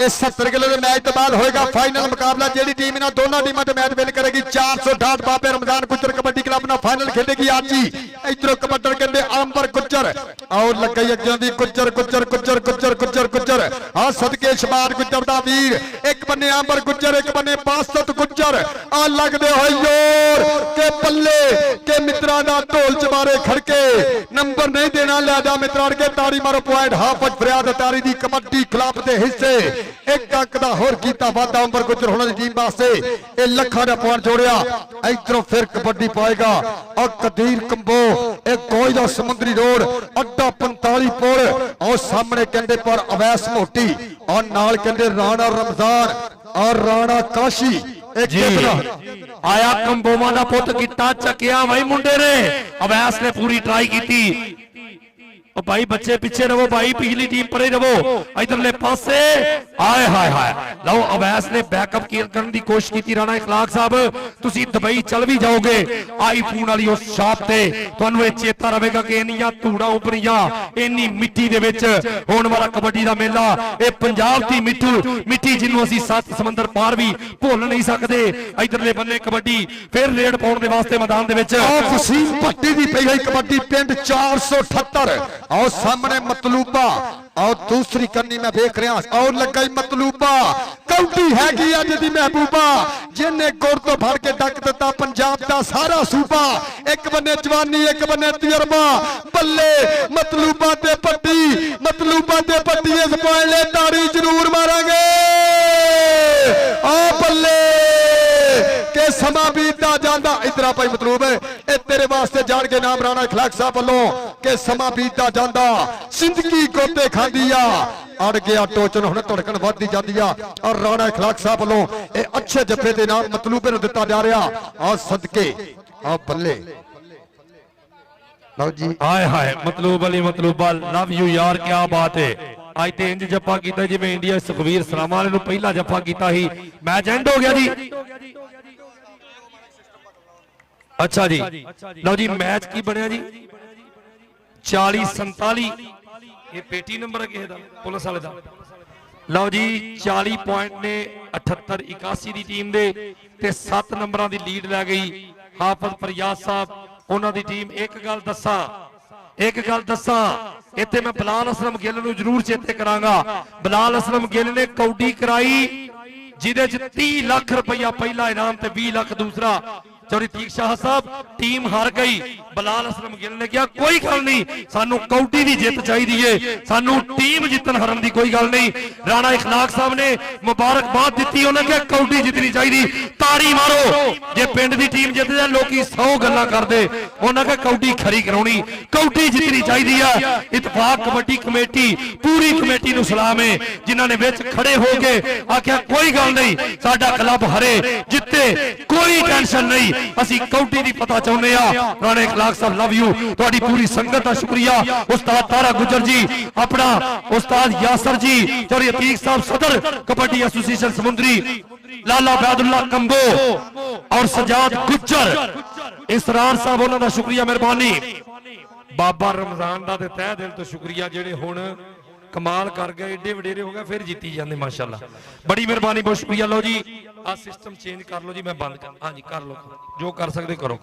ਇਹ 70 ਕਿਲੋ ਦੇ ਮੈਚ ਤੋਂ ਬਾਅਦ ਹੋਏਗਾ ਫਾਈਨਲ ਮੁਕਾਬਲਾ। ਜਿਹੜੀ ਟੀਮ ਇਹਨਾਂ ਦੋਨਾਂ ਟੀਮਾਂ ਤੇ ਮੈਚ ਵਿਨ ਕਰੇਗੀ 468 ਬਾਬੇ ਰਮਜ਼ਾਨ ਗੁੱਜਰ ਕਬੱਡੀ ਕਲੱਬ ਨਾਲ ਫਾਈਨਲ ਖੇਡੇਗੀ ਅੱਜ ਹੀ। ਇਧਰੋਂ ਕਬੱਡਰ ਕਹਿੰਦੇ ਅੰਬਰ ਗੁੱਜਰ, ਆਓ ਲੱਗੀ ਅੱਗੇ ਦੀ ਗੁੱਜਰ ਗੁੱਜਰ ਗੁੱਜਰ ਗੁੱਜਰ ਗੁੱਜਰ ਗੁੱਜਰ ਆ ਸਦਕੇ ਸ਼ਮਾਨ ਗੁੱਜਰ ਦਾ ਵੀਰ। ਇੱਕ ਬੰਨੇ ਅੰਬਰ ਗੁੱਜਰ, ਇੱਕ ਬੰਨੇ ਬਾਸਤ ਗੁੱਜਰ। ਆ ਲੱਗਦੇ ਹੋਏ ਯੋਰ ਕੇ ਪੱਲੇ ਕੇ ਮਿੱਤਰਾਂ ਦਾ ਢੋਲ ਚਮਾਰੇ ਖੜਕੇ ਨੰਬਰ ਨਹੀਂ ਦੇਣਾ। ਲੈ ਜਾ ਮਿੱਤਰਾਂ ਕੇ ਤਾੜੀ ਮਾਰੋ। ਪੁਆਇੰਟ ਹਾਫ ਫਰਿਆਦ ਤਾਰੀ ਦੀ ਕਬੱਡੀ ਕਲੱਬ ਦੇ ਹਿੱਸੇ ਇੱਕ ਅੰਕ ਦਾ ਹੋਰ ਕੀਤਾ ਵਾਧਾ ਅੰਬਰ ਗੁੱਜਰ ਹੋਣਾ ਦੀ ਟੀਮ ਵਾਸਤੇ। ਇਹ ਲੱਖਾਂ ਦਾ ਪੁਆਇੰਟ ਜੋੜਿਆ। ਇਧਰੋਂ ਫਿਰ ਕਬੱਡੀ ਪਾਏਗਾ ਔਰ ਕਦੀਰ ਕੰਬੋ। ਇਹ ਗੋਈ ਦਾ ਸਮੁੰਦਰੀ ਰੋਡ ਅੱਡਾ 45 ਪੁਲ ਔਰ ਸਾਹਮਣੇ ਕਹਿੰਦੇ ਪਰ ਅਵੈਸ ਮੋਟੀ ਔਰ ਨਾਲ ਕਹਿੰਦੇ ਰਾਣਾ ਰਮਜ਼ਾਨ ਔਰ ਰਾਣਾ ਕਾਸ਼ੀ। ਜੀ ਆਇਆ ਕੰਬੋਮਾ ਦਾ ਪੁੱਤ ਕੀਤਾ ਚੱਕਿਆ ਬਾਈ ਮੁੰਡੇ ਨੇ। ਅਵੈਸ ਨੇ ਪੂਰੀ ਟਰਾਈ ਕੀਤੀ। ਉਹ ਭਾਈ ਬੱਚੇ ਪਿੱਛੇ ਰਹੋ ਭਾਈ, ਪਿਛਲੀ ਟੀਮ ਪਰੇ ਰਹੋ। ਇਧਰਲੇ ਪਾਸੇ ਆਏ ਹਾਏ ਹਾਏ ਲਓ ਅਵੈਸ ਨੇ ਬੈਕਅਪ ਕਰਨ ਦੀ ਕੋਸ਼ਿਸ਼ ਕੀਤੀ। ਰਾਣਾ ਇਖਲਾਕ ਸਾਹਿਬ ਤੁਸੀਂ ਦੁਬਈ ਚੱਲ ਵੀ ਜਾਓਗੇ ਆਈਫੋਨ ਵਾਲੀ ਉਸ ਸ਼ਾਪ ਤੇ, ਤੁਹਾਨੂੰ ਇਹ ਚੇਤਾ ਰਹੇਗਾ ਕਿ ਇੰਨੀਆਂ ਧੂੜਾਂ ਉਪਰੀਆਂ ਇੰਨੀ ਮਿੱਟੀ ਦੇ ਵਿੱਚ ਹੋਣ ਵਾਲਾ ਕਬੱਡੀ ਦਾ ਮੇਲਾ। ਇਹ ਪੰਜਾਬ ਦੀ ਮਿੱਟੀ ਜਿਹਨੂੰ ਅਸੀਂ 7 ਸਮੁੰਦਰ ਪਾਰ ਵੀ ਭੁੱਲ ਨਹੀਂ ਸਕਦੇ। ਇਧਰਲੇ ਬੰਨੇ ਕਬੱਡੀ ਫਿਰ ਰੇਡ ਪਾਉਣ ਦੇ ਵਾਸਤੇ ਮੈਦਾਨ ਦੇ ਵਿੱਚ ਵਸੀਮ ਭੱਟੀ ਦੀ ਪਈ ਹੋਈ ਕਬੱਡੀ ਪਿੰਡ 478 ਆਓ ਸਾਹਮਣੇ ਮਤਲੂਬਾ। ਆਓ ਦੂਸਰੀ ਕੰਨੀ ਮੈਂ ਵੇਖ ਰਿਹਾ ਆਓ ਲੱਗਾ ਹੀ ਮਤਲੂਬਾ। ਕੌਡੀ ਹੈਗੀ ਅੱਜ ਦੀ ਮਹਿਬੂਬਾ ਜਿਹਨੇ ਗੁਰ ਤੋਂ ਫੜ ਕੇ ਡੱਕ ਦਿੱਤਾ ਪੰਜਾਬ ਦਾ ਸਾਰਾ ਸੂਬਾ। ਇੱਕ ਬੰਨੇ ਜਵਾਨੀ ਇੱਕ ਬੰਨੇ ਤਜਰਬਾ। ਬੱਲੇ ਮਤਲੂਬਾ ਤੇ ਭੱਟੀ, ਮਤਲੂਬਾ ਤੇ ਭੱਟੀ ਇਸ ਪੁਆਇੰਟ ਲਈ ਤਾੜੀ ਜ਼ਰੂਰ ਮਾਰਾਂਗੇ। ਆ ਬੱਲੇ ਕਿ ਸਮਾਂ ਬੀਤਦਾ ਜਾਂਦਾ। ਇਧਰ ਭਾਈ ਮਤਲੂਬ ਇਹ ਤੇਰੇ ਵਾਸਤੇ ਜਾਣ ਕੇ ਨਾਮ ਰਾਣਾ ਇਖਲਾਕ ਸਾਹਿਬ ਵੱਲੋਂ ਕਿ ਸਮਾਂ ਬੀਤਦਾ ਜਾਂਦਾ ਜ਼ਿੰਦਗੀ ਗੋਤੇ ਖਾਂਦੀ ਆ। ਅੜ ਗਿਆ ਟੋਚਨ ਹੁਣ ਧੜਕਣ ਵੱਧਦੀ ਜਾਂਦੀ ਆ ਔਰ ਰਾਣਾ ਇਖਲਾਕ ਸਾਹਿਬ ਵੱਲੋਂ ਇਹ ਅੱਛੇ ਜੱਫੇ ਦੇ ਨਾਮ ਮਤਲੂਬੇ ਨੂੰ ਦਿੱਤਾ ਜਾ ਰਿਹਾ। ਆ ਸਦਕੇ ਆ ਬੱਲੇ ਲਓ ਜੀ। ਹਾਏ ਹਾਏ ਮਤਲੂਬ ਅਲੀ ਮਤਲੂਬਾ ਲਵ ਯੂ ਯਾਰ ਕੀ ਬਾਤ ਹੈ। ਅੱਜ ਤੇ ਇੰਜ ਜੱਫਾ ਕੀਤਾ ਜਿਵੇਂ ਇੰਡੀਆ ਸੁਖਵੀਰ ਸਲਾਮਾ ਵਾਲੇ ਨੂੰ ਪਹਿਲਾ ਜੱਫਾ ਕੀਤਾ ਸੀ। ਮੈਚ ਐਂਡ ਹੋ ਗਿਆ ਜੀ। ਅੱਛਾ ਜੀ ਲਓ ਜੀ ਮੈਚ ਕੀ ਬਣਿਆ ਜੀ 40-47। ਇਹ ਪੇਟੀ ਨੰਬਰ ਹੈ ਕਿਸੇ ਦਾ ਪੁਲਿਸ ਵਾਲੇ ਦਾ। ਲਓ ਜੀ 40 ਪੁਆਇੰਟ ਨੇ 78-81 ਦੀ ਟੀਮ ਦੇ ਤੇ 7 ਨੰਬਰਾਂ ਦੀ ਲੀਡ ਲੈ ਗਈ ਹਾਫਿਜ਼ ਫਰਿਆਦ ਸਾਹਿਬ ਉਹਨਾਂ ਦੀ ਟੀਮ। ਇੱਕ ਗੱਲ ਦੱਸਾਂ ਇੱਥੇ ਮੈਂ ਬਲਾਲ ਅਸਲਮ ਗਿੱਲ ਨੂੰ ਜ਼ਰੂਰ ਚੇਤੇ ਕਰਾਂਗਾ। ਬਲਾਲ ਅਸਲਮ ਗਿੱਲ ਨੇ ਕੌਡੀ ਕਰਾਈ ਜਿਹਦੇ ਚ 30 ਲੱਖ ਰੁਪਇਆ ਪਹਿਲਾ ਇਨਾਮ ਤੇ 20 ਲੱਖ ਦੂਸਰਾ। ਚੌਧਰੀ ਤੀਕ ਸ਼ਾਹ ਸਾਹਿਬ ਟੀਮ ਹਾਰ ਗਈ। ਬਲਾਲ ਅਸਲਮ ਗਿੱਲ ਨੇ ਕਿਹਾ ਕੋਈ ਗੱਲ ਨਹੀਂ ਸਾਨੂੰ ਕੌਡੀ ਦੀ ਜਿੱਤ ਚਾਹੀਦੀ ਏ, ਸਾਨੂੰ ਟੀਮ ਜਿੱਤਣ ਹਾਰਨ ਦੀ ਕੋਈ ਗੱਲ ਨਹੀਂ। ਰਾਣਾ ਇਖਲਾਕ ਸਾਹਿਬ ਨੇ ਮੁਬਾਰਕਬਾਦ ਦਿੱਤੀ। ਉਹਨਾਂ ਕਿਹਾ ਕੌਡੀ ਜਿੱਤਣੀ ਚਾਹੀਦੀ, ਤਾੜੀ ਮਾਰੋ। ਜੇ ਪਿੰਡ ਦੀ ਟੀਮ ਜਿੱਤਦੇ ਲੋਕੀ 100 ਗੱਲਾਂ ਕਰਦੇ, ਉਹਨਾਂ ਕਿਹਾ ਕੌਡੀ ਖਰੀ ਕਰਾਉਣੀ, ਕੌਡੀ ਜਿੱਤਣੀ ਚਾਹੀਦੀ ਆ। ਇਤਫਾਕ ਕਬੱਡੀ ਕਮੇਟੀ ਪੂਰੀ ਕਮੇਟੀ ਨੂੰ ਸਲਾਮ ਏ ਜਿਨ੍ਹਾਂ ਨੇ ਵਿੱਚ ਖੜੇ ਹੋ ਕੇ ਆਖਿਆ ਕੋਈ ਗੱਲ ਨਹੀਂ ਸਾਡਾ ਕਲੱਬ ਹਰੇ ਜਿੱਤੇ ਕੋਈ ਟੈਨਸ਼ਨ ਨਹੀਂ, ਅਸੀਂ ਕੌਡੀ ਦੀ ਪਤਾ ਚਾਹੁੰਦੇ ਆ। ਰਾਣਾ ਇਖਲਾਕ ਸਾਹਿਬ ਲਵ ਯੂ। ਤੁਹਾਡੀ ਪੂਰੀ ਸੰਗਤ ਦਾ ਸ਼ੁਕਰੀਆ। ਉਸਤਾਦ ਤਾਰਾ ਗੁਜਰ ਜੀ, ਆਪਣਾ ਉਸਤਾਦ ਯਾਸਰ ਜੀ, ਚੌਧਰੀ ਅਤੀਕ ਸਾਹਿਬ ਸਦਰ ਕਬੱਡੀ ਐਸੋਸੀਏਸ਼ਨ ਸਮੁੰਦਰੀ, ਲਾਲਾ ਬੈਦੁੱਲਾ ਕੰਬੋ ਔਰ ਸਜਾਦ ਗੁਜਰ, ਇਸਰਾਰ ਸਾਹਿਬ ਉਹਨਾਂ ਦਾ ਸ਼ੁਕਰੀਆ ਮਿਹਰਬਾਨੀ। ਬਾਬਾ ਰਮਜ਼ਾਨ ਦਾ ਤੇ ਤਹਿ ਦਿਲ ਤੋਂ ਸ਼ੁਕਰੀਆ ਜਿਹੜੇ ਹੁਣ ਕਮਾਲ ਕਰ ਗਏ, ਏਡੇ ਵਡੇਰੇ ਹੋ ਗਏ ਫਿਰ ਜਿੱਤੀ ਜਾਂਦੇ ਮਾਸ਼ਾਅੱਲਾ। ਬੜੀ ਮਿਹਰਬਾਨੀ ਬਹੁਤ ਸ਼ੁਕਰੀਆ। ਲਓ ਜੀ ਆ ਸਿਸਟਮ ਚੇਂਜ ਕਰ ਲਓ ਜੀ। ਮੈਂ ਬੰਦ ਕਰ ਹਾਂਜੀ ਕਰ ਲਓ ਜੋ ਕਰ ਸਕਦੇ ਕਰੋ।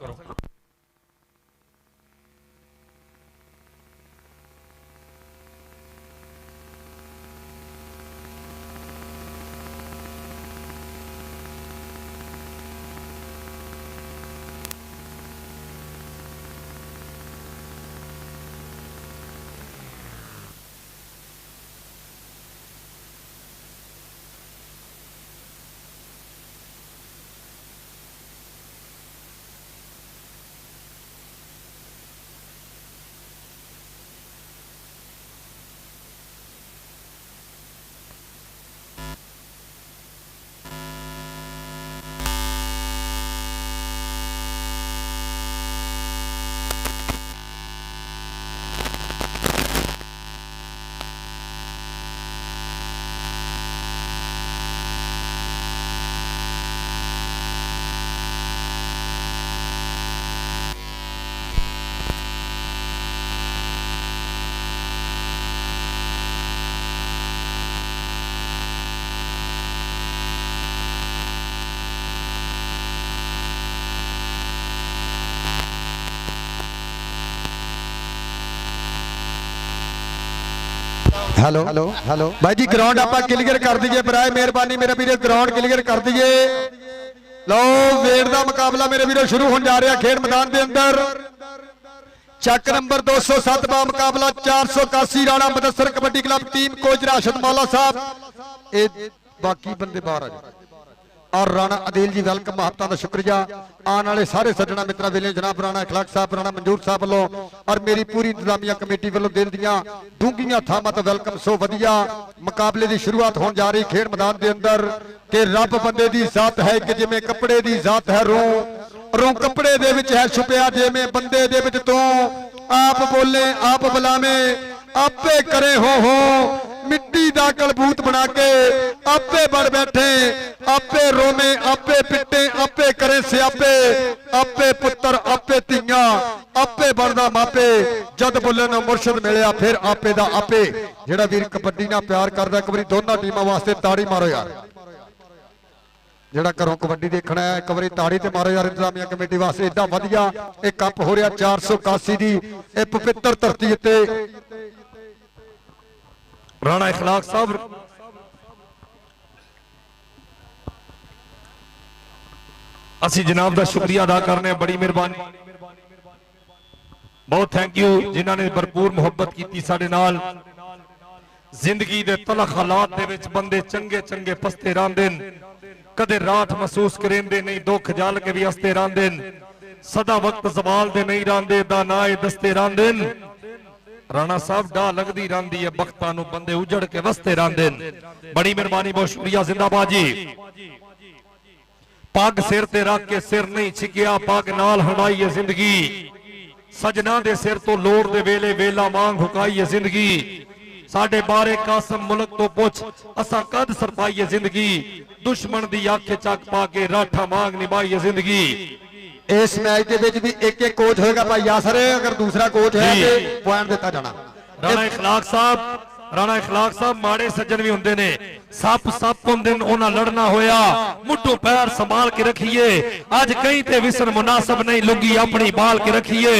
ਹੈਲੋ ਹੈਲੋ ਬਾਈ ਜੀ ਗਰਾਊਂਡ ਆਪਾਂ ਕਲੀਅਰ ਕਰ ਦਈਏ ਬਰਾਏ ਮਿਹਰਬਾਨੀ ਮੇਰੇ ਵੀਰੇ ਗਰਾਊਂਡ ਕਲੀਅਰ ਕਰ ਦਈਏ ਲਓ ਵੇਟ ਦਾ ਮੁਕਾਬਲਾ ਮੇਰੇ ਵੀਰੋ ਸ਼ੁਰੂ ਹੋਣ ਜਾ ਰਿਹਾ ਖੇਡ ਮੈਦਾਨ ਦੇ ਅੰਦਰ ਚੱਕ ਨੰਬਰ 207 ਦਾ ਮੁਕਾਬਲਾ 481 Rana Mudassar kabaddi club team coach Rashid Maula ਸਾਹਿਬ ਇਹ ਬਾਕੀ ਬੰਦੇ ਬਾਹਰ ਆ ਜਾਓ और राणा अदील जी वेलकम महत्ता का शुक्रिया आने वाले सारे सज्जना मित्रा वेले जनाब राणा अखलाक साहब राणा मंजूर साहब वालों और मेरी पूरी इंतजामिया कमेटी वालों दिन दियां डूंगियां थावां तो वेलकम सो वधिया मुकाबले की शुरुआत होने जा रही खेड मैदान के अंदर कि रब बंदे की जात है कि जिवें कपड़े की जात है रूह कपड़े दे विच है छुपिया जिवें बंदे दे विच तू आप बोले आप बुलावे आपे करे हो मिट्टी दा कलबूत बना के आपे बढ़ बैठे आपे रोमे आपे पिटे आपे करे सियापे आपे पुत्र आपे धीआं आपे बनदा मापे जद बोले ना मुर्शद मिलिया फिर आपे दा आपे जेड़ा वीर कबड्डी नाल प्यार करदा एक बारी दोनों टीमां वास्ते ताड़ी मारो यार जेड़ा घरों कबड्डी देखना है एक बारी ताड़ी ते मारो यार इंतजामिया कमेटी वास्ते एडा वधिया एक कप हो रहा 481 दी ए पवित्र धरती उत्ते राणा इखलाक साहब असी जनाब का शुक्रिया अदा करने बड़ी मेहरबानी बहुत थैंक यू जिन्होंने भरपूर मुहब्बत की साडे नाल जिंदगी दे तलख हालात दे विच बंदे चंगे चंगे पसते रहंदे कदे रात महसूस करेंदे नहीं दुख जाल के भी हसते रहंदे सदा वक्त जवाल दे नहीं रहंदे दा नाए दसते रहंदे राणा साहब डा लगदी रहंदी है बख्तां नूं बंदे उजड़ के वसते रहंदे बड़ी मेहरबानी बहुत शुक्रिया जिंदाबाद जी पग सिर ते रख के सिर नहीं छिकिया पग नाल हंडाई है जिंदगी सजना दे सिर तो लोड़ दे वेले वेला मांग हुकाई है जिंदगी साडे बारे कासम मुल्क तो पुछ असा कद सरपाई है जिंदगी दुश्मन दी आंखें चक पा के राठा मांग निभाई है जिंदगी इस मैच के विच भी एक कोच होएगा भाई यासर अगर दूसरा कोच है तो पॉइंट दिता जाना राणा इखलाक साहब माड़े सज्जन भी हुंदे ने सप हुंदे ने उन्हां लड़ना होया मुट्ठो पैर संभाल के रखिए अज कहीं ते विसन मुनासिब नहीं लुंगी अपनी बाल के रखिए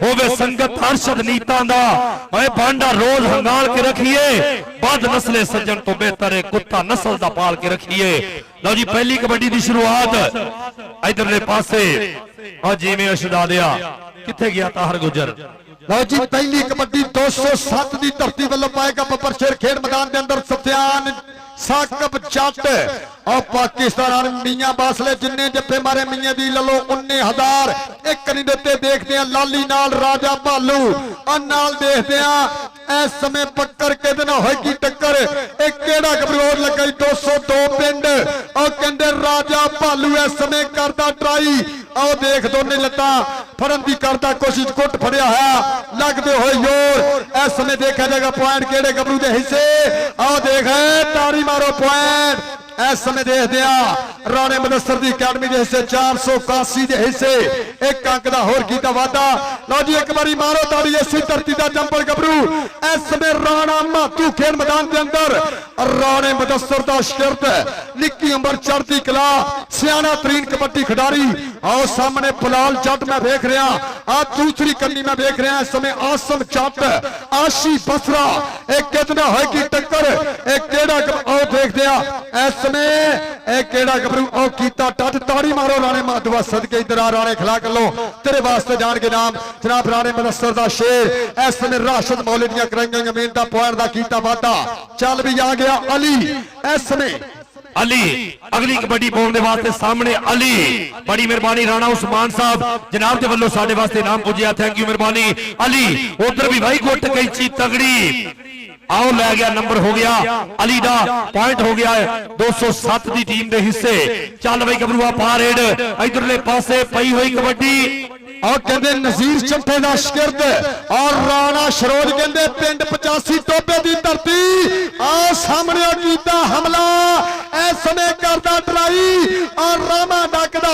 होवे संगत अरशद नीतां दा ओए भांडा रोज हंगाल के रखिए बद नस्ले सज्जन तो बेहतर है कुत्ता नस्ल दा पाल के रखिए लो जी पहली कबड्डी दी शुरुआत इधरले पासे और जिवें अशदा दिया किथे गया ताहर गुजर लो जी पहली कबड्डी 207 दी धरती वालों पाएगा बब्बर शेर खेड मैदान के अंदर सफियान साकब जट और पाकिस्तान मियां बासले जिन्ने जप्पे मारे मियां दी ललो 19,000 एक नहीं देते देखते हैं लाली नाल राजा भालू और नाल देखते हैं इस समय पक्कर के दिन होगी टक्कर एक केड़ा गबरूर लगाई 202 पिंड और कहते राजा भालू इस समय करता ट्राई और देख दोने लत्ता फड़न की करता कोशिश कुट फड़िया है लगते हुए जोर इस समय देखा जाएगा पॉइंट केड़े गबरू के हिस्से और देख तारी मारो पॉइंट इस समय देखते हैं राणे मदसर की अकादमी के हिस्से 481 के हिस्से एक अंक का होर कीता वादा लो जी एक बारी मारो ताड़ी इसी धरती का जंपर गबरू इस समय राणा मातू खेल मैदान के अंदर राणे मदसर का शर्त निक्की उम्र चढ़ती कला सियाना तरीन कबड्डी खिडारी और सामने पलाल जट मैं देख रहा आज दूसरी कन्नी में देख रहा इस समय आसम जट आशी बसरा एक कितना है की टक्कर एक केड़ा और देखते हैं इस समय एक केड़ा गबरू और कीता टच ताड़ी मारो राणे माधवा सदके इधर आ राणे खिला कर लो तेरे वास्ते जान के नाम जनाब राणे मदसर दा शेर इस समय राशिद मौले दियां कराईयां जमीन दा पॉइंट दा कीता वादा चल भी आ गया अली इस समय अली अगली कबड्डी पाउण दे वास्ते सामने अली बड़ी मेहरबानी राणा उस्मान साहब जनाब दे वल्लों साडे वास्ते नाम पुजिया थैंक यू मेहरबानी अली उधर भी भाई गुट कैंची तगड़ी आओ लै गया नंबर हो गया अली दा पॉइंट हो गया 207 दी टीम दे हिस्से चल भाई गबरूआ पार हेड इधरले पासे पई हुई कबड्डी और कहते नजीर चंठे का शिकरद और राणा शरोज कहते पिंड 85 टोबे की धरती आ सामने कीता हमला इस समय करता ट्राई और रामा डकदा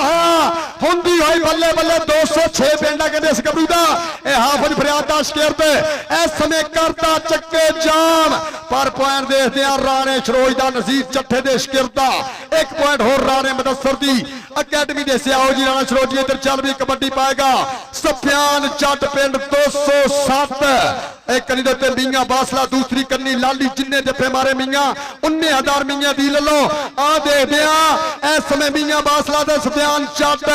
हुंदी होई बल्ले बल्ले 206 पिंडा कहते इस गबरू दा ए हाफिज फरियाद दा शिकरद इस समय करता चक्के जाम पर ਪੁਆਇੰਟ ਦੇਖਦੇ ਆ ਰਾਣੇ ਸ਼ਰੋਜ ਦਾ ਨਜ਼ੀਰ ਚੱਠੇ ਦੇ ਸ਼ਕਿਰਦਾ 1 ਪੁਆਇੰਟ ਹੋਰ ਰਾਣੇ ਮਦਸਰ ਦੀ ਅਕੈਡਮੀ ਦੇ ਸਿਆਓ ਜੀ ਰਾਣਾ ਸ਼ਰੋਜ ਜੀ ਇੱਧਰ ਚੱਲ ਵੀ ਕਬੱਡੀ ਪਾਏਗਾ ਸਫਿਆਨ ਚੱਟ ਪਿੰਡ 207 ਇੱਕ ਕੰਨੀ ਦੇ ਉੱਤੇ ਮੀਆਂ ਬਾਸਲਾ ਦੂਸਰੀ ਕੰਨੀ ਲਾਲੀ ਜਿੰਨੇ ਜੱਫੇ ਮਾਰੇ ਮੀਆਂ 19000 ਮੀਆਂ ਦੀ ਲੱਲੋ ਆ ਦੇਖਦੇ ਆ ਇਸ ਸਮੇਂ ਮੀਆਂ ਬਾਸਲਾ ਦਾ ਸਫਿਆਨ ਚੱਟ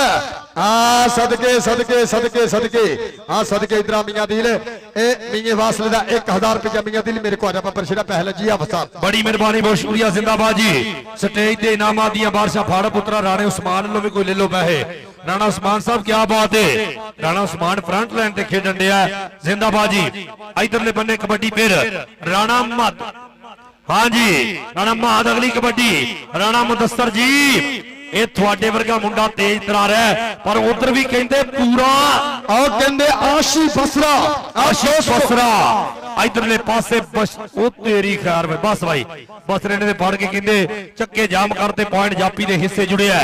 ਆ ਸਦਕੇ ਸਦਕੇ ਸਦਕੇ ਸਦਕੇ ਹਾਂ ਸਦਕੇ ਇਧਰ ਮੀਆਂ ਦੀਲ ਇਹ ਮੀਆਂ ਬਾਸਲੇ ਦਾ 1000 ਰੁਪਏ ਮੀਆਂ ਦੀਲ ਮੇਰੇ ਕੋ ਆ ਜਾ ਪਰ ਜਿਹੜਾ ਪਹਿਲ ਜੀ ਹਫਤਾ बड़ी मेहरबानी बहुत शुक्रिया जिंदाबाद जी स्टेज ते इनामां दियां बारिशां फाड़ पुत्रा राणे उस्मान लो भी कोई ले लो पैसे राणा उस्मान साहब क्या बात है राणा उस्मान फ्रंट लाइन ते खेडन दिया जिंदाबाद जी इधरले बन्ने कबड्डी फिर राणा महद हाँ जी राणा महद अगली कबड्डी राणा मुदस्सर जी ਇਹ ਤੁਹਾਡੇ ਵਰਗਾ ਮੁੰਡਾ ਤੇਜ਼ ਤਰਾਰ ਹੈ ਪਰ ਉਧਰ ਵੀ ਕਹਿੰਦੇ ਪੂਰਾ ਆਹ ਕਹਿੰਦੇ ਆਸ਼ੀ ਬਸਰਾ ਆਸ਼ੀਸ਼ ਬਸਰਾ ਇਧਰਲੇ ਪਾਸੇ ਬਸ ਉਹ ਤੇਰੀ ਖੈਰ ਵੇ ਬਸ ਭਾਈ ਬਸਰੇ ਨੇ ਫੜ ਕੇ ਕਹਿੰਦੇ ਚੱਕੇ ਜਾਮ ਕਰਤੇ ਪੁਆਇੰਟ ਜਾਪੀ ਦੇ ਹਿੱਸੇ ਜੁੜਿਆ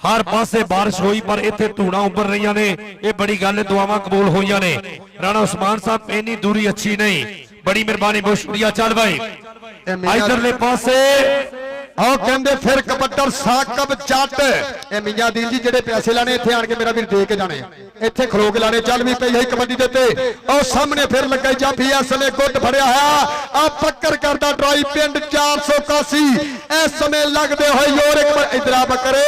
ਹਰ ਪਾਸੇ ਬਾਰਿਸ਼ ਹੋਈ ਪਰ ਇੱਥੇ ਧੂਣਾ ਉੱਪਰ ਰਹੀਆਂ ਨੇ ਇਹ ਬੜੀ ਗੱਲ ਹੈ ਦੁਆਵਾਂ ਕਬੂਲ ਹੋਈਆਂ ਨੇ ਰਾਣਾ ਉਸਮਾਨ ਸਾਹਿਬ ਇੰਨੀ ਦੂਰੀ ਅੱਛੀ ਨਹੀਂ ਬੜੀ ਮਿਹਰਬਾਨੀ ਬਹੁਤ ਸ਼ੁਕਰੀਆ ਚੱਲ ਭਾਈ ਇਧਰਲੇ ਪਾਸੇ ਆਹ ਕਹਿੰਦੇ ਫਿਰ ਕਬੱਡਰ ਸਾਕਬ ਜੱਟ ਇਹ ਮੀਆਂ ਦੀਨ ਜੀ ਜਿਹੜੇ ਪੈਸੇ ਲਾਣੇ ਇੱਥੇ ਆਣ ਕੇ ਮੇਰਾ ਵੀਰ ਦੇ ਕੇ ਜਾਣੇ ਇੱਥੇ ਖਲੋ ਕੇ ਲਾਣੇ ਚੱਲ ਵੀ ਪਈ ਹੈ ਕਬੱਡੀ ਦੇ ਉੱਤੇ ਉਹ ਸਾਹਮਣੇ ਫਿਰ ਲੱਗਾ ਜਾਫੀ ਇਸ ਵੇਲੇ ਗੁੱਟ ਫੜਿਆ ਹੋਇਆ ਆ ਪੱਕਰ ਕਰਦਾ ਡਰਾਈ ਪਿੰਡ 481 ਇਸ ਸਮੇਂ ਲੱਗਦੇ ਹੋਏ ਯੋਰ ਇੱਕ ਵਾਰ ਇਧਰ ਆ ਬੱਕਰੇ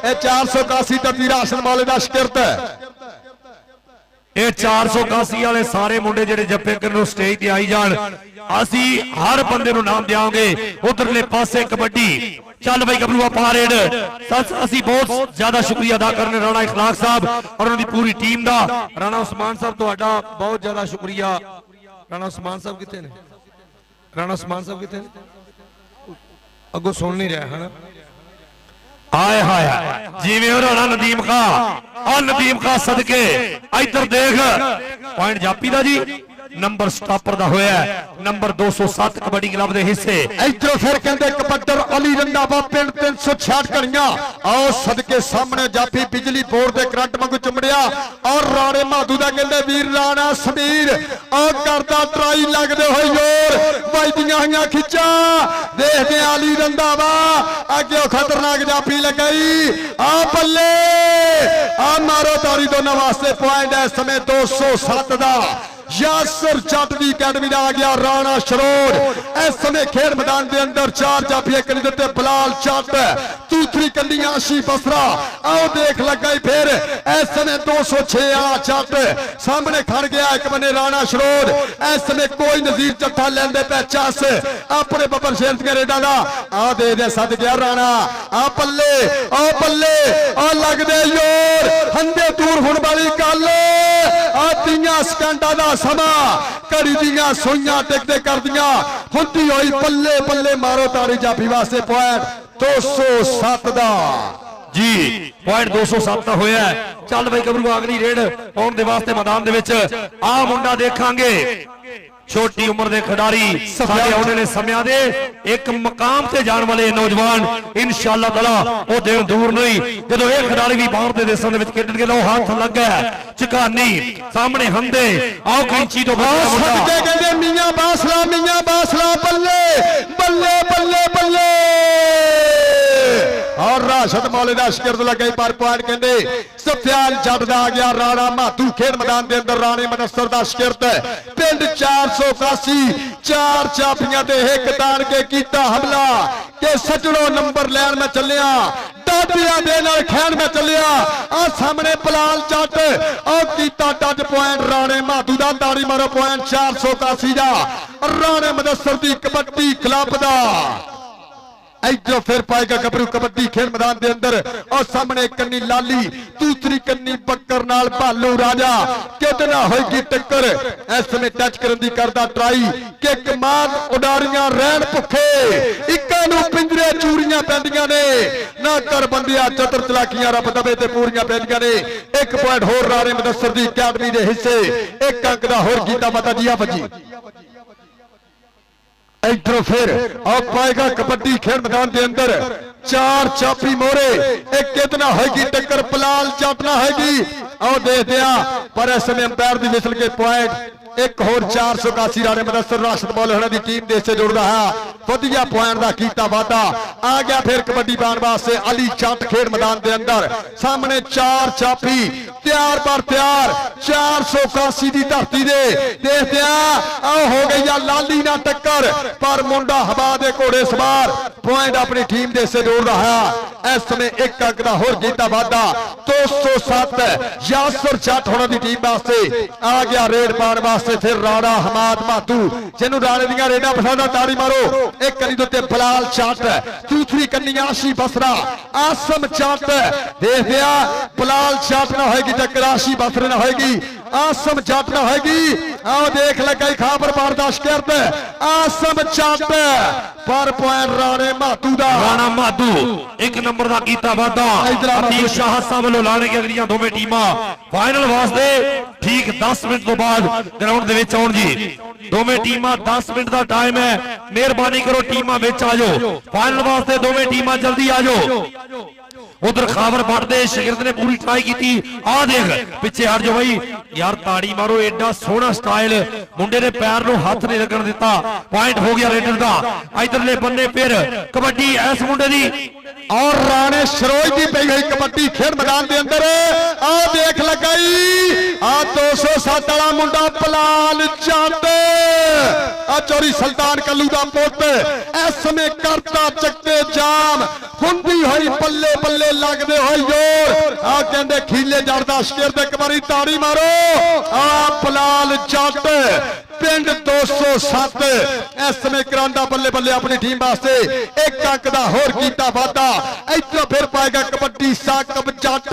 ਇਹ 481 ਦਾ ਵੀਰ ਹਾਸਨ ਵਾਲੇ ਦਾ ਸ਼ਕਿਰਤ ਹੈ ਇਹ 481 ਵਾਲੇ ਸਾਰੇ ਮੁੰਡੇ ਜਿਹੜੇ ਜੱਫੇ ਕਰਨ ਨੂੰ ਸਟੇਜ ਤੇ ਆਈ ਜਾਣ ਅਸੀਂ ਹਰ ਬੰਦੇ ਨੂੰ ਨਾਮ ਦਿਆਂਗੇ ਉਧਰਲੇ ਪਾਸੇ ਕਬੱਡੀ ਚੱਲ ਬਈ ਗੱਭਰੂਆ ਪਾਰੇਡ ਅਸੀਂ ਬਹੁਤ ਜ਼ਿਆਦਾ ਸ਼ੁਕਰੀਆ ਅਦਾ ਕਰਨੇ ਰਾਣਾ ਇਖਲਾਕ ਸਾਹਿਬ ਔਰ ਉਹਨਾਂ ਦੀ ਪੂਰੀ ਟੀਮ ਦਾ ਰਾਣਾ ਉਸਮਾਨ ਸਾਹਿਬ ਤੁਹਾਡਾ ਬਹੁਤ ਜ਼ਿਆਦਾ ਸ਼ੁਕਰੀਆ ਰਾਣਾ ਉਸਮਾਨ ਸਾਹਿਬ ਕਿੱਥੇ ਨੇ ਰਾਣਾ ਉਸਮਾਨ ਸਾਹਿਬ ਕਿੱਥੇ ਨੇ ਅੱਗੋਂ ਸੁਣ ਨਹੀਂ ਰਿਹਾ ਹਨਾ ਆਏ ਹਾਏ ਜਿਵੇਂ ਉਹ ਰਾਣਾ ਨਦੀਮ ਖਾ ਆ ਨਦੀਮ ਖਾ ਸਦਕੇ ਇੱਧਰ ਦੇਖ ਪੁਆਇੰਟ ਜਾਪੀ ਦਾ ਜੀ ਨੰਬਰ ਸਟਾਪਰ ਦਾ ਹੋਇਆ ਨੰਬਰ 207 ਕਬੱਡੀ ਕਲੱਬ ਦੇ ਹਿੱਸੇ ਇੱਧਰੋਂ ਫਿਰ ਕਹਿੰਦੇ ਕਬੱਡਰ ਅਲੀ ਰੰਧਾਵਾ ਪਿੰਡ 366 ਕਣੀਆਂ ਆਓ ਸਦਕੇ ਸਾਹਮਣੇ ਜਾਫੀ ਬਿਜਲੀ ਬੋਰਡ ਦੇ ਕਰੰਟ ਵਾਂਗੂ ਚੁੰਮੜਿਆ ਔਰ ਰਾਣੇ ਮਾਧੂ ਦਾ ਕਹਿੰਦੇ ਵੀਰ ਰਾਣਾ ਸਮੀਰ ਆ ਕਰਦਾ ਟਰਾਈ ਲੱਗਦੇ ਹੋਏ ਯੋਰ ਵੱਜਦੀਆਂ ਹੋਈਆਂ ਖਿੱਚਾਂ ਦੇਖਦੇ ਆ ਅਲੀ ਰੰਧਾਵਾ ਅੱਗੇ ਉਹ ਖਤਰਨਾਕ ਜਾਫੀ ਲਗਾਈ ਆ ਬੱਲੇ ਆ ਮਾਰੋ ਤਾਰੀ ਦੋਨਾਂ ਵਾਸਤੇ ਪੁਆਇੰਟ ਇਸ ਸਮੇਂ 207 ਦਾ यासर जट की अकेडमी आ गया राणा शरोड इस समय खेल मैदान के अंदर 4 जाफिया करी दिते बलाल जट दूसरी कंडी आशी बसरा आओ देख लगा फिर इस समय 206 जट सामने खड़ गया एक बने राणा शरोड इस समय कोई नजीर जट्ठा लेंदे पे चस अपने बबर शेर के रेडा का आ दे सद गया राणा आ पल्ले आ लग दे योर हंदे दूर होने वाली गल आ 3 सेकंडा का समा घड़ी दियां सोइयां टिकते कर दियां हुंदी होई पल्ले पल्ले मारो तारी जाफी वास्ते पॉइंट 207 दा जी पॉइंट 207 ਦਾ ਹੋਇਆ ਚੱਲ ਬਈ ਗੱਭਰੂ ਅਗਲੀ ਰੇਡ ਆਉਣ ਦੇ ਵਾਸਤੇ ਮੈਦਾਨ ਦੇ ਵਿੱਚ ਆ ਮੁੰਡਾ ਦੇਖਾਂਗੇ ਛੋਟੀ ਉਮਰ ਦੇ ਖਿਡਾਰੀ ਸਾਡੇ ਆਉਣ ਵਾਲੇ ਸਮਿਆਂ ਦੇ ਇੱਕ ਮਕਾਮ ਤੇ ਜਾਣ ਵਾਲੇ ਨੌਜਵਾਨ ਇਨਸ਼ਾਅੱਲਾ ਤਾਲਾ ਉਹ ਦਿਨ ਦੂਰ ਨਹੀਂ ਜਦੋਂ ਇਹ ਖਿਡਾਰੀ ਵੀ ਬਾਹਰ ਦੇ ਦੇਸ਼ਾਂ ਦੇ ਵਿੱਚ ਖੇਡਣਗੇ ਲੋ ਹੱਥ ਲੱਗਾ ਝਕਾਨੀ ਸਾਹਮਣੇ ਹੰਦੇ ਆਓ ਕੈਂਚੀ ਤੋਂ ਸਦਕੇ ਕਹਿੰਦੇ ਮੀਆਂ ਬਾਸਲਾ ਬੱਲੇ ਬੱਲੇ ਬੱਲੇ ਬੱਲੇ और राशद मौले का शिकरत लगे पर पॉइंट कहते सफियान जट दा आ गया राणा माधू खेड मैदान के अंदर राणे मनस्तर का शिकरत पिंड 481 4 चापियां ते हिक तान के कीता हमला के सजड़ो नंबर लैन में चलिया डाडियां दे नाल खैन में चलिया आ सामने बलाल जट और कीता टच पॉइंट राणे माधू दा ताड़ी मारो पॉइंट 481 दा राणे मनस्तर दी कबड्डी क्लब दा इधर फिर पाएगा गबरू कबड्डी खेल मैदान के अंदर और सामने कन्नी लाली दूसरी कन्नी बक्कर नाल भालू राजा कितना होगी टक्कर इस समय टच करने की करदा ट्राई कि कमान उडारियां रहन भुखे इक्का नूं पिंजरे चूरियां पैंदियां ने ना कर बंदिया चतर चलाकियां रब दबे ते पूरियां पैंदियां ने 1 पॉइंट होर राणे मुदस्सर दी अकादमी दे हिस्से 1 अंक दा होर कीता माता जी आ बजी इधर फिर अब पाएगा कबड्डी खेल मैदान के अंदर 4 चापी मोरे एक कितना होगी टक्कर पलाल चापना होगी और दे दिया पर इस समय अंपायर की विसल के पॉइंट एक होर 481 राणे मुदस्सिर राशिद मौल होना दी टीम दे से जुड़दा है वधिया पॉइंट दा कीता वादा आ गया फिर कबड्डी पाने वास्ते अली जट खेड मैदान दे अंदर सामने 4 चापी तैयार पर तैयार 481 दी धरती दे देखते आ हो गई आ लाली ना टक्कर पर मुंडा हवा दे घोड़े सवार पॉइंट अपनी टीम दे से जोड़दा है इस समय एक अंक दा होर कीता वादा 207 यासर जट होना दी टीम वास्ते आ गया रेड पाने वास्ते फिर राणा हमाद मातू जिन्हों राणे दियां रेडा पसंद आ ताड़ी मारो एक कनी दे बलाल जट दूसरी कन्नी आशी बसरा आसम जट देखते आ बलाल जट ना होएगी टक्कर आशी बसरे ना होएगी आसम जट ना होएगी आओ देख लगा खबर बर्दाश्त करते आसम जट पर पॉइंट राणे मातू दा राणा माधू एक नंबर का कीता वादा अतीश शाह साहब वालों लाने की अगलियां दोवें टीमां फाइनल वास्ते ठीक 10 मिनट तो बाद ग्राउंड दे विच आउण जी दोवें टीमां 10 मिनट का टाइम है मेहरबानी करो टीमां विच आ जाओ फाइनल वास्ते दोवें टीमां जल्दी आ जाओ उधर खावर बढ़ते शागिर्द ने पूरी ट्राई की आ देख पिछे हट जाओ भाई यार ताड़ी मारो एडा सोहना स्टाइल मुंडे ने पैर नु हाथ नहीं लगन दिता पॉइंट हो गया रेडर दा इधरले बन्ने फिर कबड्डी इस मुंडे दी और राणे शरोज की पई गई कबड्डी खेड मैदान के अंदर आ देख लगाई आ 207 वाला मुंडा पलाल जट आ चोरी सुल्तान कल्लू दा पुत इस समय करता चक्के जाम हुंदी होई बल्ले बल्ले लगदे होई जोर आ कहंदे खीले जड़दा शिकर ते एक बारी ताड़ी मारो आ पलाल जट पिंड 207 इस समय करांदा बल्ले बल्ले अपनी टीम वास्ते एक अंक दा होर कीता वादा इधर फिर पाएगा कबड्डी साकब जट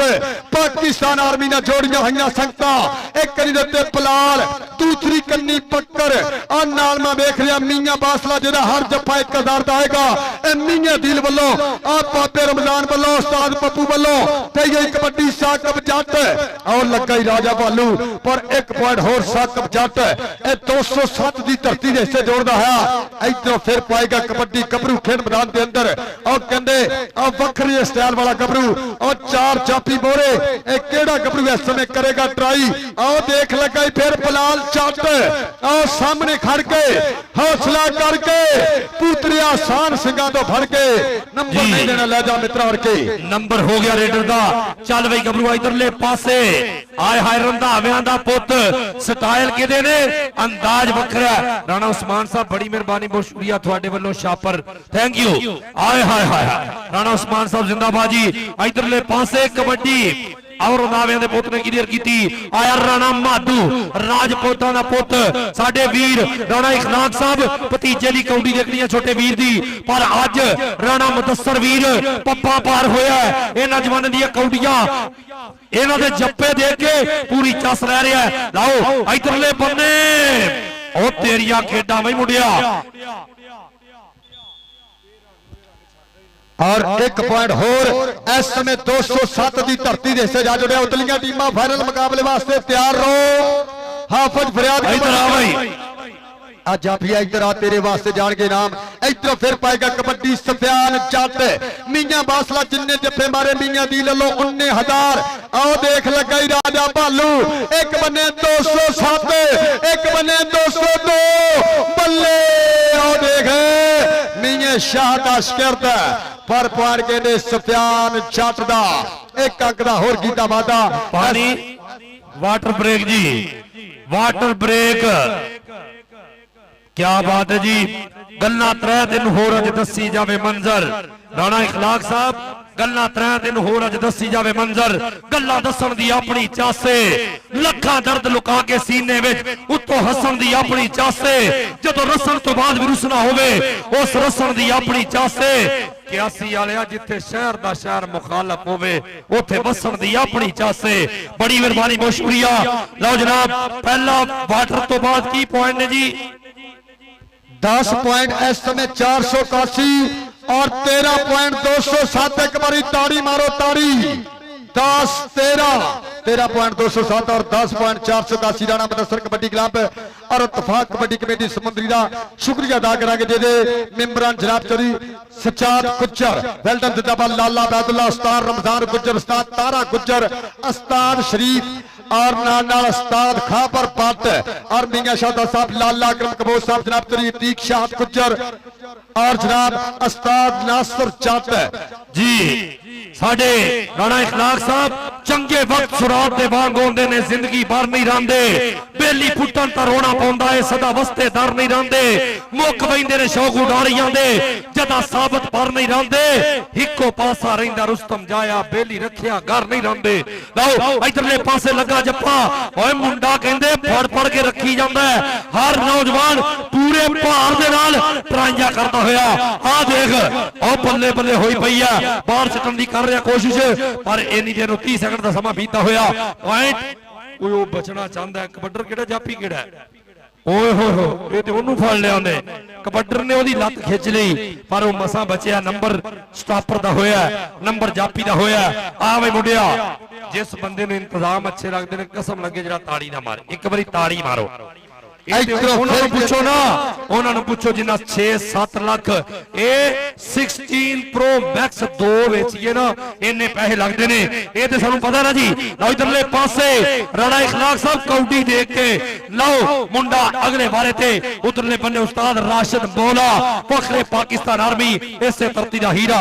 पाकिस्तान आर्मी ने जोड़ियां हुई संगता एक कनी दे पलाल दूसरी कन्नी पक्कर आ नाल मैं देख रहा मियां बासला जेदा हर जप्पा 1000 दा आएगा ए मियां दिल वालों आ बाबे रमजान वालों उस्ताद पप्पू वालों ते गई कबड्डी साकब जट और लगा ही राजा भालू पर एक पॉइंट होर साकब जट ए 207 की धरती ने इसे जोड़ता है इधरों फिर पाएगा कबड्डी गबरू खेड मैदान के अंदर और कहते वखरी स्टाइल वाला गबरू और 4 चापी मोरे एक केड़ा गबरू इस समय करेगा ट्राई आओ देख लगा फिर पलाल जट और सामने खड़ के हौसला करके पुतरिया शान सिंघां तो फड़ के नंबर नहीं देना ले जा मित्रा और के नंबर हो गया रेडर दा चल बई गबरू इधरले पासे आए हाय रंधावियां दा पुत स्टाइल किदे ने अंदाज वखरा राणा उस्मान साहब बड़ी मेहरबानी बहुत शुक्रिया थोड़े वालों शापर थैंक यू आए हाय हाय राणा उस्मान साहब जिंदाबाद जी इधरले पासे कबड्डी और रंधावियां दे पुत ने क्लियर कीती आया राणा माधू राजपूतां दा पुत साडे वीर राणा इखलाक साहब भतीजे दी कौडी देखनी है छोटे वीर दी पर अज राणा मुदस्सर वीर पप्पा पार होया इन्हां जवानां दी कौडियां इन्हां दे जप्पे देख के पूरी चस रह रहा है लाओ इधरले बन्ने ओ तेरिया खेडा वही मुंडिया और एक पॉइंट होर इस समय 207 की धरती दे से जा जुड़े उतलियां टीमां फाइनल मुकाबले वास्ते तैयार रहो हाफिज फरियाद इधर आ भाई आज जाफिया इधर आ तेरे वास्ते जान के नाम इधर फिर पाएगा कबड्डी सफियान जट मियां बासला जिन्ने जफे मारे मियां दी लो 19,000 आओ देख लगा ही राजा भालू एक बने 207 एक बने 202 बल्ले आओ देख मियां शाह का शिकरत पर पार के ने सफियान जट दा एक अंक दा होर कीता वादा पानी वाटर ब्रेक जी वाटर ब्रेक क्या बात है जी गल्ला 3 दिन होर अज दसी जावे मंजर राणा इखलाक साहब गल्ला 3 दिन होर अज दसी जावे मंजर गल्ला दसन दी अपनी चासे लखा दर्द लुका के सीने विच उत्तों हसन दी अपनी चासे जदों रसन तो बाद भी रुसना होवे उस रसन दी अपनी चासे क्यासी वालिया जिथे शहर दा शहर मुखालफ होवे उथे वसन दी अपनी चासे बड़ी मेहरबानी बहुत शुक्रिया लो जनाब पहला वाटर तो बाद की पॉइंट ने जी 10 पॉइंट इस समय 481 और 13 पॉइंट 207 एक बारी ताड़ी मारो ताड़ी 10 13 13.207 और 10.481 राणा मुदस्सर कबड्डी क्लब और इत्तेफाक कबड्डी कमेटी समुद्री का शुक्रिया अदा करांगे जिहदे मेंबरान जनाब चौधरी सचाद गुज्जर, वेल्डन जिंदाबाद, लाला बैदुल्ला, उस्ताद रमजान गुज्जर, उस्ताद तारा गुज्जर, उस्ताद शरीफ और नाल उस्ताद खापर पट और मियां शादा साहब, लाला अकरम कबूर साहब, जनाब चौधरी अतीक शाह गुज्जर और जनाब उस्ताद नासिर जट जी। साडे राणा इखलाक साहब चंगे वक्त सुरात दे वांग होंदे ने, जिंदगी भर नहीं रहंदे, बेली पुट्टन ता रोना पौंदा है, सदा वस्ते दर नहीं रहंदे, मुक वैंदे ने शौक उडारी जांदे, जदा साबत पर नहीं रहंदे, हिक्को पासा रहिंदा रुस्तम जाया, बेली रखिया घर नहीं रहंदे। लो इधरले पासे लगा जप्पा, ओए मुंडा कहंदे फड़ फड़ के रखी जांदा है, हर नौजवान पूरे भार दे नाल ट्राइयां करदा होया, आ देख ओ बल्ले बल्ले होई पई है, बाहर सटन दी कर रहा कोशिश, पर इन्नी देर 30 सेकंड का समा बीता होया, पॉइंट कोई वो बचना चाहता है। कबड्डर किहड़ा जापी किहड़ा ओए हो ये ते ओनू फड़ लिया उन्हें, कबड्डर ने ओदी लत खिंच लई, पर वो मसा बचिया, नंबर स्टॉपर दा होया, नंबर जापी दा होया। आ वे मुंडिया, जिस बंदे ने इंतजाम अच्छे लगते ने, कसम लगे जरा ताड़ी ना मारे, एक बारी ताड़ी मारो, पुछो ना, उन्होंने पुछो जिन्ना 6-7 लाख 16 प्रो मैक्स 2 वेचिए ना, इन्ने पैसे लगते ने, ये तो सानू पता ना जी। लो इधरले पासे राणा इखलाक साहब कौडी देख के लो मुंडा अगले बारे थे, उधरले बन्ने उस्ताद राशिद मौला, फखरे पाकिस्तान आर्मी, इसे धरती दा हीरा।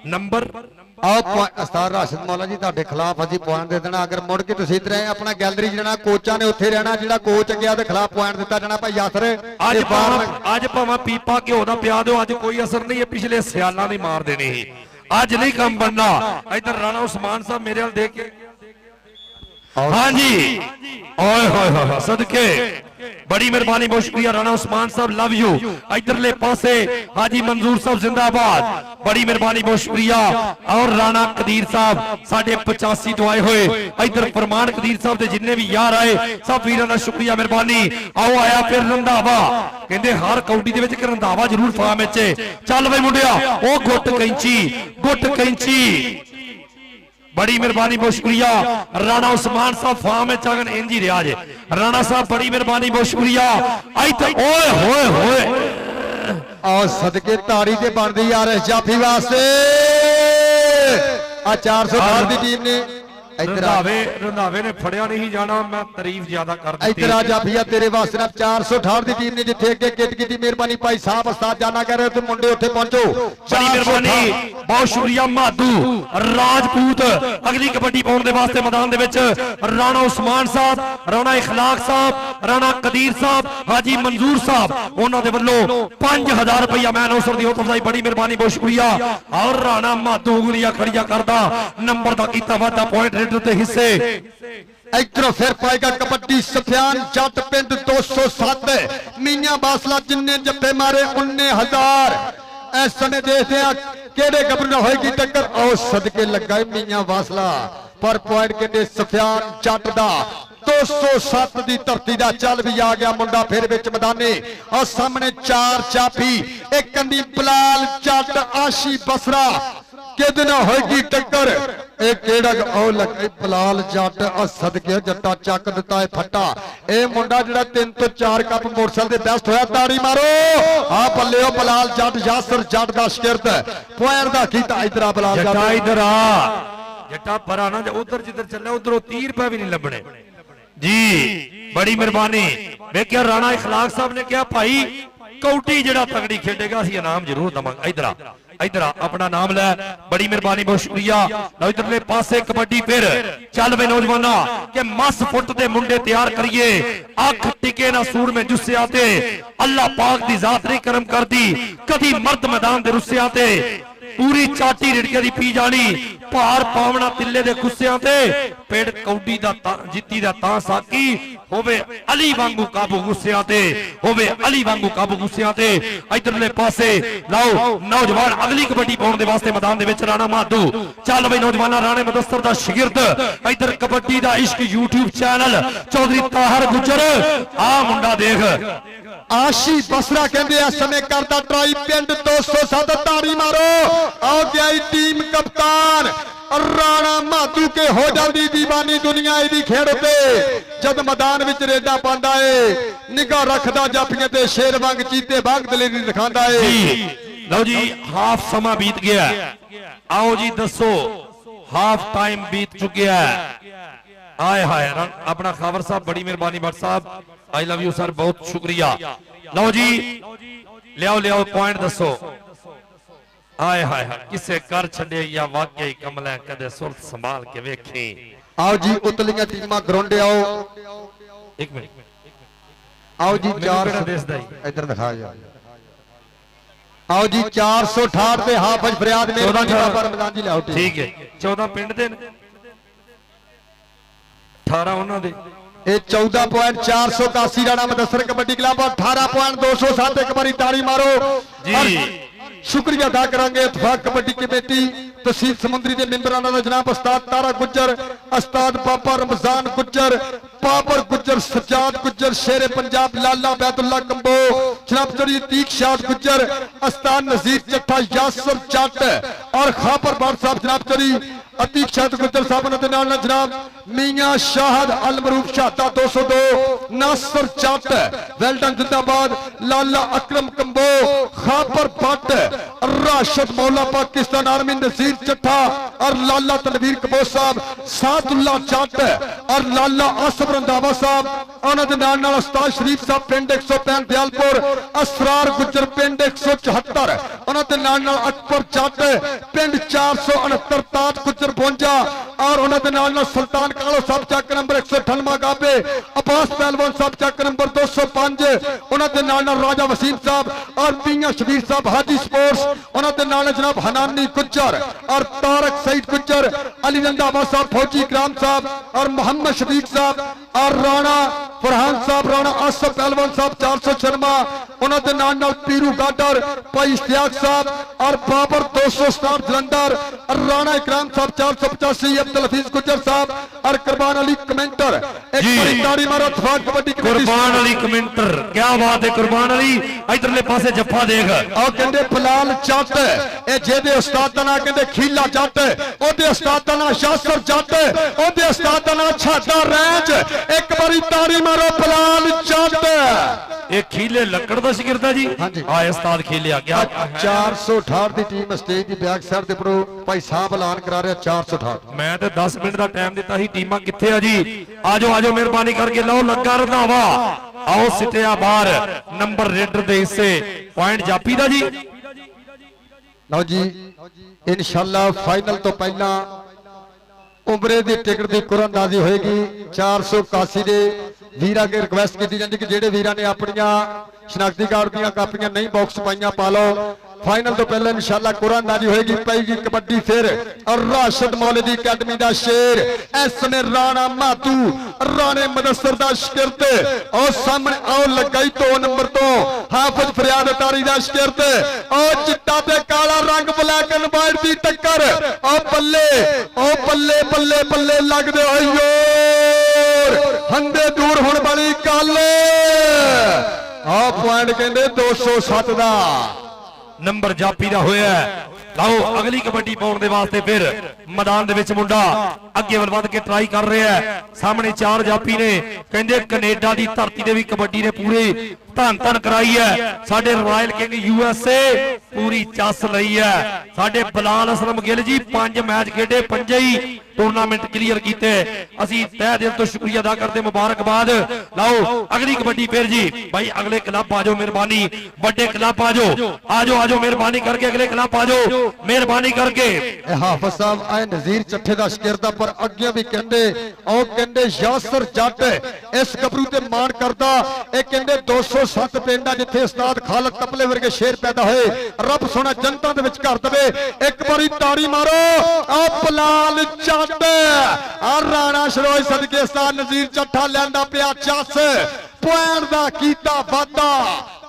नंबर उस्ताद राशिद मौला जी ਤੁਹਾਡੇ ਖਿਲਾਫ ਅਸੀਂ ਪੁਆਇੰਟ ਦੇ ਦੇਣਾ, ਅਗਰ ਮੁੜ ਕੇ ਤੁਸੀਂ ਇੱਧਰ ਆਏ ਆਪਣਾ ਗੈਲਰੀ ਜਿਹੜਾ ਕੋਚਾਂ ਨੇ ਉੱਥੇ ਰਹਿਣਾ, ਜਿਹੜਾ ਕੋਚ ਗਿਆ ਤੇ ਖਿਲਾਫ ਪੁਆਇੰਟ ਦਿੱਤਾ ਜਾਣਾ ਭਾਈ ਯਾਸਰ। ਅੱਜ ਭਾਵੇਂ ਪੀਪਾ ਘਿਓ ਦਾ ਪਿਆ ਦਿਓ, ਅੱਜ ਕੋਈ ਅਸਰ ਨਹੀਂ ਹੈ, ਪਿਛਲੇ ਸਿਆਲਾਂ ਦੀ ਮਾਰ ਦੇਣੀ ਸੀ, ਅੱਜ ਨਹੀਂ ਕੰਮ ਬਣਨਾ। ਇੱਧਰ ਰਾਣਾ ਉਸਮਾਨ ਸਾਹਿਬ ਮੇਰੇ ਵੱਲ ਦੇਖ ਕੇ, हाँ जी, ओए होए होए सदके, बड़ी मेहरबानी, बहुत शुक्रिया राणा उस्मान साहब, लव यू। इधरले पासे हाजी मंजूर साहब जिंदाबाद, बड़ी मेहरबानी, बहुत शुक्रिया। और राणा कदीर साहब साढ़े 85 तो आए हुए, इधर फरमान कदीर साहब के जिन्ने भी यार आए सब वीरों का शुक्रिया मेहरबानी। आओ आया फिर रंधावा, कहते हर कौडी दे विच रंधावा जरूर फार्म विच, चल बई मुंडिया, ओ गुट कैंची, बड़ी मेहरबानी, बहुत शुक्रिया। राणा उस्मान साहब फार्म में चागन इंजी रिया जे, राणा साहब बड़ी मेहरबानी, बहुत शुक्रिया। ओए होए होए और सदके ताड़ी ते बनदी यार जाफी वास्ते, आ 400 दी टीम ने रंधावे ने फड़िया नहीं जाना, मैं तारीफ ज्यादा कर दी। इधर आ जाफिया तेरे वास्ते 468 दी टीम ने जिथे अगे किट की मेहरबानी भाई साहब उस्ताद जाना कह रहे हो, मुंडे उत्थे पहुंचो, बड़ी मेहरबानी, बहुत शुक्रिया। माधू राजपूत अगली कबड्डी पाउण दे वास्ते मैदान दे विच राणा उस्मान साहब, राणा इखलाक साहब, राणा कदीर साहब, हाजी मंजूर साहब, उन्हां दे वल्लों 5000 रुपया मैं नौसर दी होतफजाई, बड़ी मेहरबानी, बहुत शुक्रिया। और राणा माधू उंगलियां खड़िया करदा, नंबर दा कीता वादा, पॉइंट हिस्से। इधरों फिर पाएगा कबड्डी सफियान जट पिंड 207, मियां बासला जिन्ने जप्पे मारे 19,000। इस समय देखते हैं केड़े गबरू ना होएगी टक्कर, और सदके लगा मियां बासला, पर पॉइंट कहते सफियान जट दा 207 दी धरती दा चल भी आ गया मुंडा फिर विच मैदाने, और सामने 4 चापी, एक कंदी बलाल जट, आशी बसरा, किद ना होएगी टक्कर, एक केड़ा ओ लगे बलाल जट, और सदके जट्टा चक दिता है फट्टा। ए मुंडा जिहड़ा 3 तो 4 कप मोटरसाइकिल दे बेस्ट होया, ताड़ी मारो, आ बल्ले ओ बलाल जट, यासर जट दा शिरत पॉइंट दा कीता। इधर आ बलाल जट, इधर आ जट्टा परा ना, उधर जिधर चले उधर 30 रुपए भी नहीं लभने जी, बड़ी मेहरबानी। वेख्या राणा इखलाक साहब ने कहा भाई कौटी जिहड़ा तगड़ी खेडेगा असीं इनाम जरूर दवांगे, इधर अपना नाम लै, बड़ी मेहरबानी, बहुत शुक्रिया। लो इधरले पासे कबड्डी फिर चल वे नौजवाना, के मस फुट दे मुंडे तैयार करिए, अख टिके ना सूर में जुस्से आते, अल्लाह पाक दी जात नहीं करम कर दी, कदी मर्द मैदान दे रुस्से आते, पूरी चाटी रिड़के दी पी जानी, भार पावना तिल्ले दे गुस्सियां ते, पेड़ कौडी दा जित्ती दा तां साकी होवे अली वांगू काबू गुस्सियां ते, होवे अली वांगू काबू गुस्सियां ते। इधरले पासे लाओ नौजवान अगली कबड्डी पाउण दे वास्ते मैदान दे विच राणा माधू, चल बई नौजवाना, राणे मुदस्सर दा शागिर्द, इधर कबड्डी दा इश्क यूट्यूब चैनल, चौधरी ताहर गुजर, आ मुंडा देख, आशी बसरा कहते इस समय करता ट्राई पिंड 207, ताड़ी मारो, आ गया टीम कप्तान राणा ਮਾਤੂ ਕੇ ਹੋ ਜਾਂਦੀ ਦੀਵਾਨੀ ਦੁਨੀਆ ਇਹਦੀ ਖੇਡ ਤੇ ਜਦ ਮੈਦਾਨ ਵਿੱਚ ਰੇਡਾਂ ਪਾਉਂਦਾ ਏ ਨਿਗਾਹ ਰੱਖਦਾ ਜਾਫੀਆਂ ਤੇ ਸ਼ੇਰ ਵਾਂਗ ਚੀਤੇ ਵਾਂਗ ਦਲੇਰੀ ਦਿਖਾਉਂਦਾ ਏ ਜੀ ਲਓ ਜੀ ਹਾਫ ਸਮਾਂ ਬੀਤ ਗਿਆ ਆਓ ਜੀ ਦੱਸੋ ਹਾਫ ਟਾਈਮ ਬੀਤ ਚੁੱਕਿਆ ਆਏ ਹਾਏ ਆਪਣਾ ਖਬਰ ਸਾਹਿਬ ਬੜੀ ਮਿਹਰਬਾਨੀ ਭੱਟ ਸਾਹਿਬ ਆਈ ਲਵ ਯੂ ਸਰ ਬਹੁਤ ਸ਼ੁਕਰੀਆ ਲਓ ਜੀ ਲਿਆਓ ਪੁਆਇੰਟ ਦੱਸੋ ਆਏ ਹਾਏ ਕਿਸੇ ਕਰ ਛੱਡੇ ਜਾਂ ਵਾਕਈ ਕਮਲੇ ਕਦੇ ਸੁਰਤ ਸੰਭਾਲ ਕੇ ਵੇਖੀ ਆਓ ਜੀ ਉਤਲੀਆਂ ਟੀਮਾਂ ਗਰਾਊਂਡ ਆਓ ਇੱਕ ਮਿੰਟ ਆਓ ਜੀ ਮੈਨੂੰ ਕਿਹੜਾ ਦਿਸਦਾ ਜੀ ਇੱਧਰ ਦਿਖਾ ਜਾ ਆਓ ਜੀ 468 ਤੇ ਹਾਫਿਜ਼ ਫਰਿਆਦ ਮਿਹਰਬਾਨੀ ਬਾਬਾ ਰਮਜ਼ਾਨ ਜੀ ਲਿਆਓ ਠੀਕ ਹੈ 14 ਪਿੰਡ ਦੇ ਨੇ 18 ਉਹਨਾਂ ਦੇ ਇਹ 14.481 ਰਾਣਾ ਮਦਸਰ ਕਬੱਡੀ ਕਲੱਬ 18.207 ਇੱਕ ਵਾਰੀ ਤਾੜੀ ਮਾਰੋ ਜੀ ਸ਼ੁਕਰੀਆ ਅਦਾ ਕਰਾਂਗੇ ਇਤਫਾਕ ਕਬੱਡੀ ਕਮੇਟੀ ਤਹਿਸੀਲ ਸਮੁੰਦਰੀ ਦੇ ਮੈਂਬਰਾਂ ਦਾ ਜਨਾਬ ਉਸਤਾਦ ਤਾਰਾ ਗੁੱਜਰ ਉਸਤਾਦ ਬਾਬਾ ਰਮਜ਼ਾਨ ਗੁੱਜਰ ਬਾਬਰ ਗੁੱਜਰ ਸਜਾਦ ਗੁੱਜਰ ਸ਼ੇਰੇ ਪੰਜਾਬ ਲਾਲਾ ਬੈਤੁल्ला ਕੰਬੋ ਜਨਾਬ ਜਰੀ ਤੀਕਸ਼ਾਦ ਗੁੱਜਰ ਉਸਤਾਦ ਨਜ਼ੀਰ ਚੱਠਾ ਯਾਸਰ ਜੱਟ ਔਰ ਖਾਪਰ ਬਾੜ ਸਾਹਿਬ ਜਨਾਬ ਜਰੀ ਅਤੀਕ ਸ਼ਾਦ ਗੁੱਜਰ ਸਾਹਿਬ ਨੇ ਨਾਲ ਜਨਾਬ ਮੀਆਂ ਸ਼ਾਹਦ ਅਲਮਰੂਫ ਸ਼ਹਾਦਾ 202 ਨਾਸਰ ਜੱਟ ਵੈਲਡਨ ਜਿੰਦਾਬਾਦ ਲਾਲਾ ਅਕਰਮ ਕੰਬੋ ਖਾਪਰ ਬੱਟ ਰਾਸ਼ਦ ਮੌਲਾ ਪਾਕਿस्तान आर्मी नजीर चट्ठा और लाला तनवीर कबो साहब सादुल्ला जट और लाला आसफ रंधावा साहब उन्होंने नाल उस्ताद शरीफ साहब पिंड 165 दयालपुर असरार गुजर पिंड 174 उन्होंने नाल अकबर जट पिंड 469 ताज गुजर 52 और उन्होंने नाल सुल्तान कालो साहब चक नंबर 198 गाबे अब्बास पहलवान साहब चक नंबर 205 उन्होंने नाल राजा वसीम साहब और पिया शबीर साहब हाजी स्पोर्ट्स उन्होंने नाल जनाब हनानी गुज्जर और तारक सईद गुज्जर अली रंधावा साहब फौजी इकराम साहब और मोहम्मद शफीक साहब और राणा फरहान साहब राणा आसफ पहलवान साहब 400 शर्मा उन्होंने नाल पीरू गाडर भाई इश्तियाक साहब और बाबर 200 स्टार जलंधर और राणा इकराम साहब 485 अब्दुल हफीज गुज्जर साहब और कुर्बान अली कमेंटर एक बड़ी ताड़ी मारो इत्तेफाक कबड्डी कुर्बान अली कमेंटर क्या बात है कुर्बान अली इधरले पासे जफ्फा देख और कहंदे बिलाल जट ए जेदे उस्ताद दा नाम कहंदे खीला जट ओदे उस्ताद दा नाम शासर जट ओदे उस्ताद दा नाम छादा रैंज एक बारी ताड़ी मारो बिलाल जट ਇਹ ਖੀਲੇ ਲੱਕੜ ਦਾ ਸ਼ਗਿਰਦਾ ਜੀ ਆ ਉਸਤਾਦ ਖੀਲਿਆ ਗਿਆ 468 ਦੀ ਟੀਮ ਸਟੇਜ ਦੀ ਬੈਕ ਸਾਈਡ ਤੇ ਪ੍ਰੋ ਭਾਈ ਸਾਹਿਬ ਐਲਾਨ ਕਰਾ ਰਿਹਾ 468 ਮੈਂ ਤੇ 10 ਮਿੰਟ ਦਾ ਟਾਈਮ ਦਿੱਤਾ ਸੀ ਟੀਮਾਂ ਕਿੱਥੇ ਆ ਜੀ ਆਜੋ ਮਿਹਰਬਾਨੀ ਕਰਕੇ ਲਓ ਲੱਗਾ ਰੰਧਾਵਾ ਆਓ ਸਿੱਟਿਆ ਬਾਹਰ ਨੰਬਰ ਰੇਡਰ ਦੇ ਹਿੱਸੇ ਪੁਆਇੰਟ ਜਾਪੀ ਦਾ ਜੀ ਲਓ ਜੀ ਇਨਸ਼ਾਅੱਲਾ ਫਾਈਨਲ ਤੋਂ ਪਹਿਲਾਂ ਉਮਰੇ ਦੀ ਟਿਕਟ ਦੀ ਕੁਰਾਨਦਾਜ਼ੀ ਹੋਏਗੀ 481 ਦੇ ਵੀਰਾਂ ਅੱਗੇ ਰਿਕਵੈਸਟ ਕੀਤੀ ਜਾਂਦੀ ਕਿ ਜਿਹੜੇ ਵੀਰਾਂ ਨੇ ਆਪਣੀਆਂ ਸ਼ਨਾਖਤੀ ਕਾਰਡ ਦੀਆਂ ਕਾਪੀਆਂ ਨਹੀਂ ਬਾਕਸ ਪਾਈਆਂ ਪਾ ਲਓ फाइनल तो पहले इंशाल्लाह कुरानदाजी होगी पैगी कबड्डी फिर और राशिद मौलवी अकेडमी का शेर इस समय राणा मातू राणे मदसर का शिरत और सामने आओ लगाई 2 नंबर तो हाफिज फरियाद अटारी का शिरत और चिट्टा ते काला रंग ब्लैक एंड वाइट की टक्कर और बल्ले बल्ले बल्ले लगदे होइयो हंदे दूर होने वाली गल आ पॉइंट कहंदे 207 का नंबर जापी ਦਾ ਹੋਇਆ ਲਓ ਅਗਲੀ ਕਬੱਡੀ ਪਾਉਣ ਦੇ ਵਾਸਤੇ ਫਿਰ ਮੈਦਾਨ ਦੇ ਵਿੱਚ ਮੁੰਡਾ ਅੱਗੇ ਵੱਧ ਕੇ ਟਰਾਈ ਕਰ ਰਿਹਾ ਹੈ ਸਾਹਮਣੇ 4 ਜਾਪੀ ਨੇ ਕਹਿੰਦੇ ਕੈਨੇਡਾ ਦੀ ਧਰਤੀ ਤੇ ਵੀ ਕਬੱਡੀ ਨੇ ਪੂਰੀ ਧੰਨ ਕਰਾਈ ਹੈ ਸਾਡੇ ਰਾਇਲ ਕਿੰਗ USA ਪੂਰੀ ਚੱਸ ਲਈ ਹੈ ਸਾਡੇ ਬਲਾਲ ਅਸਲਮ ਗਿੱਲ ਜੀ 5 ਮੈਚ ਖੇਡੇ 5 ਹੀ ਟੂਰਨਾਮੈਂਟ ਕਲੀਅਰ ਕੀਤੇ ਅਸੀਂ ਤਹਿ ਦਿਲ ਤੋਂ ਸ਼ੁਕਰੀਆ ਅਦਾ ਕਰਦੇ ਮੁਬਾਰਕਬਾਦ ਲਓ ਅਗਲੀ ਕਬੱਡੀ ਫਿਰ ਜੀ ਭਾਈ ਅਗਲੇ ਕਲੱਬ ਆ ਜਾਓ ਮਿਹਰਬਾਨੀ ਵੱਡੇ ਕਲੱਬ ਆ ਜਾਓ ਮਿਹਰਬਾਨੀ ਕਰਕੇ ਅਗਲੇ ਕਲੱਬ ਆ ਜਾਓ ਮਿਹਰਬਾਨੀ ਕਰਕੇ ਹਾਫਿਜ਼ ਸਾਹਿਬ ਆਏ ਨਜ਼ੀਰ ਚੱਠੇ ਦਾ ਸ਼ਗਿਰਦਾ ਪਰ ਅੱਗੇ ਵੀ ਕਹਿੰਦੇ ਉਹ ਕਹਿੰਦੇ ਯਾਸਰ ਜੱਟ ਇਸ ਗੱਭਰੂ ਤੇ ਮਾਣ ਕਰਦਾ ਇਹ ਕਹਿੰਦੇ 207 ਪਿੰਡਾਂ ਜਿੱਥੇ ਉਸਤਾਦ ਖਾਲਦ ਤਪਲੇ ਵਰਗੇ ਸ਼ੇਰ ਪੈਦਾ ਹੋਏ ਰੱਬ ਸੋਹਣਾ ਜਨਤਾ ਦੇ ਵਿੱਚ ਘਰ ਦਵੇ ਇੱਕ ਵਾਰੀ ਤਾੜੀ ਮਾਰੋ ਆ ਬਲਾਲ ਜੱਟ ਆ ਰਾਣਾ ਸ਼ਰੋਈ ਸਦਕੇ ਉਸਤਾਦ ਨਜ਼ੀਰ ਚੱਠਾ ਲੈਂਦਾ ਪਿਆ ਚੱਸ ਪੁਆਇੰਟ ਦਾ ਕੀਤਾ ਵਾਧਾ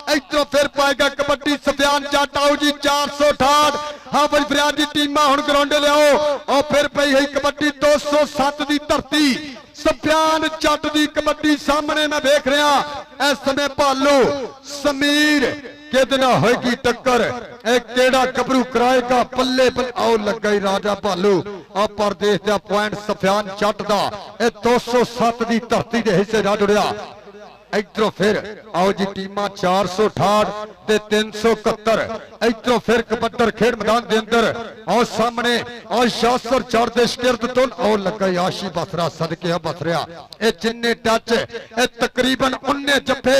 इधरों फिर पाएगा कबड्डी सफियान जट आओ जी 468 हाफिज फरियाद दी टीमां हुण ग्राउंडे लियाओ और फिर पई है कबड्डी 207 दी धरती सफियान जट दी कबड्डी सामने मैं देख रहा इस समय भालू समीर ਕਿਹਦੇ ਨਾਲ ਹੋਏਗੀ ਟੱਕਰ ਇਹ ਕਿਹੜਾ ਗੱਭਰੂ ਕਰਾਏਗਾ ਪੱਲੇ ਆਓ ਲੱਗਾ ਹੀ ਰਾਜਾ ਭਾਲੂ ਆ ਪਰਦੇਸ ਦਾ ਪੁਆਇੰਟ ਸਫਿਆਨ ਜੱਟ ਦਾ ਇਹ 207 ਦੀ ਧਰਤੀ ਦੇ ਹਿੱਸੇ ਨਾਲ ਜੁੜਿਆ ਇਧਰੋਂ ਫਿਰ ਆਓ ਜੀ ਟੀਮਾਂ 468 ਤੇ 371 ਇਧਰੋਂ ਫਿਰ ਕਬੱਤਰ ਖੇਡ ਮੈਦਾਨ ਦੇ ਅੰਦਰ ਆਓ ਸਾਹਮਣੇ ਆਓ ਸ਼ਾਸਰ ਚੜ ਦੇ ਸ਼ਕਿਰਤ ਤੋਂ ਆਓ ਲੱਗਾ ਆਸ਼ੀ ਬਸਰਾ ਸਦਕੇ ਆ ਬਸਰਿਆ ਇਹ ਜਿੰਨੇ ਟੱਚ ਇਹ ਤਕਰੀਬਨ 19 ਜੱਫੇ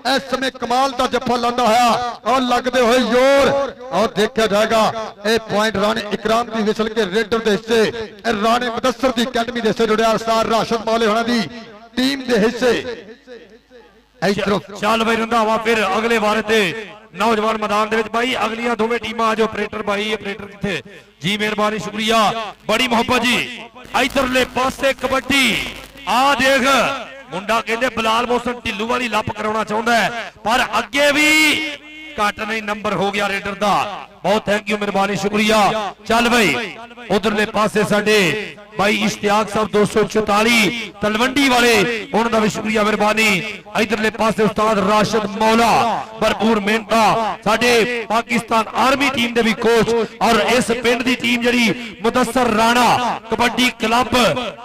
ਇਸ ਸਮੇਂ ਕਮਾਲ ਦਾ ਜੱਫਾ ਲਾਂਦਾ ਹੋਇਆ ਆਓ ਲੱਗਦੇ ਹੋਏ ਜ਼ੋਰ ਆਓ ਦੇਖਿਆ ਜਾਏਗਾ ਇਹ ਪੁਆਇੰਟ ਰਾਣੇ ਇਕਰਾਮ ਦੀ ਵਿਸਲ ਕੇ ਰੇਡਰ ਦੇ ਹਿੱਸੇ ਇਹ ਰਾਣੇ ਮੁਦੱਸਰ ਦੀ ਅਕੈਡਮੀ ਦੇ ਹਿੱਸੇ ਜੁੜਿਆ ਸਟਾਰ ਰਾਸ਼ਦ ਮੌਲੇ ਹੋਣਾ ਦੀ ਟੀਮ ਦੇ ਹਿੱਸੇ ਚੱਲ ਬਈ ਰੰਧਾਵਾ ਫਿਰ ਅਗਲੇ ਵਾਰ ਤੇ ਨੌਜਵਾਨ ਮੈਦਾਨ ਦੇ ਵਿੱਚ ਬਾਈ ਅਗਲੀਆਂ ਦੋਵੇਂ ਟੀਮਾਂ ਆਜੋ ਆਪਰੇਟਰ ਬਾਈ ਆਪਰੇਟਰ ਕਿੱਥੇ ਜੀ ਮਿਹਰਬਾਨੀ ਸ਼ੁਕਰੀਆ ਬੜੀ ਮੁਹੱਬਤ ਜੀ ਇਧਰਲੇ ਪਾਸੇ ਕਬੱਡੀ ਆ ਦੇਖ ਮੁੰਡਾ ਕਹਿੰਦੇ ਬਲਾਲ ਮੋਹਸਨ ਢਿੱਲੂ ਵਾਲੀ ਲੱਪ ਕਰਾਉਣਾ ਚਾਹੁੰਦਾ ਹੈ ਪਰ ਅੱਗੇ ਵੀ ਘੱਟ ਨਹੀਂ ਨੰਬਰ ਹੋ ਗਿਆ ਰੇਡਰ ਦਾ ਬਹੁਤ ਥੈਂਕ ਯੂ ਮਿਹਰਬਾਨੀ ਸ਼ੁਕਰੀਆ ਚੱਲ ਬਈ ਉਧਰਲੇ ਪਾਸੇ ਸਾਡੇ ਭਾਈ ਇਸ਼ਤਿਆਕ ਸਾਹਿਬ 244 ਤਲਵੰਡੀ ਵਾਲੇ ਉਹਨਾਂ ਦਾ ਵੀ ਸ਼ੁਕਰੀਆ ਮਿਹਰਬਾਨੀ ਇਧਰਲੇ ਪਾਸੇ ਉਸਤਾਦ ਰਾਸ਼ਦ ਮੌਲਾ ਭਰਪੂਰ ਮਿਹਨਤਾਂ ਸਾਡੇ ਪਾਕਿਸਤਾਨ ਆਰਮੀ ਟੀਮ ਦੇ ਵੀ ਕੋਚ ਔਰ ਇਸ ਪਿੰਡ ਦੀ ਟੀਮ ਜਿਹੜੀ ਮੁਦੱਸਰ ਰਾਣਾ ਕਬੱਡੀ ਕਲੱਬ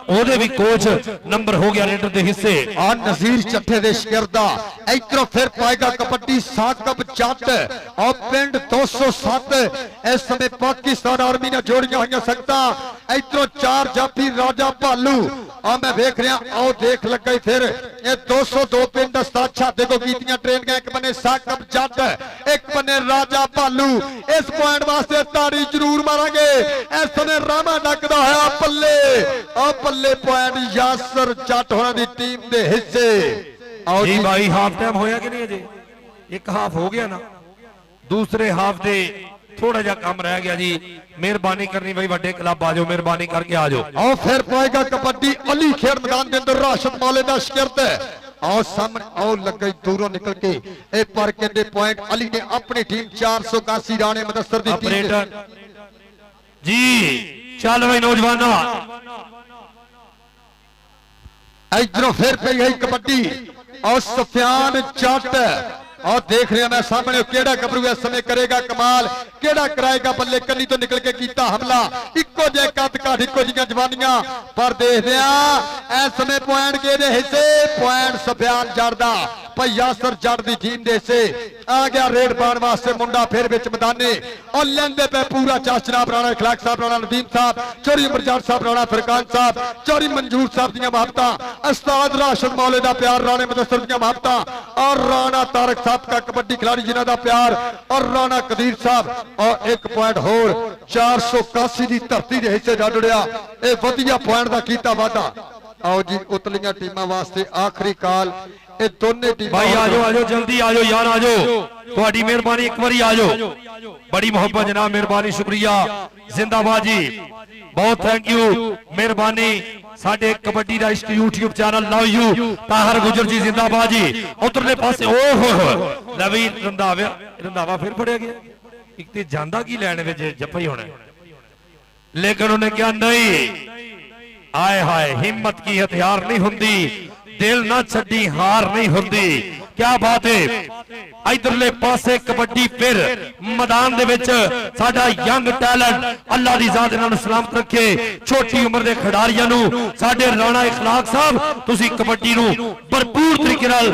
ਉਹਦੇ ਵੀ ਕੋਚ ਨੰਬਰ ਹੋ ਗਿਆ ਰੇਡਰ ਦੇ ਹਿੱਸੇ ਆ ਨਜ਼ੀਰ ਚੱਠੇ ਦੇ ਸ਼ਗਿਰਦਾ ਇਧਰੋਂ ਫਿਰ ਪਾਏਗਾ ਕਬੱਡੀ ਸਾਕਬ ਜੱਟ ਆ ਪਿੰਡ 207 ਇਸ ਸਮੇਂ ਪਾਕਿਸਤਾਨ ਆਰਮੀ ਨਾਲ ਜੋੜੀਆਂ ਹੋਈਆਂ ਸਕਤਾਂ ਇਧਰੋਂ 4 ਜਾਫੀ ਰਾਜਾ ਭਾਲੂ ਆ ਮੈਂ ਵੇਖ ਰਿਹਾ ਆਓ ਦੇਖ ਲੱਗਾ ਹੀ ਫਿਰ ਇਹ 202 ਪਿੰਡ ਸਤਾਛਾ ਦੇਖੋ ਕੀਤੀਆਂ ਟ੍ਰੇਨਿੰਗਾਂ ਇੱਕ ਬੰਨੇ ਸਾਕਬ ਜੱਟ ਇੱਕ ਬੰਨੇ ਰਾਜਾ ਭਾਲੂ ਇਸ ਪੁਆਇੰਟ ਵਾਸਤੇ ਤਾੜੀ ਜ਼ਰੂਰ ਮਾਰਾਂਗੇ ਇਸ ਸਮੇਂ ਰਾਮਾ ਡੱਕਦਾ ਹੋਇਆ ਪੱਲੇ ਆ ਪੱਲੇ ਪੁਆਇੰਟ ਯਾਸਰ ਜੱਟ ਹੋਰਾਂ ਦੀ ਟੀਮ ਦੇ ਹਿੱਸੇ ਆਓ ਜੀ ਭਾਈ ਹਾਫ ਟਾਈਮ ਹੋਇਆ ਕਿ ਨਹੀਂ ਅਜੇ ਇੱਕ ਹਾਫ ਹੋ ਗਿਆ ਨਾ ਦੂਸਰੇ ਹਾਫ ਦੇ ਥੋੜਾ ਜਿਹਾ ਕੰਮ ਰਹਿ ਗਿਆ ਜੀ ਮਿਹਰਬਾਨੀ ਕਰਨੀ ਬਈ ਵੱਡੇ ਕਲੱਬ ਆ ਜਾਓ ਮਿਹਰਬਾਨੀ ਕਰਕੇ ਆ ਜਾਓ ਆਓ ਫਿਰ ਪਾਏਗਾ ਕਬੱਡੀ ਅਲੀ ਖੇਡ ਮੈਦਾਨ ਦੇ ਅੰਦਰ ਰਾਸ਼ਦ ਮੌਲੇ ਦਾ ਸ਼ਗਿਰਦ ਆਓ ਸਾਹਮਣੇ ਆਓ ਲੱਗਾ ਦੂਰੋਂ ਨਿਕਲ ਕੇ ਇਹ ਪਰ ਕਹਿੰਦੇ ਪੁਆਇੰਟ ਅਲੀ ਨੇ ਆਪਣੀ ਟੀਮ 481 ਰਾਣੇ ਮੁਦੱਸਰ ਦੀ ਟੀਮ ਆਪਰੇਟਰ ਜੀ ਚੱਲ ਬਈ ਨੌਜਵਾਨਾਂ ਇਧਰੋਂ ਫਿਰ ਪਈ ਹੈ ਕਬੱਡੀ ਆਓ ਸਫਿਆਨ ਜੱਟ ਆਹ ਦੇਖ ਰਿਹਾ ਮੈਂ ਸਾਹਮਣੇ ਕਿਹੜਾ ਗੱਭਰੂ ਇਸ ਸਮੇਂ ਕਰੇਗਾ ਕਮਾਲ ਕਿਹੜਾ ਕਰਾਏਗਾ ਬੱਲੇ ਕੰਨੀ ਤੋਂ ਨਿਕਲ ਕੇ ਕੀਤਾ ਹਮਲਾ ਇੱਕੋ ਜਿਹਾ ਕੱਦ ਕਾਠ ਇੱਕੋ ਜਿਹੀਆਂ ਜਵਾਨੀਆਂ ਪਰ ਦੇਖਦੇ ਆ ਇਸ ਸਮੇਂ ਪੁਆਇੰਟ ਕਿਹਦੇ ਹਿੱਸੇ ਪੁਆਇੰਟ ਸਫਿਆਨ ਜੱਟ ਦਾ ਭਾਈ ਯਾਸਰ ਜੱਟ ਦੀ ਟੀਮ ਦੇ ਹਿੱਸੇ ਆ ਗਿਆ ਰੇਡ ਪਾਉਣ ਵਾਸਤੇ ਮੁੰਡਾ ਫਿਰ ਵਿੱਚ ਮੈਦਾਨੇ ਔਰ ਲੈਂਦੇ ਪਏ ਪੂਰਾ ਚਾਸ ਜਨਾਬ ਰਾਣਾ ਇਖਲਾਕ ਸਾਹਿਬ ਰਾਣਾ ਨਦੀਮ ਸਾਹਿਬ ਚੌਰੀ ਅਮਰਜਾਨ ਸਾਹਿਬ ਰਾਣਾ ਫਰਕਾਨ ਸਾਹਿਬ ਚੌਰੀ ਮਨਜੂਰ ਸਾਹਿਬ ਦੀਆਂ ਮੁਹੱਬਤਾਂ ਉਸਤਾਦ ਰਾਸ਼ਦ ਮੌਲੇ ਦਾ ਪਿਆਰ ਰਾਣੇ ਮੁਦੱਸਰ ਦੀਆਂ ਮੁਹੱਬਤਾਂ ਔਰ ਰਾਣਾ ਤਾਰਕ ਸਾਹਿਬ का कबड्डी खिलाड़ी जिन्हों का प्यार और राणा कदीर साहब और एक पॉइंट होर 481 की धरती के हिस्से जा जुड़िया ये वधिया पॉइंट का कीता वादा आओ जी उतलियां टीमां वास्ते आखिरी काल ये दोनों टीम भाई आ जाओ जल्दी आ जाओ यार आ जाओ थोड़ी मेहरबानी एक बारी आ जाओ बड़ी मोहब्बत जनाब मेहरबानी शुक्रिया जिंदाबाद जी बहुत थैंक यू मेहरबानी साडे कबड्डी दा इश्क YouTube channel love you Tahir Gujjar ji जिंदाबाद जी उधरले पासे ओहो लवी रंधावा फिर फड़िया गया एक ते जांदा की लैन विच जप्पा ही होना लेकिन उन्हें क्या नहीं आए हाय हिम्मत की हथियार नहीं हुंदी दिल ना छड्डी हार नहीं हुंदी क्या बात है इधरले पासे कबड्डी फिर मैदान दे विच साडा यंग टैलेंट अल्लाह दी जात इन्हां नूं सलामत रखे छोटी उम्र दे खिडारियां नूं साडे राणा इखलाक साहब तुसी कबड्डी नूं भरपूर तरीके नाल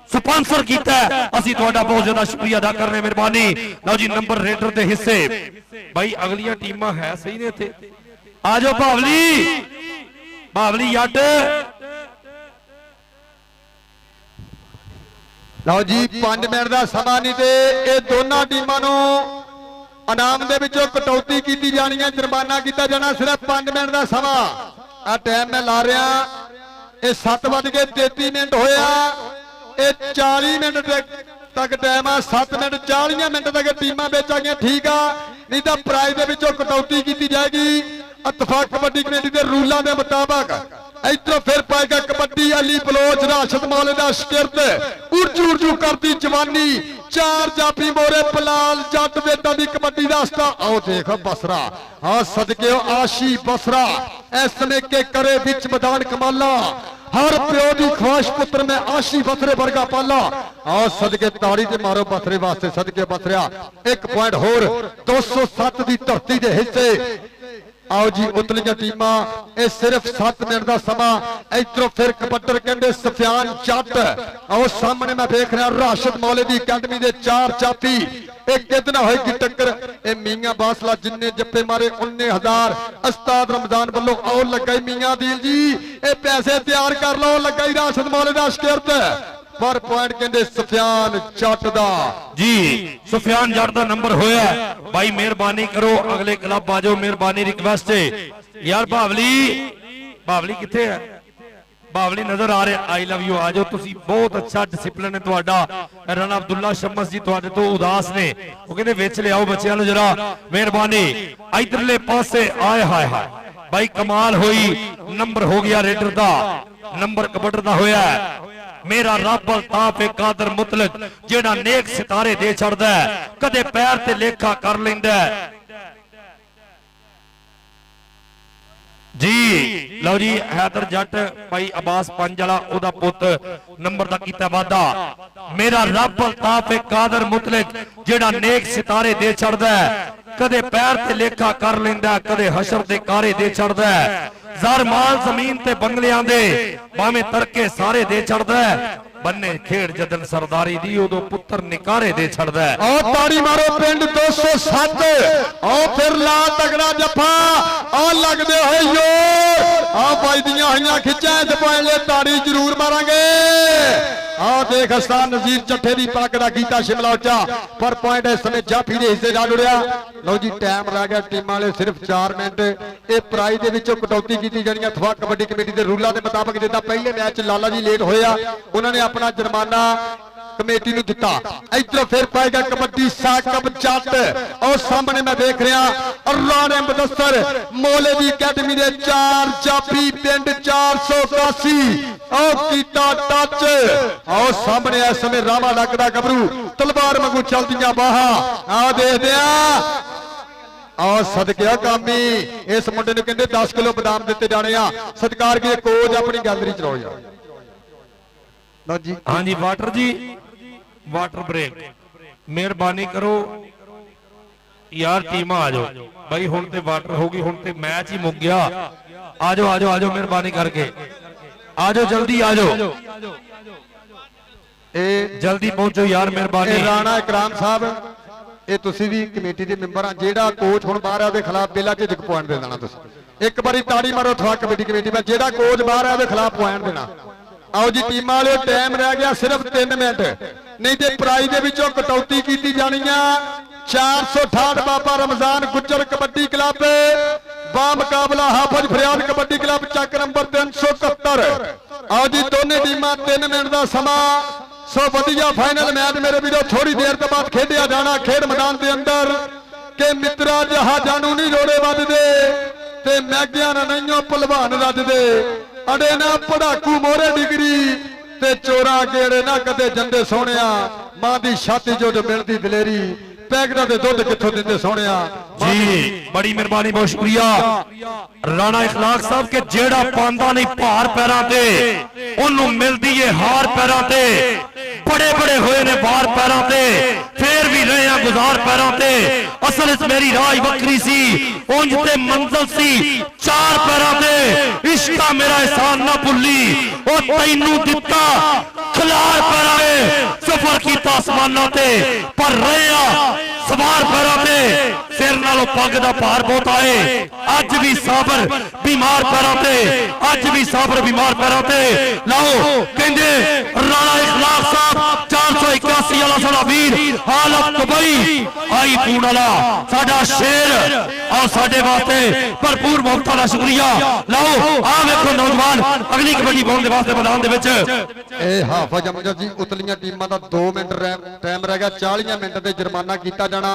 स्पॉन्सर कीता है असीं तुहाडा बहुत ज्यादा शुक्रिया अदा करने मेहरबानी लो जी नंबर रेडर दे हिस्से भाई अगलियां टीमां है सही ने इत्थे आ जाओ भावली जट ਲਓ ਜੀ 5 ਮਿੰਟ ਦਾ ਸਮਾਂ ਨਹੀਂ ਤੇ ਇਹ ਦੋਨਾਂ ਟੀਮਾਂ ਨੂੰ ਇਨਾਮ ਦੇ ਵਿੱਚੋਂ ਕਟੌਤੀ ਕੀਤੀ ਜਾਣੀ ਹੈ ਜੁਰਮਾਨਾ ਕੀਤਾ ਜਾਣਾ ਸਿਰਫ 5 ਮਿੰਟ ਦਾ ਸਮਾਂ ਆ ਟਾਈਮ ਮੈਂ ਲਾ ਰਿਹਾ ਇਹ 7:33 ਮਿੰਟ ਹੋਇਆ ਇਹ 40 ਮਿੰਟ ਤੱਕ ਟਾਈਮ ਆ 7 ਮਿੰਟ 40 ਮਿੰਟ ਤੱਕ ਟੀਮਾਂ ਵਿੱਚ ਆ ਗਈਆਂ ਠੀਕ ਆ ਨਹੀਂ ਤਾਂ ਪ੍ਰਾਈਜ਼ ਦੇ ਵਿੱਚੋਂ ਕਟੌਤੀ ਕੀਤੀ ਜਾਏਗੀ ਇਤਫਾਕ ਕਬੱਡੀ ਕਮੇਟੀ ਦੇ ਰੂਲਾਂ ਦੇ ਮੁਤਾਬਕ इधरों फिर पाएगा कबड्डी अली बलोच राशद मौले का शगिर्द उर्जू करती जवानी 4 जाफी मोरे पलाल जट वेदा की कबड्डी का अस्ता आओ देख बसरा हाँ सदके आशी बसरा इस समय के करे बिच मैदान कमाला हर प्यो की ख्वाहिश पुत्र में आशी बथरे वर्गा पाला। आओ सदके ताड़ी ते मारो बथरे वास्ते सदके बथरिया। 1 पॉइंट होर 207 की धरती के हिस्से। आओ जी उतलियां टीमां, ये सिर्फ 7 मिनट का समा। इधरों फिर कबड्डर कहते सफियान जट। आओ सामने मैं देख रहा राशिद मौले की अकेडमी के 4 जाती। एक कितना होगी टक्कर। ए मियां बासला जिन्ने जप्पे मारे 19,000 उस्ताद रमजान वालों आओ लगाई मियां दिल जी ए पैसे तैयार कर लो। लगाई राशिद मौले का शिकायत पर पॉइंट कहते सफियान जट दा जी। सुफियान जट दा नंबर होया भाई, मेहरबानी करो अगले क्लब आ जाओ, मेहरबानी रिक्वेस्ट है यार। भावली किथे है? भावली नजर आ रहे, आई लव यू। आ जाओ तुसी, बहुत अच्छा डिसिप्लिन है तुहाडा। राणा अब्दुल्ला शमस जी तुहाडे तो उदास ने, वो कहंदे विच ले आओ बच्चों जरा, मेहरबानी। इधरले पासे आए हाय हाय भाई कमाल होई। नंबर हो गया रेडर दा, नंबर कबड्डर दा होया। मेरा रब अल्ताफ ए कादर मुतलक जेड़ा नेक सितारे दे छड़दा है, कदे पैर ते लेखा कर लैंदा है जी। लो जी हैदर जट भाई अब्बास पंज वाला ओदा पुत नंबर दा कीता वादा। मेरा रब अल्ताफ ए कादर मुतलक जेड़ा नेक सितारे दे छड़दा है, कदे पैर ते लेखा कर लैंदा है, कदे हशर दे कारे दे छड़दा है। ज़र माल जमीन ते बंगलियां दे भावें तरके सारे दे छड़दा है, बन्ने खेड़ जदन सरदारी दी उदो पुत्र निकारे दे छड़दा है। आओ ताड़ी मारो पिंड 207। आओ फिर ला तगड़ा जफा, आओ लगदे होए योर। आओ बजदियां होइयां खिच्चां च पाएंगे, ताड़ी जरूर मारांगे। आओ देख हस्तान नजीर चट्ठे दी पग दा कीता शिमला उच्चा, पर पॉइंट इस समय जाफी दे हिस्से जा जुड़िया। लो जी टाइम रह गया टीम वाले सिर्फ 4 मिनट। ये प्राइज दे विचों कटौती की जानी अथवा कबड्डी कमेटी के रूलों के मुताबिक जिद्दां पहले मैच लाला जी लेट होया, उन्होंने अपना जुर्माना कमेटी नूं दिता। इधर फिर पाएगा कबड्डी साकब जट। और सामने मैं देख रहा राणे मुदस्सर मोले की अकेडमी के 4 जाफी पिंड 481 और कीता टच। और सामने इस समय रामा लगदा गबरू तलवार वांगू चलदियां बाहां। आ देखदे और सदकिया कामी इस मुंडे नूं कहंदे 10 किलो बादाम दिते जाने आ। सत्कार की कोच अपनी गैलरी च रहो यार। लो जी हाँ जी वाटर जी, वाटर ब्रेक मेहरबानी करो यार। टीम आ जाओ भाई, हुण ते वाटर होगी, हुण ते मैच ही मुक गया। आ जाओ आ जाओ आ जाओ, मेहरबानी करके आ जाओ, जल्दी आ जाओ, जल्दी पहुंचो यार, मेहरबानी। राणा इकराम साहब ये तुसी भी कमेटी के मैंबर आ, जेड़ा कोच हुण बाहर है खिलाफ बेला झिझक पॉइंट दे देना। तुसी एक बारी ताड़ी मारो थवा कमेटी कमेटी में, जेड़ा कोच बाहर है खिलाफ पॉइंट देना। आओ जी टीम वाले टाइम रह गया सिर्फ 3 मिनट, नहीं तो प्राइज के विचों कटौती की जानी। 468 बाबा रमजान गुज्जर कबड्डी क्लब बा मुकाबला हाफज फरियाद कबड्डी क्लब चक नंबर 371। आओ जी दोनों टीमां 3 मिनट का समा। सो वधिया फाइनल मैच मेरे वीरों थोड़ी देर तो बाद खेडिया जाना खेड मैदान के अंदर के मित्रा जहाजां नूं नहीं रोड़े वजदे ते मैगियां नहीं भलवान रजदे। अड़े ना पढ़ाकू मोहरे डिगरी ते चोरा गेड़े ना कदे जंदे सोहणिया। मां दी छाती जो मिलदी दलेरी पैकटा दे दुध कित्थों दिंदे सोहणिया जी। बड़ी मेहरबानी, बहुत शुक्रिया राणा इखलाक साहब के जेड़ा पांदा नहीं भार पैरां ते ओनू मिलदी है हार पैरां ते। बड़े बड़े हुए ने बार पैरां ते, फिर भी रहे हैं गुजार पैरां ते। असल इस मेरी राह वक्री सी, उंज ते मंजिल सी 4 पैरां ते। इश्का मेरा एहसान ना भुल्ली, ओ तैनू दिता खिलार पैरां सफर कीता आसमानां ते, पर रहे सवार पैरां ते। सिर नालों पग दा भार बहुत आए, अज भी साबर बीमार पैरां ते, अज भी साबर बीमार पैरां ते। लाओ कहंदे राणा इखलाक साहब 481 वाला साडा वीर हालत दुबई आई पूण वाला साडा शेर और साडे वास्ते भरपूर मौका दा शुक्रिया। लाओ आ वेखो नौजवान अगली कबड्डी पाउण दे वास्ते मैदान दे विच ए हाफज अमजद जी उतलियां टीमां दा 2 मिनट टाइम रह गया। 40 मिनट ते जुर्माना कीता जाना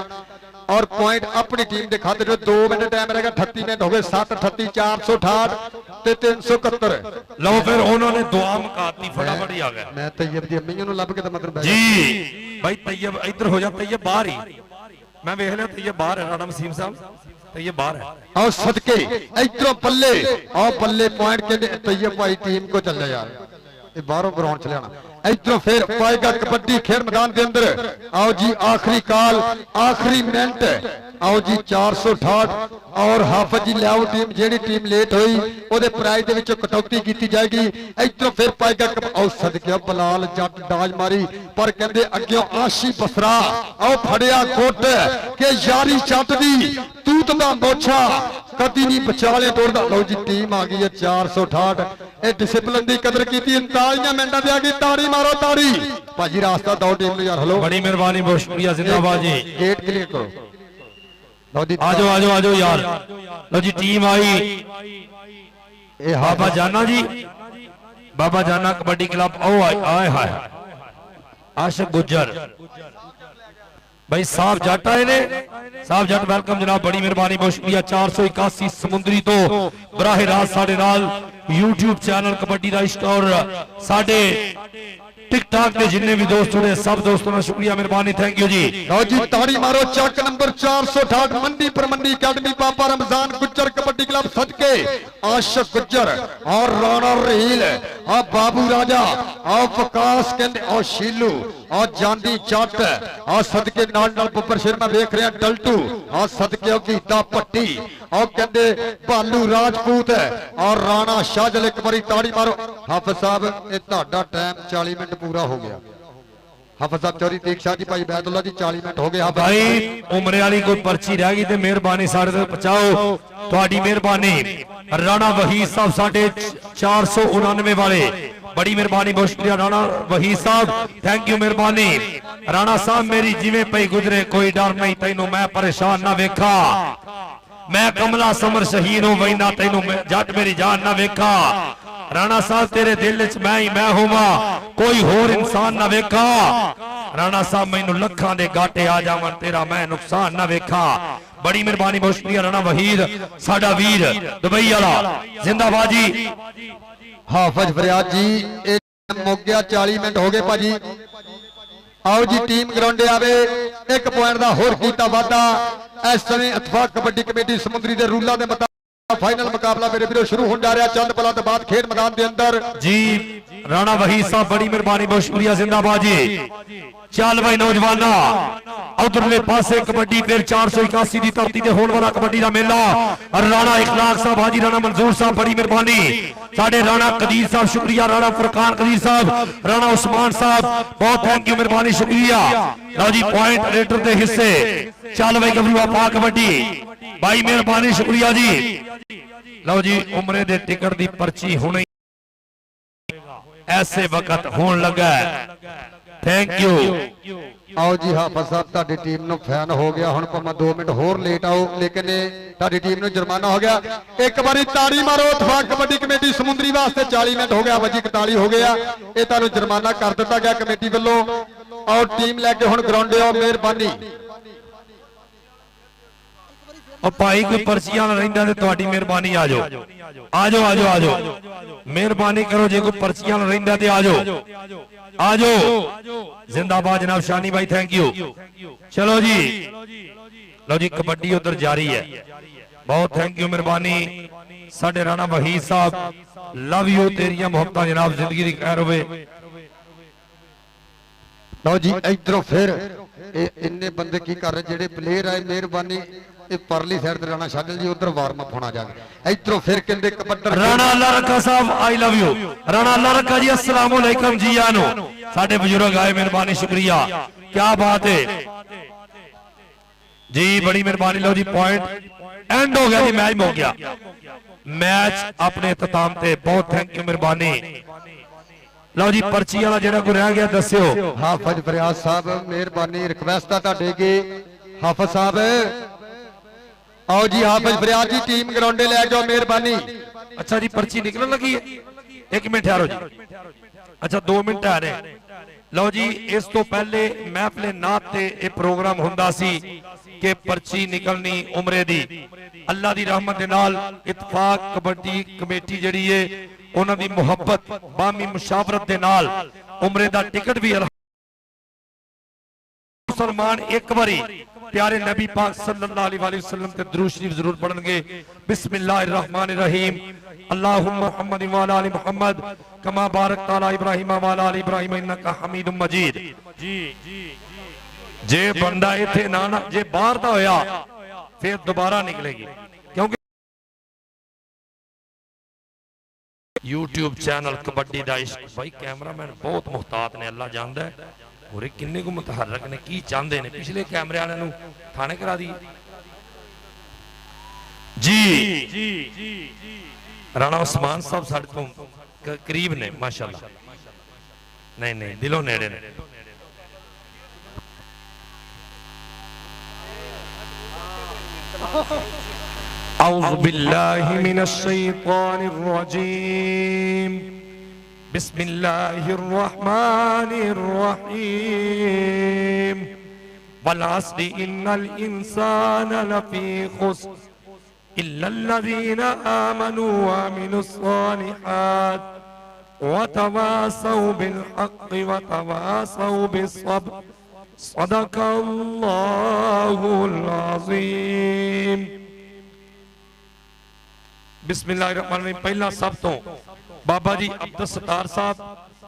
और पॉइंट अपनी टीम के खाते जो 2 मिनट टाइम रहेगा। 38 मिनट हो गए 7 38 468 ते 371। लो फिर उन्होंने दुआ मुकाती फटाफट ही आ गया। मैं तैयब दी अम्मी नूं लभ के तो मतलब जी भाई तैयब इधर हो जा, तैयब बाहर ही मैं वेख लिया, तैयब बाहर है राणा वसीम साहब। तैयब बाहर है। आओ सदके इधरों बल्ले आओ बल्ले पॉइंट के तैयब भाई टीम को चल यार ये बाहरों ग्राउंड चले आना इधरों फिर पाएगा कबड्डी खेल मैदान के अंदर। आओ जी आखिरी कॉल आखिरी मिनट आओ जी 468 और हाफिज जी लियाओ टीम जेड़ी टीम लेट हुई ओदे प्राइज दे विचों कटौती की जाएगी। इधरों फिर पाएगा आओ सदके बलाल जट डाज मारी पर कहंदे अग्यों आशी बसरा आओ फड़िया गुट के यारी जट दी तूत दा मोछा कदी नहीं बचाले तोड़दा। लो जी टीम आ गई है 468 ए डिसिप्लिन दी कदर की 39 मिनटां दी आ गई ताड़ी मारो ताड़ी भाजी रास्ता दो टीम नु यार। हेलो बड़ी मेहरबानी बहुत शुक्रिया जिंदाबाद जी। गेट क्लियर करो लो जी आजो आजो आजो यार। लो जी टीम आई ए बाबा जाना जी बाबा जाना कबड्डी क्लब ओ आए हाय आशिक गुज्जर भाई साहब जट आए ने साहब जट वेलकम जनाब बड़ी मेहरबानी बहुत शुक्रिया। 481 समुंदरी तो बराह रास्त साडे नाल यूट्यूब चैनल कबड्डी दा स्टोर साडे टिकटॉक के जिन्ने भी दोस्त जुड़े सब दोस्तों का शुक्रिया मेहरबानी थैंक यू जी। लो जी ताड़ी मारो चक नंबर 468 मंडी पर मंडी अकेडमी बाबा रमजान गुज्जर कबड्डी क्लब सदके आशिक गुज्जर और राणा रहील और बाबू राजा और विकास केंद्र और शीलू और जांदी जट और सदके नाल नाल बब्बर शर्मा देख रहे हैं डल्टू और सदके गीता पट्टी और कहते भालू राजपूत और राणा शाहजल एक बारी ताड़ी मारो। हाफिज साहब ये ਤੁਹਾਡਾ टाइम 40 मिनट पूरा हो गया। हाफिज साहब चौरी दीक्षा जी भाई बैदुल्ला जी 40 मिनट हो गए। भाई उमरे वाली कोई पर्ची रह गई तो मेहरबानी सारे तक पहुंचाओ ਤੁਹਾਡੀ मेहरबानी। राणा वहीद साहब साढ़े 499 वाले बड़ी मेहरबानी बहुत शुक्रिया राणा वहीद साहब थैंक यू मेहरबानी। राणा साहब मेरी जिवें पई गुजरे कोई डर नहीं तैनू मैं परेशान ना वेखा मैं कमला समर शहीद हो वही ना तेनू जट मेरी जान ना वेखा। राणा साहब तेरे दिल च मैं ही मैं होवा कोई होर इंसान ना वेखा। राणा साहब मैनू लखां दे गाटे आ जावन तेरा मैं नुकसान ना वेखा। बड़ी मेहरबानी बहुत शुक्रिया राणा वहीद साडा वीर दुबई वाला जिंदाबाद जी। हाफिज फरियाद जी मुक गया 40 मिनट हो गए भाजी। आओ जी टीम ग्राउंडे आवे 1 पॉइंट का होर कीता वादा इस समय इतफाक कबड्डी कमेटी समुद्री दे रूलां दे मुताबिक फाइनल मुकाबला मेरे वीरों शुरू होने जा रहा है चंद पलों के बाद खेल मैदान के अंदर जी। राणा वहीद साहब बड़ी मेहरबानी बहुत शुक्रिया जिंदाबाद जी। चल भाई नौजवाना उधरले पासे कबड्डी फिर 481 की धरती से होने वाला कबड्डी का मेला और राणा इखलाक साहब हाजी राणा मंजूर साहब बड़ी मेहरबानी साडे राणा कदीर साहब शुक्रिया राणा फरकान कदीर साहब राणा उस्मान साहब बहुत थैंक यू मेहरबानी शुक्रिया। लो जी पॉइंट रेटर के हिस्से चल भाई गबरूआ पा कबड्डी भाई मेहरबानी शुक्रिया जी। लो जी उमरे दे टिकट की पर्ची होने ऐसे वक्त होने लगा थैंक यू। आओ जी हाफिज साहब ਤੁਹਾਡੀ टीम ਨੂੰ फैन हो गया ਹੁਣ ਭਾਵੇਂ 2 मिनट होर लेट आओ लेकिन ਤੁਹਾਡੀ टीम ਨੂੰ जुर्माना हो गया। एक बारी ताड़ी मारो इतफाक कबड्डी कमेटी समुद्री वास्ते 40 मिनट हो गया वजी 41 हो गया ये ਤੁਹਾਨੂੰ जुर्माना कर दिता गया कमेटी वालों। और टीम लैके हुण ग्राउंडे आओ मेहरबानी। और भाई कोई पर्चियां ना रहिंदा ते ਤੁਹਾਡੀ मेहरबानी आ जाओ आ जाओ आ जाओ आ जाओ मेहरबानी करो जे कोई पर्चियां ना रहिंदा ते आ जाओ जिंदाबाद जनाब शानी भाई थैंक यू। चलो जी लो जी कबड्डी उधर जारी है बहुत थैंक यू मेहरबानी साडे राणा वहीद साहब लव यू तेरियां मोहब्बतां जनाब जिंदगी दी खैर होवे। लो जी इधरों फिर इन्ने बंदे की कर रहे जेडे प्लेयर आए मेहरबानी परली साइड ते राणा शागल जी उधर वार्म अप होना जाके इधरों फिर कहंदे कबड्डर राणा अल्लाह रखा साहब आई लव यू राणा अल्लाह रखा जी अस्सलाम वालेकुम जी आनो साडे बुजुर्ग आए मेहरबानी शुक्रिया क्या बात है जी बड़ी मेहरबानी। लो जी पॉइंट एंड हो गया जी मैच हो गया मैच अपने इख्तिताम ते बहुत थैंक यू मेहरबानी। लो जी पर्ची वाला जेड़ा कोई रह गया दस्सियो। हाफिज फरियाद साहब मेहरबानी रिक्वेस्ट है ਤੁਹਾਡੇ के हाफिज साहब आओ जी हाफिज फरियाद जी टीम ग्राउंडे ले जाओ मेहरबानी। अच्छा जी पर्ची निकलने लगी है 1 मिनट ठहरो जी अच्छा 2 मिनट आ रहे। लो जी इस तो पहले महफिल नात ते ये प्रोग्राम हुंदा सी कि पर्ची निकलनी उमरे दी अल्लाह दी रहमत दे नाल इत्तफाक कबड्डी कमेटी जड़ी है उन्हां दी मुहब्बत बामी मुशावरत दे नाल उमरे दा टिकट भी मुसलमान एक बारी प्यारे नबी पाक सल्लल्लाहु अलैहि वसल्लम ते दुरूद शरीफ जरूर पढ़नगे। बिस्मिल्लाहिर रहमानिर रहीम। अल्लाहुम्मा मुहम्मद व अला आलि मुहम्मद कमा बारकता अला इब्राहीम व अला आलि इब्राहीम इन्नका हमीदुम मजीद। जे बंदा इथे ना जे बाहर दा होया फिर दोबारा निकलेगी, क्योंकि YouTube चैनल कबड्डी दा इश्क भाई कैमरामैन बहुत मुहतात ने, अल्लाह जानदा है और किन्ने को मुतहरक ने की चाहते ने। पिछले कैमरे वाले नूं थाने करा दी जी। राणा उस्मान साहब साडे तो करीब ने माशाअल्लाह, नहीं नहीं दिलों नेड़े ने। औज़ु बिल्लाहि मिनश शैतानिर रजीम। बिस्मिल्लाहिर रहमानिर रहीम। वल अस्रि इन्नल इंसाना लफी खुस्र इल्लल्लज़ीना आमनू व अमिलुस सालिहात व तवासौ बिल हक़्क़ि व तवासौ बिस सब्र। सदक़ल्लाहुल अज़ीम। बिस्मिल्लाहिर्रहमानिर्रहीम। पहला सब तो बाबा जी अब्दुल सत्तार साहब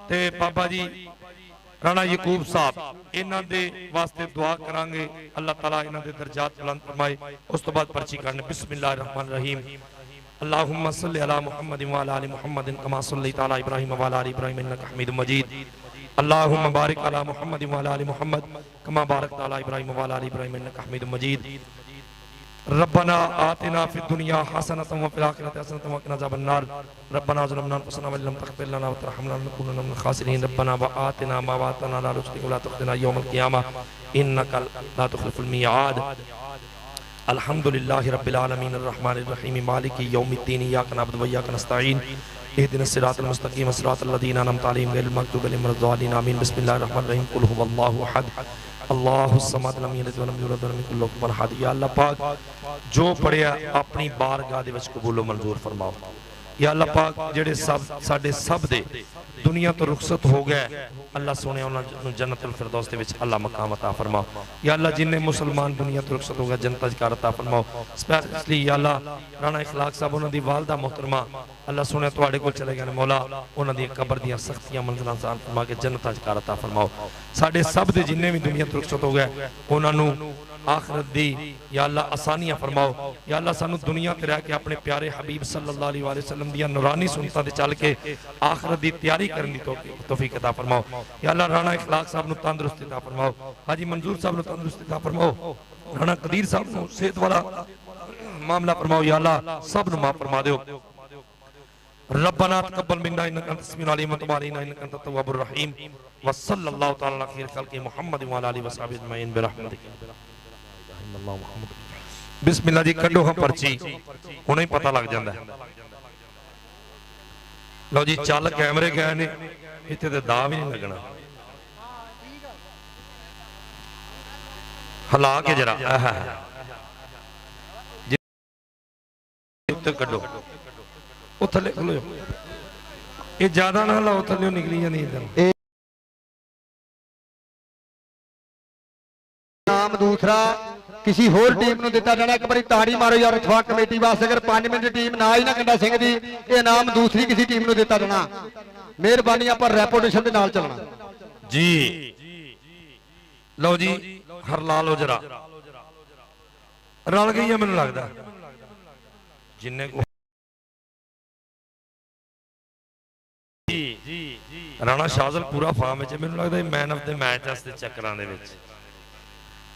ते बाबा जी राणा यकूब साहब इन्हां दे वास्ते दुआ करांगे, अल्लाह ताला इन्हां दे दर्जात बुलंद फरमाए। उस तो बाद पर्ची करने। बिस्मिल्लाहिर्रहमानिर्रहीम। अल्लाहुम्मा सल्लि अला मुहम्मद व अला आलि मुहम्मद कमा सल्लैता अला इब्राहीम व अला आलि इब्राहीम इन्नका हमीदुम मजीद। अल्लाहुम्मा बारिक अला मुहम्मद व अला आलि मुहम्मद कमा बारकता अला इब्राहीम व अला आलि इब्राहीम इन्नका हमीदुम मजीद। रब्बना आतिना फिद दुनिया हसनतन व फिल आखिरति हसनतन व क़िना अज़ाबन्नार। रब्बना ज़लमना अनफुसना व लम तग़फिर लना व तरहमना लनकुनन्ना मिनल ख़ासिरीन। रब्बना व आतिना मा वअदतना अला रुसुलिक व ला तुख़ज़िना यौमल क़ियामह इन्नका ला तुख़्लिफ़ुल मियाद। अल्हम्दुलिल्लाहि रब्बिल आलमीन अर्रहमानिर रहीम मालिकि यौमिद्दीन इय्याका नअबुदु व इय्याका नस्तईन इहदिनस सिरातल मुस्तक़ीम सिरातल लज़ीना अनअमता अलैहिम गैरिल मग़दूबि अलैहिम वलद्दालिन आमीन। बिस्मिल्लाहिर रहमानिर रहीम। कुल हुवल्लाहु अहद अल्लाहुस समद लम यलिद व लम यूलद व लम यकुल लहु कुफुवन अहद। या अल्लाह पाक जो पढ़िया अपनी बारगाह दे विच कबूल मंजूर फरमाओ। या अल्लाह पाक जेड़े सब साडे सब दे दुनिया तो रुखसत हो गए, अल्लाह सोने उन्हां जन्नतुल फिरदौस दे विच अल्लाह मकाम अता फरमाओ। या अल्लाह जिन्ने मुसलमान दुनिया तो रुखसत हो गए जन्नत अज़कार अता फरमाओ। स्पेशली या अल्लाह राणा इखलाक साहब उन्हां दी वालदा मोहतरमा अल्लाह सोने तुहाडे कोल चले गए ने, मौला उन्हां दी कब्र दी सख्तियां मंजिलां आसान फरमा के जन्नत अज़कार अता फरमाओ। साडे सब दे जिन्ने भी दुनिया तो रुखसत हो गए उन्हां नूं आखिरत दी या अल्लाह आसानियां फरमाओ। या अल्लाह सानू दुनिया ते रह के अपने प्यारे हबीब सल्लल्लाहु अलैहि वसल्लम दी नूरानी सुन्नतां ते चल के आखिरत दी तैयारी करने दी तौफीक अता फरमाओ। या अल्लाह राणा इखलाक साहब नू तंदुरुस्ती अता फरमाओ। हाजी मंजूर साहब नू तंदुरुस्ती अता फरमाओ। राणा कदीर साहब नू सेहत वाला मामला फरमाओ। या अल्लाह सब नू माफ फरमा दियो। रब्बना तक़ब्बल मिन्ना इन्नका अंतस समीउल अलीम व तुब अलैना इन्नका अंतत तव्वाबुर रहीम व सल्लल्लाहु तआला अला खैरिल खल्क़ि मुहम्मद व अला आलिहि व सहाबिहि अजमईन बिरहमतिक। बिस्मिल्लाह जी कड्डो हां पर्ची, हुणे ही पता लग जांदा है। लो जी चल कैमरे गए ने, इत्थे ते दा भी नहीं लगना। हला के जरा उत्ते कड्डो, ओ थल्ले खलो, ये ज्यादा ना हलाओ, थल्ले निकली जांदी इधर। नाम दूसरा किसी होर टीम नूं दिता जाना। एक बारी ताड़ी मारो यार इत्तफाक कमेटी वास्ते। अगर 5 मिनट टीम ना आई ना कंडा सिंह दी, ये नाम दूसरी किसी टीम नूं दिता जाना। मेहरबानी आप रेपुटेशन दे नाल चलना जी। लो जी हर ला लो जरा, रल गई है मैनूं लगदा जिन्ने को राणा शाहजल पूरा फार्म विच मैनूं लगदा मैन ऑफ द मैच वास्ते चक्करां दे विच।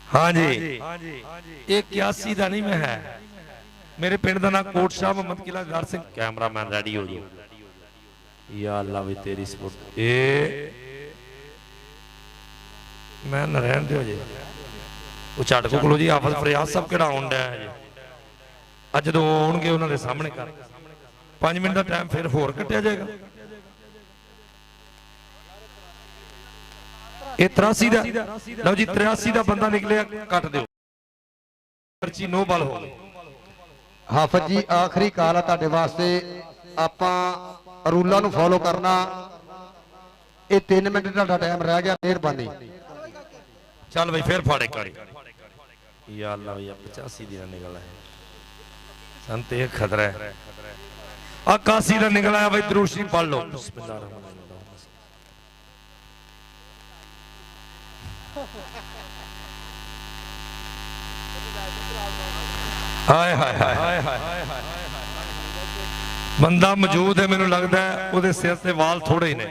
हाँ जी ये 81 का नहीं मैं है, मेरे पिंड का नाम कोट शाह मोहम्मद किला दर सिंह। कैमरामैन रेडी हो जाओ। या अल्लाह भी तेरी सपोर्ट ए मैं न रहन दियो जी। वो झट को खलो जी हाफिज फरियाद साहब केड़ा आउण डया है जी। अज जो आउणगे उन्हां दे सामने कर 5 मिनट का टाइम फिर होर कटिया जाएगा। ये 83 का लो जी 83 का बंदा निकले कट दो पर्ची नो बॉल हो गई। हाफिज जी आखिरी काल है तुहाडे वास्ते, आपां रूलां नूं फॉलो करना। ये 3 मिनट तुहाडा टाइम रह गया, मेहरबानी। चल भाई फिर फाड़े करी या अल्लाह भैया 85 दिन निकल आए संत एक खतरा है 81 दिन निकल आया भाई दुरूद शरीफ पढ़ लो हाय हाय हाय हाय हाय बंदा मौजूद है मैनू लगता है ਉਹਦੇ ਸਿਰ ਤੇ ਵਾਲ ਥੋੜੇ ਹੀ ਨੇ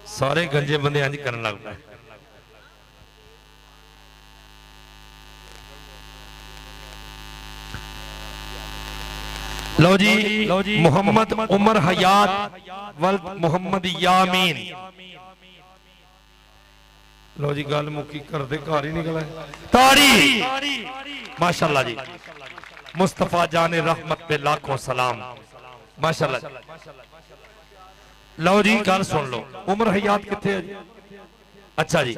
ਸਾਰੇ ਗੰਜੇ ਬੰਦੇ ਇੰਜ ਕਰਨ ਲੱਗ ਪਏ लो जी मोहम्मद उमर हयात वल मोहम्मद यामीन लो जी गल मुकी करते घर ही निकला ताड़ी माशाल्लाह जी मुस्तफा जाने रहमत पे लाखों सलाम माशाल्लाह लो जी गल सुन लो उमर हयात किथे है जी अच्छा जी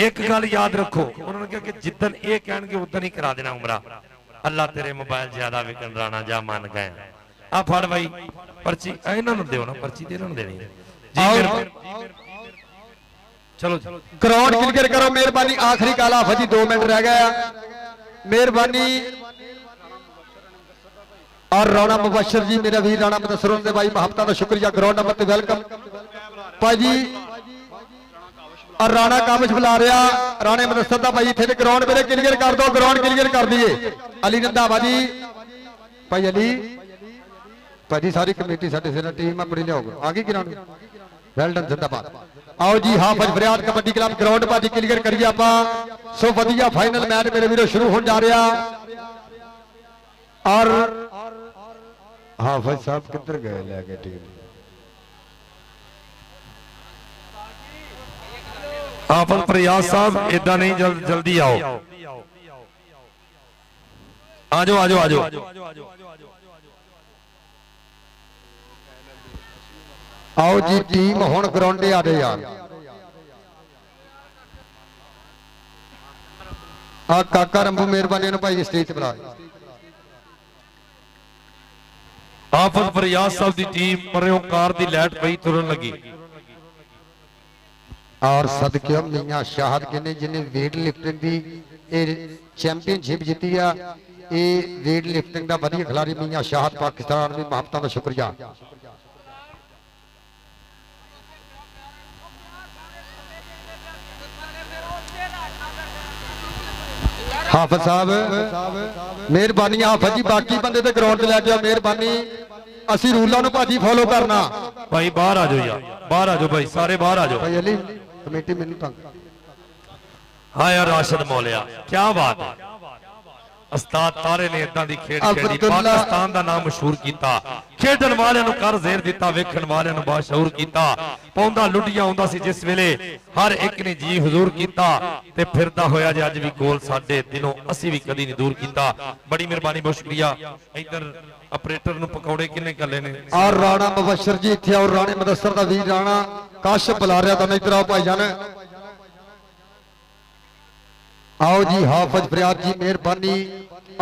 एक गल याद रखो उन्होंने कहा कि जिद्दन ये कहणगे उदन ही करा देना उमरा अल्लाह तेरे मोबाइल ज्यादा विकन राणा जा मान गए आ फड़ भाई पर्ची इन्हां नूं दिओ ना पर्ची ते इन्हां नूं देनी है जी चलो ग्राउंड क्लियर करो मेहरबानी आखिरी काला फजी 2 मिनट रह गया मेहरबानी और राणा मुबशर जी मेरा वीर राणा मुदस्सर दे भाई मोहब्बतां दा शुक्रिया ग्राउंड नंबर ते वेलकम भाई और राणा काबिश बुला रहा राणे मुदस्सर दा भाई इत्थे ग्राउंड मेरे क्लियर कर दो ग्राउंड क्लियर कर दिए अली रंधावा जी भाई अली भाजी सारी कमेटी साडे सिर टीम अपनी लियाओगे आ गई ग्राउंड वेल डन जिंदाबाद आओ जी हाफिज फरियाद कबड्डी क्लब ग्राउंड भाजी क्लियर करिए आपां सो वधिया फाइनल मैच मेरे वीरों शुरू होने जा रहा और हाफिज साहब किधर गए लेके टीम हाफिज फरियाद साहब इदा नहीं जल्दी आओ आजो आजो आजो आओ जी टीम हुण ग्राउंडे आ रहे यार आ काका रंभू मेहरबानी ने भाई स्टेज पर हाफिज फरियाद साहब दी टीम परेओ कार दी लाइट पई तुरन लगी और सदके मियां शाहद किने जिन्हें वेट लिफ्टिंग दी चैंपियनशिप जीती है ये वेट लिफ्टिंग का वधिया खिलाड़ी मियां शाहद पाकिस्तान की मोहब्बतां दा शुक्रिया हाफिज साहब मेहरबानी हाफिज जी बाकी बंदे ते ग्राउंड च लैके आओ मेहरबानी असी रूलां नूं भाजी फॉलो करना भाई बाहर आ जाओ यार बाहर आ जाओ भाई सारे बाहर आ जाओ भाई अली कमेटी मैनू तंग हाँ यार राशिद मौलिया क्या बात है उस्ताद तारे ने इदां दी खेड खेडी पाकिस्तान दा नाम मशहूर कीता खेडण वालियां नूं कर ज़ेर दिता वेखण वालियां नूं बाशऊर कीता पौंदा लुटिया आउंदा सी जिस वेले हर एक ने जी हुजूर कीता ते फिरदा होया जे अज भी गोल साडे दिलों असी भी कदी नहीं दूर कीता बड़ी मेहरबानी बहुत शुक्रिया इधर ऑपरेटर नूं पकौड़े किन्ने कल्ले ने और राणा मुबशर जी इत्थे और राणे मुदस्सर दा वीर राणा काशिफ बुला रहा था इधर आओ भाईजान आओ जी हाफिज फरियाद जी मेहरबानी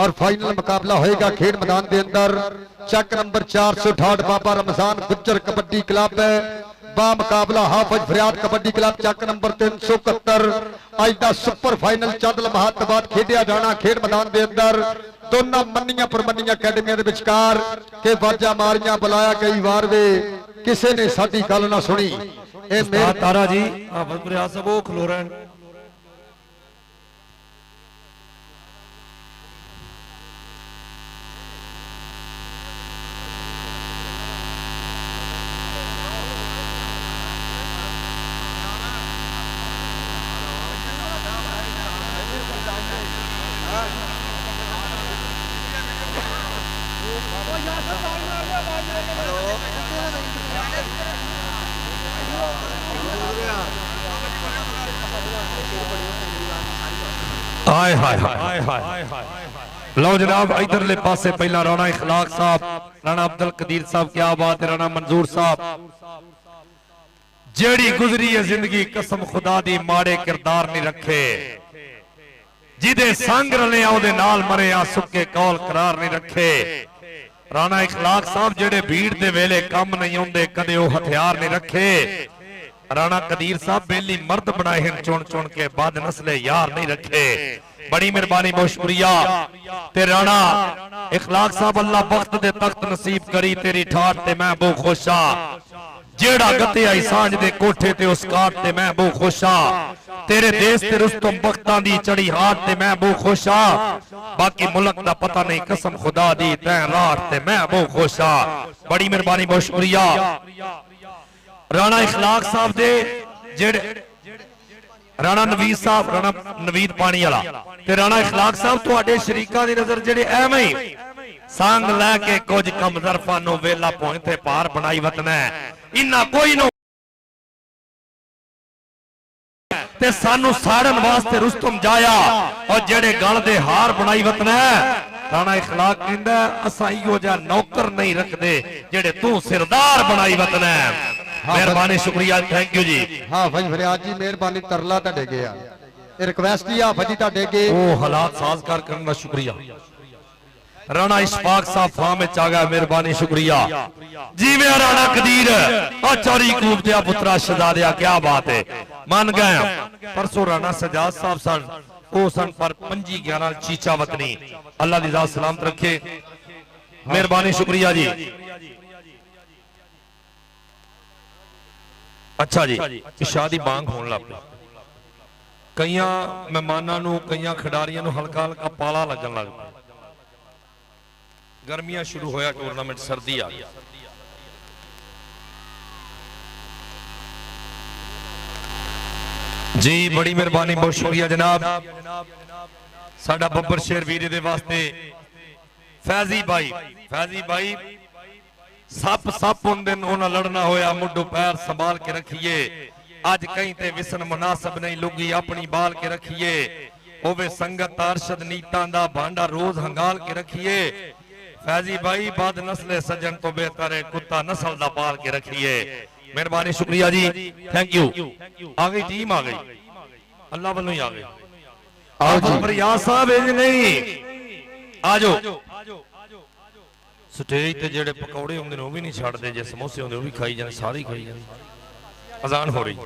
और फाइनल मुकाबला होएगा खेड मैदान के अंदर चक नंबर 468 बाबा रमजान गुज्जर कबड्डी क्लब बा मुकाबला हाफिज फरियाद कबड्डी क्लब चक नंबर 371 अज का सुपर फाइनल चंद लम्हात बाद खेडिया जाना खेड मैदान के अंदर दोनों मन्निया परमन्निया अकैडमियां दे विचकार के वाजा मारियां बुलाया कई बार वे किसी ने साडी गल ना सुनी ए मेरे तारा जी हाफिज फरियाद साहब वो खलो रहे हैं हाय हाय हाय हाय लो जनाब इधरले पासे पहला राणा इखलाक साहब राणा अब्दुल कदीर साहब क्या बात है राणा मंजूर साहब जेड़ी गुजरी है जिंदगी कसम खुदा दी माड़े किरदार नहीं रखे जिदे संग रले ओदे नाल मरे आ सुके कौल करार नहीं रखे राणा इखलाक साहब जेड़े भीड़ दे वेले काम नहीं आउंदे कदे ओ हथियार नहीं रखे राणा कदीर साहब बेली मर्द बनाए हैं चुन चुन के बाद नस्ले यार नहीं रखे बड़ी मेहरबानी बहुत शुक्रिया। ते राणा इखलाक साहब अल्लाह वक्त दे तख्त नसीब करी तेरी ठाठ ते मैं बहुत खुश हाँ। जेड़ा गते आई सांझ दे कोठे ते उस काट ते मैं बहुत खुश हाँ। तेरे देश ते रुस्तम बख्तां दी चढ़ी हाथ ते मैं बहुत खुश हाँ। बाकी मुल्क दा पता नहीं कसम खुदा दी तैं रात ते मैं बहुत खुश हाँ। बड़ी मेहरबानी बहुत शुक्रिया। राणा इखलाक साहब दे जेड़े राणा नवीद साहब राणा नवीद पानी वाला ते राणा इखलाक साहब तुहाडे शरीकां दी नजर जेड़े एवें ही संग लैके कुछ कम ज़रफा नो वेला पहुंचे पार बनाई वतन है इन्ना कोई नो ते सानू साड़न वास्ते रुस्तम जाया और जेड़े गल दे हार बनाई वतन है। राणा इखलाक कहंदा असां इहो जिहा नौकर नहीं रखदे जेड़े तू सिरदार बनाई वतन है। मेहरबानी शुक्रिया थैंक यू जी। हाँ भाई फरियाद जी मेहरबानी तरला तुहाडे अगे आ रिक्वेस्ट ही आ भाजी तुहाडे अगे ओ हालात साजगार करने का शुक्रिया। राणा इशफाक साहब फार्म में आ गया मेहरबानी शुक्रिया जी। मैं राणा कदीर चौरी कूब दिया पुत्रा शहजादिया क्या बात है मान गए। परसों राणा सजाद साहब सन ओ सन पर 5-11 चीचा वतनी अल्लाह दी जात सलामत रखे। मेहरबानी शुक्रिया जी। अच्छा जी शादी बांग होने लग पई कई मेहमानों कई खिडारियों हल्का हल्का पाला लगन लग पिया। गर्मियां शुरू होया टूर्नामेंट सर्दी आ गया। जी बड़ी मेहरबानी बहुत शुक्रिया जनाब। साडा बब्बर शेर वीरे दे वास्ते फैजी भाई सप होंदे उन्हें लड़ना होया मुड्डू पैर संभाल के रखिए। अज कहीं ते विसन मुनासिब नहीं लुगी अपनी बाल के रखिए। होवे संगत अरशद नीतां दा भांडा रोज हंगाल के रखिए। फैजी भाई बाद नस्ले सजन तो बेहतर है कुत्ता नस्ल दा पाल के रखिए। मेहरबानी शुक्रिया जी थैंक यू। आ गई टीम आ गई अल्लाह वालों ही आ गई। आओ जी रियाज साहब नहीं आ जाओ। स्टेज ते जेड़े पकौड़े होंदे ने वो भी नहीं छड्डदे जे समोसे होंदे वो भी खाई जाने सारे खाई जाने। अजान हो रही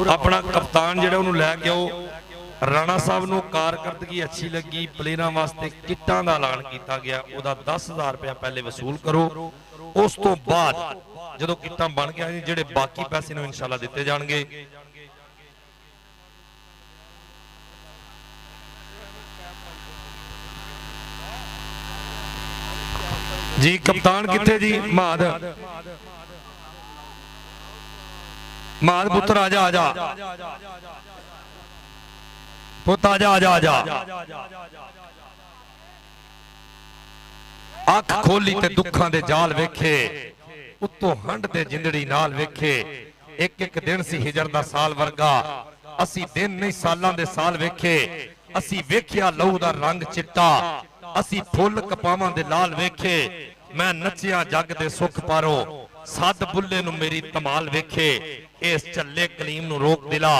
अपना कप्तान जिहड़ा उन्होंने लैके आओ। राणा साहब नूं कारकर्दगी अच्छी लगी प्लेयरां वास्ते किटां दा ऐलान किया गया उहदा 10,000 रुपया पहले वसूल करो। उस तो बाद जदों किटां बन गया जिहड़े बाकी पैसे नूं इंशाअल्लाह दिते जाणगे। ਜੀ ਕਪਤਾਨ ਕਿੱਥੇ ਜੀ? ਮਾਦ ਪੁੱਤਰ ਆ ਜਾ ਪੁੱਤ ਆ ਜਾ ਅੱਖ ਖੋਲੀ ਤੇ ਦੁੱਖਾਂ ਦੇ ਜਾਲ ਵੇਖੇ, ਉੱਤੋਂ ਹੰਡ ਤੇ ਜਿੰਦੜੀ ਨਾਲ ਵੇਖੇ। ਇੱਕ ਇੱਕ ਦਿਨ ਸੀ ਹਿਜਰ ਦਾ ਸਾਲ ਵਰਗਾ, ਅਸੀਂ ਦਿਨ ਨਹੀਂ ਸਾਲਾਂ ਦੇ ਸਾਲ ਵੇਖੇ। ਅਸੀਂ ਵੇਖਿਆ ਲਹੂ ਦਾ ਰੰਗ ਚਿੱਟਾ, ਅਸੀਂ ਫੁੱਲ ਕਪਾਵਾਂ ਦੇ ਲਾਲ ਵੇਖੇ। ਮੈਂ ਨੱਚਿਆ ਜੱਗ ਦੇ ਸੁੱਖ ਪਾਰੋ, ਸੱਦ ਬੁੱਲੇ ਨੂੰ ਮੇਰੀ ਧਮਾਲ ਵੇਖੇ। ਇਸ ਝੱਲੇ ਕਲੀਮ ਨੂੰ ਰੋਕ ਦਿਲਾ,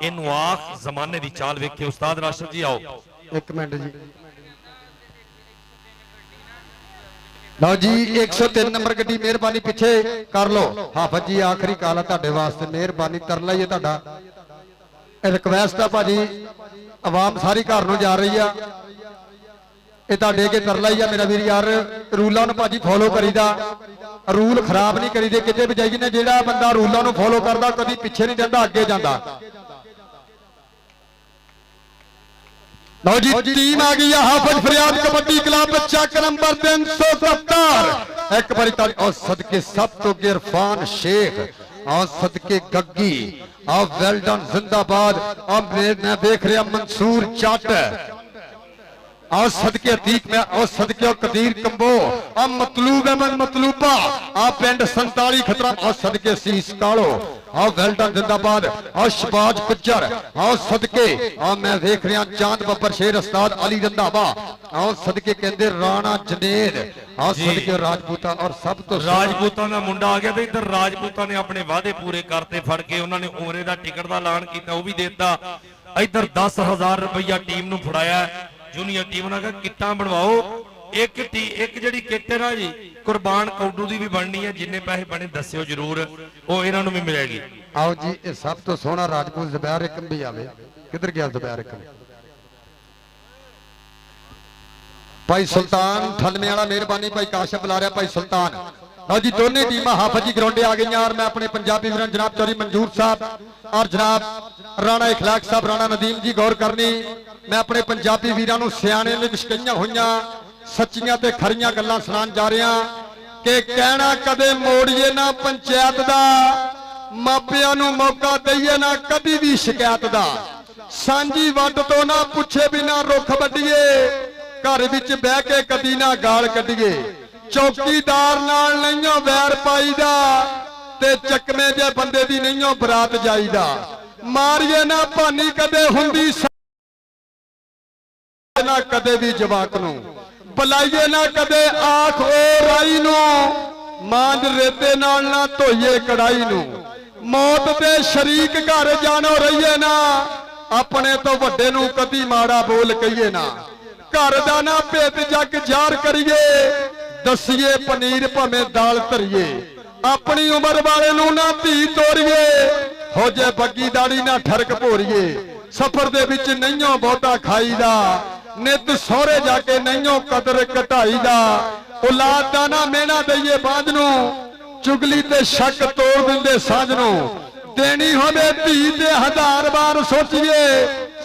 ਇਹਨੂੰ ਆਖ ਜ਼ਮਾਨੇ ਦੀ ਚਾਲ ਵੇਖੇ। ਉਸਤਾਦ ਰਾਸ਼ਦ ਜੀ ਆਓ। ਇੱਕ ਮਿੰਟ ਜੀ। ਲਓ ਜੀ 103 ਨੰਬਰ ਗੱਡੀ ਮਿਹਰਬਾਨੀ ਪਿੱਛੇ ਕਰ ਲਓ। ਹਾਫਤ ਜੀ ਆਖਰੀ ਕਾਲ ਆ ਤੁਹਾਡੇ ਵਾਸਤੇ, ਮਿਹਰਬਾਨੀ ਤਰਲਾ ਹੀ ਹੈ ਤੁਹਾਡਾ। ਇਹ ਰਿਕਵੈਸਟ ਆ ਭਾਜੀ, ਆਵਾਮ ਸਾਰੀ ਘਰ ਨੂੰ ਜਾ ਰਹੀ ਆ, ਇਹ ਤੁਹਾਡੇ ਅੱਗੇ ਤਰਲਾ ਹੀ ਆ ਮੇਰਾ ਵੀਰ ਯਾਰ। ਰੂਲਾਂ ਨੂੰ ਭਾਜੀ ਫੋਲੋ ਕਰੀਦਾ, ਰੂਲ ਖਰਾਬ ਨਹੀਂ ਕਰੀਦੇ ਕਿਤੇ ਵੀ ਜਾਈਏ ਨਾ। ਜਿਹੜਾ ਬੰਦਾ ਰੂਲਾਂ ਨੂੰ ਫੋਲੋ ਕਰਦਾ ਕਦੀ ਪਿੱਛੇ ਨਹੀਂ ਜਾਂਦਾ, ਅੱਗੇ ਜਾਂਦਾ। ਲਓ ਜੀ ਟੀਮ ਆ ਗਈ ਆ ਹਾਫਿਜ਼ ਫਰਿਆਦ ਕਬੱਡੀ ਕਲੱਬ, ਚੱਕ ਨੰਬਰ 370। ਇੱਕ ਵਾਰੀ ਤਾਂ ਔਰ ਸਦਕੇ ਸਭ ਤੋਂ ਗਿਰਫਾਨ ਸ਼ੇਖ, ਔਰ ਸਦਕੇ ਗੱਗੀ, ਔਰ ਵੈਲਡਨ ਜ਼ਿੰਦਾਬਾਦ। ਔਰ ਮੈਂ ਦੇਖ ਰਿਹਾ ਮਨਸੂਰ ਚੱਟ, और सदके अतीक में और सदके कदीर कंबो और मतलूब अहमद मतलूबा और पिंड 47 खतरा और सदके सीस कालो और वेल्डन जिंदाबाद और शबाज गुज्जर और सदके और मैं देख रहा चांद बब्बर शेर उस्ताद अली रंधावा और सदके कहते राणा जनेद और सदके राजपूता और सब तो राजपूता का मुंडा आ गया। इधर राजपूता ने अपने वादे पूरे करते फड़ के उन्होंने उमरे का टिकट का ऐलान किया, वो भी देता। इधर 10,000 रुपया टीम नूं फड़ाया। जूनियर टीम ने कहा किट्टां बनवाओ, एक जिहड़ी किट है ना जी कुरबान कौडू दी भी बननी है, जिन्ने पैसे बने दस्सिओ जरूर, वो इन्हां नूं भी मिलेगी। आओ जी ये सब तो सोहना राजपूत ज़ुबैर एकम भी आवे। किधर गया ज़ुबैर एकम? भाई सुल्तान ठलमे वाला मेहरबानी, भाई काशिफ बुला रहा भाई सुल्तान। लो जी दोनों टीम हाफिज जी ग्राउंडे आ गई और मैं अपने पंजाबी वीर जनाब चौधरी मंजूर साहब और जनाब राणा इखलाक साहब राणा नदीम जी गौर करनी। मैं अपने पंजाबी वीरां नूं सियाणे ने विशकईयां होईयां सच्चियां ते खरियां गल्लां सुणाण जा रहा कि कहना कदे मोड़िए ना पंचायत दा, मापियां नूं मौका दईए ना कदी भी शिकायत दा, सांझी वंड तो ना पुछे बिना रुख वड्डीए, घर विच बह के कदी ना गाल कढीए, चौकीदार नाल नहींओ वैर पाईदा ते चकमे जे बंदे दी नहींओ बरात जाईदा, मारिए ना भानी कदे हुंदी ना कदे भी जवाक नूं, बुलाइए ना कदे आख ओ राई नूं, मांज रेते नाल ना धोइए कड़ाई नूं, मौत दे शरीक घर जानो रहिए ना, अपने तो वड्डे नूं कदी माड़ा बोल कहिए ना, घर दा ना भेत जग जार करिए, दसिए पनीर भावें दाल धरिए, अपनी उम्र वाले नूं ना धी तोड़िए, हो जे बग्गी दाड़ी ना ठरक भोरीए, सफर दे विच नहींओ बहुता खाईदा, नित सौरे जाके नहींओ कदर घटाईदा, औलाद दा ना मेहना दईए बांझ नूं, चुगली ते शक तोड़ दिंदे सांझ नूं, देनी होवे धी ते 1000 बार सोचिए,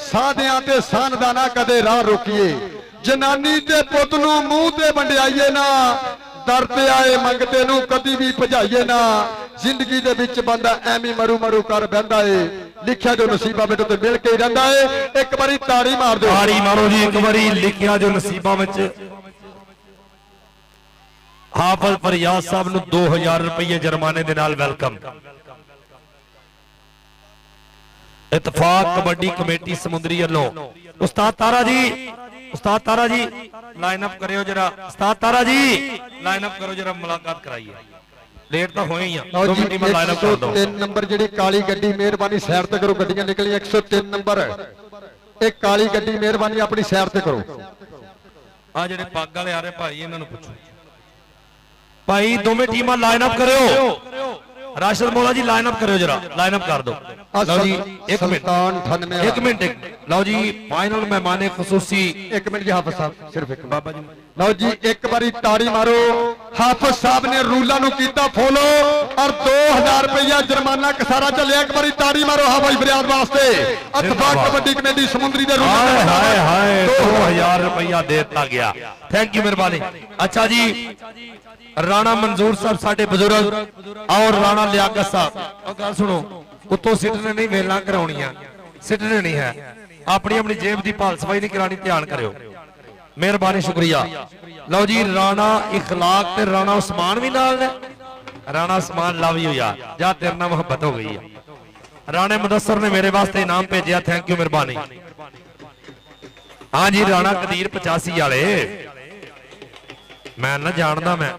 साधियां ते सान दा ना कदे राह रोकीए, जनानी ते पुत नूं मूंह ते वंडियाईए ना, दर ते आए मंगते नूं कदी भी भजाईए ना, जिंदगी दे विच बंदा ऐਵੇਂ मरू मरू कर बहिंदा है, लिखिया जो नसीबा विच ते मिल के ही रहिंदा है। एक बारी ताड़ी मार दो, ताड़ी मारो जी एक बारी। लिखिया जो नसीबा विच हाफिज फरियाद साहब नूं 2000 रुपये जुर्माने दे नाल वेलकम। इतफाक कबड्डी कमेटी समुंदरी वालों उस्ताद तारा जी लाइन अप करियो जरा, उस्ताद तारा जी लाइन अप करो जरा, मुलाकात कराइए। लेट तो होए ही आ, 2 मिनट में लाइन अप कर दो। 103 नंबर जेडी काली गड्डी मेहरबानी साइड ते करो, गड्डियां निकली 103 नंबर एक काली गड्डी मेहरबानी अपनी साइड ते करो। आ जेडे पग वाले आ रहे भाई इन्हां नूं पुछो भाई, दोवें टीमां लाइन अप करियो। राशिद मौला जी लाइन अप करियो जरा, लाइन अप कर दो। ਲਓ ਜੀ ਇੱਕ ਮਿੰਟ ਸੁਲਤਾਨ 98 ਇੱਕ ਮਿੰਟ ਲਓ ਜੀ ਫਾਈਨਲ ਮਹਿਮਾਨੇ ਖਸੂਸੀ ਇੱਕ ਮਿੰਟ ਜੀ ਹਾਫਿਜ਼ ਸਾਹਿਬ ਸਿਰਫ ਇੱਕ ਬਾਬਾ ਜੀ ਲਓ ਜੀ ਇੱਕ ਵਾਰੀ ਤਾੜੀ ਮਾਰੋ ਹਾਫਿਜ਼ ਸਾਹਿਬ ਨੇ ਰੂਲਾਂ ਨੂੰ ਕੀਤਾ ਫੋਲੋ ਔਰ 2000 ਰੁਪਇਆ ਜੁਰਮਾਨਾ ਕਸਾਰਾ ਚੱਲਿਆ ਇੱਕ ਵਾਰੀ ਤਾੜੀ ਮਾਰੋ ਹਵਾਈ ਫਰਿਆਦ ਵਾਸਤੇ ਇਤਫਾਕ ਕਬੱਡੀ ਕਮੇਟੀ ਸਮੁੰਦਰੀ ਦੇ ਹਾਏ ਹਾਏ ਹਾਏ 2000 2000 ਰੁਪਇਆ ਦੇ ਦਿੱਤਾ ਗਿਆ ਥੈਂਕ ਯੂ ਮਿਹਰਬਾਨੀ ਅੱਛਾ ਜੀ ਰਾਣਾ ਮਨਜ਼ੂਰ ਸਾਹਿਬ ਸਾਡੇ ਬਜ਼ੁਰਗ ਔਰ ਰਾਣਾ ਲਿਆਕਤ ਸਾਹਿਬ ਉਹ ਗੱਲ ਸੁਣੋ ਉੱਤੋਂ ਸਿੱਟਣੇ ਨਹੀਂ ਵੇਲਾਂ ਕਰਾਉਣੀਆਂ ਸਿੱਟਣੇ ਨਹੀਂ ਹੈ ਆਪਣੀ ਆਪਣੀ ਜੇਬ ਦੀ ਭਾਲ ਸਫਾਈ ਨਹੀਂ ਕਰਾਣੀ ਧਿਆਨ ਕਰਿਓ ਮਿਹਰਬਾਨੀ ਸ਼ੁਕਰੀਆ ਲਓ ਜੀ ਰਾਣਾ ਇਖਲਾਕ ਤੇ ਰਾਣਾ ਉਸਮਾਨ ਵੀ ਨਾਲ ਨੇ ਰਾਣਾ ਉਸਮਾਨ ਲਵ ਯੂ ਯਾਰ ਜਾਂ ਤੇਰੇ ਨਾਲ ਮੁਹੱਬਤ ਹੋ ਗਈ ਆ ਰਾਣੇ ਮੁਦੱਸਰ ਨੇ ਮੇਰੇ ਵਾਸਤੇ ਇਨਾਮ ਭੇਜਿਆ ਥੈਂਕ ਯੂ ਮਿਹਰਬਾਨੀ ਹਾਂ ਜੀ ਰਾਣਾ ਕਦੀਰ 85 ਵਾਲੇ ਮੈਂ ਨਾ ਜਾਣਦਾ ਮੈਂ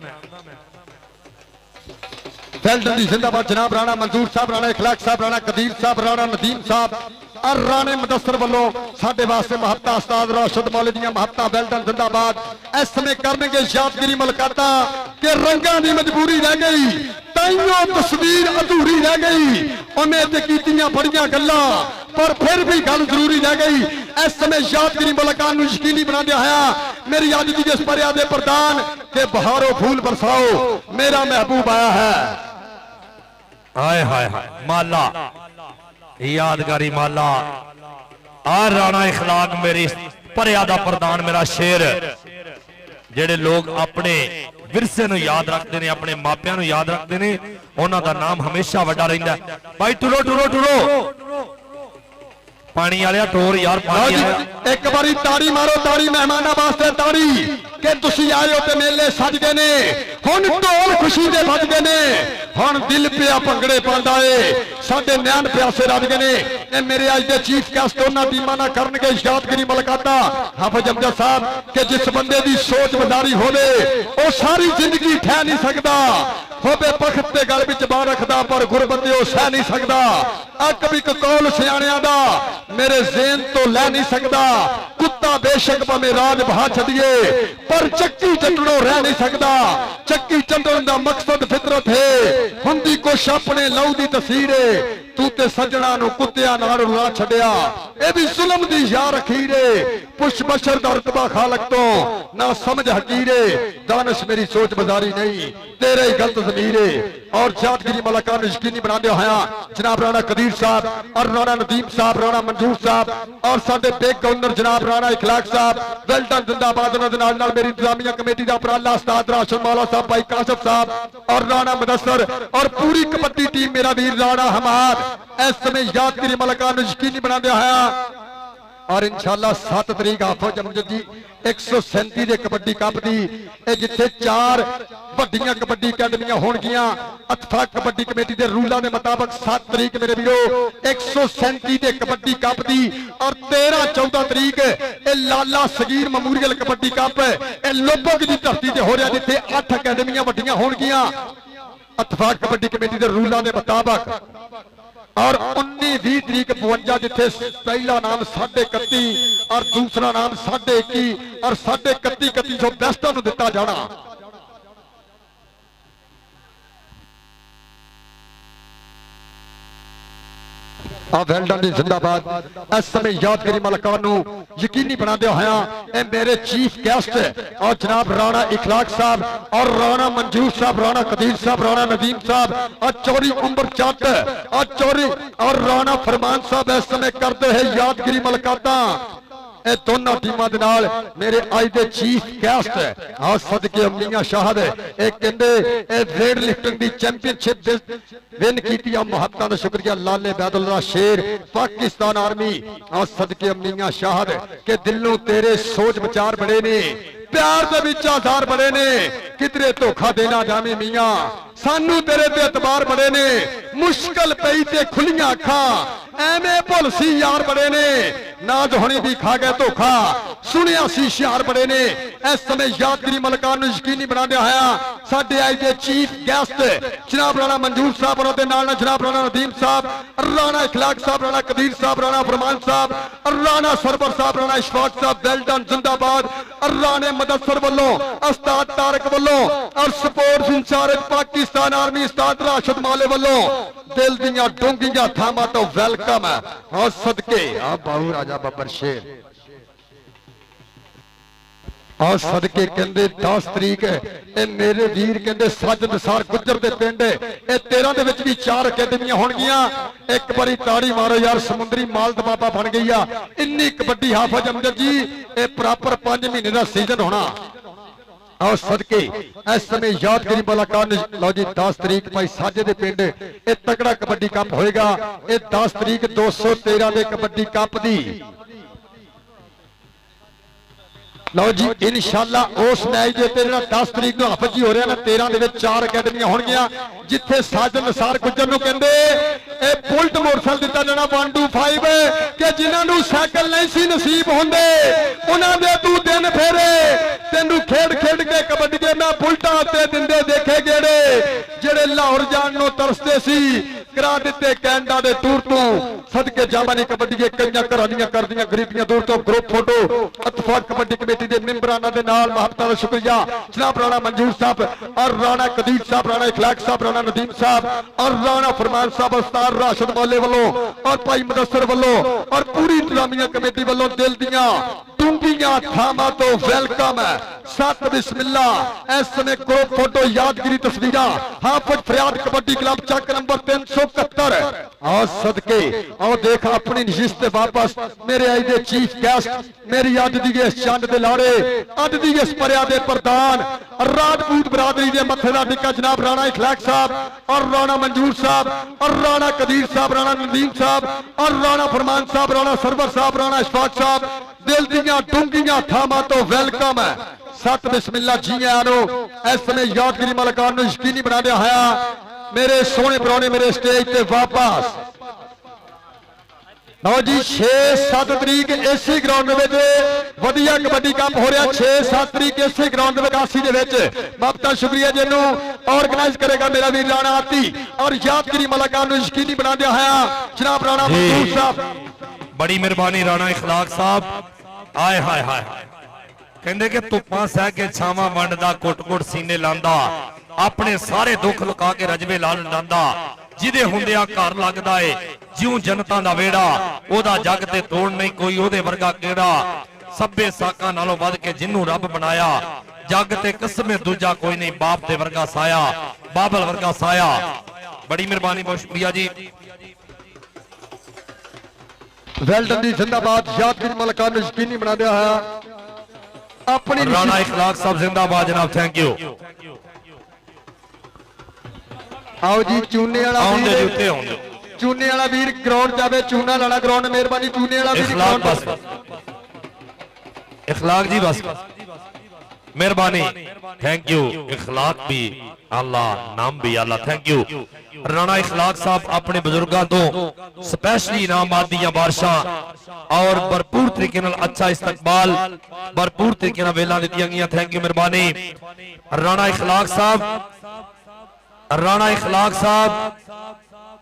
ਫੈਲਟਨ ਦੀ ਜ਼ਿੰਦਾਬਾਦ ਜਨਾਬ ਰਾਣਾ ਮਨਜ਼ੂਰ ਸਾਹਿਬ ਰਾਣਾ ਇਖਲਾਕ ਸਾਹਿਬ ਰਾਣਾ ਕਦੀਰ ਸਾਹਿਬ ਰਾਣਾ ਨਦੀਮ ਸਾਹਿਬ ਔਰ ਰਾਣੇ ਮੁਦੱਸਰ ਵੱਲੋਂ ਸਾਡੇ ਵਾਸਤੇ ਮਹੱਤਾ ਉਸਤਾਦ ਰਾਸ਼ਦ ਮੌਲਵੀ ਦੀਆਂ ਮਹੱਤਾ ਬੈਲਟਨ ਜ਼ਿੰਦਾਬਾਦ ਇਸ ਸਮੇਂ ਕਰਨਗੇ ਯਾਦਗਾਰੀ ਮੁਲਾਕਾਤਾਂ ਕਿ ਰੰਗਾਂ ਦੀ ਮਜਬੂਰੀ ਰਹਿ ਗਈ ਤਾਈਓ ਤਸਵੀਰ ਅਧੂਰੀ ਰਹਿ ਗਈ ਉਹਨੇ ਤੇ ਕੀਤੀਆਂ ਬੜੀਆਂ ਗੱਲਾਂ ਪਰ ਫਿਰ ਵੀ ਗੱਲ ਜ਼ਰੂਰੀ ਰਹਿ ਗਈ ਇਸ ਸਮੇਂ ਯਾਦਗਾਰੀ ਮੁਲਾਕਾਤ ਨੂੰ ਯਕੀਨੀ ਬਣਾਉਂਦਿਆਂ ਹੋਇਆ ਮੇਰੀ ਅੱਜ ਦੀ ਜਿਸ ਪਰਿਆ ਦੇ ਪ੍ਰਧਾਨ ਕਿ ਬਹਾਰੋ ਫੂਲ ਬਰਸਾਓ ਮੇਰਾ ਮਹਿਬੂਬ ਆਇਆ ਹੈ ਹਾਏ ਹਾਏ ਹਾਏ ਮਾਲਾ ਯਾਦਗਾਰੀ ਮਾਲਾ ਆ ਰਾਣਾ ਇਖਲਾਕ ਮੇਰੀ ਭਰਿਆ ਦਾ ਪ੍ਰਧਾਨ ਮੇਰਾ ਸ਼ੇਰ ਜਿਹੜੇ ਲੋਕ ਆਪਣੇ ਵਿਰਸੇ ਨੂੰ ਯਾਦ ਰੱਖਦੇ ਨੇ ਆਪਣੇ ਮਾਪਿਆਂ ਨੂੰ ਯਾਦ ਰੱਖਦੇ ਨੇ ਉਹਨਾਂ ਦਾ ਨਾਮ ਹਮੇਸ਼ਾ ਵੱਡਾ ਰਹਿੰਦਾ ਭਾਈ ਟੁਰੋ ਟੁਰੋ ਟੁਰੋ ਪਾਣੀ ਵਾਲਿਆ ਟੋਰ ਯਾਰ ਪਾਣੀ ਵਾਲਿਆ ਇੱਕ ਵਾਰੀ ਤਾੜੀ ਮਾਰੋ ਤਾੜੀ ਮਹਿਮਾਨਾਂ ਵਾਸਤੇ ਤਾੜੀ ਕਿ ਤੁਸੀਂ ਆਏ ਹੋ ਤੇ ਮੇਲੇ ਸੱਜ ਗਏ ਨੇ ਹੁਣ ਢੋਲ ਖੁਸ਼ੀ ਦੇ ਵੱਜ ਗਏ ਨੇ ਹੁਣ ਦਿਲ ਪਿਆ ਭੰਗੜੇ ਪਾਉਂਦਾ ਏ ਸਾਡੇ ਨਿਆਣ ਪਿਆਸੇ ਰੱਜ ਗਏ ਨੇ ਇਹ ਮੇਰੇ ਅੱਜ ਦੇ ਚੀਫ ਗੈਸਟ ਉਹਨਾਂ ਟੀਮਾਂ ਨਾਲ ਕਰਨਗੇ ਯਾਦਗਾਰੀ ਮੁਲਾਕਾਤਾਂ ਹਾਫਿਜ਼ ਅਮਜਦ ਸਾਹਿਬ ਕਿ ਜਿਸ ਬੰਦੇ ਦੀ ਸੋਚ ਬਜ਼ਾਰੀ ਹੋਵੇ ਉਹ ਸਾਰੀ ਜ਼ਿੰਦਗੀ ਠਹਿ ਨਹੀਂ ਸਕਦਾ ਹੋਵੇ ਪਖਤ ਦੇ ਗਲ ਵਿੱਚ ਬਾਹ ਰੱਖਦਾ ਪਰ ਗੁਰਬਤ ਉਹ ਸਹਿ ਨਹੀਂ ਸਕਦਾ ਅੱਕ ਵੀ ਕੌਲ ਸਿਆਣਿਆਂ ਦਾ ਮੇਰੇ ਜ਼ੇਨ ਤੋਂ ਲੈ ਨਹੀਂ ਸਕਦਾ ਕੁੱਤਾ ਬੇਸ਼ੱਕ ਭਾਵੇਂ ਰਾਜ ਬਹਾ ਛੱਡੀਏ ਪਰ ਚੱਕੀ ਚੱਟਣੋਂ ਰਹਿ ਨਹੀਂ ਸਕਦਾ ਚੱਕੀ ਚੱਟਣ ਦਾ ਮਕਸਦ ਫਿਤਰਤ ਹੈ ਹੁੰਦੀ ਕੁਛ ਆਪਣੇ ਲਹੂ ਦੀ ਤਸਵੀਰ ਏ ਤੂੰ ਤੇ ਸੱਜਣਾ ਨੂੰ ਕੁੱਤਿਆਂ ਨਾਲ ਰੁਲਾ ਛੱਡਿਆ ਇਹ ਵੀ ਜ਼ੁਲਮ ਦੀ ਯਾਰ ਅਖੀਰੇ ਪੁੱਛ ਬਸ਼ਰ ਦਾ ਰਤਬਾ ਖਾਲਕ ਤੋਂ ਨਾ ਸਮਝ ਹਕੀਰੇ ਦਾਨਸ਼ ਮੇਰੀ ਸੋਚ ਬਜ਼ਾਰੀ ਨਹੀਂ ਤੇਰੇ ਹੀ ਗਲਤ ਜ਼ਮੀਰੇ ਔਰ ਯਾਦਗਾਰੀ ਮੁਲਾਕਾਤ ਨੂੰ ਯਕੀਨੀ ਬਣਾਉਂਦੇ ਹੋਇਆ ਜਨਾਬ ਰਾਣਾ ਕਦੀਰ ਸਾਹਿਬ ਔਰ ਰਾਣਾ ਨਦੀਮ ਸਾਹਿਬ ਰਾਣਾ ਮਨਜ਼ੂਰ ਸਾਹਿਬ ਔਰ ਸਾਡੇ ਬੇਗ ਗਵਰਨਰ ਜਨਾਬ ਰਾਣਾ ਇਖਲਾਕ ਸਾਹਿਬ ਵੈਲਟਨ ਜ਼ਿੰਦਾਬਾਦ ਉਹਨਾਂ ਦੇ ਨਾਲ ਮੇਰੀ ਇੰਤਜ਼ਾਮੀਆ ਕਮੇਟੀ ਦਾ ਉਪਰਾਲਾ ਉਸਤਾਦ ਰਾਸ਼ਦ ਮੌਲਾ ਸਾਹਿਬ ਭਾਈ ਕਾਸ਼ਫ ਸਾਹਿਬ ਔਰ ਰਾਣਾ ਮੁਦੱਸਰ ਔਰ ਪੂਰੀ ਕਬੱਡੀ ਟੀਮ ਮੇਰਾ ਵੀਰ ਰਾਣਾ ਹਮਾਦ ਇਸ ਸਮੇਂ ਯਾਦਗਾਰੀ ਮੁਲਾਕਾਤ ਨੂੰ ਯਕੀਨੀ ਬਣਾਉਂਦੇ ਹੋਇਆ ਔਰ ਇਨਸ਼ਾਅੱਲਾ 7 ਤਰੀਕ ਹਾਫਿਜ਼ ਅਮਜਦ ਜੀ 137 ਦੇ ਕਬੱਡੀ ਕੱਪ ਦੀ ਇਹ ਜਿੱਥੇ 4 ਵੱਡੀਆਂ ਕਬੱਡੀ ਅਕੈਡਮੀਆਂ ਹੋਣਗੀਆਂ ਇਤਫਾਕ ਕਬੱਡੀ ਕਮੇਟੀ ਦੇ ਰੂਲਾਂ ਦੇ ਮੁਤਾਬਕ 7 ਤਰੀਕ ਮੇਰੇ ਵੀਰੋ 137 ਦੇ ਕਬੱਡੀ ਕੱਪ ਦੀ ਔਰ 13 14 ਤਰੀਕ ਇਹ ਲਾਲਾ ਸਗੀਰ ਮੈਮੋਰੀਅਲ ਕਬੱਡੀ ਕੱਪ ਇਹ ਲੋਬੋਗ ਦੀ ਧਰਤੀ ਤੇ ਹੋ ਰਿਹਾ ਜਿੱਥੇ 8 ਅਕੈਡਮੀਆਂ ਵੱਡੀਆਂ ਹੋਣਗੀਆਂ ਇਤਫਾਕ ਕਬੱਡੀ ਕਮੇਟੀ ਦੇ ਰੂਲਾਂ ਦੇ ਮੁਤਾਬਕ और 19-20 तरीक 52 जिथे पहला नाम 31.5 और दूसरा नाम 21.5 और 31.31 बेस्टा नूं दिता जाना वेल्डन जिंदाबाद इस समय यादगारी मुलाकात नूं यकीनी बनाते होया ए मेरे चीफ गेस्ट और जनाब राणा इखलाक साहब और राणा मंजूर साहब राणा कदीर साहब राणा नदीम साहब और चौरी उमर चट और चौरी और राणा फरमान साहब इस समय करते हैं यादगारी मुलाकात ਇਹ ਦੋਨਾਂ ਟੀਮਾਂ ਦੇ ਨਾਲ ਮੇਰੇ ਅੱਜ ਦੇ ਚੀਫ ਗੈਸਟ ਆ ਸਦਕੇ ਅਮਲੀਆਂ ਸ਼ਾਹਦ ਇਹ ਕਹਿੰਦੇ ਇਹ ਵੇਟ ਲਿਫਟਿੰਗ ਦੀ ਚੈਂਪੀਅਨਸ਼ਿਪ ਵਿਨ ਕੀਤੀ ਆ ਮਹੱਤਾਂ ਦਾ ਸ਼ੁਕਰੀਆ ਲਾਲੇ ਬੈਦੁੱਲਾ ਸ਼ੇਰ ਪਾਕਿਸਤਾਨ ਆਰਮੀ ਆ ਸਦਕੇ ਅਮਲੀਆਂ ਸ਼ਾਹਦ ਕਿ ਦਿਲੋਂ ਤੇਰੇ ਸੋਚ ਵਿਚਾਰ ਬੜੇ ਨੇ ਪਿਆਰ ਦੇ ਵਿੱਚ ਆਜ਼ਾਰ ਬੜੇ ਨੇ ਕਿਧਰੇ ਧੋਖਾ ਦੇਣਾ ਜਾਵੇਂ ਮੀਆਂ ਸਾਨੂੰ ਤੇਰੇ ਤੇ ਇਤਬਾਰ ਬੜੇ ਨੇ ਮੁਸ਼ਕਲ ਪਈ ਤੇ ਖੁੱਲੀਆਂ ਅੱਖਾਂ ਐਵੇਂ ਭੁੱਲ ਸੀ ਯਾਰ ਬੜੇ ਨੇ ਨਾਜ ਹੁਣੀ ਵੀ ਖਾ ਗਏ ਧੋਖਾ ਸੁਣਿਆ ਸੀ ਹੁਸ਼ਿਆਰ ਬੜੇ ਨੇ। ਇਸ ਸਮੇਂ ਯਾਦਗਰੀ ਮਲਕਾਂ ਨੂੰ ਯਕੀਨੀ ਬਣਾਉਂਦੇ ਹੋਇਆ ਸਾਡੇ ਅੱਜ ਦੇ ਚੀਫ ਗੈਸਟ ਜਨਾਬ ਰਾਣਾ ਮਨਜੂਰ ਸਾਹਿਬ ਉਹਨਾਂ ਦੇ ਨਾਲ ਜਨਾਬ ਰਾਣਾ ਨਦੀਮ ਸਾਹਿਬ, ਰਾਣਾ ਇਖਲਾਕ ਸਾਹਿਬ, ਰਾਣਾ ਕਦੀਰ ਸਾਹਿਬ, ਰਾਣਾ ਫਰਮਾਨ ਸਾਹਿਬ, ਰਾਣਾ ਸਰਵਰ ਸਾਹਿਬ, ਰਾਣਾ ਇਸ਼ਫਾਕ ਸਾਹਿਬ, ਵੈਲਡਨ ਜਿੰਦਾਬਾਦ, ਰਾਣੇ ਮਦਸਰ ਵੱਲੋਂ ਉਸਤਾਦ ਤਾਰਕ ਵੱਲੋਂ ਔਰ ਸਪੋਰਟਸ ਇੰਚਾਰਜ ਪਾਕਿਸਤਾਨ ਆਰਮੀ ਉਸਤਾਦ ਰਾਸ਼ਦ ਮਾਲੇ ਵੱਲੋਂ ਦਿਲ ਦੀਆਂ ਡੂੰਘੀਆਂ ਥਾਵਾਂ ਤੋਂ ਵੈਲਕਮ ਹੈ। ਔਰ ਸਦਕੇ ਆ ਬਾਹੂ ਰਾਜਾ ਬੱਬਰ ਸ਼ੇਰ ਔਰ ਸਦਕੇ ਕਹਿੰਦੇ 10 ਤਰੀਕ ਇਹ ਮੇਰੇ ਵੀਰ ਕਹਿੰਦੇ ਸੱਜ ਨਸਾਰ ਗੁੱਜਰ ਦੇ ਪਿੰਡ ਇਹ 13 ਦੇ ਵਿੱਚ ਵੀ 4 ਅਕੈਡਮੀਆਂ ਹੋਣਗੀਆਂ। ਇੱਕ ਵਾਰੀ ਤਾੜੀ ਮਾਰੋ ਯਾਰ, ਸਮੁੰਦਰੀ ਮਾਲ ਦਬਾਬਾ ਬਣ ਗਈ ਆ ਇੰਨੀ ਕਬੱਡੀ। ਹਾਫਿਜ਼ ਅਮਜਦ ਜੀ ਇਹ ਪ੍ਰੋਪਰ 5 ਮਹੀਨੇ ਦਾ ਸੀਜ਼ਨ ਹੋਣਾ। ਆਓ ਸਦਕੇ ਇਸ ਸਮੇਂ ਯਾਦਗਾਰੀ ਮੁਲਾਕਾਤ ਲਓ ਜੀ 10 ਤਰੀਕ ਭਾਈ ਸਾਜੇ ਦੇ ਪਿੰਡ ਇਹ ਤਕੜਾ ਕਬੱਡੀ ਕੱਪ ਹੋਏਗਾ। ਇਹ 10 ਤਰੀਕ 213 ਦੇ ਕਬੱਡੀ ਕੱਪ ਦੀ ਲਓ ਜੀ ਇਨਸ਼ਾਅੱਲਾ ਉਸ ਮੈਚ ਦੇ ਉੱਤੇ ਜਿਹੜਾ 10 ਤਰੀਕ ਨੂੰ ਹਾਫਿਜ਼ ਜੀ ਹੋ ਰਿਹਾ ਨਾ 13 ਦੇ ਵਿੱਚ 4 ਅਕੈਡਮੀਆਂ ਹੋਣਗੀਆਂ ਜਿੱਥੇ ਸਾਜਨ ਨਸਾਰ ਗੁੱਜਰ ਨੂੰ ਕਹਿੰਦੇ ਇਹ ਬੁਲਟ ਮੋਟਰਸਾਈਕਲ ਦਿੱਤਾ ਜਾਣਾ 125 ਕਿ ਜਿਨ੍ਹਾਂ ਨੂੰ ਸਾਈਕਲ ਨਹੀਂ ਸੀ ਨਸੀਬ ਹੁੰਦੇ ਉਹਨਾਂ ਦੇ ਤੂੰ ਦਿਨ ਫੇਰੇ ਤੈਨੂੰ ਖੇਡ ਖੇਡ ਕੇ ਕਬੱਡੀ ਦੇ ਮੈਂ ਬੁਲਟਾਂ ਉੱਤੇ ਦਿੰਦੇ ਦੇਖੇ ਜਿਹੜੇ ਲਾਹੌਰ ਜਾਣ ਨੂੰ ਤਰਸਦੇ ਸੀ ਕਰਾ ਦਿੱਤੇ ਕੈਨੇਡਾ ਦੇ ਟੂਰ ਤੋਂ। ਸਦਕੇ ਜਾਵਾਨੀ ਕਬੱਡੀ ਦੇ ਕਈਆਂ ਘਰਾਂ ਦੀਆਂ ਕਰਦੀਆਂ ਗਰੀਬੀਆਂ ਦੂਰ ਤੋਂ ਗਰੁੱਪ ਫੋਟੋ ਇਤਫਾਕ ਕਬੱਡੀ ਕਮੇਟੀ ਦੇ ਮੈਂਬਰਾਂ ਦੇ ਨਾਲ ਮੁਹੱਬਤਾਂ ਦਾ ਸ਼ੁਕਰੀਆ ਜਨਾਬ ਰਾਣਾ ਮਨਜੂਰ ਸਾਹਿਬ ਔਰ ਰਾਣਾ ਕਦੀਰ ਸਾਹਿਬ, ਰਾਣਾ ਇਖਲਾਕ ਸਾਹਿਬ, ਰਾਣਾ ਨਦੀਮ ਸਾਹਿਬ ਔਰ ਰਾਣਾ ਫਰਮਾਨ ਸਾਹਿਬ, ਉਸਤਾਦ ਰਾਸ਼ਦ ਮੌਲੇ ਵੱਲੋਂ ਔਰ ਭਾਈ ਮੁਦੱਸਰ ਵੱਲੋਂ ਔਰ ਪੂਰੀ ਇੰਤਜ਼ਾਮੀਆ ਕਮੇਟੀ ਵੱਲੋਂ ਦਿਲ ਦੀਆਂ ਡੂੰਘੀਆਂ ਥਾਵਾਂ ਤੋਂ ਵੈਲਕਮ ਹੈ। ਸਤ ਬਿਸਮਿਲ੍ਲਾ। ਇਸ ਸਮੇਂ ਗਰੁੱਪ ਫੋਟੋ ਯਾਦਗਾਰੀ ਤਸਵੀਰਾਂ ਹਾਫਿਜ਼ ਫਰਿਆਦ ਕਬੱਡੀ ਕਲੱਬ ਚੱਕ ਨੰਬਰ 371। ਆਓ ਸਦਕੇ ਆਓ ਦੇਖ ਆਪਣੀ ਨਸ਼ਿਸ਼ ਤੇ ਵਾਪਸ ਮੇਰੇ ਅੱਜ ਦੇ ਚੀਫ ਗੈਸਟ ਮੇਰੀ ਅੱਜ ਦੀ ਇਸ ਚੰਦ ਦੇ ਲਾੜੇ ਅੱਜ ਦੀ ਇਸ ਪਰਿਆ ਦੇ ਪ੍ਰਧਾਨ ਰਾਜਪੂਤ ਬਰਾਦਰੀ ਦੇ ਮੱਥੇ ਦਾ ਟਿੱਕਾ ਜਨਾਬ ਰਾਣਾ ਇਖਲਾਕ ਸਾਹਿਬ ਔਰ ਰਾਣਾ ਮਨਜੂਰ ਸਾਹਿਬ ਔਰ ਰਾਣਾ ਕਦੀਰ ਸਾਹਿਬ, ਰਾਣਾ ਨਦੀਮ ਸਾਹਿਬ ਔਰ ਰਾਣਾ ਫਰਮਾਨ ਸਾਹਿਬ, ਰਾਣਾ ਸਰਵਰ ਸਾਹਿਬ, ਰਾਣਾ ਇਸ਼ਫਾਕ ਸਾਹਿਬ ਦਿਲ ਦੀਆਂ ਡੂੰਘੀਆਂ ਥਾਵਾਂ ਤੋਂ ਵੈਲਕਮ ਹੈ। ਸਤ ਬਿਸਮਿਲ੍ਲਾ ਜੀ ਆਇਆਂ ਨੂੰ। ਇਸ ਸਮੇਂ ਯਾਦਗਾਰੀ ਮੁਲਾਕਾਤ ਨੂੰ ਯਕੀਨੀ ਬਣਾਉਂਦਿਆਂ ਹੋਇਆ ਮੇਰੇ ਸੋਹਣੇ ਪ੍ਰਾਹੁਣੇ ਮੇਰੇ ਸਟੇਜ ਤੇ ਵਾਪਸ। ਲਓ ਜੀ 6-7 ਤਰੀਕ ਇਸੇ ਗਰਾਊਂਡ ਦੇ ਵਿੱਚ ਵਧੀਆ ਕਬੱਡੀ ਕੱਪ ਹੋ ਰਿਹਾ। 6-7 ਤਰੀਕ ਇਸੇ ਗਰਾਊਂਡ ਦੇ ਵਿਕਾਸੀ ਦੇ ਵਿੱਚ ਬਾਬਤਾ ਸ਼ੁਕਰੀਆ ਜਿਹਨੂੰ ਆਰਗੇਨਾਈਜ਼ ਕਰੇਗਾ ਮੇਰਾ ਵੀਰ ਰਾਣਾ ਆਤੀ ਔਰ ਯਾਦਗਾਰੀ ਮੁਲਾਕਾਤ ਨੂੰ ਯਕੀਨੀ ਬਣਾਉਂਦਿਆਂ ਹੋਇਆ ਜਨਾਬ ਰਾਣਾ ਮਨਜੂਰ ਸਾਹਿਬ। ਬੜੀ ਮਿਹਰਬਾਨੀ ਰਾਣਾ ਇਖਲਾਕ ਸਾਹਿਬ। ਆਏ ਹਾਏ ਹਾਏ ਕਹਿੰਦੇ ਕਿ ਧੁੱਪਾਂ ਸਹਿ ਕੇ ਛਾਵਾਂ ਵੰਡਦਾ ਕੁੱਟ-ਕੁੱਟ ਸੀਨੇ ਲਾਂਦਾ ਆਪਣੇ ਸਾਰੇ ਦੁੱਖ ਲੁਕਾ ਕੇ ਰਜਵੇ ਲਾ ਲੰਡਾਂਦਾ ਜਿਹਦੇ ਹੁੰਦਿਆਂ ਘਰ ਲੱਗਦਾ ਏ ਜਿਉਂ ਜਨਤਾ ਦਾ ਵੇੜਾ ਉਹਦਾ ਜੱਗ ਤੇ ਤੋੜ ਨਹੀਂ ਕੋਈ ਉਹਦੇ ਵਰਗਾ ਕਿਹੜਾ ਸਭੇ ਸਾਕਾਂ ਨਾਲੋਂ ਵੱਧ ਕੇ ਜਿਹਨੂੰ ਰੱਬ ਬਣਾਇਆ ਜੱਗ ਤੇ ਕਿਸਮੇ ਦੂਜਾ ਕੋਈ ਨਹੀਂ ਬਾਪ ਦੇ ਵਰਗਾ ਸਾਇਆ ਬਾਬਲ ਵਰਗਾ ਸਾਇਆ। ਬੜੀ ਮਿਹਰਬਾਨੀ ਬਹੁਤ ਸ਼ੁਕਰੀਆ ਜੀ। ਵੈਲਡਨ ਦੀ ਜ਼ਿੰਦਾਬਾਦ ਯਾਦਗਾਰੀ ਮੁਲਾਕਾਤ ਨੂੰ ਯਕੀਨੀ ਬਣਾਉਂਦਿਆਂ ਹੋਇਆ ਆਪਣੀ ਰਾਣਾ ਇਖਲਾਕ ਸਾਹਿਬ ਜ਼ਿੰਦਾਬਾਦ ਜਨਾਬ। Thank you. ਆਓ ਜੀ ਚੂਨੇ ਵਾਲਾ ਆਉਂਦੇ ਜੀ ਉੱਤੇ ਆਉਂਦੇ ਚੂਨੇ ਵਾਲਾ ਵੀਰ ਗਰਾਊਂਡ ਜਾਵੇ ਚੂਨਾ ਲਾਣਾ ਗਰਾਊਂਡ ਮਿਹਰਬਾਨੀ ਚੂਨੇ ਵਾਲਾ ਵੀਰ इखलाक बस इखलाक जी बस मेहरबानी। Thank you. इखलाक भी अल्लाह नाम भी अल्लाह। Thank you. राणा इखलाक साहब अपने बुजुर्गों तो स्पेशली इनाम आदियां बारिशां और भरपूर तरीके नाल अच्छा इस्तकबाल भरपूर तरीके नाल वेला दित्तियां गईयां। थैंक यू मेहरबानी। राणा इखलाक साहब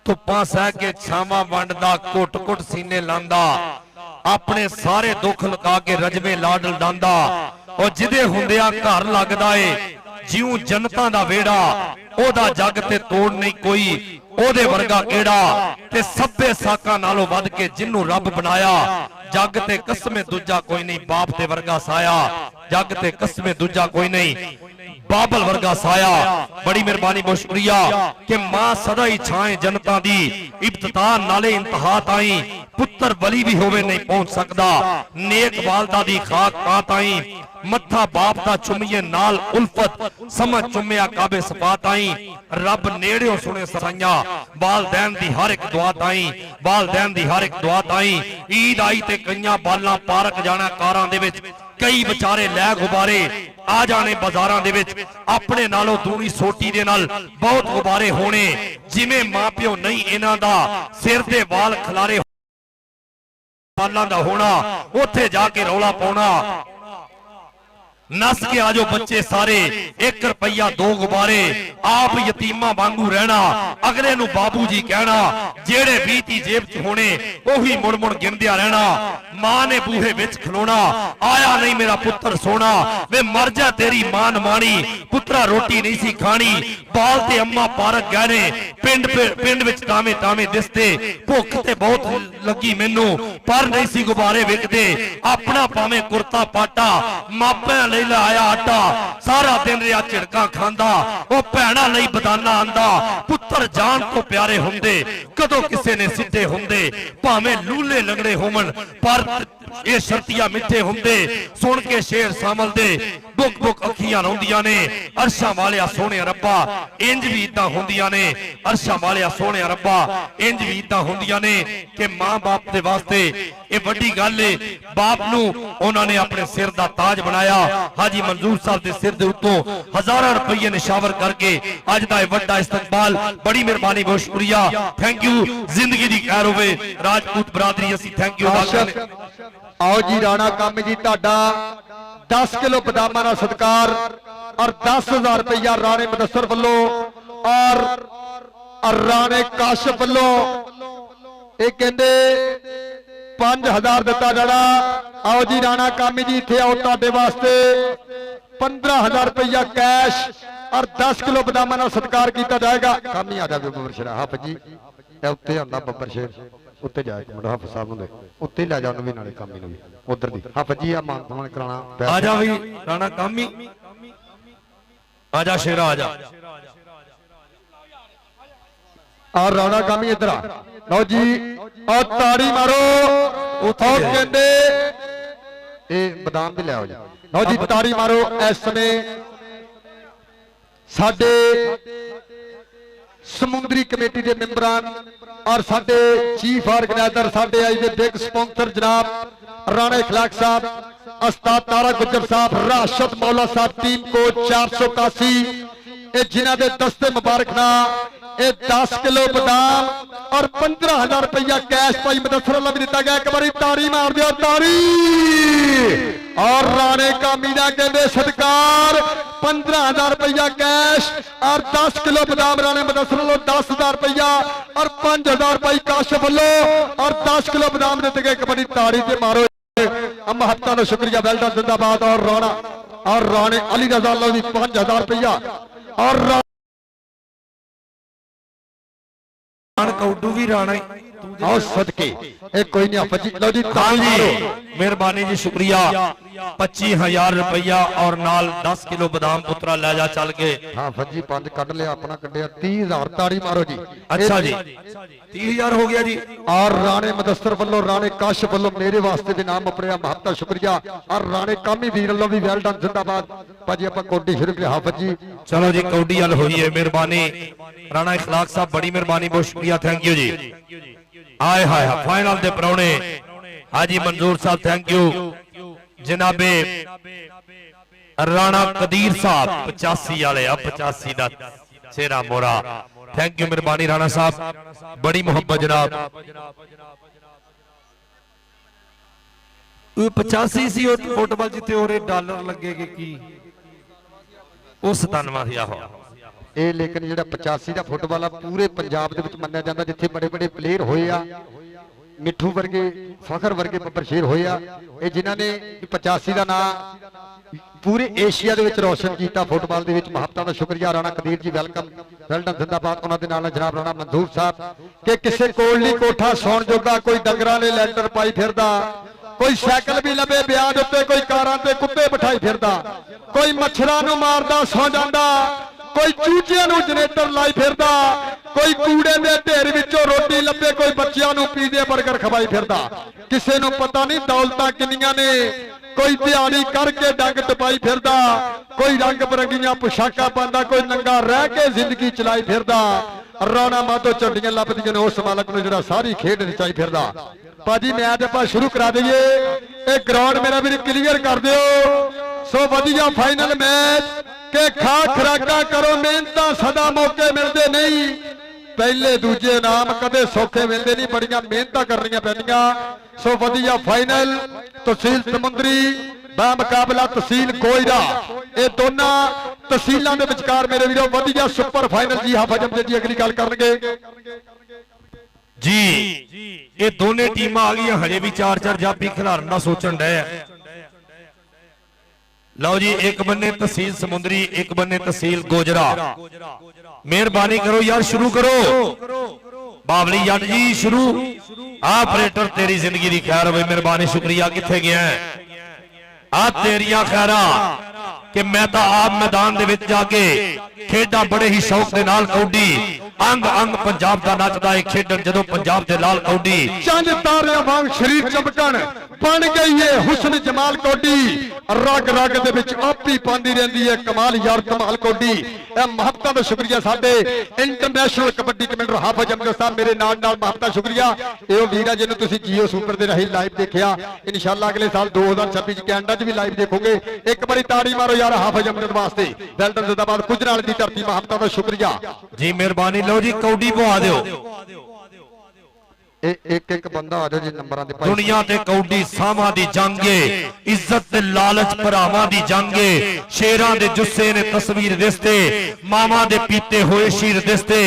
ਧੁੱਪਾਂ ਸਹਿ ਕੇ ਛਾਵਾਂ ਵੰਡਦਾ ਕੁੱਟ-ਕੁੱਟ ਸੀਨੇ ਲਾਂਦਾ ਆਪਣੇ ਸਾਰੇ ਦੁੱਖ ਲੁਕਾ ਕੇ ਰਜਵੇ ਲਾਡ ਲਡਾਂਦਾ ਉਹ ਜਿਹਦੇ ਹੁੰਦਿਆਂ ਘਰ ਲੱਗਦਾ ਏ ਜਿਉਂ ਜਨਤਾ ਦਾ ਵੇੜਾ ਉਹਦਾ ਜੱਗ ਤੇ ਤੋੜ ਨਹੀਂ ਕੋਈ ਉਹਦੇ ਵਰਗਾ ਕਿਹੜਾ ਤੇ ਸਭੇ ਸਾਕਾਂ ਨਾਲੋਂ ਵੱਧ ਕੇ ਜਿਹਨੂੰ ਰੱਬ ਬਣਾਇਆ ਜੱਗ ਤੇ ਕਸਮੇ ਦੂਜਾ ਕੋਈ ਨਹੀਂ ਬਾਪ ਦੇ ਵਰਗਾ ਸਾਇਆ ਜੱਗ ਤੇ ਕਸਮੇ ਦੂਜਾ ਕੋਈ ਨਹੀਂ बाबल वर्गा साया। बड़ी मेहरबानी बहुत शुक्रिया कि मां सदा ही छाए जनता दी इब्तिदा नाले इंतहा ताई पुत्र वली भी होवे नहीं पहुंच सकदा नेक वालदा दी खाक पा ताई मत्था बाप दा चुमिए नाल उल्फत समझ चुमिया काबे सफा ताई रब नेड़ियों सुने ससाइयां वालदैन दी हर एक दुआ ताई वालदैन दी हर एक दुआ ताई ईद आई ते कईयां बालां पार्क जाना कारां दे विच कई बेचारे लै गुबारे आ जाने बाजारां दे विच अपने नालों दूनी सोटी दे नाल बहुत गुबारे होने जिवें मां प्यो नहीं इन्हां दा सिर ते वाल खलारे ਬਾਲਾਂ ਦਾ ਹੋਣਾ, ਉੱਥੇ ਜਾ ਕੇ ਰੌਲਾ ਪਾਉਣਾ। नस के आजो बच्चे सारे 1 रुपया 2 गुब्बारे, आप यतीमा वांगू रहना, अगले नू बाबू जी कहना, जेड़े 20 ती जेब च होने ओही मुड़ मुड़ गिनदिया रहना। मां ने बूहे विच खलोना, आया नहीं मेरा पुत्र सोना, वे मर जा तेरी मां न मानी, पुत्रा रोटी नहीं सी खानी, बाल ते अम्मा पारक गहने, पिंड विच टामे टामे दिसते, भुख ते बहुत लगी मैनू पर नहीं सी गुब्बारे विकदे, अपना भावें कुर्ता पाटा मापिਆਂ ਲਈ ਲਾਇਆ ਆਟਾ, ਸਾਰਾ ਦਿਨ ਰਿਆ ਝਿੜਕਾਂ ਖਾਂਦਾ, ਉਹ ਭੈਣਾਂ ਲਈ ਬਦਾਨਾ ਆਂਦਾ, ਪੁੱਤਰ ਜਾਨ ਤੋਂ ਪਿਆਰੇ ਹੁੰਦੇ ਕਦੋਂ ਕਿਸੇ ਨੇ ਸਿੱਧੇ ਹੁੰਦੇ, ਭਾਵੇਂ ਲੂਲੇ ਲੰਗੜੇ ਹੋਵਣ ਪਰ ਇਹ ਸ਼ਰਤੀਆ ਮਿੱਠੇ ਹੁੰਦੇ, ਸੁਣ ਕੇ ਸ਼ੇਰ ਸਾਮਲਦੇ ਬੁੱਕ ਬੁੱਕ ਅੱਖੀਆਂ ਰੋਂਦੀਆਂ ਨੇ, ਅਰਸ਼ਾਂ ਵਾਲਿਆ ਸੋਹਣਿਆ ਰੱਬਾ ਇੰਜ ਵੀ ਇਦਾਂ ਹੁੰਦੀਆਂ ਨੇ, ਅਰਸ਼ਾਂ ਵਾਲਿਆ ਸੋਹਣਿਆ ਰੱਬਾ ਇੰਜ ਵੀ ਇਦਾਂ ਹੁੰਦੀਆਂ ਨੇ ਕਿ ਮਾਂ-ਬਾਪ ਦੇ ਵਾਸਤੇ ਇਹ ਵੱਡੀ ਗੱਲ ਏ। ਬਾਪ ਨੂੰ ਉਹਨਾਂ ਨੇ ਆਪਣੇ ਸਿਰ ਦਾ ਤਾਜ ਬਣਾਇਆ। ਹਾਜੀ ਮਨਜ਼ੂਰ ਸਾਹਿਬ ਦੇ ਸਿਰ ਦੇ ਉੱਤੋਂ ਹਜ਼ਾਰਾਂ ਰੁਪਏ ਨਿਸ਼ਾਵਰ ਕਰਕੇ ਅੱਜ ਦਾ ਇਹ ਵੱਡਾ ਇਸਤਕਬਾਲ, ਬੜੀ ਮਿਹਰਬਾਨੀ, ਬਹੁਤ ਸ਼ੁਕਰੀਆ, ਥੈਂਕ ਯੂ। ਜ਼ਿੰਦਗੀ ਦੀ ਖੈਰ ਹੋਵੇ ਰਾਜਪੂਤ ਬਰਾਦਰੀ, ਅਸੀਂ ਥੈਂਕ ਯੂ। आओ जी राणा काम जी ਤੁਹਾਡਾ 10 किलो बदामा का सत्कार और 10,000 रुपया राणे मुदस्सर वालों और राणे काशिफ वालों, ये कहते 5,000 दिता जाना। आओ जी राणा कामी जी इत्थे आओ, ਤੁਹਾਡੇ वास्ते 15,000 रुपया कैश और 10 किलो बदामा का सत्कार किया जाएगा। कामी आ जाए बब्बर शेर, हाफ जी उत्ते आंदा बब्बर शेर, ਉੱਤੇ ਜਾ ਕੇ ਮੁੰਡਾ ਹਾਫਿਜ਼ ਸਾਹਿਬ ਨੂੰ ਦੇ ਉੱਤੇ ਲੈ ਜਾ, ਉਹਨੂੰ ਵੀ ਨਾਲੇ ਕਾਮੀ ਨੂੰ ਵੀ ਉਧਰ ਦੀ ਹਾਫਿਜ਼ ਜੀ ਆ ਮਾਨ ਸਨਮਾਨ ਕਰਾਣਾ। ਆ ਜਾ ਵੀ ਰਾਣਾ ਕਾਮੀ, ਆ ਜਾ ਸ਼ੇਰਾ, ਆ ਜਾ ਆ ਰਾਣਾ ਕਾਮੀ ਇਧਰ ਆ। ਲਓ ਜੀ ਆ ਤਾੜੀ ਮਾਰੋ, ਉਥੋਂ ਕਹਿੰਦੇ ਇਹ ਬਦਾਮ ਵੀ ਲੈ ਆਓ ਜੀ। ਲਓ ਜੀ ਤਾੜੀ ਮਾਰੋ। ਇਸ ਸਮੇਂ ਸਾਡੇ ਸਮੁੰਦਰੀ ਕਮੇਟੀ ਦੇ ਮੈਂਬਰਾਂ और साडे चीफ ऑर्गेनाइजर, साडे आई दे बिग स्पॉन्सर जनाब राणा इखलाक साहब, उस्ताद तारा गुज्जर साहब, राशिद मौला साहब, टीम कोच 481, ये जिन्हां दे दस्ते मुबारक ना, ये 10 किलो बादाम और 15,000 रुपया कैश भाई मुदस्सर अल्लाह भी दिता गया। एक बारी ताड़ी मार दियो, ताड़ी। और राणे कामी दा कहंदे सत्कार 15,000 रुपया कैश और 10 किलो बादाम राणे मुदस्सर वालों 10,000 रुपया और 5,000 रुपये काशिफ वालों और 10 किलो बादाम दिते गए। एक बड़ी ताड़ी ते मारो महत्ता नो शुक्रिया, वेलडन जिंदाबाद। और राणा और राणे अली रजा लो भी 5,000 रुपया और कौडू भी राणा आओ सदके एक कोई नहीं आप जी। लो जी ताली मारो, मेहरबानी जी, शुक्रिया। 25,000 रुपया और नाल 10 किलो बादाम पुत्रा ले जा चल के। हाँ फजी 5 कट लिया, अपना कटिया 30,000। ताड़ी मारो जी। अच्छा जी 30,000 हो गया जी। और राणे मुदस्सर वालों राणे काशिफ वालों मेरे वास्ते भी नाम अपने महत्ता शुक्रिया और राणे कामी वीर वालों भी वेल डन जिंदाबाद। भाजी आप कौडी शुरू करिए हाफिज जी। चलो जी कौडी हल हुई है, मेहरबानी राणा इखलाक साहब, बड़ी मेहरबानी, बहुत शुक्रिया, थैंक यू जी। आए हाय फाइनल दे परौने हाजी मंजूर साहब, थैंक यू। जनाबे राणा कदीर साहब 85 वाले, 85 दा चेहरा मोरा, थैंक यू, मेहरबानी राणा साहब, बड़ी मोहब्बत जनाब। 85 सी फुटबॉल जिते हो रहे डॉलर लगे की ਉਹ 97 ਆ ਇਹ ਲੇਕਿਨ ਜਿਹੜਾ 85 ਦਾ ਫੁੱਟਬਾਲ ਆ ਪੂਰੇ ਪੰਜਾਬ ਦੇ ਵਿੱਚ ਮੰਨਿਆ ਜਾਂਦਾ, ਜਿੱਥੇ ਬੜੇ ਬੜੇ ਪਲੇਅਰ ਹੋਏ ਆ, ਮਿੱਠੂ ਵਰਗੇ, ਫਖਰ ਵਰਗੇ, ਬੱਬਰ ਸ਼ੇਰ ਹੋਏ ਆ, ਇਹ ਜਿਨ੍ਹਾਂ ਨੇ 85 ਦਾ ਨਾਮ ਪੂਰੇ ਏਸ਼ੀਆ ਦੇ ਵਿੱਚ ਰੌਸ਼ਨ ਕੀਤਾ ਫੁੱਟਬਾਲ ਦੇ ਵਿੱਚ। ਮਹੱਤਤਾ ਦਾ ਸ਼ੁਕਰੀਆ ਰਾਣਾ ਕਦੀਰ ਜੀ, ਵੈਲਕਮ, ਵੈਲਡਨ ਜਿੰਦਾਬਾਦ। ਉਹਨਾਂ ਦੇ ਨਾਲ ਜਨਾਬ ਰਾਣਾ ਮਨਜ਼ੂਰ ਸਾਹਿਬ ਕਿ ਕਿਸੇ ਕੋਲ ਨਹੀਂ ਕੋਠਾ ਸੌਣ ਜੋਗਾ, ਕੋਈ ਡੰਗਰਾਂ ਨੇ ਲੈਂਟਰ ਪਾਈ ਫਿਰਦਾ, ਕੋਈ ਸਾਈਕਲ ਵੀ ਲੱਭੇ ਵਿਆਹ ਦੇ ਉੱਤੇ, ਕੋਈ ਕਾਰਾਂ ਤੇ ਕੁੱਤੇ ਬਿਠਾਈ ਫਿਰਦਾ, ਕੋਈ ਮੱਛਰਾਂ ਨੂੰ ਮਾਰਦਾ ਸੌ ਜਾਂਦਾ, ਕੋਈ ਚੂਚਿਆਂ ਨੂੰ ਜਨਰੇਟਰ ਲਾਈ ਫਿਰਦਾ, ਕੋਈ ਕੂੜੇ ਦੇ ਢੇਰ ਵਿੱਚੋਂ ਰੋਟੀ ਲੱਭੇ, ਕੋਈ ਬੱਚਿਆਂ ਨੂੰ ਪੀਜ਼ੇ 버ਗਰ ਖਵਾਈ ਫਿਰਦਾ। ਕਿਸੇ ਨੂੰ ਪਤਾ ਨਹੀਂ ਦੌਲਤਾਂ ਕਿੰਨੀਆਂ ਨੇ, ਕੋਈ ਦਿਹਾੜੀ ਕਰਕੇ ਡੰਗ ਟਪਾਈ ਫਿਰਦਾ, ਕੋਈ ਰੰਗ ਬਰੰਗੀਆਂ ਪੁਸ਼ਾਕਾਂ ਪਾਉਂਦਾ, ਕੋਈ ਨੰਗਾ ਰਹਿ ਕੇ ਜ਼ਿੰਦਗੀ ਚਲਾਈ ਫਿਰਦਾ। ਰਾਣਾ ਮਾਧੋ ਝੰਡੀਆਂ ਲੱਭਦੀਆਂ ਨੇ ਉਸ ਮਾਲਕ ਨੂੰ ਜਿਹੜਾ ਸਾਰੀ ਖੇਡ ਰਚਾਈ ਫਿਰਦਾ। ਭਾਜੀ ਮੈਚ ਆਪਾਂ ਸ਼ੁਰੂ ਕਰਾ ਦਈਏ, ਇਹ ਗਰਾਊਂਡ ਮੇਰਾ ਵੀਰ ਕਲੀਅਰ ਕਰ ਦਿਓ। ਸੋ ਵਧੀਆ ਫਾਈਨਲ ਮੈਚ ਕਿ ਖਾ ਖਰਾਕਾ ਕਰੋ, ਮਿਹਨਤਾਂ ਸਦਾ ਮੌਕੇ ਮਿਲਦੇ ਨਹੀਂ, ਪਹਿਲੇ ਦੂਜੇ ਇਨਾਮ ਕਦੇ ਸੌਖੇ ਮਿਲਦੇ ਨਹੀਂ, ਬੜੀਆਂ ਮਿਹਨਤਾਂ ਕਰਨੀਆਂ ਪੈਂਦੀਆਂ। ਸੋ ਵਧੀਆ ਫਾਈਨਲ ਤਹਿਸੀਲ ਸਮੁੰਦਰੀ ਬਾ ਮੁਕਾਬਲਾ ਤਹਿਸੀਲ ਗੋਇਰਾ, ਇਹ ਦੋਨਾਂ ਤਹਿਸੀਲਾਂ ਦੇ ਵਿਚਕਾਰ ਮੇਰੇ ਵੀਰੋ ਵਧੀਆ ਸੁਪਰ ਫਾਈਨਲ ਜੀ। ਹਾਫ ਹਜਮ ਜੀ ਅਗਲੀ ਗੱਲ ਕਰਨਗੇ ਜੀ। ਇਹ ਦੋਨੇ ਟੀਮਾਂ ਆ ਗਈਆਂ, ਹਜੇ ਵੀ 4-4 ਜਾਪੀ ਖਿਡਾਰਨ ਦਾ ਸੋਚਣ ਡਏ ਆ। ਲਓ ਜੀ, ਇੱਕ ਬੰਨੇ ਤਹਿਸੀਲ ਸਮੁੰਦਰੀ, ਇੱਕ ਬੰਨੇ ਤਹਿਸੀਲ ਗੋਜਰਾ। ਮਿਹਰਬਾਨੀ ਕਰੋ ਯਾਰ, ਸ਼ੁਰੂ ਕਰੋ। ਬਾਬਲੀ ਜੱਟ ਜੀ ਸ਼ੁਰੂ। ਆਪਰੇਟਰ ਤੇਰੀ ਜ਼ਿੰਦਗੀ ਦੀ ਖੈਰ ਹੋਵੇ, ਮਿਹਰਬਾਨੀ, ਸ਼ੁਕਰੀਆ। ਕਿੱਥੇ ਗਿਆ ਆ ਤੇਰੀਆਂ ਖੈਰਾਂ ਕਿ ਮੈਂ ਤਾਂ ਆਪ ਮੈਦਾਨ ਦੇ ਵਿੱਚ ਜਾ ਕੇ ਖੇਡਾਂ ਬੜੇ ਹੀ ਸ਼ੌਕ ਦੇ ਨਾਲ ਕੌਡੀ ਅੰਗ ਅੰਗ ਪੰਜਾਬ ਦਾ ਨੱਚਦਾ ਏ ਖੇਡਣ ਜਦੋਂ ਪੰਜਾਬ ਦੇ ਲਾਲ ਕੌਡੀ ਚੰਦ ਤਾਰਿਆਂ ਵਾਂਗ ਸ਼ਰੀਰ ਚਮਕਣ ਬਣ ਗਈ ਏ ਹੁਸਨ ਜਮਾਲ ਕੌਡੀ ਰਗ ਰਗ ਦੇ ਵਿੱਚ ਆਪੀ ਪਾਉਂਦੀ ਰਹਿੰਦੀ ਏ ਕਮਾਲ ਯਾਰ ਕਮਾਲ ਕੌਡੀ। ਇਹ ਮੁਹੱਬਤਾਂ ਦਾ ਸ਼ੁਕਰੀਆ ਸਾਡੇ ਇੰਟਰਨੈਸ਼ਨਲ ਕਬੱਡੀ ਕਮੈਂਡਰ ਹਾਫਿਜ਼ ਅਮਜਦ ਸਾਹਿਬ ਮੇਰੇ ਨਾਲ ਮੁਹੱਬਤਾਂ ਸ਼ੁਕਰੀਆ। ਇਹ ਵੀਰਾ ਜਿਹਨੂੰ ਤੁਸੀਂ ਜੀਓ ਸੁਪਰ ਦੇ ਰਾਹੀਂ ਲਾਈਵ ਦੇਖਿਆ, ਇਨਸ਼ਾਅੱਲਾ ਅਗਲੇ ਸਾਲ 2026 ਚ ਕੈਨੇਡਾ 'ਚ ਵੀ ਲਾਈਵ ਦੇਖੋਗੇ। ਇੱਕ ਵਾਰੀ ਤਾੜੀ ਮਾਰੋ ਯਾਰ ਹਾਫਿਜ਼ ਅਮਜਦ ਵਾਸਤੇ। ਵੈਲਡਨ ਜ਼ਿੰਦਾਬਾਦ, ਗੁਜਰਾਲ ਦੀ ਧਰਤੀ, ਮੁਹੱਬਤਾਂ ਦਾ ਸ਼ੁਕਰੀਆ ਜੀ, ਮਿਹਰਬਾਨੀ। ਲਓ ਜੀ, ਕੌਡੀ ਪਵਾ ਦਿਓ। ਇੱਕ ਬੰਦਾ ਆ ਜਾਓ ਜੀ ਨੰਬਰਾਂ ਦੇ ਭਾਈ। ਦੁਨੀਆ ਤੇ ਕੌਡੀ ਸਾਵਾਂ ਦੀ ਜੰਗੇ, ਇੱਜ਼ਤ ਤੇ ਲਾਲਚ ਭਰਾਵਾਂ ਦੀ ਜੰਗੇ, ਸ਼ੇਰਾਂ ਦੇ ਜੁੱਸੇ ਨੇ ਤਸਵੀਰ ਦਿਸਤੇ, ਮਾਵਾਂ ਦੇ ਪੀਤੇ ਹੋਏ ਸ਼ੀਰ ਦਿਸਤੇ,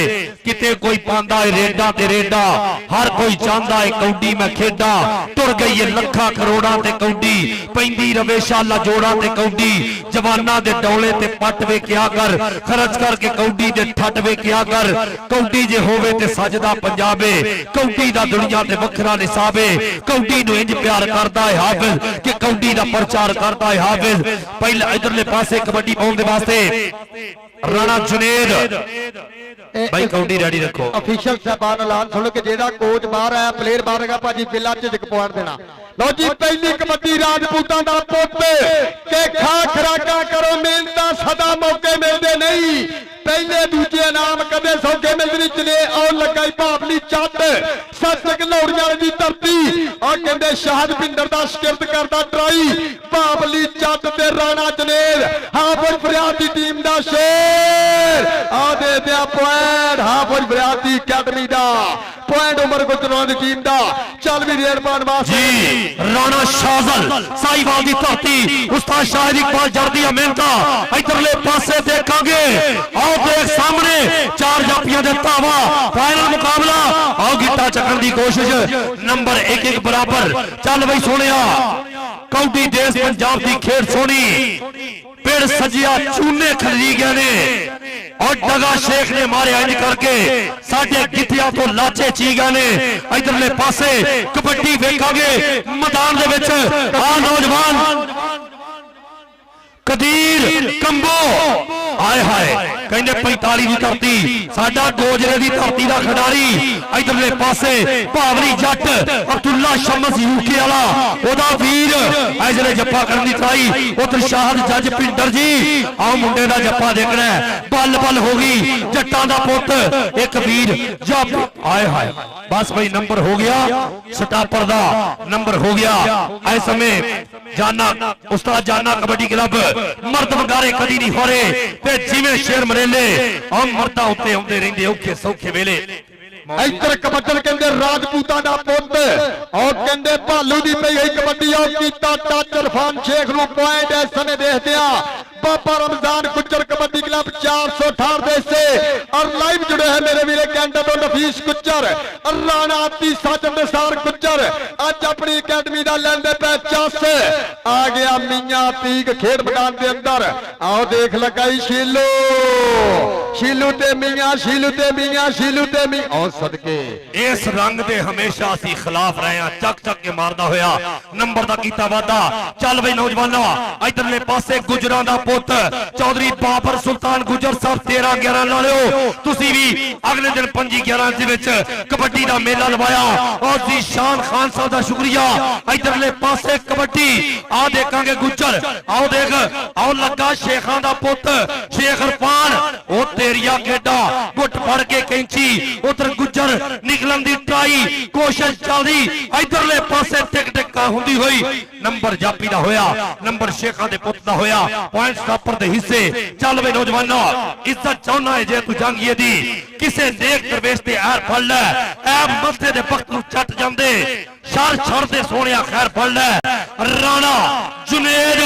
ਕਿਤੇ ਕੋਈ ਪਾਉਂਦਾ ਏ ਰੇਡਾ ਤੇ ਰੇਡਾ, ਹਰ ਕੋਈ ਚਾਹੁੰਦਾ ਏ ਕੌਡੀ ਮੈਂ ਖੇਡਾਂ, ਤੁਰ ਗਈ ਏ ਲੱਖਾਂ ਕਰੋੜਾਂ ਤੇ ਕੌਡੀ, ਪੈਂਦੀ ਰਵੇ ਸ਼ਾਲਾ ਜੋੜਾਂ ਤੇ ਕੌਡੀ, ਜਵਾਨਾਂ ਦੇ ਡੌਲੇ ਤੇ ਪੱਟ ਵੇਖਿਆ ਕਰ, ਖਰਚ ਕਰਕੇ ਕੌਡੀ ਦੇ ਠੱਟ ਵੇਖਿਆ ਕਰ, ਕੌਡੀ ਜੇ ਹੋਵੇ ਤੇ ਸਜਦਾ ਪੰਜਾਬੇ, ਕੌਡੀ ਦਾ ਦੁਨੀਆ ਤੇ ਵੱਖਰਾ ਨਿਸਾਬੇ, ਕੌਡੀ ਨੂੰ ਇੰਜ ਪਿਆਰ ਕਰਦਾ ਹੈ ਹਾਫਿਜ਼ ਕਿ ਕੌਡੀ ਦਾ ਪ੍ਰਚਾਰ ਕਰਦਾ ਹੈ ਹਾਫਿਜ਼। ਪਹਿਲਾਂ ਇਧਰਲੇ ਪਾਸੇ ਕਬੱਡੀ ਪਾਉਣ ਦੇ ਵਾਸਤੇ ਰਾਣਾ ਜੁਨੇਦ ਭਾਈ ਕੌਡੀ ਰੈਡੀ ਰੱਖੋ। ਅਫੀਸ਼ੀਅਲ ਸਾਹਿਬਾਨ ਐਲਾਨ ਸੁਣ ਕੇ ਜਿਹੜਾ ਕੋਚ ਬਾਹਰ ਆਇਆ ਪਲੇਅਰ ਬਾਹਰ ਹੈਗਾ ਭਾਜੀ ਬਿੱਲਾ ਝਿਜਕ ਪੁਆਇੰਟ ਦੇਣਾ। ਲਓ ਜੀ, ਪਹਿਲੀ ਕਬੱਡੀ ਰਾਜਪੂਤਾਂ ਦਾ ਪੁੱਤ ਕਿ ਖਾ ਖਰਾਕਾਂ ਕਰੋ ਮਿਹਨਤਾਂ ਸਦਾ ਮੌਕੇ ਮਿਲਦੇ ਨਹੀਂ, ਪਹਿਲੇ ਦੂਜੇ ਇਨਾਮ ਕਦੇ ਸੌਕੇ ਮਿਲਦੇ ਨਹੀਂ। ਚਲੇ ਆਉ ਲਗਾਈ ਭਾਵਲੀ ਚੱਟ ਸੱਚ ਘਲੌੜੀਆਂ ਦੀ ਧਰਤੀ ਆ ਕਹਿੰਦੇ ਸ਼ਾਹਦ ਪਿੰਡਰ ਦਾ ਸ਼ਿਕਰਤ ਕਰਦਾ ਟਰਾਈ ਭਾਵਲੀ ਚੱਟ ਤੇ ਰਾਣਾ ਜਨੇਲ ਹਾਫਿਜ਼ ਫਰਿਆਦ ਦੀ ਟੀਮ ਦਾ ਸ਼ੇਰ ਆ ਦੇ ਦਿਆ ਪੁਆਇੰਟ ਹਾਫਿਜ਼ ਫਰਿਆਦ ਦੀ ਅਕੈਡਮੀ ਦਾ ਪੁਆਇੰਟ ਉਮਰ ਗੁਜਰਾਂ ਦੀ ਟੀਮ ਦਾ। ਚੱਲ ਵੀ ਰੇਡਮਾਨ ਵਾਸਤੇ ਜੀ, ਰਾਣਾ ਸ਼ਾਜ਼ਲ ਸਾਈਵਾਲ ਦੀ ਧਰਤੀ ਉਸਤਾਦ ਸ਼ਾਹਿਦ ਇਕਬਾਲ ਜਰਦੀਆਂ ਮਿਹਨਤਾਂ ਇਧਰਲੇ ਪਾਸੇ ਦੇਖਾਂਗੇ। ਆਓ ਦੇਖ ਸਾਹਮਣੇ 4 ਜਾਪੀਆਂ ਦੇ ਧਾਵਾ ਫਾਈਨਲ ਮੁਕਾਬਲਾ। ਆਓ ਗਿੱਟਾ ਚੱਕਣ ਦੀ ਕੋਸ਼ਿਸ਼, ਨੰਬਰ 1-1 ਬਰਾਬਰ। ਚੱਲ ਬਈ ਸੋਹਣਿਆ, ਕੌਡੀ ਦੇਸ਼ ਪੰਜਾਬ ਦੀ ਖੇਡ ਸੋਹਣੀ, ਪਿੰਡ ਸਜਿਆ ਚੂਨੇ ਖਰੀਦ ਗਏ ਨੇ ਔਰ ਡਗਾ ਸ਼ੇਖ ਨੇ ਮਾਰਿਆ ਇੰਜ ਕਰਕੇ ਸਾਡੇ ਗਿੱਟਿਆਂ ਤੋਂ ਲਾਚੇ ਚੀ ਗਏ ਨੇ। ਇਧਰਲੇ ਪਾਸੇ ਕਬੱਡੀ ਵੇਖਾਂਗੇ ਮੈਦਾਨ ਦੇ ਵਿੱਚ ਆ ਨੌਜਵਾਨ ਕਦੀਰ ਕੰਬੋ ਆਏ ਹਾਏ ਕਹਿੰਦੇ 45 ਦੀ ਧਰਤੀ ਸਾਡਾ ਗੋਜਰੇ ਦੀ ਧਰਤੀ ਦਾ ਖਿਡਾਰੀ। ਇਧਰਲੇ ਪਾਸੇ ਭਾਵਲੀ ਜੱਟ ਅਬਦੁੱਲਾ ਸ਼ਮਸ ਯੂਕੇ ਵਾਲਾ ਉਹਦਾ ਵੀਰ ਐਜਲੇ ਜੱਫਾ ਕਰਨ ਦੀ ਟਰਾਈ। ਉਧਰ ਸ਼ਾਹਦ ਜੱਜ ਪਿੰਡਰ ਜੀ ਆਹ ਮੁੰਡੇ ਦਾ ਜੱਫਾ ਦੇਖਣਾ ਬੱਲ ਬੱਲ ਹੋ ਗਈ ਜੱਟਾਂ ਦਾ ਪੁੱਤ ਇੱਕ ਵੀਰ ਜੱਫ ਆਏ ਹਾਏ ਬਸ ਬਈ ਨੰਬਰ ਹੋ ਗਿਆ ਸਟਾਪਰ ਦਾ ਨੰਬਰ ਹੋ ਗਿਆ। ਇਸ ਸਮੇਂ ਜਾਨਾ ਉਸਤਾਦ ਜਾਨਾ ਕਬੱਡੀ ਕਲੱਬ ਮਰਦ ਵਗਾਰੇ ਕਦੀ ਨਹੀਂ ਹੋ ਰਹੇ ਤੇ ਜਿਵੇਂ ਸ਼ੇਰ ਮਰੇਲੇ ਆ ਮਰਦਾਂ ਉੱਤੇ ਆਉਂਦੇ ਰਹਿੰਦੇ ਔਖੇ ਸੌਖੇ ਵੇਲੇ। ਇੱਧਰ ਕਬੱਡੀ ਕਹਿੰਦੇ ਰਾਜਪੂਤਾਂ ਦਾ ਪੁੱਤ ਔਰ ਕਹਿੰਦੇ ਭਾਲੂ ਦੀ ਪਈ ਗਈ ਕਬੱਡੀ ਔਰ ਕੀਤਾ ਟੱਚ ਇਰਫਾਨ ਸ਼ੇਖ ਨੂੰ ਪੁਆਇੰਟ ਇਸ ਸਮੇਂ ਦੇਖਦੇ ਆ ਬਾਬਾ ਰਮਜ਼ਾਨ ਗੁੱਜਰ ਕਬੱਡੀ ਕਲੱਬ 468 ਦੇ ਸੇ ਔਰ ਲਾਈਵ ਜੁੜੇ ਹੈ ਮੇਰੇ ਵੀਰੇ ਕੈਂਟਾ ਤੋਂ ਨਫੀਸ ਗੁੱਜਰ ਰਾਣਾ ਆਤੀ ਸੱਚ ਨਿਸਾਰ ਗੁੱਜਰ ਅੱਜ ਆਪਣੀ ਅਕੈਡਮੀ ਦਾ ਲੈਂਦੇ ਪੈ ਚੱਸ ਆ ਗਿਆ ਮੀਆਂ ਤੀਕ ਖੇਡ ਮੈਦਾਨ ਦੇ ਅੰਦਰ। ਆਓ ਦੇਖ ਲਗਾਈ ਸ਼ੀਲੂ ਤੇ ਮੀਆਂ ਸ਼ੀਲੂ ਤੇ ਮੀਆਂ ਸ਼ੀਲੂ ਤੇ ਮੀਆਂ ਔਰ ਸਦਕੇ ਇਸ ਰੰਗ ਦੇ ਹਮੇਸ਼ਾ ਅਸੀਂ ਖਿਲਾਫ ਰਹੇ ਹਾਂ। ਚੱਕ ਚੱਕ ਕੇ ਮਾਰਦਾ ਹੋਇਆ ਨੰਬਰ ਦਾ ਕੀਤਾ ਵਾਦਾ। ਚੱਲ ਬਈ ਨੌਜਵਾਨੋ ਇਧਰਲੇ ਪਾਸੇ ਗੁਜਰਾਂ ਦਾ ਪੁੱਤ ਚੌਧਰੀ ਬਾਬਰ ਸੁਲਤਾਨ ਗੁਜਰ ਸਾਹਿਬ 13-11 ਲਾਲਿਓ ਤੁਸੀਂ ਵੀ ਅਗਲੇ ਦਿਨ 5-11 ਦੇ ਵਿੱਚ ਕਬੱਡੀ ਦਾ ਮੇਲਾ ਲਵਾਇਆ ਔਰ ਜ਼ੀਸ਼ਾਨ ਖਾਨ ਸਾਹਿਬ ਦਾ ਸ਼ੁਕਰੀਆ। ਇਧਰਲੇ ਪਾਸੇ ਕਬੱਡੀ ਆ ਦੇਖਾਂਗੇ ਗੁਜਰ ਆਓ ਦੇਖ ਆਓ ਲੱਗਾ ਸ਼ੇਖਾਂ ਦਾ ਪੁੱਤ ਸ਼ੇਖ ਇਰਫਾਨ ਉਹ ਤੇਰੀਆਂ ਖੇਡਾਂ ਗੁੱਟ ਫੜ ਕੇ ਕੈਂਚੀ ਉਧਰ ਗੁਜਰ ਨਿਕਲਣ ਦੀ ਟਰਾਈ ਕੋਸ਼ਿਸ਼ ਚੱਲਦੀ ਇਧਰਲੇ ਪਾਸੇ ਟਿਕ ਟਿਕਾ ਹੁੰਦੀ ਹੋਈ ਨੰਬਰ ਜਾਪੀ ਦਾ ਹੋਇਆ ਨੰਬਰ ਸ਼ੇਖਾਂ ਦੇ ਪੁੱਤ ਦਾ ਹੋਇਆ ਪੁਆਇੰਟ सापर दे हिस्से चल वे नौजवानों इज्जत चाहना है जे तू जंगीए दी किसे नेक दरवेश ते ऐर फड़ ले ऐ मथे दे वक्त नू चट जांदे शर छड़ दे सोहणिया खैर फड़ ले राणा जुनेद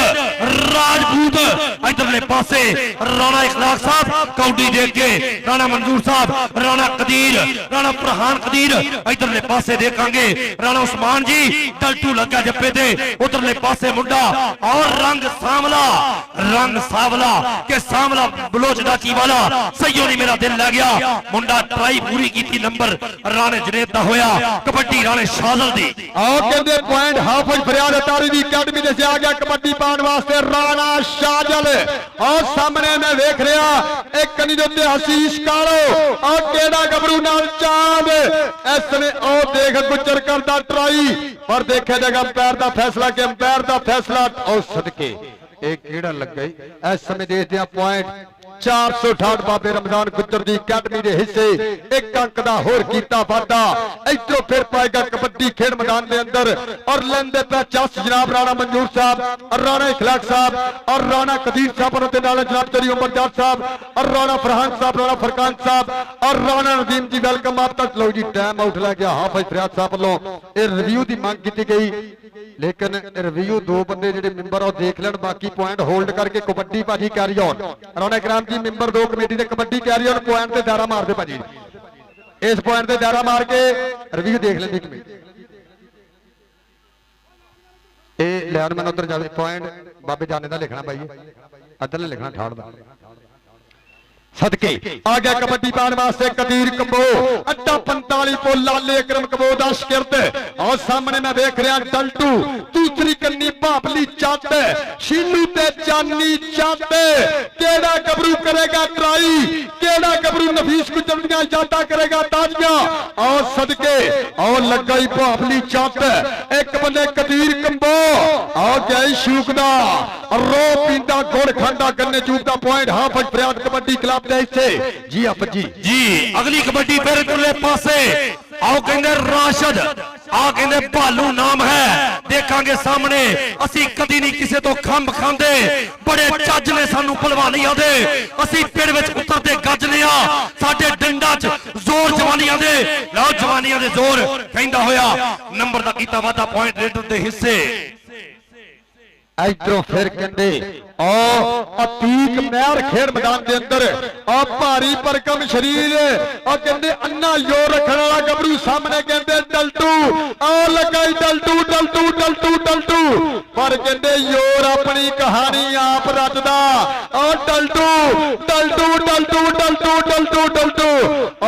राजपूत इधरले पासे राणा इखलाक साहब कौडी देख के राणा मंजूर साहब राणा कदीर राणा फरहान कदीर इधरले पासे देखांगे राणा उस्मान जी टलटू लगा जप्पे ते उधरले पासे मुंडा और रंग सावला के सामला बलोच डाची वाला सही नहीं मेरा दिल लग गया मुंडा ट्राई पूरी की नंबर राणे जुनेद दा होया कबड्डी राणे शाजल दी आओ कहते पॉइंट हाफिज फरियाद अतारी दी अकेडमी दे आ गया कबड्डी पाने वास्ते राणा शाजल और सामने मैं देख रहा एक कनी दे उत्ते हसीश कालो और केड़ा गबरू नाल चांद इसने ओ देख गुजर करदा ट्राई पर देखे जाएगा अंपायर दा फैसला के अंपायर दा फैसला और सदके एक केड़ा लग गई इस समय देखते हैं पॉइंट 468 बाबे रमजान गुजर दी अकेडमी दे हिस्से एक अंक दा होर कीता वादा इधरों फिर पाएगा कबड्डी खेड मैदान दे अंदर और लेंदे पे चस जनाब राणा मंजूर साहब और राणा इखलाक साहब और राणा कदीर साहब और नाल जनाब तरी उमर जाट साहब और राणा फरहान साहब राणा फरकान साहब और राणा नदीम जी वेलकम आप तक लो जी टाइम आउट लग गया हाफिज फरियाद साहब वालों ये रिव्यू दी मांग की गई लेकिन रिव्यू दो बंदे जेडे मेंबर और देख लेन बाकी पॉइंट होल्ड करके कबड्डी भाजी carry on Rana Ikram ji member दो committee they kabaddi carry on point ते दायरा मार दे भाजी इस पॉइंट ते दायरा मार के रिव्यू देख लेंदी कमेटी ए लैन मैन उधर जावे पॉइंट बाबे जाने दा लिखना भाई अदल लिखना ठाड़ दा सदके आ गया कबड्डी पाने वास्ते कदीर कंबो अड्डा 45 को लाले अकरम कबो दा शिरत और सामने मैं देख रहा डल्टू दूसरी कन्नी भापली चट शीलू ते चानी चट केड़ा गबरू करेगा ट्राई केड़ा गबरू नफीस गुजरनियां जाता करेगा ताजियां और सदके और लगाई भापली चट एक बंदे कदीर कंबो और गई शूकदा रो पींदा गुड़ खांदा गन्ने चूकदा पॉइंट हाफिज फरियाद कबड्डी क्लब जी आप जी अगली कबड्डी फिर तुले पासे आओ कहंदे राशिद आ कहंदे भालू नाम है देखांगे सामने असी कदी नहीं किसे तो खंभ खांदे बड़े चज ने सानू भलवानी आदे असी पिंड विच उतरदे गजने आ साडे डंडा च जोर जवानियां दे लो जवानियां दे जोर कहंदा होया नंबर दा कीता वादा पॉइंट रेडर दे हिस्से इधरों फिर कहते अतीक महर खेड मैदान के अंदर भारी भरकम शरीर और कहते अन्ना जोर रखने वाला गबरू सामने कहते डल्टू और लगाई डल्टू डल्टू डल्टू डल्टू पर कहते योर अपनी कहानी आप रचदा और डल्टू डल्टू डल्टू डल्टू डल्टू डल्टू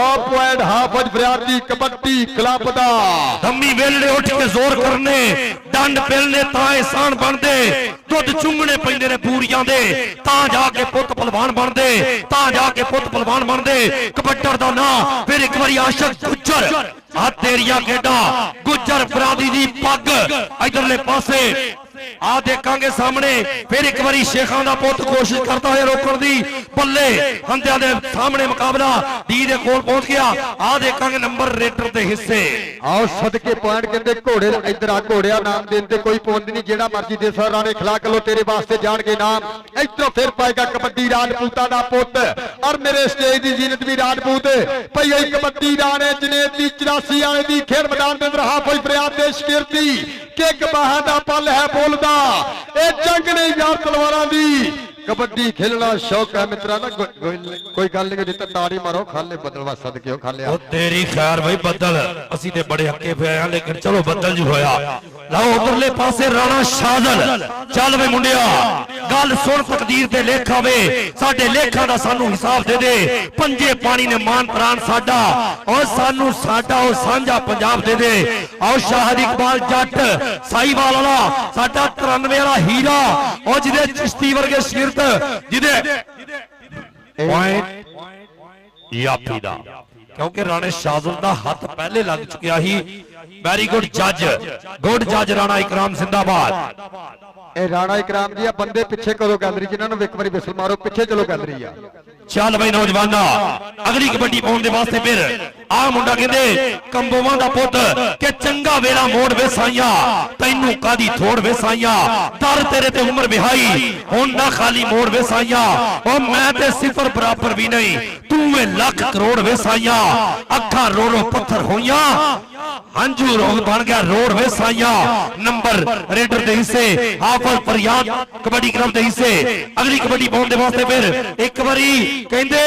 और पॉइंट हाफिज फरियाद दी कबड्डी क्लब दा धम्मी वेलड़े उठ के जोर करने डंड पेलने ता एहसान बनदे दुध चुंगने पैंदे ने पूरियां दे तां जाके पुत पहलवान बनदे तां जाके पुत पहलवान बनदे कबड्डर दा ना फिर एक बारी आशिक गुज्जर आ तेरिया गेडा गुज्जर बरादरी दी पग इधरले पासे आ देखांगे सामने फिर एक बारी शेखां दा पुत कोशिश करता है रोकण दी बल्ले हंदियां दे सामने मुकाबला डी दे कोल पहुंच गया आ देखांगे नंबर रेटर दे हिस्से आओ सदके पॉइंट कहंदे घोड़े इधर आ घोड़िया नाम देंदे कोई पाबंदी नहीं जेड़ा मर्जी दे सर राणे खिलाक लो तेरे वास्ते जान के नाम इधरों फिर पाएगा कबड्डी राजपूता दा पुत और मेरे स्टेज दी जीनत भी राजपूत भई आई कबड्डी राणे जुनेद दी 84 वाले दी खेड मैदान दे अंदर हाफिज फरियाद दे शकीरती किक बाहां दा पल है बोलदा ए जंग ने यार तलवारां दी कबड्डी खेलना शौक है मित्रा ना कोई गल नहीं जितना ताड़ी मारो खाले बदल वा सदके हो खाले ओ तेरी खैर भाई बदल असि ते बड़े हक्के पे आया लेकिन चलो बदल जी होया लाओ उधरले पासे राणा शाजल चल वे मुंडिया गल सुन तकदीर ते लेखा वे साडे लेखा दा सानू हिसाब दे दे पंजे पानी ने मान प्राण साडा और सानू साडा ओ सांझा पंजाब दे दे और शाहिद इकबाल जट साईवाल वाला साडा 93 वाला हीरा और जिदे चिश्ती वर्गे शिरत जिदे ਯਾਪੀ ਦਾ, ਕਿਉਂਕਿ ਰਾਣੇ ਸ਼ਾਹਜ਼ੁਲ ਦਾ ਹੱਥ ਪਹਿਲੇ ਲੱਗ ਚੁੱਕਿਆ ਸੀ। ਵੈਰੀ ਗੁੱਡ ਜੱਜ ਰਾਣਾ ਇਕਰਾਮ ਜ਼ਿੰਦਾਬਾਦ। ਇਹ ਰਾਣਾ ਇਕਰਾਮ ਜੀ ਆ ਬੰਦੇ ਪਿੱਛੇ ਕਦੋਂ ਗੈਲਰੀ, ਜਿਨ੍ਹਾਂ ਨੂੰ ਇੱਕ ਵਾਰੀ ਵਿਸਲ ਮਾਰੋ ਪਿੱਛੇ ਚਲੋ ਗੈਲਰੀ ਆ। ਚੱਲ ਬਈ ਨੌਜਵਾਨਾ, ਅਗਲੀ ਕਬੱਡੀ ਪਾਉਣ ਦੇ ਵਾਸਤੇ ਫਿਰ ਆ ਮੁੰਡਾ ਕਹਿੰਦੇ ਕੰਬੋਵਾਂ ਦਾ ਪੁੱਤ ਕਿ ਚੰਗਾ ਵੇਲਾ ਮੋੜ ਵੇ ਸਾਈਆਂ, ਤੈਨੂੰ ਕਾਦੀ ਥੋੜ ਵੇ ਸਾਈਆਂ, ਦਰ ਤੇਰੇ ਤੇ ਉਮਰ ਵਿਹਾਈ, ਹੁਣ ਨਾ ਖਾਲੀ ਮੋੜ ਵੇ ਸਾਈਆਂ, ਉਹ ਮੈਂ ਤੇ ਸਿਫਰ ਬਰਾਬਰ ਵੀ ਨਹੀਂ, ਤੂੰ ਵੇ ਲੱਖ ਕਰੋੜ ਵੇ ਸਾਈਆਂ, ਅੱਖਾਂ ਰੋ ਪੱਥਰ ਹੋਈਆਂ, ਹੰਝੂ ਰੋਗ ਬਣ ਗਿਆ ਰੋੜ ਵੇ ਸਾਈਆਂ। ਨੰਬਰ ਰੇਡਰ ਦੇ ਹਿੱਸੇ, ਹਾਫਲ ਫਰਿਆਦ ਕਬੱਡੀ ਕਲੱਬ ਦੇ ਹਿੱਸੇ ਅਗਲੀ ਕਬੱਡੀ ਪਾਉਣ ਦੇ ਵਾਸਤੇ ਫਿਰ ਇੱਕ ਵਾਰੀ ਕਹਿੰਦੇ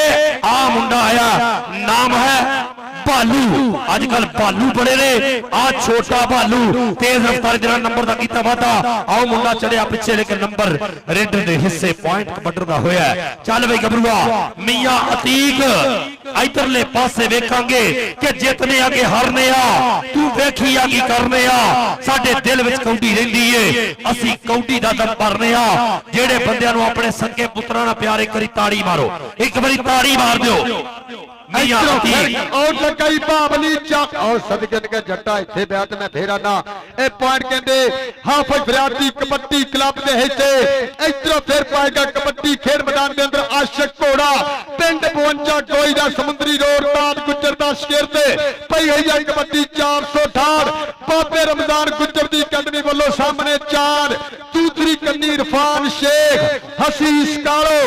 ਆ ਮੁੰਡਾ ਆਇਆ, ਨਾਮ ਹੈ ਭਾਲੂ। ਅੱਜ ਕੱਲ ਭਾਲੂ ਬੜੇ ਨੇ, ਆ ਛੋਟਾ ਭਾਲੂ ਤੇਜ਼ ਰਫ਼ਤਾਰ ਦੇ ਨਾਲ ਨੰਬਰ ਦਾ ਕੀਤਾ ਵਾਧਾ। ਆਓ ਮੁੰਡਾ ਚੜਿਆ ਪਿੱਛੇ, ਲੇਕਿਨ ਨੰਬਰ ਰੇਡਰ ਦੇ ਹਿੱਸੇ ਪੁਆਇੰਟ ਕਬੱਡਰ ਦਾ ਹੋਇਆ। ਚੱਲ ਬਈ ਗੱਭਰੂਆ, ਮੀਆਂ ਅਤੀਕ ਇਧਰਲੇ ਪਾਸੇ ਵੇਖਾਂਗੇ ਕਿ ਜਿੱਤਨੇ ਆ ਕਿ ਹਾਰਨੇ ਆ, ਤੂੰ ਵੇਖੀ ਆ ਕੀ ਕਰਨੇ ਆ। ਸਾਡੇ ਦਿਲ ਵਿੱਚ ਕੌਡੀ ਰਹਿੰਦੀ ਏ, ਅਸੀਂ ਕੌਡੀ ਦਾ ਦਮ ਭਰਨੇ ਆ। ਜਿਹੜੇ ਬੰਦਿਆਂ ਨੂੰ ਆਪਣੇ ਸਕੇ ਪੁੱਤਰਾਂ ਨਾਲ ਪਿਆਰ, ਇੱਕ ਵਾਰੀ ਤਾੜੀ ਮਾਰੋ, ਇੱਕ ਵਾਰੀ ਤਾੜੀ ਮਾਰ ਦਿਓ। और लगाई बाबली चक और सदके के जट्टा इत्थे बैठ मैं फिर आना ए पॉइंट कहंदे हाफिज फरियादी कबड्डी क्लब दे हिस्से इधरों फिर पाएगा कबड्डी खेड मैदान के अंदर आशिक घोड़ा पिंड 52 गोई दा समुंदरी रोड ताज गुजर दा शेर ते पई होई है कबड्डी 468 बाबे रमजान गुजर दी अकैडमी वालों सामने 4 दूसरी कन्नी इरफान शेख हसीस कालो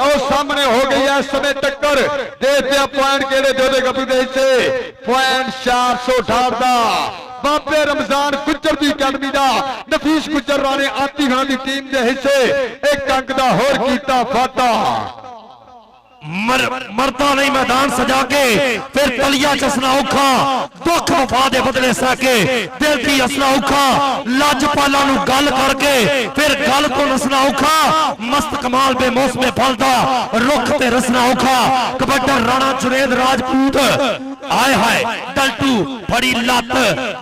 और सामने हो गई है इस समय टक्कर देखते पॉइंट केड़े दे गबरू दे हिस्से पॉइंट 468 दा बाबे रमजान गुजर दी अकैडमी दा नफीस गुजर राणे आती खान दी टीम दे हिस्से एक अंक दा होर कीता वाधा। मरता नहीं मैदान सजा के फिर तलिया चसना औखा, दुख वफा दे बदले सके दिल की असना औखा, लजपाला नू गल करके फिर गल तो नसना औखा, मस्त कमाल बेमौसमे फलदा रुख ते रसना औखा। कबड्डर राणा जुनेद राजपूत आए हाय डल्टू बड़ी लत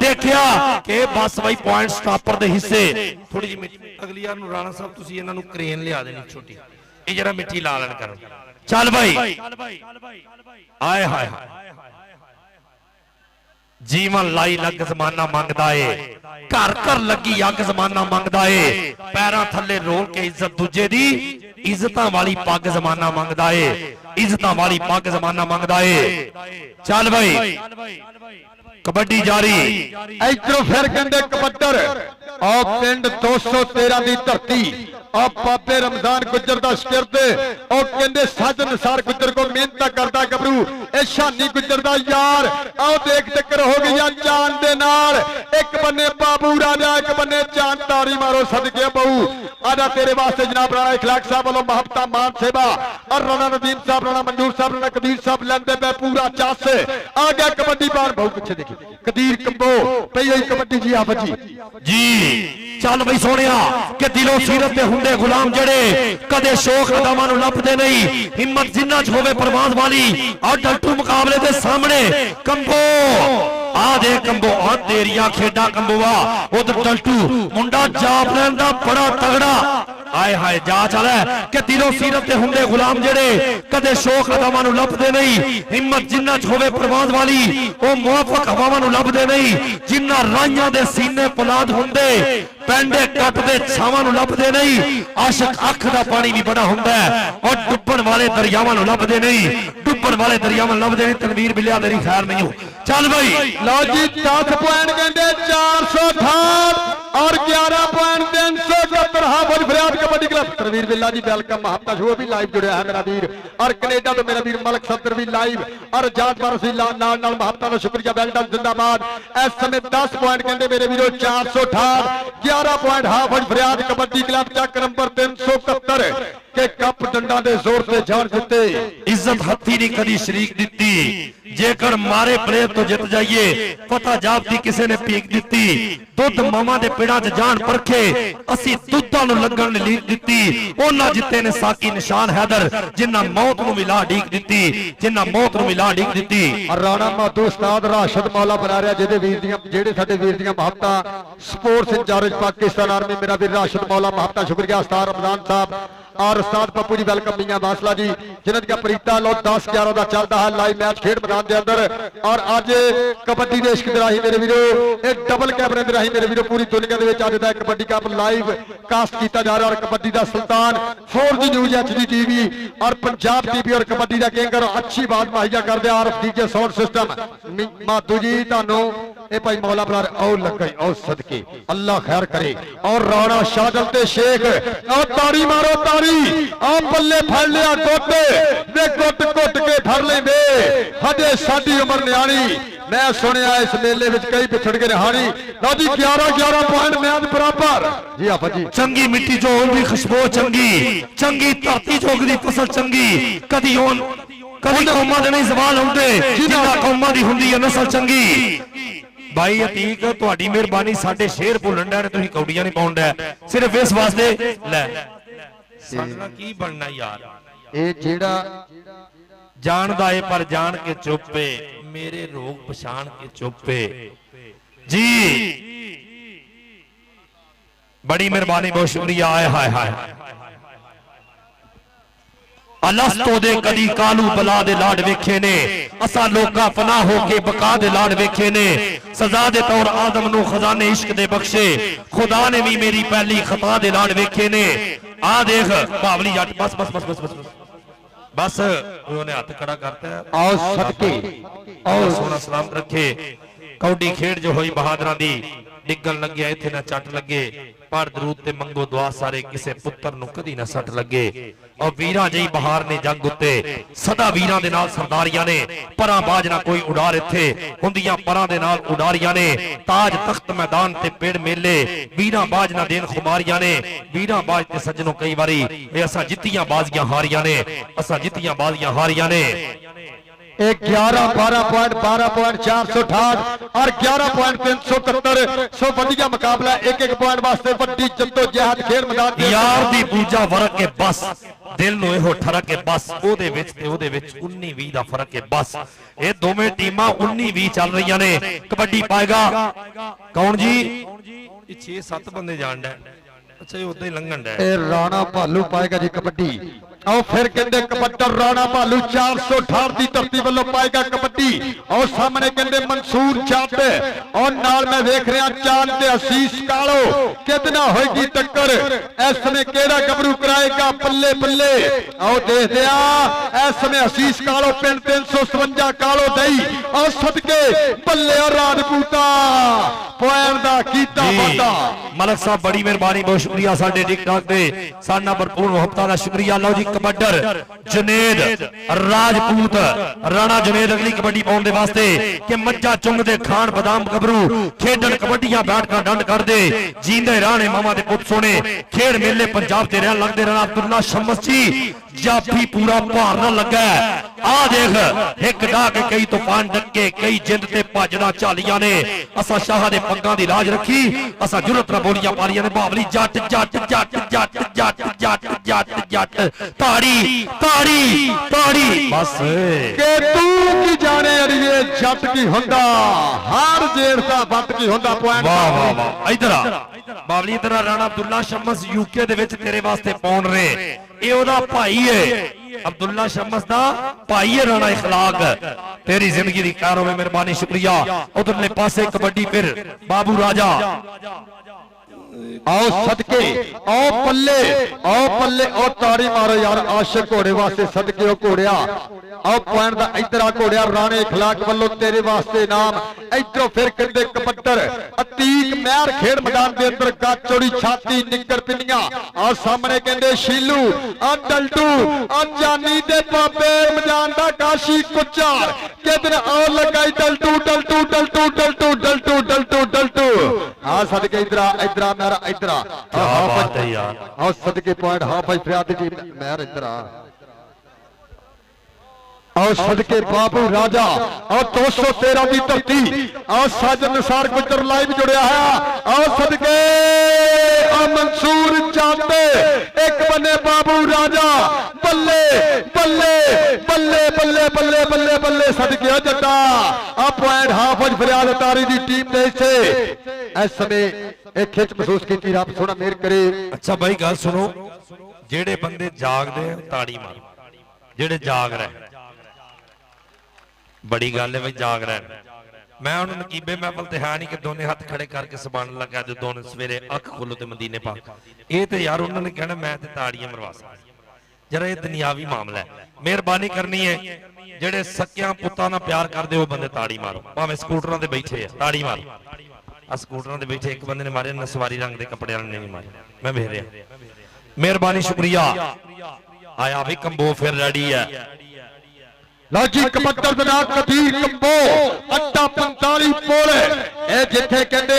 देखिया कि बस भाई पॉइंट स्टॉपर दे हिस्से थोड़ी जी अगली यार राणा साहब तुसी इन्हां नू क्रेन लिया देनी छोटी, ये जरा मिट्टी ला लेन करो। चल भाई आए हाय जीवन लाई लग जमाना मंगदा है, घर घर लगी अग जमाना मंगदा है, पैरां थले रोल के इज्जत दूजे दी, इज्जतां वाली पग जमाना मंगदा है, इज्जतां वाली पग जमाना मंगदा है। चल भाई कबड्डी जारी इधरों फिर कहंदे कबड्डर और पिंड 213 दी धरती और बाबे रमजान गुजर दा शिरदे और कहंदे साजन सार गुजर को मेहनत करदा गबरू ए शानी गुजर दा यार आओ देख टक्कर हो गई जान दे नाल, एक बन्ने बाबू राजा एक बन्ने जान, तारी मारो सदके बहू आजा तेरे वास्ते जनाब राणा इखलाक साहब वालों महबता मान सेवा और राणा नदीम साहब राणा मंजूर साहब राणा कदीर साहब लेंदे पे पूरा चास आ गया कबड्डी बार बहुत पीछे देखिए कदीर कंबो पई हुई कबड्डी जी आप जी चल बई सोनिया कि दिलों सीरत दे हुंदे गुलाम जड़े कदे शौक अदामां नूं लभदे नहीं, हिम्मत जिन्ना च होवे परवाज़ वाली और डल्टू मुकाबले दे सामने कंबो आ दे कंबो आ तेरियां खेडा कंबोआ उधर डल्टू मुंडा जाप लैन दा बड़ा तगड़ा आए हाय जा चल कि दिलों सीरत दे हुंदे गुलाम जड़े कदे शौक अदामां नूं लभदे नहीं, हिम्मत जिन्ना च होवे परवाज़ वाली ओ मुआफक हवावां नूं लभदे नहीं, जिन्ना राइयां दे सीने पलाद हुंदे पैंडे कट दे छावां नूं लभदे नहीं, आशिक अख दा पानी भी बड़ा हुंदा है और डुब्बण वाले दरियावां नूं लभदे नहीं, डुब्बण वाले दरियावां नूं लभदे नहीं। तनवीर बिलिया तेरी खैर नहीं हो। चल भाई लो जी 10 पॉइंट कहंदे 468 और 11 पॉइंट 371 हाफिज फरियाद कबड्डी क्लब तनवीर बिल्ला जी वेलकम महबता शो भी लाइव जुड़े है मेरा वीर और कनेडा तो मेरा वीर मलक सदर भी लाइव और जात वारसी नाल नाल महबता दा शुक्रिया वेलडन जिंदाबाद। इस समय 10 पॉइंट कहंदे मेरे वीरों 468 11 पॉइंट हाफिज फरियाद कबड्डी क्लब चक नंबर 371 के कप डंडा दे जोर से जान जिते इज्जत हथी नहीं कदी शरीक दिती, जेकर मारे प्रेम तो जित जाइए पता जापदी किसी ने पीक दिती, दुध मामा दे पिड़ा च जान परखे असी दुधा नूं लगन लीक दिती, ओना जिते ने साकी निशान हैदर जिन्ना मौत नूं मिला ढीक दिती, जिन्ना मौत नूं मिला ढीक दिती। राणा माधू उस्ताद राशिद मौला बना रहा जेदे वीर दियां जेडे साडे वीर दियां महबता स्पोर्ट्स इंचार्ज पाकिस्तान आर्मी मेरा वीर राशिद मौला महबता शुक्रिया उस्ताद रमजान साहब और उस्ताद पप्पू जी वेलकम मियां बासला जी जिन्हों दी प्रीता लो 10-11 का चलता है लाइव मैच खेड मैदान के अंदर। और अज कबड्डी के इश्क दे राही मेरे वीरो एक डबल कैमरे दे राही मेरे वीरो पूरी दुनिया के अज का कबड्डी कप लाइव कास्ट किया जा रहा। और कबड्डी का सुल्तान 4G न्यूज HD TV और पंजाब TV और कबड्डी का केंद्र अच्छी बात मुहैया कर दिया। और डीजे साउंड सिस्टम माधू जी थानू ए भाई मौला बलार और लग गई और सदके अल्लाह खैर करे। और राणा शादल ते शेख और तारी मारो तारी और बल्ले फड़ लिया गोटे वे गुट गुट के फड़ लेंदे हजे साडी उम्र न्याणी। मैं सुनिया इस मेले में कई पिछड़ के हारी लो जी 11-11 पॉइंट मैच बराबर। जी आपा जी चंगी मिट्टी जो होगी खुशबू चंगी चंगी धरती जोगदी फसल चंगी कदी कौमां दे नहीं सवाल होंदे जिन्हां कौमां दी हुंदी है नस्ल चंगी। भाई अतीक तुहाडी मेहरबानी साडे शेर भुल्लण डे तुसीं कौड़ियां नहीं पाउण डे सिर्फ इस वास्ते ले साडा की बनना यार ए जेड़ा जानदा है पर जान के चुप्पे मेरे रोग पछाण के चुप्पे जी बड़ी मेहरबानी बहुत शुक्रिया। आए हाय हाय अलस्तो दे कदी कालू बला दे लाड वेखे ने असा लोका पनाह होके बका दे लाड वेखे ने सजा दे तौर आदम नु खजाने इश्क दे बख्शे खुदा ने भी मेरी पहली खता दे लाड वेखे ने। आ देख बावली जट बस बस बस बस बस बस उन्होंने हाथ खड़ा करता है आओ सदके और सोना सलामत रखे। कौडी खेड जो हुई बहादुरां दी डिगन लगे इत्थे ना चट लगे पर दरूद ते मंगो दुआ सारे किसे पुत्र नु कदी ना सट लगे। और वीरां जई बहार ने जंग उत्ते सदा वीरां दे नाल सरदारियां ने परां बाज ना कोई उडार इत्थे हुंदियां परां दे नाल उडारियां ने ताज तख्त मैदान ते पेड़ मेले वीरां बाज ना देन खुमारियां ने वीरां बाज ते सज्जनों कई बारी ए असां जित्तियां बाजियां हारियां ने असां जित्तियां बाजियां हारियां ने। 11-12 पॉइंट 12 पॉइंट 468 और 11 पॉइंट 371 सो बढ़िया मुकाबला एक पॉइंट वास्ते बड़ी जद्दोजहद खेल मैदान यार दी पूजा वरक के बस दिल नु एहो ठरक के बस ओदे विच ते ओदे विच 19-20 दा फर्क है बस। ये दोवें टीमां 19-20 चल रही ने कबड्डी पाएगा कौन जी 6-7 बंदे जान डे अच्छा ये उदा ही लंघन डे राणा भालू पाएगा जी कबड्डी। और फिर कहते कबड्डर राणा भालू 468 की धरती वालों पाएगा कबड्डी। और सामने कहते मंसूर जट और नाल मैं देख रहा चांद ते आशीष कालो कितना होगी टक्कर इस समय केड़ा गबरू कराएगा बल्ले बल्ले। आओ देखते इस समय आशीष कालो पिंड 357 कालो दई और सदके बल्ले और राजपूता पॉइंट दा कीता वादा। मलक साहब बड़ी मेहरबानी बहुत शुक्रिया साडे टिकटॉक ते साडा भरपूर मुहब्बतां दा शुक्रिया। लो जी कबड्डर जुनेद राजपूत राणा जुनेद अगली कबड्डी पाउण दे वास्ते कि मज्जा चुंग दे खान बादाम गबरू खेडन कबड्डियां बैठ कर डंड कर दे जींदे राणे मामा दे पुत सोने खेड मेले पंजाब ते रहन लगदे रहना अब्दुल्ला शम्स जी जाफी पूरा भार ना लगा। आ देख एक डा के कई तूफान डके कई जिंद ते भजना झालियां ने असा शाह दे पग्गां दी लाज रखी असा जुरत ना बोलियां पारियां ने बावली जट जट जट जट जट जट जट जट ताड़ी ताड़ी ताड़ी बस के तू की जाने अड़िए जट की हुंदा हर जेड़ दा बट की हुंदा पॉइंट। वाह वाह वाह इधर आ बावली इधर राणा अब्दुल्ला शम्स यूके दे विच तेरे वास्ते पाउण रहे ये ओदा भाई है अब्दुल्ला शम्स दा भाई है राणा इखलाक तेरी जिंदगी दी कार होवे मेहरबानी शुक्रिया। उधरले पासे कबड्डी फिर बाबू राजा आओ सदके आओ पल्ले आओ ताड़ी मारो यार आशिक घोड़े वास्ते सदके ओ घोड़िया आओ पॉइंट दा इधर आ घोड़िया राणे इखलाक वालों तेरे वास्ते नाम इधरों फिर कहते कबड्डर अतीक महर खेड मैदान के अंदर गाचोड़ी छाती निकर पिनिया और सामने कहते शीलू आ डल्टू आ जानी दे बाबे मैदान दा काशी कुच्चा किधर आओ लगाई डल्टू डल्टू डल्टू डल्टू डल्टू डल्टू डल्टू आ सदके इधर आ मेरा इधर आओ सदके पॉइंट हाफ भाई फरियाद टीम मेरा इधर आओ सदके बाबू राजा और 213 की धरती आओ साजन निसार गुजर लाइव जुड़िया है आओ सदके मंसूर जाते एक बने बाबू राजा बल्ले बल्ले बल्ले बल्ले बल्ले बल्ले बल्ले सदके जट्टा आ पॉइंट हाफ फरियाद तारी की टीम दे से इस समय एक खिच महसूस की रब सोना मेहर करे। अच्छा भाई गल सुनो ਜਿਹੜੇ ਬੰਦੇ ਜਾਗਦੇ ਆ ਤਾੜੀ ਮਾਰੋ, ਜਿਹੜੇ ਜਾਗ ਰਹੇ। ਬੜੀ ਗੱਲ ਹੈ ਬਈ ਜਾਗ ਰਹੇ। ਮੈਂ ਉਹਨੂੰ ਨਕੀਬੇ ਮਹਿਫਲ ਤੇ ਹੈ ਨਹੀਂ ਕਿ ਦੋਨੇ ਹੱਥ ਖੜੇ ਕਰਕੇ ਸੁਭਾਨ ਅੱਲਾਹ ਕਹਿ ਦਿਓ, ਦੋਨੇ ਸਵੇਰੇ ਅੱਖ ਖੋਲੋ ਤੇ ਮਦੀਨੇ ਪਾਕ। ਇਹ ਤੇ ਯਾਰ ਉਹਨਾਂ ਨੇ ਕਹਿਣਾ ਮੈਂ ਤੇ ਤਾੜੀਆਂ ਮਰਵਾ ਸਕਦਾ। ਜਰਾ ਇਹ ਦੁਨਿਆਵੀ ਮਾਮਲਾ ਹੈ, ਮਿਹਰਬਾਨੀ ਕਰਨੀ ਹੈ। ਜਿਹੜੇ ਸਕਿਆਂ ਪੁੱਤਾਂ ਨਾਲ ਪਿਆਰ ਕਰਦੇ ਹੋ ਬੰਦੇ ਤਾੜੀ ਮਾਰੋ, ਭਾਵੇਂ ਸਕੂਟਰਾਂ ਤੇ ਬੈਠੇ ਆ ਤਾੜੀ ਮਾਰੋ। ਆ ਸਕੂਟਰਾਂ ਤੇ ਬੈਠੇ ਇੱਕ ਬੰਦੇ ਨੇ ਮਾਰੇ ਨਸਵਾਰੀ ਰੰਗ ਦੇ ਕੱਪੜੇ ਵਾਲੇ ਨੇ ਨਹੀਂ ਮਾਰੇ, ਮੈਂ ਵੇਖ ਰਿਹਾ। ਮਿਹਰਬਾਨੀ ਸ਼ੁਕਰੀਆ। ਆਇਆ ਵੀ ਕੰਬੋ ਫਿਰ ਰੈਡੀ ਹੈ। ਲਓ ਜੀ ਕਬੱਤਰ ਦਾ ਨਾਮ ਕਬੀਰ ਕੰਬੋ ਅੱਡਾ 45 ਪੋਲ। ਇਹ ਜਿੱਥੇ ਕਹਿੰਦੇ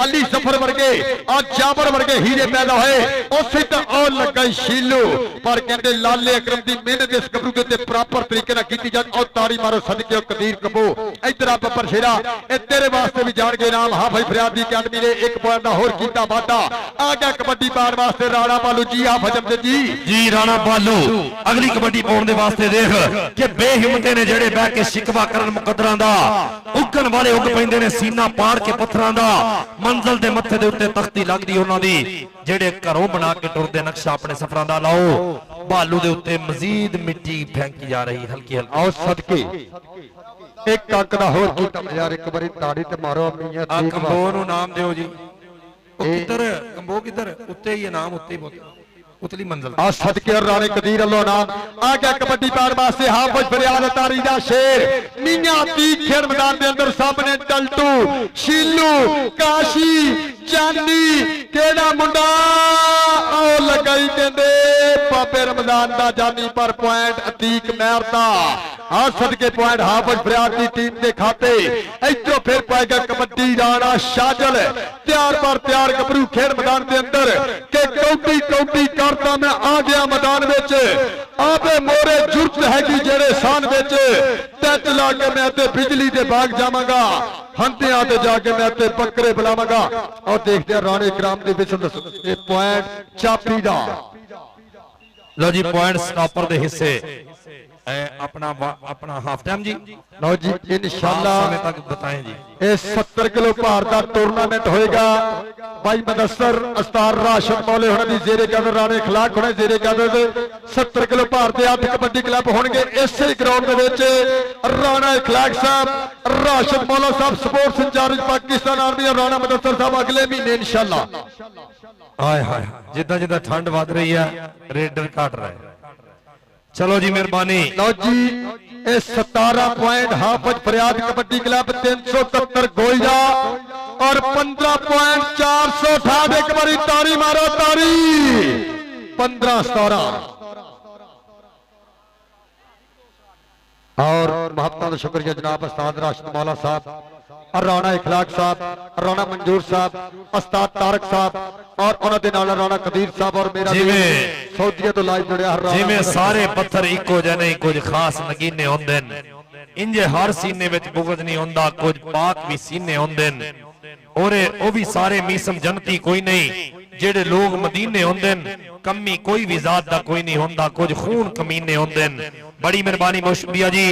ਅਲੀ ਸਫਰ ਵਰਗੇ ਆ ਜਾਬਰ ਵਰਗੇ ਹੀਰੇ ਪੈਦਾ ਹੋਏ, ਉਸੇ ਤਾਂ ਉਹ ਲੱਗਾ ਸ਼ੀਲੂ। ਪਰ ਕਹਿੰਦੇ ਲਾਲੇ ਅਕਰਮ ਦੀ ਮਿਹਨਤ ਇਸ ਗੱਭਰੂ ਦੇ ਉੱਤੇ ਪ੍ਰਾਪਰ ਤਰੀਕੇ ਨਾਲ ਕੀਤੀ ਜਾਂਦੀ। ਉਹ ਤਾੜੀ ਮਾਰੋ ਸਦਕੇ ਕਬੀਰ ਕੰਬੋ। ਇੱਧਰ ਆ ਬੱਬਰ ਸ਼ੇਰਾ, ਇਹ ਤੇਰੇ ਵਾਸਤੇ ਵੀ ਜਾਣਗੇ ਨਾਮ। ਹਾਫਿਜ਼ ਫਰਿਆਦ ਦੀ ਅਕੈਡਮੀ ਨੇ 1 ਪੁਆਇੰਟ ਦਾ ਹੋਰ ਕੀਤਾ ਵਾਧਾ। ਆ ਗਿਆ ਕਬੱਡੀ ਪਾਉਣ ਵਾਸਤੇ ਰਾਣਾ ਬਾਲੂ ਜੀ। ਹਾਫਿਜ਼ ਅਮਜਦ ਜੀ ਰਾਣਾ ਬਾਲੂ ਅਗਲੀ ਕਬੱਡੀ ਪਾਉਣ ਦੇ ਵਾਸਤੇ ਦੇਖ ਕਿ ਬੇਹਿੰਮਤੇ ਨੇ ਜਿਹੜੇ ਬਹਿ ਕੇ ਸ਼ਿਕਵਾ ਕਰਨ ਮੁਕੱਦਰਾਂ ਦਾ, ਉੱਗਣ ਵਾਲੇ ਉੱਗ ਪੈਂਦੇ ਨੇ ਸੀਨਾ ਪਾੜ ਕੇ ਪੱਥਰਾਂ ਦਾ। ਮੰਜ਼ਲ ਦੇ ਮੱਥੇ ਦੇ ਉੱਤੇ ਤਖਤੀ ਲੱਗਦੀ ਉਹਨਾਂ ਦੀ, ਜਿਹੜੇ ਘਰੋਂ ਬਣਾ ਕੇ ਟੁਰਦੇ ਨਕਸ਼ਾ ਆਪਣੇ ਸਫ਼ਰਾਂ ਦਾ। ਲਾਓ ਬਾਲੂ ਦੇ ਉੱਤੇ ਮਜ਼ੀਦ ਮਿੱਟੀ ਫੈਂਕੀ ਜਾ ਰਹੀ ਹਲਕੀ ਹਲਕੀ। ਆਓ ਸਦਕੇ ਇੱਕ ਅੰਕ ਦਾ ਹੋਰ ਕੀਤਾ ਯਾਰ। ਇੱਕ ਵਾਰੀ ਤਾੜੀ ਤੇ ਮਾਰੋ ਮੀਆਂ ਆ ਕੰਬੋ ਨੂੰ ਨਾਮ ਦਿਓ ਜੀ। ਉਹ ਕਿੱਧਰ ਕੰਬੋ ਕਿੱਧਰ? ਉੱਤੇ ਹੀ ਨਾਮ, ਉੱਤੇ ਹੀ ਬਹੁਤ ਉਤਲੀ ਮੰਜ਼ਲ। ਆ ਸਦਕੇ ਰਾਣੇ ਕਦੀਰ ਅੱਲੋ ਨਾਮ। ਆ ਗਿਆ ਕਬੱਡੀ ਪਾਉਣ ਵਾਸਤੇ ਹਾਫਿਜ਼ ਫਰਿਆਦ ਤਾਰੀ ਦਾ ਸ਼ੇਰ। ਮੀਆਂ ਤੀਕ ਖੇਡ ਮੈਦਾਨ ਦੇ ਅੰਦਰ ਸਾਹਮਣੇ ਟਲਟੂ ਸ਼ੀਲੂ ਕਾਸ਼ੀ ਚਾਂਦੀ ਕਿਹੜਾ ਮੁੰਡਾ ਉਹ ਲਗਾਈ ਕਹਿੰਦੇ ਬਾਬੇ ਰਮਜ਼ਾਨ ਦਾ ਜਾਨੀ। ਪਰ ਪੁਆਇੰਟ ਅਤੀਕ ਮਹਿਰ ਦਾ। ਆ ਸਦਕੇ ਪੁਆਇੰਟ ਹਾਫਿਜ਼ ਫਰਿਆਦ ਦੀ ਟੀਮ ਦੇ ਖਾਤੇ। ਇੱਧਰੋਂ ਫਿਰ ਪਾਏਗਾ ਕਬੱਡੀ ਰਾਣਾ ਸ਼ਾਜਲ। ਤਿਆਰ ਪਰ ਤਿਆਰ ਗੱਭਰੂ ਖੇਡ ਮੈਦਾਨ ਦੇ ਅੰਦਰ ਕਿ ਕੌਡੀ ਕੌਡੀ ਕਰਦਾ ਮੈਂ ਆ ਗਿਆ ਮੈਦਾਨ ਵਿੱਚ। ਆਪੇ ਮੋਰੇ ਜੁਰਤ ਹੈਗੀ ਜਿਹੜੇ ਸਾਨ ਵਿੱਚ। ਟੱਚ ਲਾ ਕੇ ਮੈਂ ਤੇ ਬਿਜਲੀ ਦੇ ਬਾਗ ਜਾਵਾਂਗਾ, ਹੰਤਿਆਂ ਤੇ ਜਾ ਕੇ ਮੈਂ ਤੇ ਬੱਕਰੇ ਬੁਲਾਵਾਂਗਾ। ਔਰ ਦੇਖਦੇ ਆ ਰਾਣੇ ਇਕਰਾਮ ਦੇ ਵਿੱਚ ਇਹ ਪੁਆਇੰਟ ਚਾਪੀ ਦਾ। ਲਓ ਜੀ ਪੁਆਇੰਟ ਸਟਾਪਰ ਦੇ ਹਿੱਸੇ अपना हाफ टाइम जी। लो जी इंशाल्लाह समय तक बताएं जी। ये 70 किलो भार का टूर्नामेंट होएगा। भाई मदस्सर अस्तार राशिद मौले होने दी जेरे कदर राणे खिलाक होने जेरे कदर 70 किलो भार के 8 कबड्डी क्लब होंगे इसे ग्राउंड राणा खिलाक साहब राशिद मौला साहब स्पोर्ट्स इंचार्ज पाकिस्तान आर्मी और राणा मदस्सर साहब अगले महीने इंशाल्लाह। हाय हाय जिदा जिदा ठंड वध रही है रेडर घट रहा है। चलो जी मेहरबानी। लो जी 17 पॉइंट हाफिज फरियाद कबड्डी क्लब 373 गोइया और 15 पॉइंट 468। एक बारी तारी मारो तारी। 15-17 और महत्ता का शुक्रिया जनाब उस्ताद राशिद मौला साहब और राणा इखलाक साहब, राणा मंजूर साहब, उस्ताद तारक साहब और उन्होंने नाल राणा कदीर साहब और मेरा सऊदीया तो लाइव जुड़िया जिवें सारे पत्थर इको जिहे नहीं, कुछ खास नगीने होंदे ने। इंजे हर सीने विच बुगज नहीं होंदा, कुछ पाक भी सीने होंदे ने और ओ भी सारे मीसम जनती कोई नहीं। जेड़े लोग मदीने होंदे ने कमी कोई भी जात दा कोई नहीं होंदा, कुछ खून कमीने होंदे ने। बड़ी मेहरबानी बहुत शुक्रिया जी।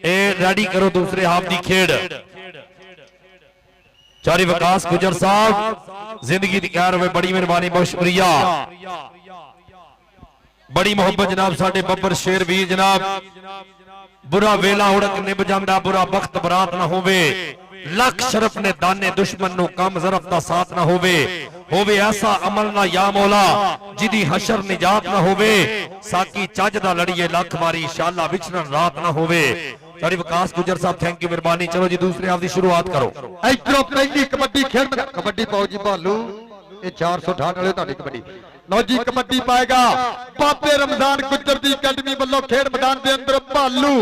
ए रेडी करो दूसरे हाफ दी खेड़। चारी विकास गुजर साहब जिंदगी दी खैर होवे, बड़ी मेहरबानी बहुत शुक्रिया। बड़ी मोहब्बत जनाब साडे बब्बर शेर वीर जनाब। बुरा वेला उड़क निभ जांदा, बुरा वक्त बरात ना होवे। लख शरफ ने दाने दुश्मन नु कम जरफ दा साथ ना होवे ऐसा अमल ना या मौला जिदी हशर निजात ना होवे। साकी चज दा लड़िए लख मारी इंशाअल्लाह विचरन रात ना होवे। सारी विकास गुजर साहब थैंक यू मेहरबानी। चलो जी दूसरे हाफ की शुरुआत करो। इधरों पहली कबड्डी खेल कबड्डी पाओ जी भालू ये 468 वाले ਤੁਹਾਡੀ कबड्डी। लो जी कबड्डी पाएगा बाबे रमजान गुजर दी अकेडमी वालों खेड मैदान के अंदर भालू।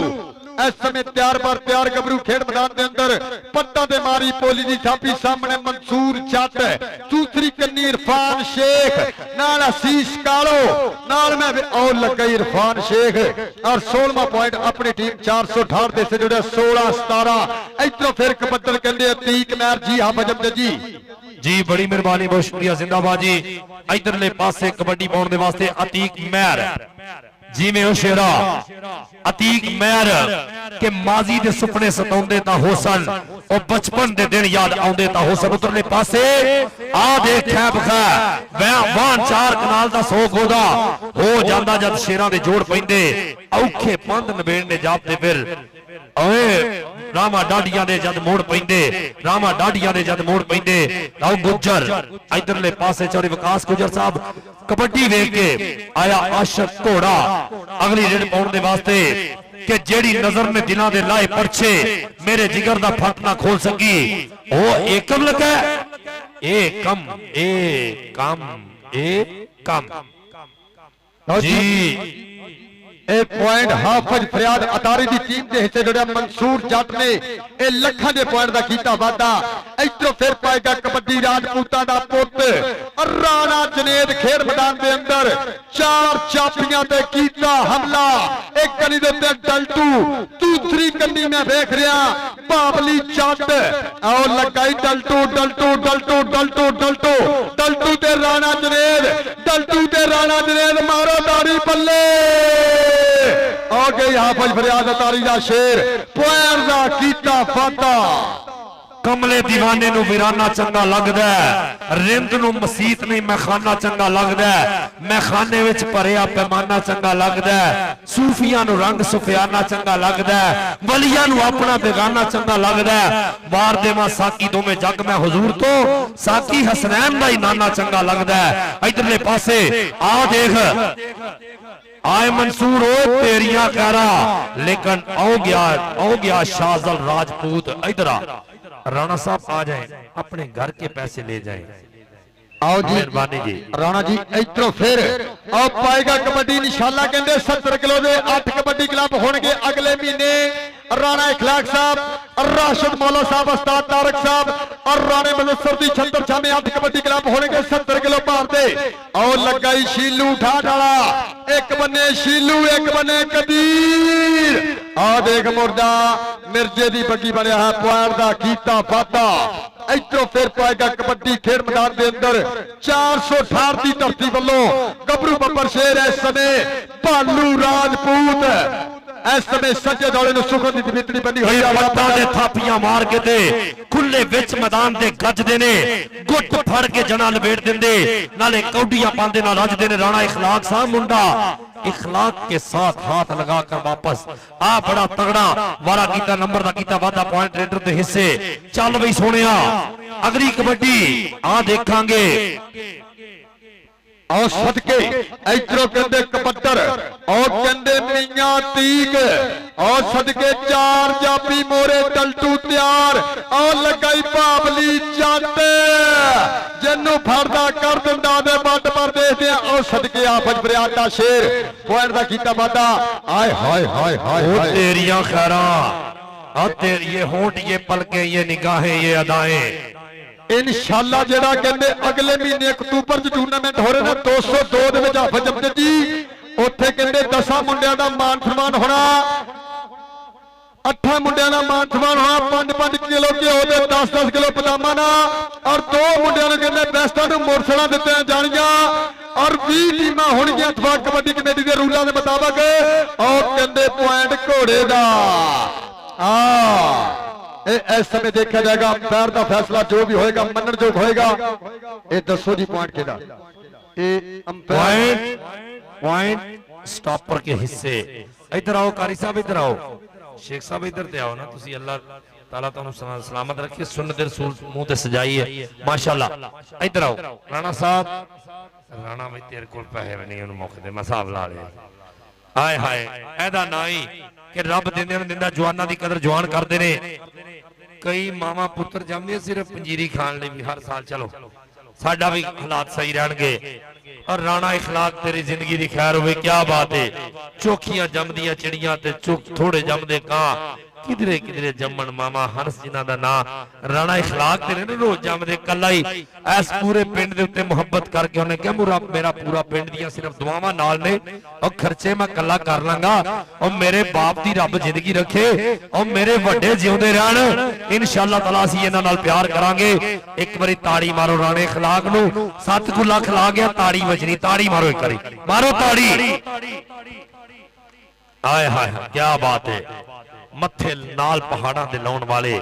इस समय तैयार बार तैयार गबरू खेड मैदान के अंदर पट्टा दे मारी पोली दी छापी सामने मंसूर जट, दूसरी कन्नी इरफान शेख नाल आशीष कालो नाल में और लगा इरफान शेख और 16वां पॉइंट अपनी टीम 468 दे से जुड़े 16-17। इधरों फिर कबड्डर कहंदे अतीक महर जी हाफिज अमजद जी बड़ी मेहरबानी बहुत शुक्रिया जिंदाबाद जी। इधरले पासे कबड्डी पाउण दे वास्ते अतीक महर जी में शेरा अतीक महर के माजी दे सुपने सताउंदे ता होसन ਉਹ ਬਚਪਨ ਦੇ ਦਿਨ ਯਾਦ ਆਉਂਦੇ ਤਾਂ ਹੁਸਨ ਉਤਰਲੇ ਪਾਸੇ ਆ ਦੇਖਿਆ ਬਖਾ ਵਾਹਨ 4 ਕਨਾਲ ਦਾ 100 ਗੋਦਾ ਹੋ ਜਾਂਦਾ ਜਦ ਸ਼ੇਰਾਂ ਦੇ ਜੋੜ ਪੈਂਦੇ ਔਖੇ ਪੰਧ ਨਵੇੜ ਨੇ ਜਾਪਦੇ ਫਿਰ ਓਏ ਰਾਮਾ ਡਾਡੀਆਂ ਦੇ ਜਦ ਮੋੜ ਪੈਂਦੇ ਰਾਮਾ ਡਾਡੀਆਂ ਦੇ ਜਦ ਮੋੜ ਪੈਂਦੇ ਲਓ ਗੁੱਜਰ ਇਧਰਲੇ ਪਾਸੇ ਚੌਰੇ ਵਿਕਾਸ ਗੁੱਜਰ ਸਾਹਿਬ ਕਬੱਡੀ ਵੇਖ ਕੇ ਆਇਆ ਆਸ਼ਕ ਘੋੜਾ ਅਗਲੀ ਰੇਡ ਪਾਉਣ ਦੇ ਵਾਸਤੇ ਕਿ ਜਿਹੜੀ ਨਜ਼ਰ ਨੇ ਦਿਲਾਂ ਦੇ ਲਾਏ ਪਰਛੇ ਮੇਰੇ ਜਿਗਰ ਦਾ ਫੱਟ ਨਾ ਖੋਲ ਸਕੀ ਉਹ ਏਕਮ ਲਗਾ ਇਹ ਕੰਮ ਜੀ ਇਹ ਪੁਆਇੰਟ ਹਾਫਿਜ਼ ਫਰਿਆਦ ਅਤਾਰੀ ਦੀ ਟੀਮ ਦੇ ਹਿੱਸੇ ਜੁੜਿਆ ਮਨਸੂਰ ਜੱਟ ਨੇ ਇਹ ਲੱਖਾਂ ਦੇ ਪੁਆਇੰਟ ਦਾ ਕੀਤਾ ਵਾਅਦਾ ਇੱਥੋਂ ਫਿਰ ਪਾਏਗਾ ਕਬੱਡੀ ਰਾਜਪੂਤਾਂ ਦਾ ਪੁੱਤ ਰਾਣਾ ਜਨੇਦ ਖੇਡ ਮੈਦਾਨ ਦੇ ਅੰਦਰ 4 ਚਾਪੀਆਂ ਤੇ ਕੀਤਾ ਹਮਲਾ ਇੱਕ ਕੰਨੀ ਦੇ ਉੱਤੇ ਡਲਟੂ ਦੂਸਰੀ ਕੰਨੀ ਮੈਂ ਵੇਖ ਰਿਹਾ ਬਾਬਲੀ ਜੱਟ ਆਓ ਲਗਾਈ ਡਲਟੂ ਤੇ ਰਾਣਾ ਜਨੇਦ ਮਾਰੋ ਦਾੜੀ ਬੱਲੇ ਆ ਗਈ ਹਾਫਿਜ਼ ਫਰਿਆਦ ਅਤਾਰੀ ਦਾ ਸ਼ੇਰ ਪੁਆਇੰਟ ਦਾ ਕੀਤਾ ਵਾਅਦਾ ਕਮਲੇ ਦੀਵਾਨੇ ਨੂੰ ਵੀਰਾਨਾ ਚੰਗਾ ਲੱਗਦਾ ਰਿੰਦ ਨੂੰ ਮਸੀਤ ਨਹੀਂ ਮੈਖਾਨਾ ਚੰਗਾ ਲੱਗਦਾ ਮੈਖਾਨੇ ਵਿੱਚ ਭਰਿਆ ਪੈਮਾਨਾ ਚੰਗਾ ਲੱਗਦਾ ਸੂਫੀਆਂ ਨੂੰ ਰੰਗ ਸੁਫਿਆਨਾ ਚੰਗਾ ਲੱਗਦਾ ਵਲੀਆਂ ਨੂੰ ਆਪਣਾ ਬੇਗਾਨਾ ਚੰਗਾ ਲੱਗਦਾ ਵਾਰ ਦੇਵਾਂ ਸਾਕੀ ਦੋਵੇਂ ਜੱਗ ਮੈਂ ਹੁਜ਼ੂਰ ਤੋਂ ਸਾਕੀ ਹਸਨੈਨ ਦਾ ਹੀ ਨਾਨਾ ਚੰਗਾ ਲੱਗਦਾ ਇਧਰਲੇ ਪਾਸੇ ਆ ਦੇਖ आए मंसूर हो तेरिया कहरा लेकिन आओ गया शाहजल राजपूत इधर राणा साहब आ जाए अपने घर के पैसे ले जाए आओ जी मेहरबानी जी राणा जी इधरों फिर आओ पाएगा कबड्डी इंशाल्लाह कहते 70 किलो के 8 कबड्डी क्लब होंगे अगले महीने राणा इखलाक साहब राशिद मौला साहब उस्ताद तारक साहब और राणे मुजफ्फर दी 76 छामे 8 कबड्डी क्लब होंगे 70 किलो भार दे आओ लगाई शीलू ठाठ वाला एक बन्ने शीलू एक बन्ने कबीर आ देख मुर्दा मिर्जे दी बग्गी बनया है पुआर दा कीता वादा इधरों फिर पाएगा कबड्डी खेड मैदान के अंदर 418 की धरती वालों गबरू बब्बर शेर इस समय भालू राजपूत इस समय सज्जे दौड़े ਨੂੰ ਸੁਖਨ ਦੀ ਦਿਮਿਤਰੀ ਬੰਨੀ ਹੋਈ ਆ ਵੱਟਾਂ ਦੇ ਥਾਪੀਆਂ ਮਾਰ ਕੇ ਤੇ ਖੁੱਲੇ ਵਿੱਚ ਮੈਦਾਨ ਦੇ ਗੱਜਦੇ ਨੇ ਗੁੱਟ ਫੜ ਕੇ ਜਣਾ ਲਵੇੜ ਦਿੰਦੇ ਨਾਲੇ ਕੌਡੀਆਂ ਪਾਉਂਦੇ ਨਾਲ ਰੱਜਦੇ ਨੇ ਰਾਣਾ ਇਖਲਾਕ ਸਾਹਿਬ ਮੁੰਡਾ इखलाक के साथ हाथ लगाकर वापस आ बड़ा तगड़ा वारा कीता नंबर दा कीता वादा पॉइंट रेडर दे हिस्से चल बई सोनिया अगली कबड्डी आ देखांगे और सदके इधरों कहते कबड्डर और कहते मियां तीक और सदके 4 जापी मोरे टलटू तैयार और लगाई बाबली जट जिन्नू फड़दा कर दिंदा दे बट पर देखदे और सदके हाफिज फरियाद दा शेर पॉइंट दा कीता वादा हाय हाय हाय हाय ओ तेरियां खैरा आ तेरी ये होंठ ये पलके ये निगाहें ये अदाएं इंशाल्लाह जेड़ा कहंदे अगले महीने अक्तूबर च टूर्नामेंट हो रहे ने 202 दे विच हाफिज अमजद जी उत्थे कहंदे 10 मुंडियां दा मान सम्मान होना 8 मुंडियां दा मान सम्मान होना 5-5 किलो घिओ दे 10-10 किलो पजामा ना और 2 मुंडियां नूं कहंदे बेस्टां नूं मोटरसाइकिल दित्तियां जाणीਆਂ और 20 टीमां होणगीਆਂ इतफाक कबड्डी कमेटी दे रूलां दे मुताबिक और कहंदे पॉइंट घोड़े दा इस समय देखा जाएगा अंपायर का फैसला जो भी होएगा मनन जो होएगा ये दसो जी पॉइंट केदा ये पॉइंट स्टॉपर के हिस्से इधर आओ कारी साहब इधर आओ शेख साहब इधर ते आओ ना तुसी अल्लाह ताला तुहानू सलामत रखे सुन्नत रसूल मुंह ते सजाई है माशाल्लाह इधर आओ राणा साहब राणा भाई तेरे कोल पैसे नहीं उन मौके ते मैं हिसाब ला लिया हाय हाय एदा ना ही कि रब दिंदे ने दिंदा जवानां दी कदर जवान करदे ने कई मावा पुत्र जमदे सिर्फ पंजीरी खान लई भी हर साल चलो साडा भी हालात सही रहणगे और राणा इखलाक तेरी जिंदगी दी खैर होवे क्या बात है चोखियां जमदियां चिड़ियां ते चुक थोड़े जमदे कां किधरे किधरे जम्मन मामा हंस जिन्हां दा नां राणा इखलाक तेरे ने रोज जमदे कल्ला ही इस पूरे पिंड दे उत्ते मुहब्बत करके उन्हें कहा मेरा पूरा पिंड दियां सिर्फ दुआवां नाल ने और खर्चे मैं कल्ला कर लांगा और मेरे बाप दी रब जिंदगी रखे और मेरे वड्डे जिउंदे रहण इंशाअल्लाह ताला असीं इन्हां नाल प्यार करांगे एक बारी ताड़ी मारो राणे इखलाक नूं 7 गुला खिला गया ताड़ी वजनी ताड़ी मारो एक बारी मारो ताड़ी हाय हाय क्या बात है मथे नाल पहाड़ां दे लाउण वाले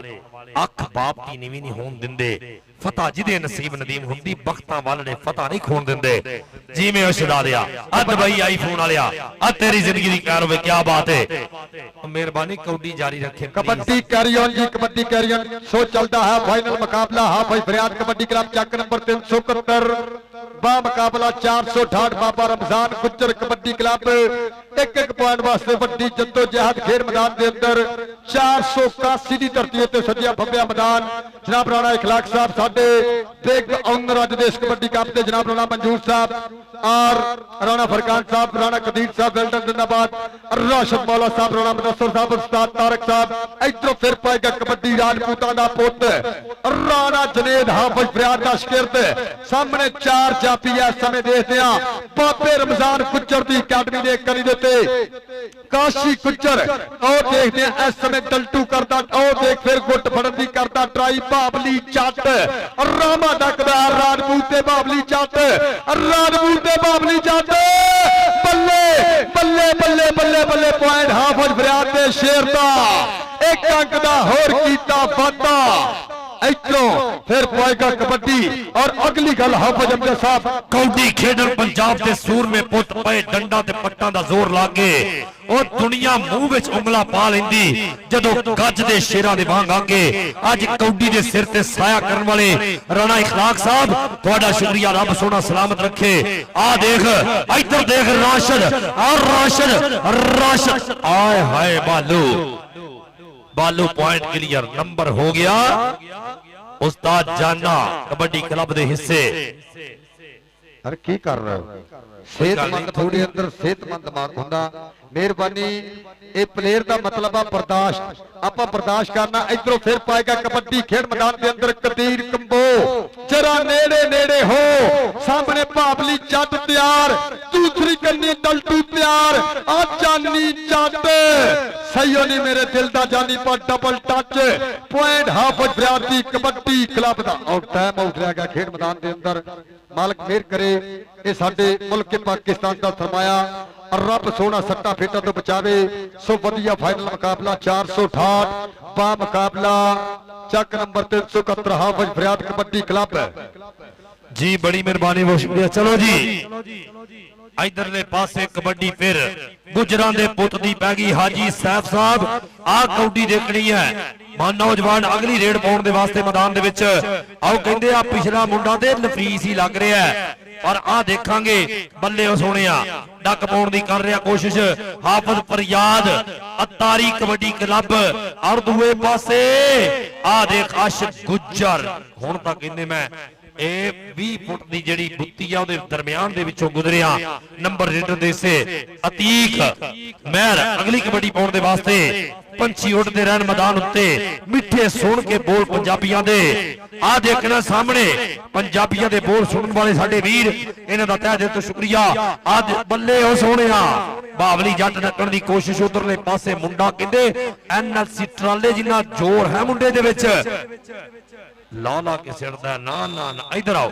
ਅੱਖ ਬਾਪ ਦੀ ਨੀਵੀਂ ਨਹੀਂ ਹੋਣ ਦਿੰਦੇ। ਫਤਹ ਜਿਹਦੇ ਨਸੀਬ ਨਦੀਮ ਹੁੰਦੀ, ਬਖਤਾਂ ਵਾਲੇ ਫਤਹ ਨਹੀਂ ਖੋਣ ਦਿੰਦੇ। ਜਿਵੇਂ ਉਹ ਸ਼ਦਾਦਿਆ ਆ ਦੁਬਈ ਆਈਫੋਨ ਵਾਲਿਆ ਆ ਤੇਰੀ ਜ਼ਿੰਦਗੀ ਦੀ ਕਾਰ ਹੋਵੇ, ਕੀ ਬਾਤ ਹੈ। ਮਿਹਰਬਾਨੀ ਕੌਡੀ ਜਾਰੀ ਰੱਖੇ। कबड्डी कैरियन जी, कबड्डी कैरियन शो चलता है। फाइनल मुकाबला हाफिज फरियाद कबड्डी क्लब चक नंबर 371 बा मुकाबला 468 बाबा रमजान गुज्जर कबड्डी क्लब। एक पॉइंट वास्ते वड्डी जद्दोजहद खेड मैदान के अंदर 481 की धरती उत्ते सजिया फब्बिया मैदान। जनाब राणा इखलाक साहब साडे बिग ऑनर अज देश कबड्डी कप ते जनाब राणा मंजूर साहब और राणा फरकान साहब, राणा कदीर साहब वेल्डन जिंदाबाद, राशिद मौला साहब, राणा मुदस्सर साहब, उस्ताद तारक साहब। इधरों फिर पाएगा कबड्डी राजपूतां दा पुत राणा जनेद हाफिज फरियाद दा शागिर्द। सामने 4 जापी इस समय देखते हैं बाबे रमजान गुज्जर की अकादमी के करी देते काशी गुज्जर। और देखते हैं इस समय टल्टू करता, और देख फिर गुट फड़न की करता ट्राई बाबली चट रामा दकदार राजपूत ते बाबली चट, राजपूत ते बाबली चट। बल्ले बल्ले बल्ले बल्ले बल्ले पॉइंट हाफिज फरियाद दे शेर दा, एक अंक दा होर कीता वादा। इधरों फिर पाएगा कबड्डी और अगली गल हाफिज अमजद साहब कौडी खेडन पंजाब के सूर में पुत पे डंडा ते पट्टां दा जोर लागे और दुनिया मुंह विच उंगला पा लेंदी जदों गज दे शेरां दे वांग आगे। अज कौडी दे सिर ते साया करन वाले राणा इखलाक साहब तुहाडा शुक्रिया, रब सोना सलामत रखे। आ देख इधर देख राशिद और राशिद आए हाय बालू बालू पॉइंट क्लियर नंबर हो गया उस्ताद जाना कबड्डी क्लब दे हिस्से। अरे की कर रहे हो? सेहतमंद थोड़ी अंदर सेहतमंद मार्ग होंदा। मेहरबानी ये प्लेयर का मतलब है बर्दाश्त, आप बर्दाश्त करना। इधरों फिर पाएगा कबड्डी खेड मैदान के अंदर कदीर कंबो जरा नेड़े नेड़े हो। सामने बाबली जट तैयार, दूसरी कन्नी टल्टू तैयार। आ जानी जट सही नहीं मेरे दिल का जानी पर डबल टच पॉइंट हाफिज फरियाद दी कबड्डी क्लब का। और टाइम आउट रह गया खेड मैदान के अंदर। मालक मेहर करे ये साडे मुल्क के पाकिस्तान का सरमाया और रब सोना सट्टा फेटा तो बचावे। सो वधिया फाइनल मुकाबला 468 बा मुकाबला चक नंबर 371 हाफिज फरियाद कबड्डी क्लब जी। बड़ी मेहरबानी, बहुत शुक्रिया। चलो जी इधरले पासे कबड्डी फिर गुजरां दे पुत दी पै गई हाजी सैफ साहब। आ कौडी देखनी है नौजवान अगली रेड पाउण दे वास्ते मैदान दे विच। आओ कहंदे आ पिछला मुंडा ते नफीस ही लग रहा है पर आ देखांगे बल्ले ओ सोहणिया डक पाउण दी कर रहा कोशिश हाफिज फरियाद अतारी कबड्डी क्लब। और दूए पासे आ देख आशिक गुज्जर हुण तां कहंदे मैं 20 फुट की जिहड़ी बुत्ती आ उहदे दरमियान दे विचों गुजरिया नंबर रेडर दे से अतीक महर अगली कबड्डी पाउण दे वास्ते पंछी उड़ते रहन मैदान उत्ते मिठे सुन के बोल पंजाबियां दे। आ देखना सामने पंजाबियां दे बोल सुनने वाले साडे वीर इन्हां दा तहे दिल तो शुक्रिया। आज बल्ले हो सोहणिया बावली जट नक्कण दी कोशिश उधरले पासे मुंडा कहंदे NLC ट्राले जिन्ना जोर है मुंडे दे विच ला के सिरदा ना ना ना। इधर आओ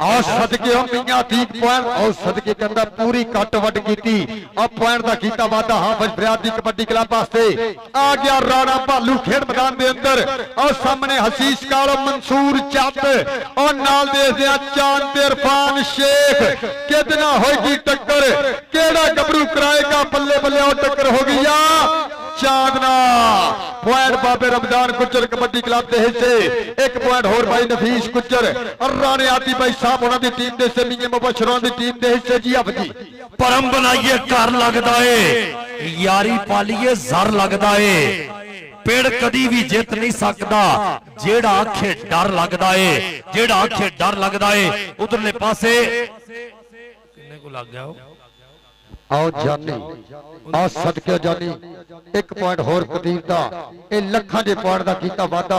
और सदके मियां ठीक पॉइंट और सदके के अंदर पूरी कट वट की और पॉइंट का कीता वादा हाफिज फरियाद दी कबड्डी क्लब वास्ते। आ गया राणा भालू खेड मैदान के अंदर और सामने हसीस कालो मंसूर जट और नाल देखदे आ चांद ते इरफान शेख। कितना होगी टक्कर, केड़ा गबरू कराएगा बल्ले बल्ले और टक्कर हो गई चांदना। पॉइंट बाबे रमजान गुज्जर कबड्डी क्लब के हिस्से। एक पॉइंट होर भाई नफीस गुज्जर और राणे आदि भाई साहब उन्होंने टीम दे से मियां मुबशरों दी टीम दे हिस्से जी। अब जी परम बनाइए घर लगदा है यारी पालिए जर लगदा है। पेड़ कदी भी जित नहीं सकता जेड़ा आखे डर लगदा है, जेड़ा आखे डर लगदा है। उधरले पासे किन्ने को लग गया आओ जानी आ सदके जानी। एक पॉइंट होर कदीर दा ए लखां दे पॉइंट दा कीता वादा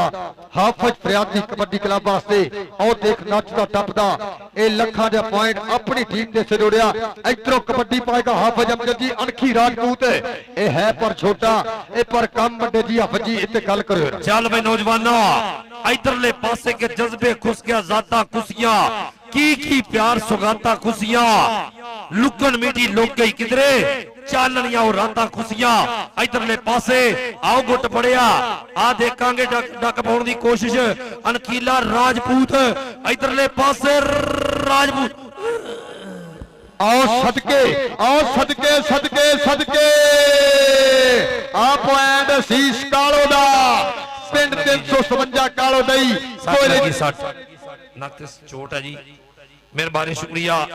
हाफिज फरियाद दी कबड्डी क्लब वास्ते। आओ देख नचदा टपदा ए लखां दे पॉइंट अपनी टीम दे से जोड़िया। इधरों कबड्डी पाएगा हाफिज अमजद जी अनखी राजपूत। ए है पर छोटा ए पर कम बड़े जी। हाफिज जी इत्ते गल करो। चल भाई नौजवाना इधरले पासे के जज्बे खुश गया जाता खुशियां की प्यार सुगाता खुशियां ਲੁਕਣ ਮੀਟੀ ਲੁਕ ਗਈ ਕਿਧਰੇ ਚਾਨਣੀਆਂ ਉਹ ਰਾਤਾਂ ਖੁਸ਼ੀਆਂ ਇਧਰਲੇ ਪਾਸੇ ਆਓ ਗੁੱਟ ਫੜਿਆ ਆ ਦੇਖਾਂਗੇ ਡੱਕ ਪਾਉਣ ਦੀ ਕੋਸ਼ਿਸ਼ ਅਨਕੀਲਾ ਰਾਜਪੂਤ ਇਧਰਲੇ ਪਾਸੇ ਰਾਜਪੂਤ ਆਓ ਸਦਕੇ ਆ ਪੁਆਇੰਟ ਸੀਸ ਕਾਲੋ ਦਾ ਪਿੰਡ 357 ਕਾਲੋ ਦਈ ਕੋਲੇ ਦੀ 60 ਨੱਕ ਤੇ ਚੋਟ ਹੈ ਜੀ ਮਿਹਰਬਾਨੀ ਸ਼ੁਕਰੀਆ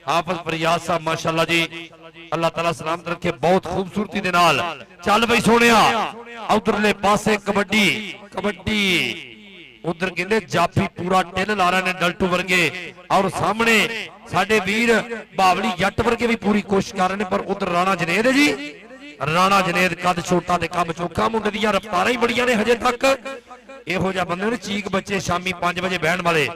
ਹਾਫਿਜ਼ ਫਰਿਆਦ ਸਾਹਿਬ ਮਾਸ਼ਾਅੱਲਾ ਜੀ ਅੱਲਾਹ ਤਾਲਾ ਸਲਾਮਤ ਰੱਖੇ ਬਹੁਤ ਖੂਬਸੂਰਤੀ ਦੇ ਨਾਲ ਚੱਲ ਬਈ ਸੋਹਣਿਆ ਉਧਰਲੇ ਪਾਸੇ ਕਬੱਡੀ ਉਧਰ ਕਹਿੰਦੇ ਜਾਫੀ ਪੂਰਾ ਟਿਲ ਲਾ ਰਹੇ ਨੇ ਡਲਟੂ ਵਰਗੇ ਔਰ ਸਾਹਮਣੇ ਸਾਡੇ ਵੀਰ ਬਾਵਲੀ ਜੱਟ ਵਰਗੇ ਵੀ ਪੂਰੀ ਕੋਸ਼ਿਸ਼ ਕਰ ਰਹੇ ਨੇ ਪਰ ਉਧਰ ਰਾਣਾ ਜਨੇਦ ਹੈ ਜੀ ਰਾਣਾ ਜਨੇਦ ਕੱਦ ਛੋਟਾ ਤੇ ਕੰਮ ਚੋਖਾ ਮੁੰਡੇ ਦੀਆਂ ਰਫਤਾਰਾਂ ਹੀ ਬੜੀਆਂ ਨੇ ਹਜੇ ਤੱਕ ਇਹੋ ਜਿਹਾ ਬੰਦੇ ਨੇ ਚੀਕ ਬੱਚੇ ਸ਼ਾਮੀ 5 ਵਜੇ ਬਹਿਣ ਵਾਲੇ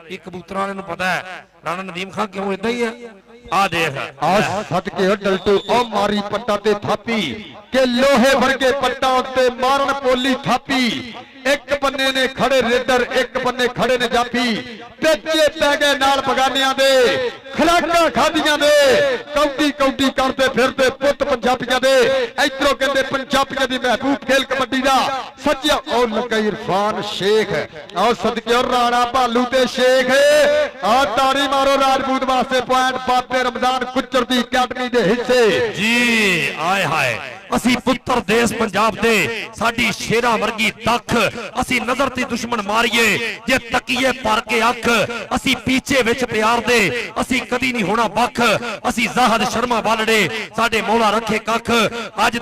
ਇਹ ਕਬੂਤਰਾਂ ਵਾਲੇ ਨੂੰ ਪਤਾ ਹੈ ਰਾਣਾ ਨਦੀਮ ਖਾਨ ਕਿਉਂ ਇਦਾਂ ਹੀ ਹੈ ਆ ਦੇਖ ਆ ਸਦਕੇ ਡਲਟੂ ਉਹ ਮਾਰੀ ਪੱਟਾ ਤੇ ਥਾਪੀ ਕਿ ਲੋਹੇ ਵਰਗੇ ਪੱਟਾ ਉੱਤੇ ਮਾਰਨ ਪੋਲੀ ਥਾਪੀ ਇੱਕ ਬੰਨੇ ਨੇ ਖੜੇ ਰੇਡਰ ਇੱਕ ਬੰਨੇ ਖੜੇ ਨੇ ਜਾਫੀ ਪਿੱਛੇ ਪੈ ਗਏ ਨਾਲ ਬਗਾਨਿਆਂ ਦੇ ਖਲਾਕਾਂ ਖਾਦੀਆਂ ਦੇ ਕੌਡੀ ਕਰਦੇ ਫਿਰਦੇ ਪੁੱਤ ਪੰਜਾਬੀਆਂ ਦੇ ਇਧਰੋਂ ਕਹਿੰਦੇ ਪੰਜਾਬੀਆਂ ਦੀ ਮਹਿਬੂਬ ਖੇਲ ਕਬੱਡੀ ਦਾ ਸੱਜਿਆ ਉਹ ਲੱਗਾ ਇਰਫਾਨ ਸ਼ੇਖ ਆਓ ਸਦਕੇ ਰਾਣਾ ਭਾਲੂ ਤੇ ਸ਼ੇਖ ਆ ਤਾੜੀ ਮਾਰੋ ਰਾਜਪੂਤ ਵਾਸਤੇ ਪੁਆਇੰਟ ਬਾਬੇ ਰਮਜ਼ਾਨ ਗੁੱਜਰ ਦੀ ਅਕੈਡਮੀ ਦੇ ਹਿੱਸੇ ਜੀ ਆਏ ਹਾਏ ਅਸੀਂ ਪੁੱਤਰ ਦੇਸ਼ ਪੰਜਾਬ ਦੇ ਸਾਡੀ ਸ਼ੇਰਾਂ ਵਰਗੀ ਤੱਕ ਅਸੀਂ ਨਜ਼ਰ ਤੇ ਦੁਸ਼ਮਣ ਮਾਰੀਏ ਜੇ ਤਕੀਏ ਭਰ ਕੇ ਅੱਖ ਅਸੀਂ ਪੀਛੇ ਵਿੱਚ ਪਿਆਰ ਦੇ ਅਸੀਂ ਕਦੀ ਨਹੀਂ ਹੋਣਾ ਵੱਖ ਅਸੀਂ ਜ਼ਾਹਦ ਸ਼ਰਮਾ ਵਾਲੜੇ ਸਾਡੇ ਮੌਲਾ ਰੱਖੇ ਕੱਖ ਅੱਜ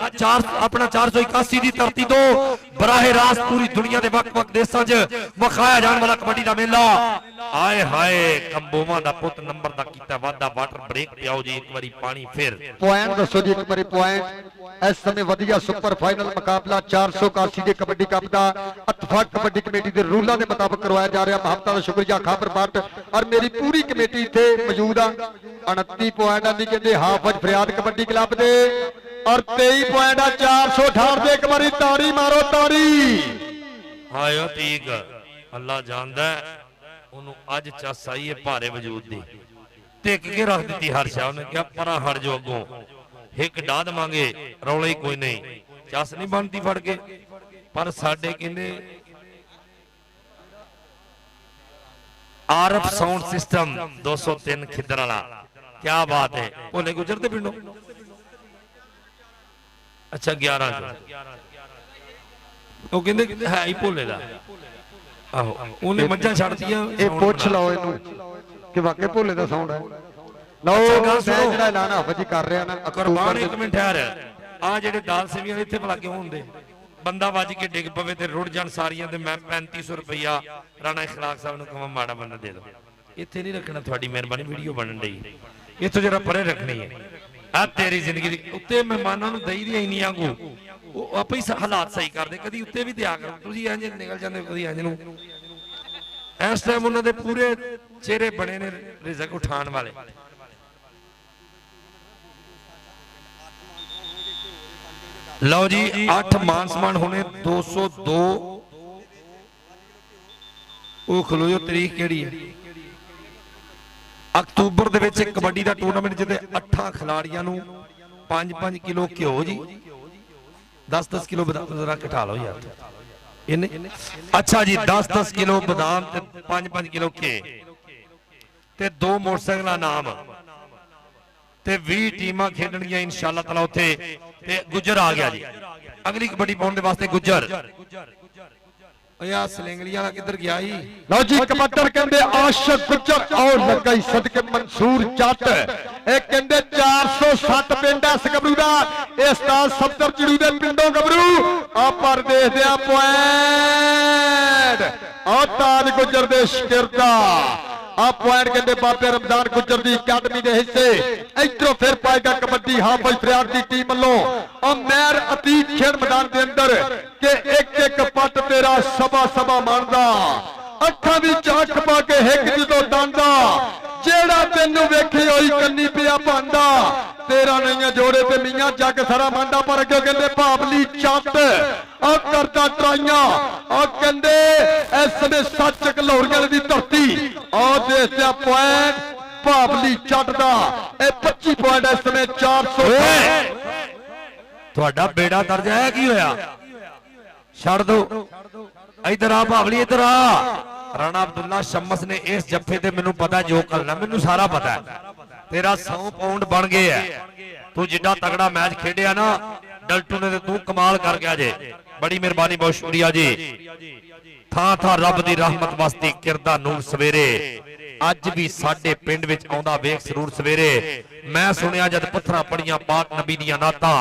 ਆਪਣਾ 481 ਦੀ ਧਰਤੀ ਤੋਂ ਬਰਾਹੇ ਰਾਸਤ ਪੂਰੀ ਦੁਨੀਆ ਦੇ ਵੱਖ-ਵੱਖ ਦੇਸ਼ਾਂ 'ਚ ਵਿਖਾਇਆ ਜਾਣ ਵਾਲਾ ਕਬੱਡੀ ਦਾ ਮੇਲਾ ਆਏ ਹਾਏ ਕੰਬੋਵਾਂ ਦਾ ਪੁੱਤ ਨੰਬਰ ਦਾ ਕੀਤਾ ਵਾਧਾ ਵਾਟਰ ਬ੍ਰੇਕ ਪਿਆਓ ਜੀ ਇੱਕ ਵਾਰੀ ਪਾਣੀ ਫਿਰ ਪੁਆਇੰਟ ਦੱਸੋ ਜੀ ਇੱਕ ਵਾਰੀ ਪੁਆਇੰਟ ਇਸ ਸਮੇਂ ਵਧੀਆ ਸੁਪਰ ਫਾਈਨਲ ਮੁਕਾਬਲਾ 481 ਦੇ ਕਬੱਡੀ ਕੱਪ ਦਾ ਇਤਫਾਕ ਕਬੱਡੀ ਕਮੇਟੀ ਦੇ ਰੂਲਾਂ ਦੇ ਮੁਤਾਬਕ ਕਰਵਾਇਆ ਜਾ ਰਿਹਾ ਮਹੰਤਾ ਦਾ ਸ਼ੁਕਰੀਆ ਖਾਬਰ ਬੱਟ ਔਰ ਮੇਰੀ ਪੂਰੀ ਕਮੇਟੀ ਇੱਥੇ ਮੌਜੂਦ ਆ 29 ਪੁਆਇੰਟਾਂ ਦੀ ਕਹਿੰਦੇ ਹਾਫਿਜ਼ ਫਰਿਆਦ ਕਬੱਡੀ ਕਲੱਬ ਦੇ ਔਰ 23 ਪੁਆਇੰਟ ਆ 468 ਦੇ ਇੱਕ ਵਾਰੀ ਤਾੜੀ ਮਾਰੋ ਤਾੜੀ ਹਾਇਓ ਠੀਕ ਅੱਲਾ ਜਾਣਦਾ ਉਹਨੂੰ ਅੱਜ ਚੱਸ ਆਈ ਹੈ ਭਾਰੇ ਵਜੂਦ ਦੀ ਟਿਕ ਕੇ ਰੱਖ ਦਿੱਤੀ ਹਰਸ਼ਾ ਉਹਨੇ ਕਿਹਾ ਪਰਾਂ ਹਟ ਜੋ ਅੱਗੋਂ ਇੱਕ ਢਾ ਦਵਾਂਗੇ ਰੌਲਾ ਹੀ ਕੋਈ ਨਹੀਂ ਚੱਸ ਨਹੀਂ ਬਣਦੀ ਫੜ ਕੇ ਪਰ ਸਾਡੇ ਕਹਿੰਦੇ ਆਰਫ ਸਾਊਂਡ ਸਿਸਟਮ 203 ਖਿੱਦਰ ਵਾਲਾ ਕੀ ਬਾਤ ਹੈ ਭੋਲੇ ਗੁਜਰ ਦੇ ਪਿੰਡੋਂ ਅੱਛਾ 11 ਉਹ ਕਹਿੰਦੇ ਹੈ ਹੀ ਭੋਲੇ ਦਾ ਆਹੋ ਉਹਨੇ ਮੱਝਾਂ ਛੱਡਤੀਆਂ ਇਹ ਪੁੱਛ ਲਓ ਇਹਨੂੰ ਕਿ ਵਾਕਈ ਭੋਲੇ ਦਾ ਸਾਊਂਡ ਹੈ ਲਓ ਮੈਂ ਜਿਹੜਾ ਐਲਾਨ ਹਾਫਿਜ਼ ਜੀ ਕਰ ਰਿਹਾ ਨਾ ਕੁਰਬਾਨ ਇੱਕ ਮਿੰਟ ਠਹਿਰ ਆ ਜਿਹੜੇ ਦਾਲ ਸੇਵੀਆਂ ਇੱਥੇ ਭਲਾ ਕਿਉਂ ਹੁੰਦੇ ਬੰਦਾ ਵੱਜ ਕੇ ਡਿੱਗ ਪਵੇ ਤੇ ਰੁੜ ਜਾਣ ਸਾਰੀਆਂ ਤੇ ਮੈਂ 3500 ਰੁਪਇਆ ਰਾਣਾ ਇਖਲਾਕ ਸਾਹਿਬ ਨੂੰ ਕਹਾਂ ਮਾੜਾ ਬੰਦਾ ਦੇ ਦੋ ਇੱਥੇ ਨਹੀਂ ਰੱਖਣਾ ਤੁਹਾਡੀ ਮਿਹਰਬਾਨੀ ਵੀਡੀਓ ਬਣਨ ਡਈ ਇੱਥੋਂ ਜਰਾ ਪਰੇ ਰੱਖਣੀ ਹੈ ਆ ਤੇਰੀ ਜ਼ਿੰਦਗੀ ਦੀ ਉੱਤੇ ਮਹਿਮਾਨਾਂ ਨੂੰ ਦਈ ਦੀ ਇੰਨੀ ਆਂਗੂ ਉਹ ਆਪੇ ਹੀ ਹਾਲਾਤ ਸਹੀ ਕਰਦੇ ਕਦੀ ਉੱਤੇ ਵੀ ਦਿਆ ਕਰ ਤੁਸੀਂ ਇੰਜ ਨਿਕਲ ਜਾਂਦੇ ਕਦੀ ਇੰਜ ਨੂੰ ਇਸ ਟਾਈਮ ਉਹਨਾਂ ਦੇ ਪੂਰੇ ਚਿਹਰੇ ਬਣੇ ਨੇ ਰਿਜ਼ਕ ਉਠਾਉਣ ਵਾਲੇ ਲਓ ਜੀ 8 ਮਾਨ ਸਮਾਨ ਹੋਣੇ 202 ਉਹ ਖਲੋ ਜੋ ਤਰੀਕ ਕਿਹੜੀ ਹੈ ਅਕਤੂਬਰ ਦੇ ਵਿੱਚ ਇੱਕ ਕਬੱਡੀ ਦਾ ਟੂਰਨਾਮੈਂਟ ਜਿਹਦੇ 8 ਖਿਡਾਰੀਆਂ ਨੂੰ 5-5 ਕਿਲੋ ਘਿਓ ਜੀ 10-10 ਕਿਲੋ ਬਦਾਮ ਜ਼ਰਾ ਘਟਾ ਲਓ ਯਾਰ ਇਹਨੇ ਅੱਛਾ ਜੀ 10-10 ਕਿਲੋ ਬਦਾਮ ਤੇ 5-5 ਕਿਲੋ ਘੇ ਤੇ 2 ਮੋਟਰਸਾਈਕਲਾਂ ਨਾਮ ਤੇ 20 ਟੀਮਾਂ ਖੇਡਣਗੀਆਂ ਇਨਸ਼ਾਅੱਲਾ ਤਾਲਾ ਉੱਥੇ ਤੇ ਗੁੱਜਰ ਆ ਗਿਆ ਜੀ ਅਗਲੀ ਕਬੱਡੀ ਪਾਉਣ ਦੇ ਵਾਸਤੇ ਗੁੱਜਰ ਓਏ ਆ ਸਲਿੰਗਲੀਆਂ ਵਾਲਾ ਕਿੱਧਰ ਗਿਆ ਜੀ ਲਓ ਜੀ ਕਬੱਡਰ ਕਹਿੰਦੇ ਆਸ਼ਕ ਗੁੱਜਰ ਔਰ ਲੱਗਾ ਹੀ ਸਦਕੇ ਮਨਸੂਰ ਜੱਟ ਇਹ ਕਹਿੰਦੇ 407 ਪਿੰਡ ਐ ਗੱਭਰੂ ਦਾ ਇਹ ਉਸਤਾਦ ਸਫਦਰ ਚਿੜੂ ਦੇ ਪਿੰਡੋਂ ਗੱਭਰੂ ਆ ਪਰ ਦੇਖਦੇ ਆ ਪੁਆਇੰਟ ਆ ਤਾਜ ਗੁੱਜਰ ਦੇ ਸ਼ਕਿਰਦਾ ਆ ਪੁਆਇੰਟ ਕਹਿੰਦੇ ਬਾਬੇ ਰਮਜ਼ਾਨ ਗੁੱਜਰ ਦੀ ਅਕੈਡਮੀ ਦੇ ਹਿੱਸੇ ਇਧਰੋਂ ਫਿਰ ਪਾਏਗਾ ਕਬੱਡੀ ਹਾਫਿਜ਼ ਫਰਿਆਦ ਦੀ ਟੀਮ ਵੱਲੋਂ ਉਹ ਮਹਿਰ ਅਤੀਤ ਖੇਡ ਮੈਦਾਨ ਦੇ ਅੰਦਰ ਕਿ ਇੱਕ ਇੱਕ ਪੱਟ ਤੇਰਾ ਸਭਾ ਮੰਨਦਾ ਅੱਖਾਂ ਵਿੱਚ ਅੱਖ ਪਾ ਕੇ ਹਿੱਕ ਜਦੋਂ ਦੰਦਾ ਜਿਹੜਾ ਤੈਨੂੰ ਵੇਖੀ ਹੋਈ ਕੰਨੀ ਪਿਆ ਭਾਂਦਾ ਤੇਰਾ ਨਹੀਂ ਜੋੜੇ ਤੇ ਮੀਆਂ ਜੱਗ ਸਾਰਾ ਮੰਨਦਾ ਪਰ ਅੱਗੇ ਕਹਿੰਦੇ ਭਾਵਲੀ ਚੱਤ ਆ ਕਰਦਾ ਟਰਾਈਆਂ ਆ ਕਹਿੰਦੇ ਇਸ ਸਮੇਂ ਸੱਚ ਘਲੌਰੀਆਂ ਦੀ ਧਰਤੀ ਆ ਦੇਖਿਆ ਪੁਆਇੰਟ ਭਾਵਲੀ ਚੱਟ ਦਾ ਇਹ 25 ਪੁਆਇੰਟ ਇਸ ਸਮੇਂ 400 ਤੁਹਾਡਾ ਬੇੜਾ ਦਰਜ ਹੈ ਕੀ ਹੋਇਆ ਛੱਡ ਦੋ ਇਧਰ ਆ ਭਾਵਲੀ ਇਧਰ ਆ ਰਾਣਾ ਅਬਦੁੱਲਾ ਸ਼ਮਸ ਨੇ ਇਸ ਜੱਫੇ ਤੇ ਮੈਨੂੰ ਪਤਾ ਜੋ ਕਰਨਾ ਮੈਨੂੰ ਸਾਰਾ ਪਤਾ ਹੈ ਤੇਰਾ 100 ਪਾਉਂਡ ਬਣ ਗਏ ਹੈ ਤੂੰ ਜਿੱਡਾ ਤਗੜਾ ਮੈਚ ਖੇਡਿਆ ਨਾ ਡਲਟੂ ਨੇ ਤੇ ਤੂੰ ਕਮਾਲ ਕਰ ਗਿਆ ਜੇ ਬੜੀ ਮਿਹਰਬਾਨੀ ਬਹੁਤ ਸ਼ੁਕਰੀਆ ਜੀ ਥਾਂ ਥਾਂ ਰੱਬ ਦੀ ਰਹਿਮਤ ਵਸਦੀ ਕਿਰਦਾ ਨੂਰ ਸਵੇਰੇ ਅੱਜ ਵੀ ਸਾਡੇ ਪਿੰਡ ਵਿੱਚ ਆਉਂਦਾ ਵੇਖ ਜ਼ਰੂਰ ਸਵੇਰੇ ਮੈਂ ਸੁਣਿਆ ਜਦ ਪੱਥਰਾਂ ਪੜੀਆਂ ਪਾਕ ਨਬੀ ਦੀਆਂ ਨਾਤਾਂ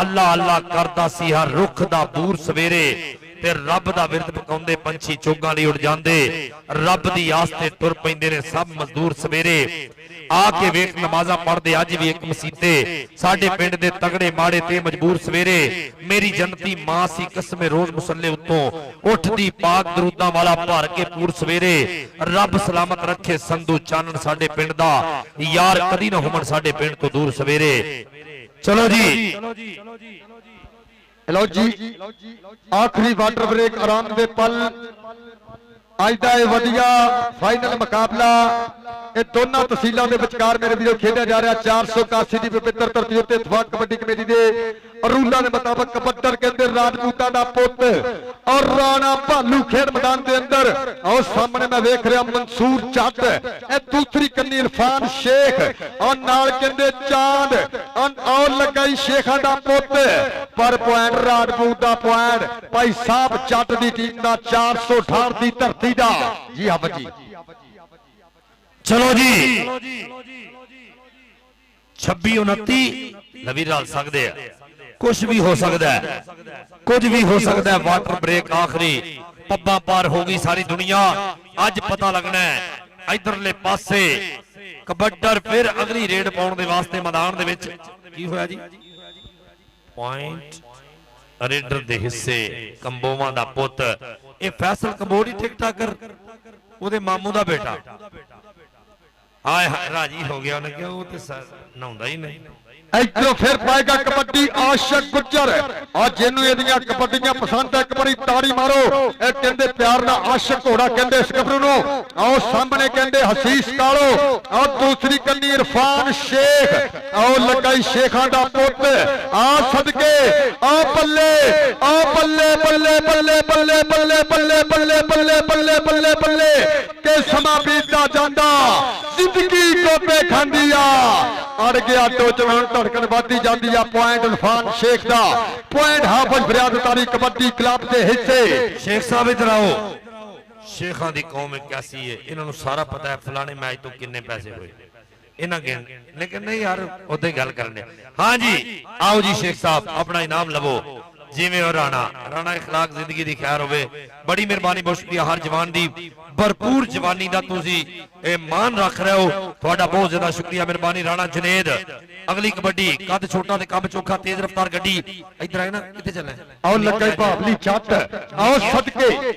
ਅੱਲਾ ਅੱਲਾ ਕਰਦਾ ਸੀ ਹਰ ਰੁੱਖ ਦਾ ਬੂਰ ਸਵੇਰੇ ਤੇ ਰੱਬ ਦਾ ਵਿਰਦ ਪਕਾਉਂਦੇ ਪੰਛੀ ਚੋਗਾਂ ਲਈ ਉੱਡ ਜਾਂਦੇ ਰੱਬ ਦੀ ਆਸ ਤੇ ਤੁਰ ਪੈਂਦੇ ਨੇ ਸਭ ਮਜ਼ਦੂਰ ਸਵੇਰੇ ਆ ਕੇ ਵੇਖ ਨਮਾਜ਼ਾਂ ਪੜ੍ਹਦੇ ਅੱਜ ਵੀ ਇੱਕ ਮਸੀਤੇ ਸਾਡੇ ਪਿੰਡ ਦੇ ਤਗੜੇ ਮਾੜੇ ਤੇ ਮਜਬੂਰ ਸਵੇਰੇ ਮੇਰੀ ਜਨਤੀ ਮਾਂ ਸੀ ਕਸਮੇ ਰੋਜ਼ ਮੁਸੱਲੇ ਉੱਤੋਂ ਉੱਠਦੀ ਪਾਕ ਦਰੂਦਾਂ ਵਾਲਾ ਭਰ ਕੇ ਪੂਰ ਸਵੇਰੇ ਰੱਬ ਸਲਾਮਤ ਰੱਖੇ ਸੰਧੂ ਚਾਨਣ ਸਾਡੇ ਪਿੰਡ ਦਾ ਯਾਰ ਕਦੀ ਨਾ ਹੋਵਣ ਸਾਡੇ ਪਿੰਡ ਤੋਂ ਦੂਰ ਸਵੇਰੇ ਚਲੋ ਜੀ ਲਓ ਜੀ ਆਖਰੀ ਵਾਟਰ ਬ੍ਰੇਕ ਆਰਾਮ ਦੇ ਪਲ ਅੱਜ ਦਾ ਇਹ ਵਧੀਆ ਫਾਈਨਲ ਮੁਕਾਬਲਾ ਇਹ ਦੋਨਾਂ ਤਹਿਸੀਲਾਂ ਦੇ ਵਿਚਕਾਰ ਮੇਰੇ ਵੀਰੋ ਖੇਡਿਆ ਜਾ ਰਿਹਾ 481 ਦੀ ਪਵਿੱਤਰ ਧਰਤੀ ਉੱਤੇ ਇਤਫਾਕ ਕਬੱਡੀ ਕਮੇਟੀ ਦੇ ਰੂਲਾਂ ਦੇ ਮੁਤਾਬਕ ਕਬੱਡਰ ਕਹਿੰਦੇ ਰਾਜਪੂਤਾਂ ਦਾ ਪੁੱਤ ਔਰ ਰਾਣਾ ਭਾਲੂ ਖੇਡ ਮੈਦਾਨ ਦੇ ਅੰਦਰ ਔਰ ਸਾਹਮਣੇ ਮੈਂ ਵੇਖ ਰਿਹਾ ਮਨਸੂਰ ਚੱਟ ਇਹ ਦੂਸਰੀ ਕੰਨੀ ਇਰਫਾਨ ਸ਼ੇਖ ਔਰ ਨਾਲ ਕਹਿੰਦੇ ਚਾਂਦ ਔਰ ਲਗਾਈ ਸ਼ੇਖਾਂ ਦਾ ਪੁੱਤ ਪਰ ਪੁਆਇੰਟ ਰਾਜਪੂਤ ਦਾ ਪੁਆਇੰਟ ਭਾਈ ਸਾਹਿਬ ਚੱਟ ਦੀ ਟੀਮ ਦਾ 468 ਦੀ ਧਰਤੀ ਦਾ ਜੀ ਹਾਂ ਬੱਜੀ ਚਲੋ ਜੀ 26 29 ਲਵੀ ਰਲ ਸਕਦੇ ਆ ਕੁਝ ਵੀ ਹੋ ਸਕਦਾ ਹੈ ਕੁਝ ਵੀ ਹੋ ਸਕਦਾ ਹੈ ਵਾਟਰ ਬ੍ਰੇਕ ਆਖਰੀ ਪੱਬਾਂ ਪਾਰ ਹੋ ਗਈ ਸਾਰੀ ਦੁਨੀਆ ਅੱਜ ਪਤਾ ਲੱਗਣਾ ਹੈ ਇਧਰਲੇ ਪਾਸੇ ਕਬੱਡਰ ਫਿਰ ਅਗਲੀ ਰੇਡ ਪਾਉਣ ਦੇ ਵਾਸਤੇ ਮੈਦਾਨ ਦੇ ਵਿੱਚ ਕੀ ਹੋਇਆ ਜੀ ਪੁਆਇੰਟ ਰੇਡਰ ਦੇ ਹਿੱਸੇ ਕੰਬੋਵਾਂ ਦਾ ਪੁੱਤ ਇਹ ਫੈਸਲ ਕੰਬੋੜੀ ਟਿਕ ਟਾਕਰ ਉਹਦੇ ਮਾਮੂ ਦਾ ਬੇਟਾ ਆਏ ਰਾਜੀ ਹੋ ਗਿਆ ਉਹਨੇ ਕਿਹਾ ਉਹ ਤੇ ਨਹਾਉਂਦਾ ਹੀ ਨਹੀਂ ਇੱਧਰੋਂ ਫਿਰ ਪਾਏਗਾ ਕਬੱਡੀ ਆਸ਼ਕ ਗੁੱਜਰ ਆ ਜਿਹਨੂੰ ਇਹਦੀਆਂ ਕਬੱਡੀਆਂ ਪਸੰਦ ਆ ਇੱਕ ਵਾਰੀ ਤਾੜੀ ਮਾਰੋ ਇਹ ਕਹਿੰਦੇ ਪਿਆਰ ਨਾਲ ਆਸ਼ਕ ਘੋੜਾ ਕਹਿੰਦੇ ਇਸ ਗੱਭਰੂ ਨੂੰ ਆਓ ਸਾਹਮਣੇ ਕਹਿੰਦੇ ਹਸੀਸ ਕਾਲੋ ਆਓ ਦੂਸਰੀ ਕੰਨੀ ਇਰਫਾਨ ਸ਼ੇਖ ਆਓ ਲਗਾਈ ਸ਼ੇਖਾਂ ਦਾ ਪੁੱਤ ਆ ਸਦਕੇ ਆ ਬੱਲੇ ਆ ਬੱਲੇ ਬੱਲੇ ਬੱਲੇ ਬੱਲੇ ਬੱਲੇ ਬੱਲੇ ਬੱਲੇ ਬੱਲੇ ਬੱਲੇ ਬੱਲੇ ਬੱਲੇ ਕਿ ਸਮਾਂ ਬੀਤਦਾ ਜਾਂਦਾ ਜ਼ਿੰਦਗੀ ਕੋਪੇ ਖਾਂਦੀ ਆ ਅੜ ਗਿਆ ਨੌਜਵਾਨ ਧੜਕਣ ਵੱਧਦੀ ਜਾਂਦੀ ਆ ਪੁਆਇੰਟ ਇਰਫਾਨ ਸ਼ੇਖ ਦਾ ਪੁਆਇੰਟ ਹਾਫਿਜ਼ ਫਰਿਆਦਤਾਰੀ ਕਬੱਡੀ ਕਲੱਬ ਦੇ ਹਿੱਸੇ ਸ਼ੇਖ ਸਾਹਿਬ ਇਧਰ ਆਓ ਸ਼ੇਖਾਂ ਦੀ ਕੌਮ ਇੱਕ ਐਸੀ ਹੈ ਇਹਨਾਂ ਨੂੰ ਸਾਰਾ ਪਤਾ ਹੈ ਫਲਾਣੇ ਮੈਚ ਤੋਂ ਕਿੰਨੇ ਪੈਸੇ ਹੋਏ ਇਹਨਾਂ ਗਿਣ ਲੇਕਿਨ ਨਹੀਂ ਯਾਰ ਉਦੋਂ ਹੀ ਗੱਲ ਕਰਨੇ ਹਾਂ ਜੀ ਆਓ ਜੀ ਸ਼ੇਖ ਸਾਹਿਬ ਆਪਣਾ ਇਨਾਮ ਲਵੋ ਜਿਵੇਂ ਉਹ ਰਾਣਾ ਇਖਲਾਕ ਜ਼ਿੰਦਗੀ ਦੀ ਖੈਰ ਹੋਵੇ ਬੜੀ ਮਿਹਰਬਾਨੀ ਬਹੁਤ ਸ਼ੁਕਰੀਆ ਹਰ ਜਵਾਨ ਦੀ ਭਰਪੂਰ ਜਵਾਨੀ ਦਾ ਤੁਸੀਂ ਇਹ ਮਾਨ ਰੱਖ ਰਹੇ ਹੋ ਤੁਹਾਡਾ ਬਹੁਤ ਜ਼ਿਆਦਾ ਸ਼ੁਕਰੀਆ ਮਿਹਰਬਾਨੀ ਰਾਣਾ ਜੁਨੇਦ ਅਗਲੀ ਕਬੱਡੀ ਕੱਦ ਛੋਟਾ ਤੇ ਕੰਮ ਚੋਖਾ ਤੇਜ਼ ਰਫ਼ਤਾਰ ਗੱਡੀ ਇੱਧਰ ਆਏ ਨਾ ਕਿੱਥੇ ਚੱਲੇ ਆਓ ਲੱਗਾ ਭਾਵਲੀ ਜੱਟ ਆਓ ਸਦਕੇ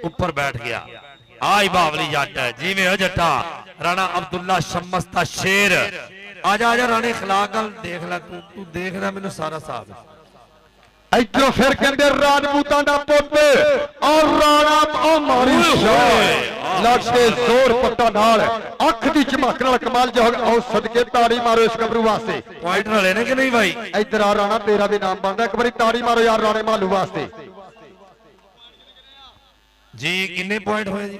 ਉੱਪਰ ਬੈਠ ਗਿਆ ਆਈ ਬਾਵਲੀ ਜੱਟ ਜਿਵੇਂ ਉਹ ਜੱਟਾ ਰਾਣਾ ਅਬਦੁੱਲਾ ਸ਼ਮਸ ਦਾ ਸ਼ੇਰ ਆ ਜਾ ਰਾਣੇ ਇਖਲਾਕ ਗੱਲ ਦੇਖ ਲੈ ਤੂੰ ਦੇਖਦਾ ਮੈਨੂੰ ਸਾਰਾ ਹਿਸਾਬ ਇੱਧਰੋਂ ਫਿਰ ਕਹਿੰਦੇ ਰਾਜਪੂਤਾਂ ਦਾ ਪੁੱਤ ਔਰ ਰਾਣਾ ਉਹ ਮਾਰੀ ਸ਼ਾਹ ਲੱਗਦੇ ਜ਼ੋਰ ਪੱਟਾ ਨਾਲ ਅੱਖ ਦੀ ਚਮਕ ਨਾਲ ਕਮਾਲ ਜਾ ਆਓ ਸਦਕੇ ਤਾੜੀ ਮਾਰੋ ਇਸ ਗੱਭਰੂ ਵਾਸਤੇ ਪੁਆਇੰਟ ਵਾਲੇ ਨੇ ਕਿ ਨਹੀਂ ਭਾਈ ਇੱਧਰ ਆ ਰਾਣਾ ਤੇਰਾ ਵੀ ਨਾਮ ਬਣਦਾ ਇੱਕ ਵਾਰੀ ਤਾੜੀ ਮਾਰੋ ਯਾਰ ਰਾਣੇ ਮਾਲੂ ਵਾਸਤੇ ਜੀ ਕਿੰਨੇ ਪੁਆਇੰਟ ਹੋਏ ਜੀ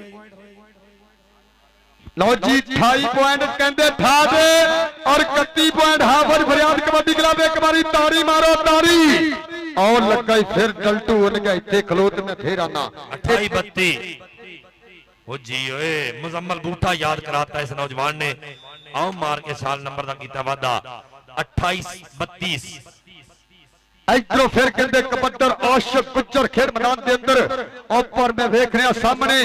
ਲਓ ਜੀ 28 ਪੁਆਇੰਟ ਕਹਿੰਦੇ ਠਾ ਦੇ ਔਰ 31 ਪੁਆਇੰਟ ਹਾਫਿਜ਼ ਫਰਿਆਦ ਕਬੱਡੀ ਕਲੱਬ ਇੱਕ ਵਾਰੀ ਤਾੜੀ ਮਾਰੋ ਤਾੜੀ ਆਓ ਲੱਗਾ ਹੀ ਫਿਰ ਡਲਟੂ ਉਹਨੇ ਇੱਥੇ ਖਲੋ ਤੇ ਮੈਂ ਫੇਰ ਆਣਾ 28 32 ਉਹ ਜੀ ਓਏ ਮੁਜ਼ੰਮਲ ਬੂਟਾ ਯਾਦ ਕਰਾਤਾ ਇਸ ਨੌਜਵਾਨ ਨੇ ਆਓ ਮਾਰ ਕੇ ਸਾਲ ਨੰਬਰ ਦਾ ਕੀਤਾ ਵਾਦਾ 28 32 ਇੱਧਰੋਂ ਫਿਰ ਕਹਿੰਦੇ ਕਬੱਡਰ ਆਸ਼ਕ ਗੁੱਜਰ ਖੇਡ ਮੈਦਾਨ ਦੇ ਅੰਦਰ ਉੱਪਰ ਮੈਂ ਵੇਖ ਰਿਹਾ ਸਾਹਮਣੇ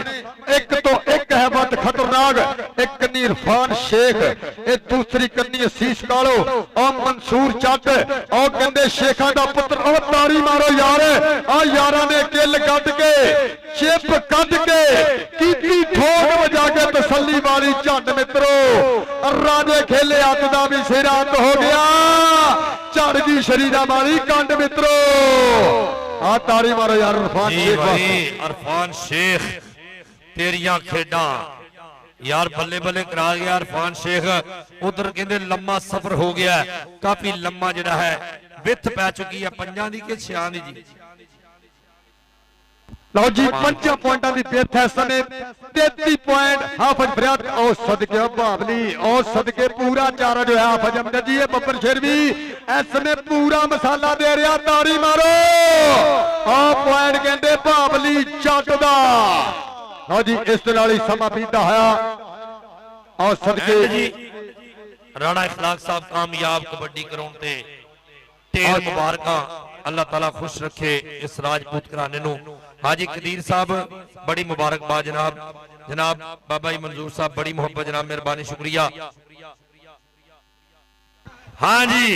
ਇੱਕ ਤੋਂ ਇੱਕ ਹੈ ਵੱਧ ਖਤਰਨਾਕ ਇੱਕ ਕੰਨੀ ਇਰਫਾਨ ਸ਼ੇਖ ਇਹ ਦੂਸਰੀ ਕੰਨੀ ਅਸੀਸ ਕਾਲੋ ਉਹ ਮਨਸੂਰ ਚੱਟ ਉਹ ਕਹਿੰਦੇ ਸ਼ੇਖਾਂ ਦਾ ਪੁੱਤਰ ਉਹ ਤਾੜੀ ਮਾਰੋ ਯਾਰ ਆ ਯਾਰਾਂ ਨੇ ਕਿੱਲ ਕੱਢ ਕੇ ਚਿੱਪ ਕੱਢ ਕੇ ਕੀਤੀ ਠੋਕ ਵਜਾ ਕੇ ਤਸੱਲੀ ਵਾਲੀ ਝੰਡ ਮਿੱਤਰੋ ਰਾਜੇ ਖੇਲੇ ਹੱਥ ਦਾ ਵੀ ਸਿਰਾ ਅੰਤ ਹੋ ਗਿਆ ਝੜ ਗਈ ਸ਼ਰੀਰਾਂ ਵਾਲੀ ਕੰਡ ਮਿੱਤਰੋ ਆ ਤਾੜੀ ਮਾਰੋ ਯਾਰ ਇਰਫਾਨ ਸ਼ੇਖ ਭਾਈ ਇਰਫਾਨ ਸ਼ੇਖ ਤੇਰੀਆਂ ਖੇਡਾਂ यार बल्ले बल्ले करा गया इरफान शेख। उधर कहते लम्मा सफर हो गया, काफी लम्मा जिहड़ा है विथ पै चुकी है पंजां दी कि छियां दी जी। ਲਓ ਜੀ 5 ਪੁਆਇੰਟਾਂ ਦੀ ਬਿੱਥ ਹੈ ਸਨੇ 33 ਪੁਆਇੰਟ ਹਾਫਜ ਫਰਿਆਦ ਉਹ ਸਦਕੇ ਭਾਵਲੀ ਉਹ ਸਦਕੇ ਪੂਰਾ ਚਾਰਜ ਹੋਇਆ ਹਾਫਜ ਅਮਜਦ ਜੀ। ਇਹ ਬੱਬਰ ਸ਼ੇਰ ਵੀ ਇਸ ਨੇ ਪੂਰਾ ਮਸਾਲਾ ਦੇ ਰਿਹਾ, ਤਾੜੀ ਮਾਰੋ। ਆਹ ਪੁਆਇੰਟ ਕਹਿੰਦੇ ਭਾਵਲੀ ਚੱਟ ਦਾ। ਲਓ ਜੀ ਇਸ ਦੇ ਨਾਲ ਹੀ ਸਮਾਂ ਬੀਤਦਾ ਹੋਇਆ। ਆਹ ਸਦਕੇ जी राणा इखलाक साहब कामयाब कबड्डी कराउण ते ढेर मुबारकां। अल्लाह ताला खुश रखे इस राजपूत घराने नूं। हाजी कदीर साहब बड़ी मुबारकबाद जनाब। जनाब बाबा जी मंजूर साहब बड़ी मोहब्बत जनाब, मेहरबानी शुक्रिया। हाँ जी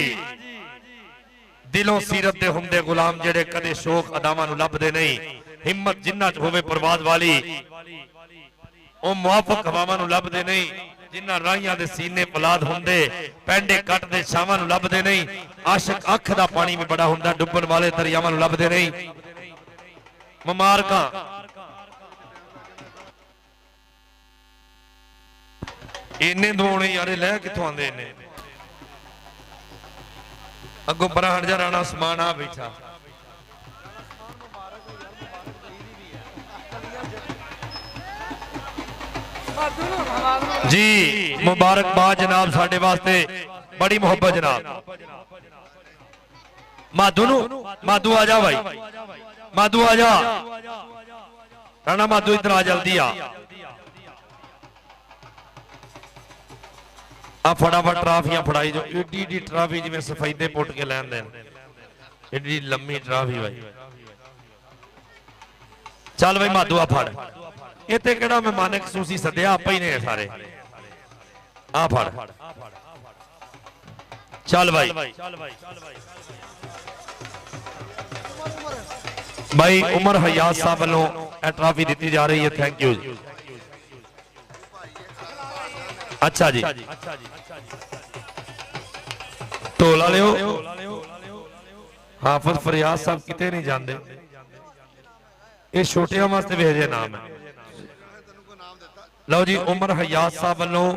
दिलों सीरत दे हुंदे गुलाम जेड़े कदे शौक अदावां नूं लभदे नहीं, हिम्मत जिन्ना च होवे परवाज वाली ओ मुआफक हवावां नूं लभदे नहीं, जिन्ना राहियां दे सीने पलाद हुंदे पैंडे कट दे छावां नूं लभदे नहीं, आशिक अख दा पानी भी बड़ा हुंदा डुब्बन वाले दरियावां नूं लभदे नहीं। मुबारकां इन्ने दोने यारे लै कित्थों आंदे ने। अगों परा हट जा राणा समान आ बैठा। जी मुबारकबाद जनाब, साडे वास्ते बड़ी मोहब्बत जनाब। माधू नू माधू आ जा भाई, माधू आ जा राणा, माधू इधर आ जल्दी आ फटाफट ट्राफियां फड़ाई जो। एडी एडी ट्राफी जिवें सफेदे पुट के लैन देन, एडी लम्मी ट्राफी भाई। चल भाई माधू आ फड़, इत्थे किहड़ा मेहमान खसूसी सद्या, आपा ही ने सारे। आ फड़ चल भाई। भाई उमर हयात साहब वालों ट्राफी दी जा रही है, थैंक यू जी। अच्छा जी ढोला लियो। हाफिज फरियाद साहब किते नहीं जाते, ये छोटिया वास्ते भेजे नाम है। लो जी उमर हयात साहब वालों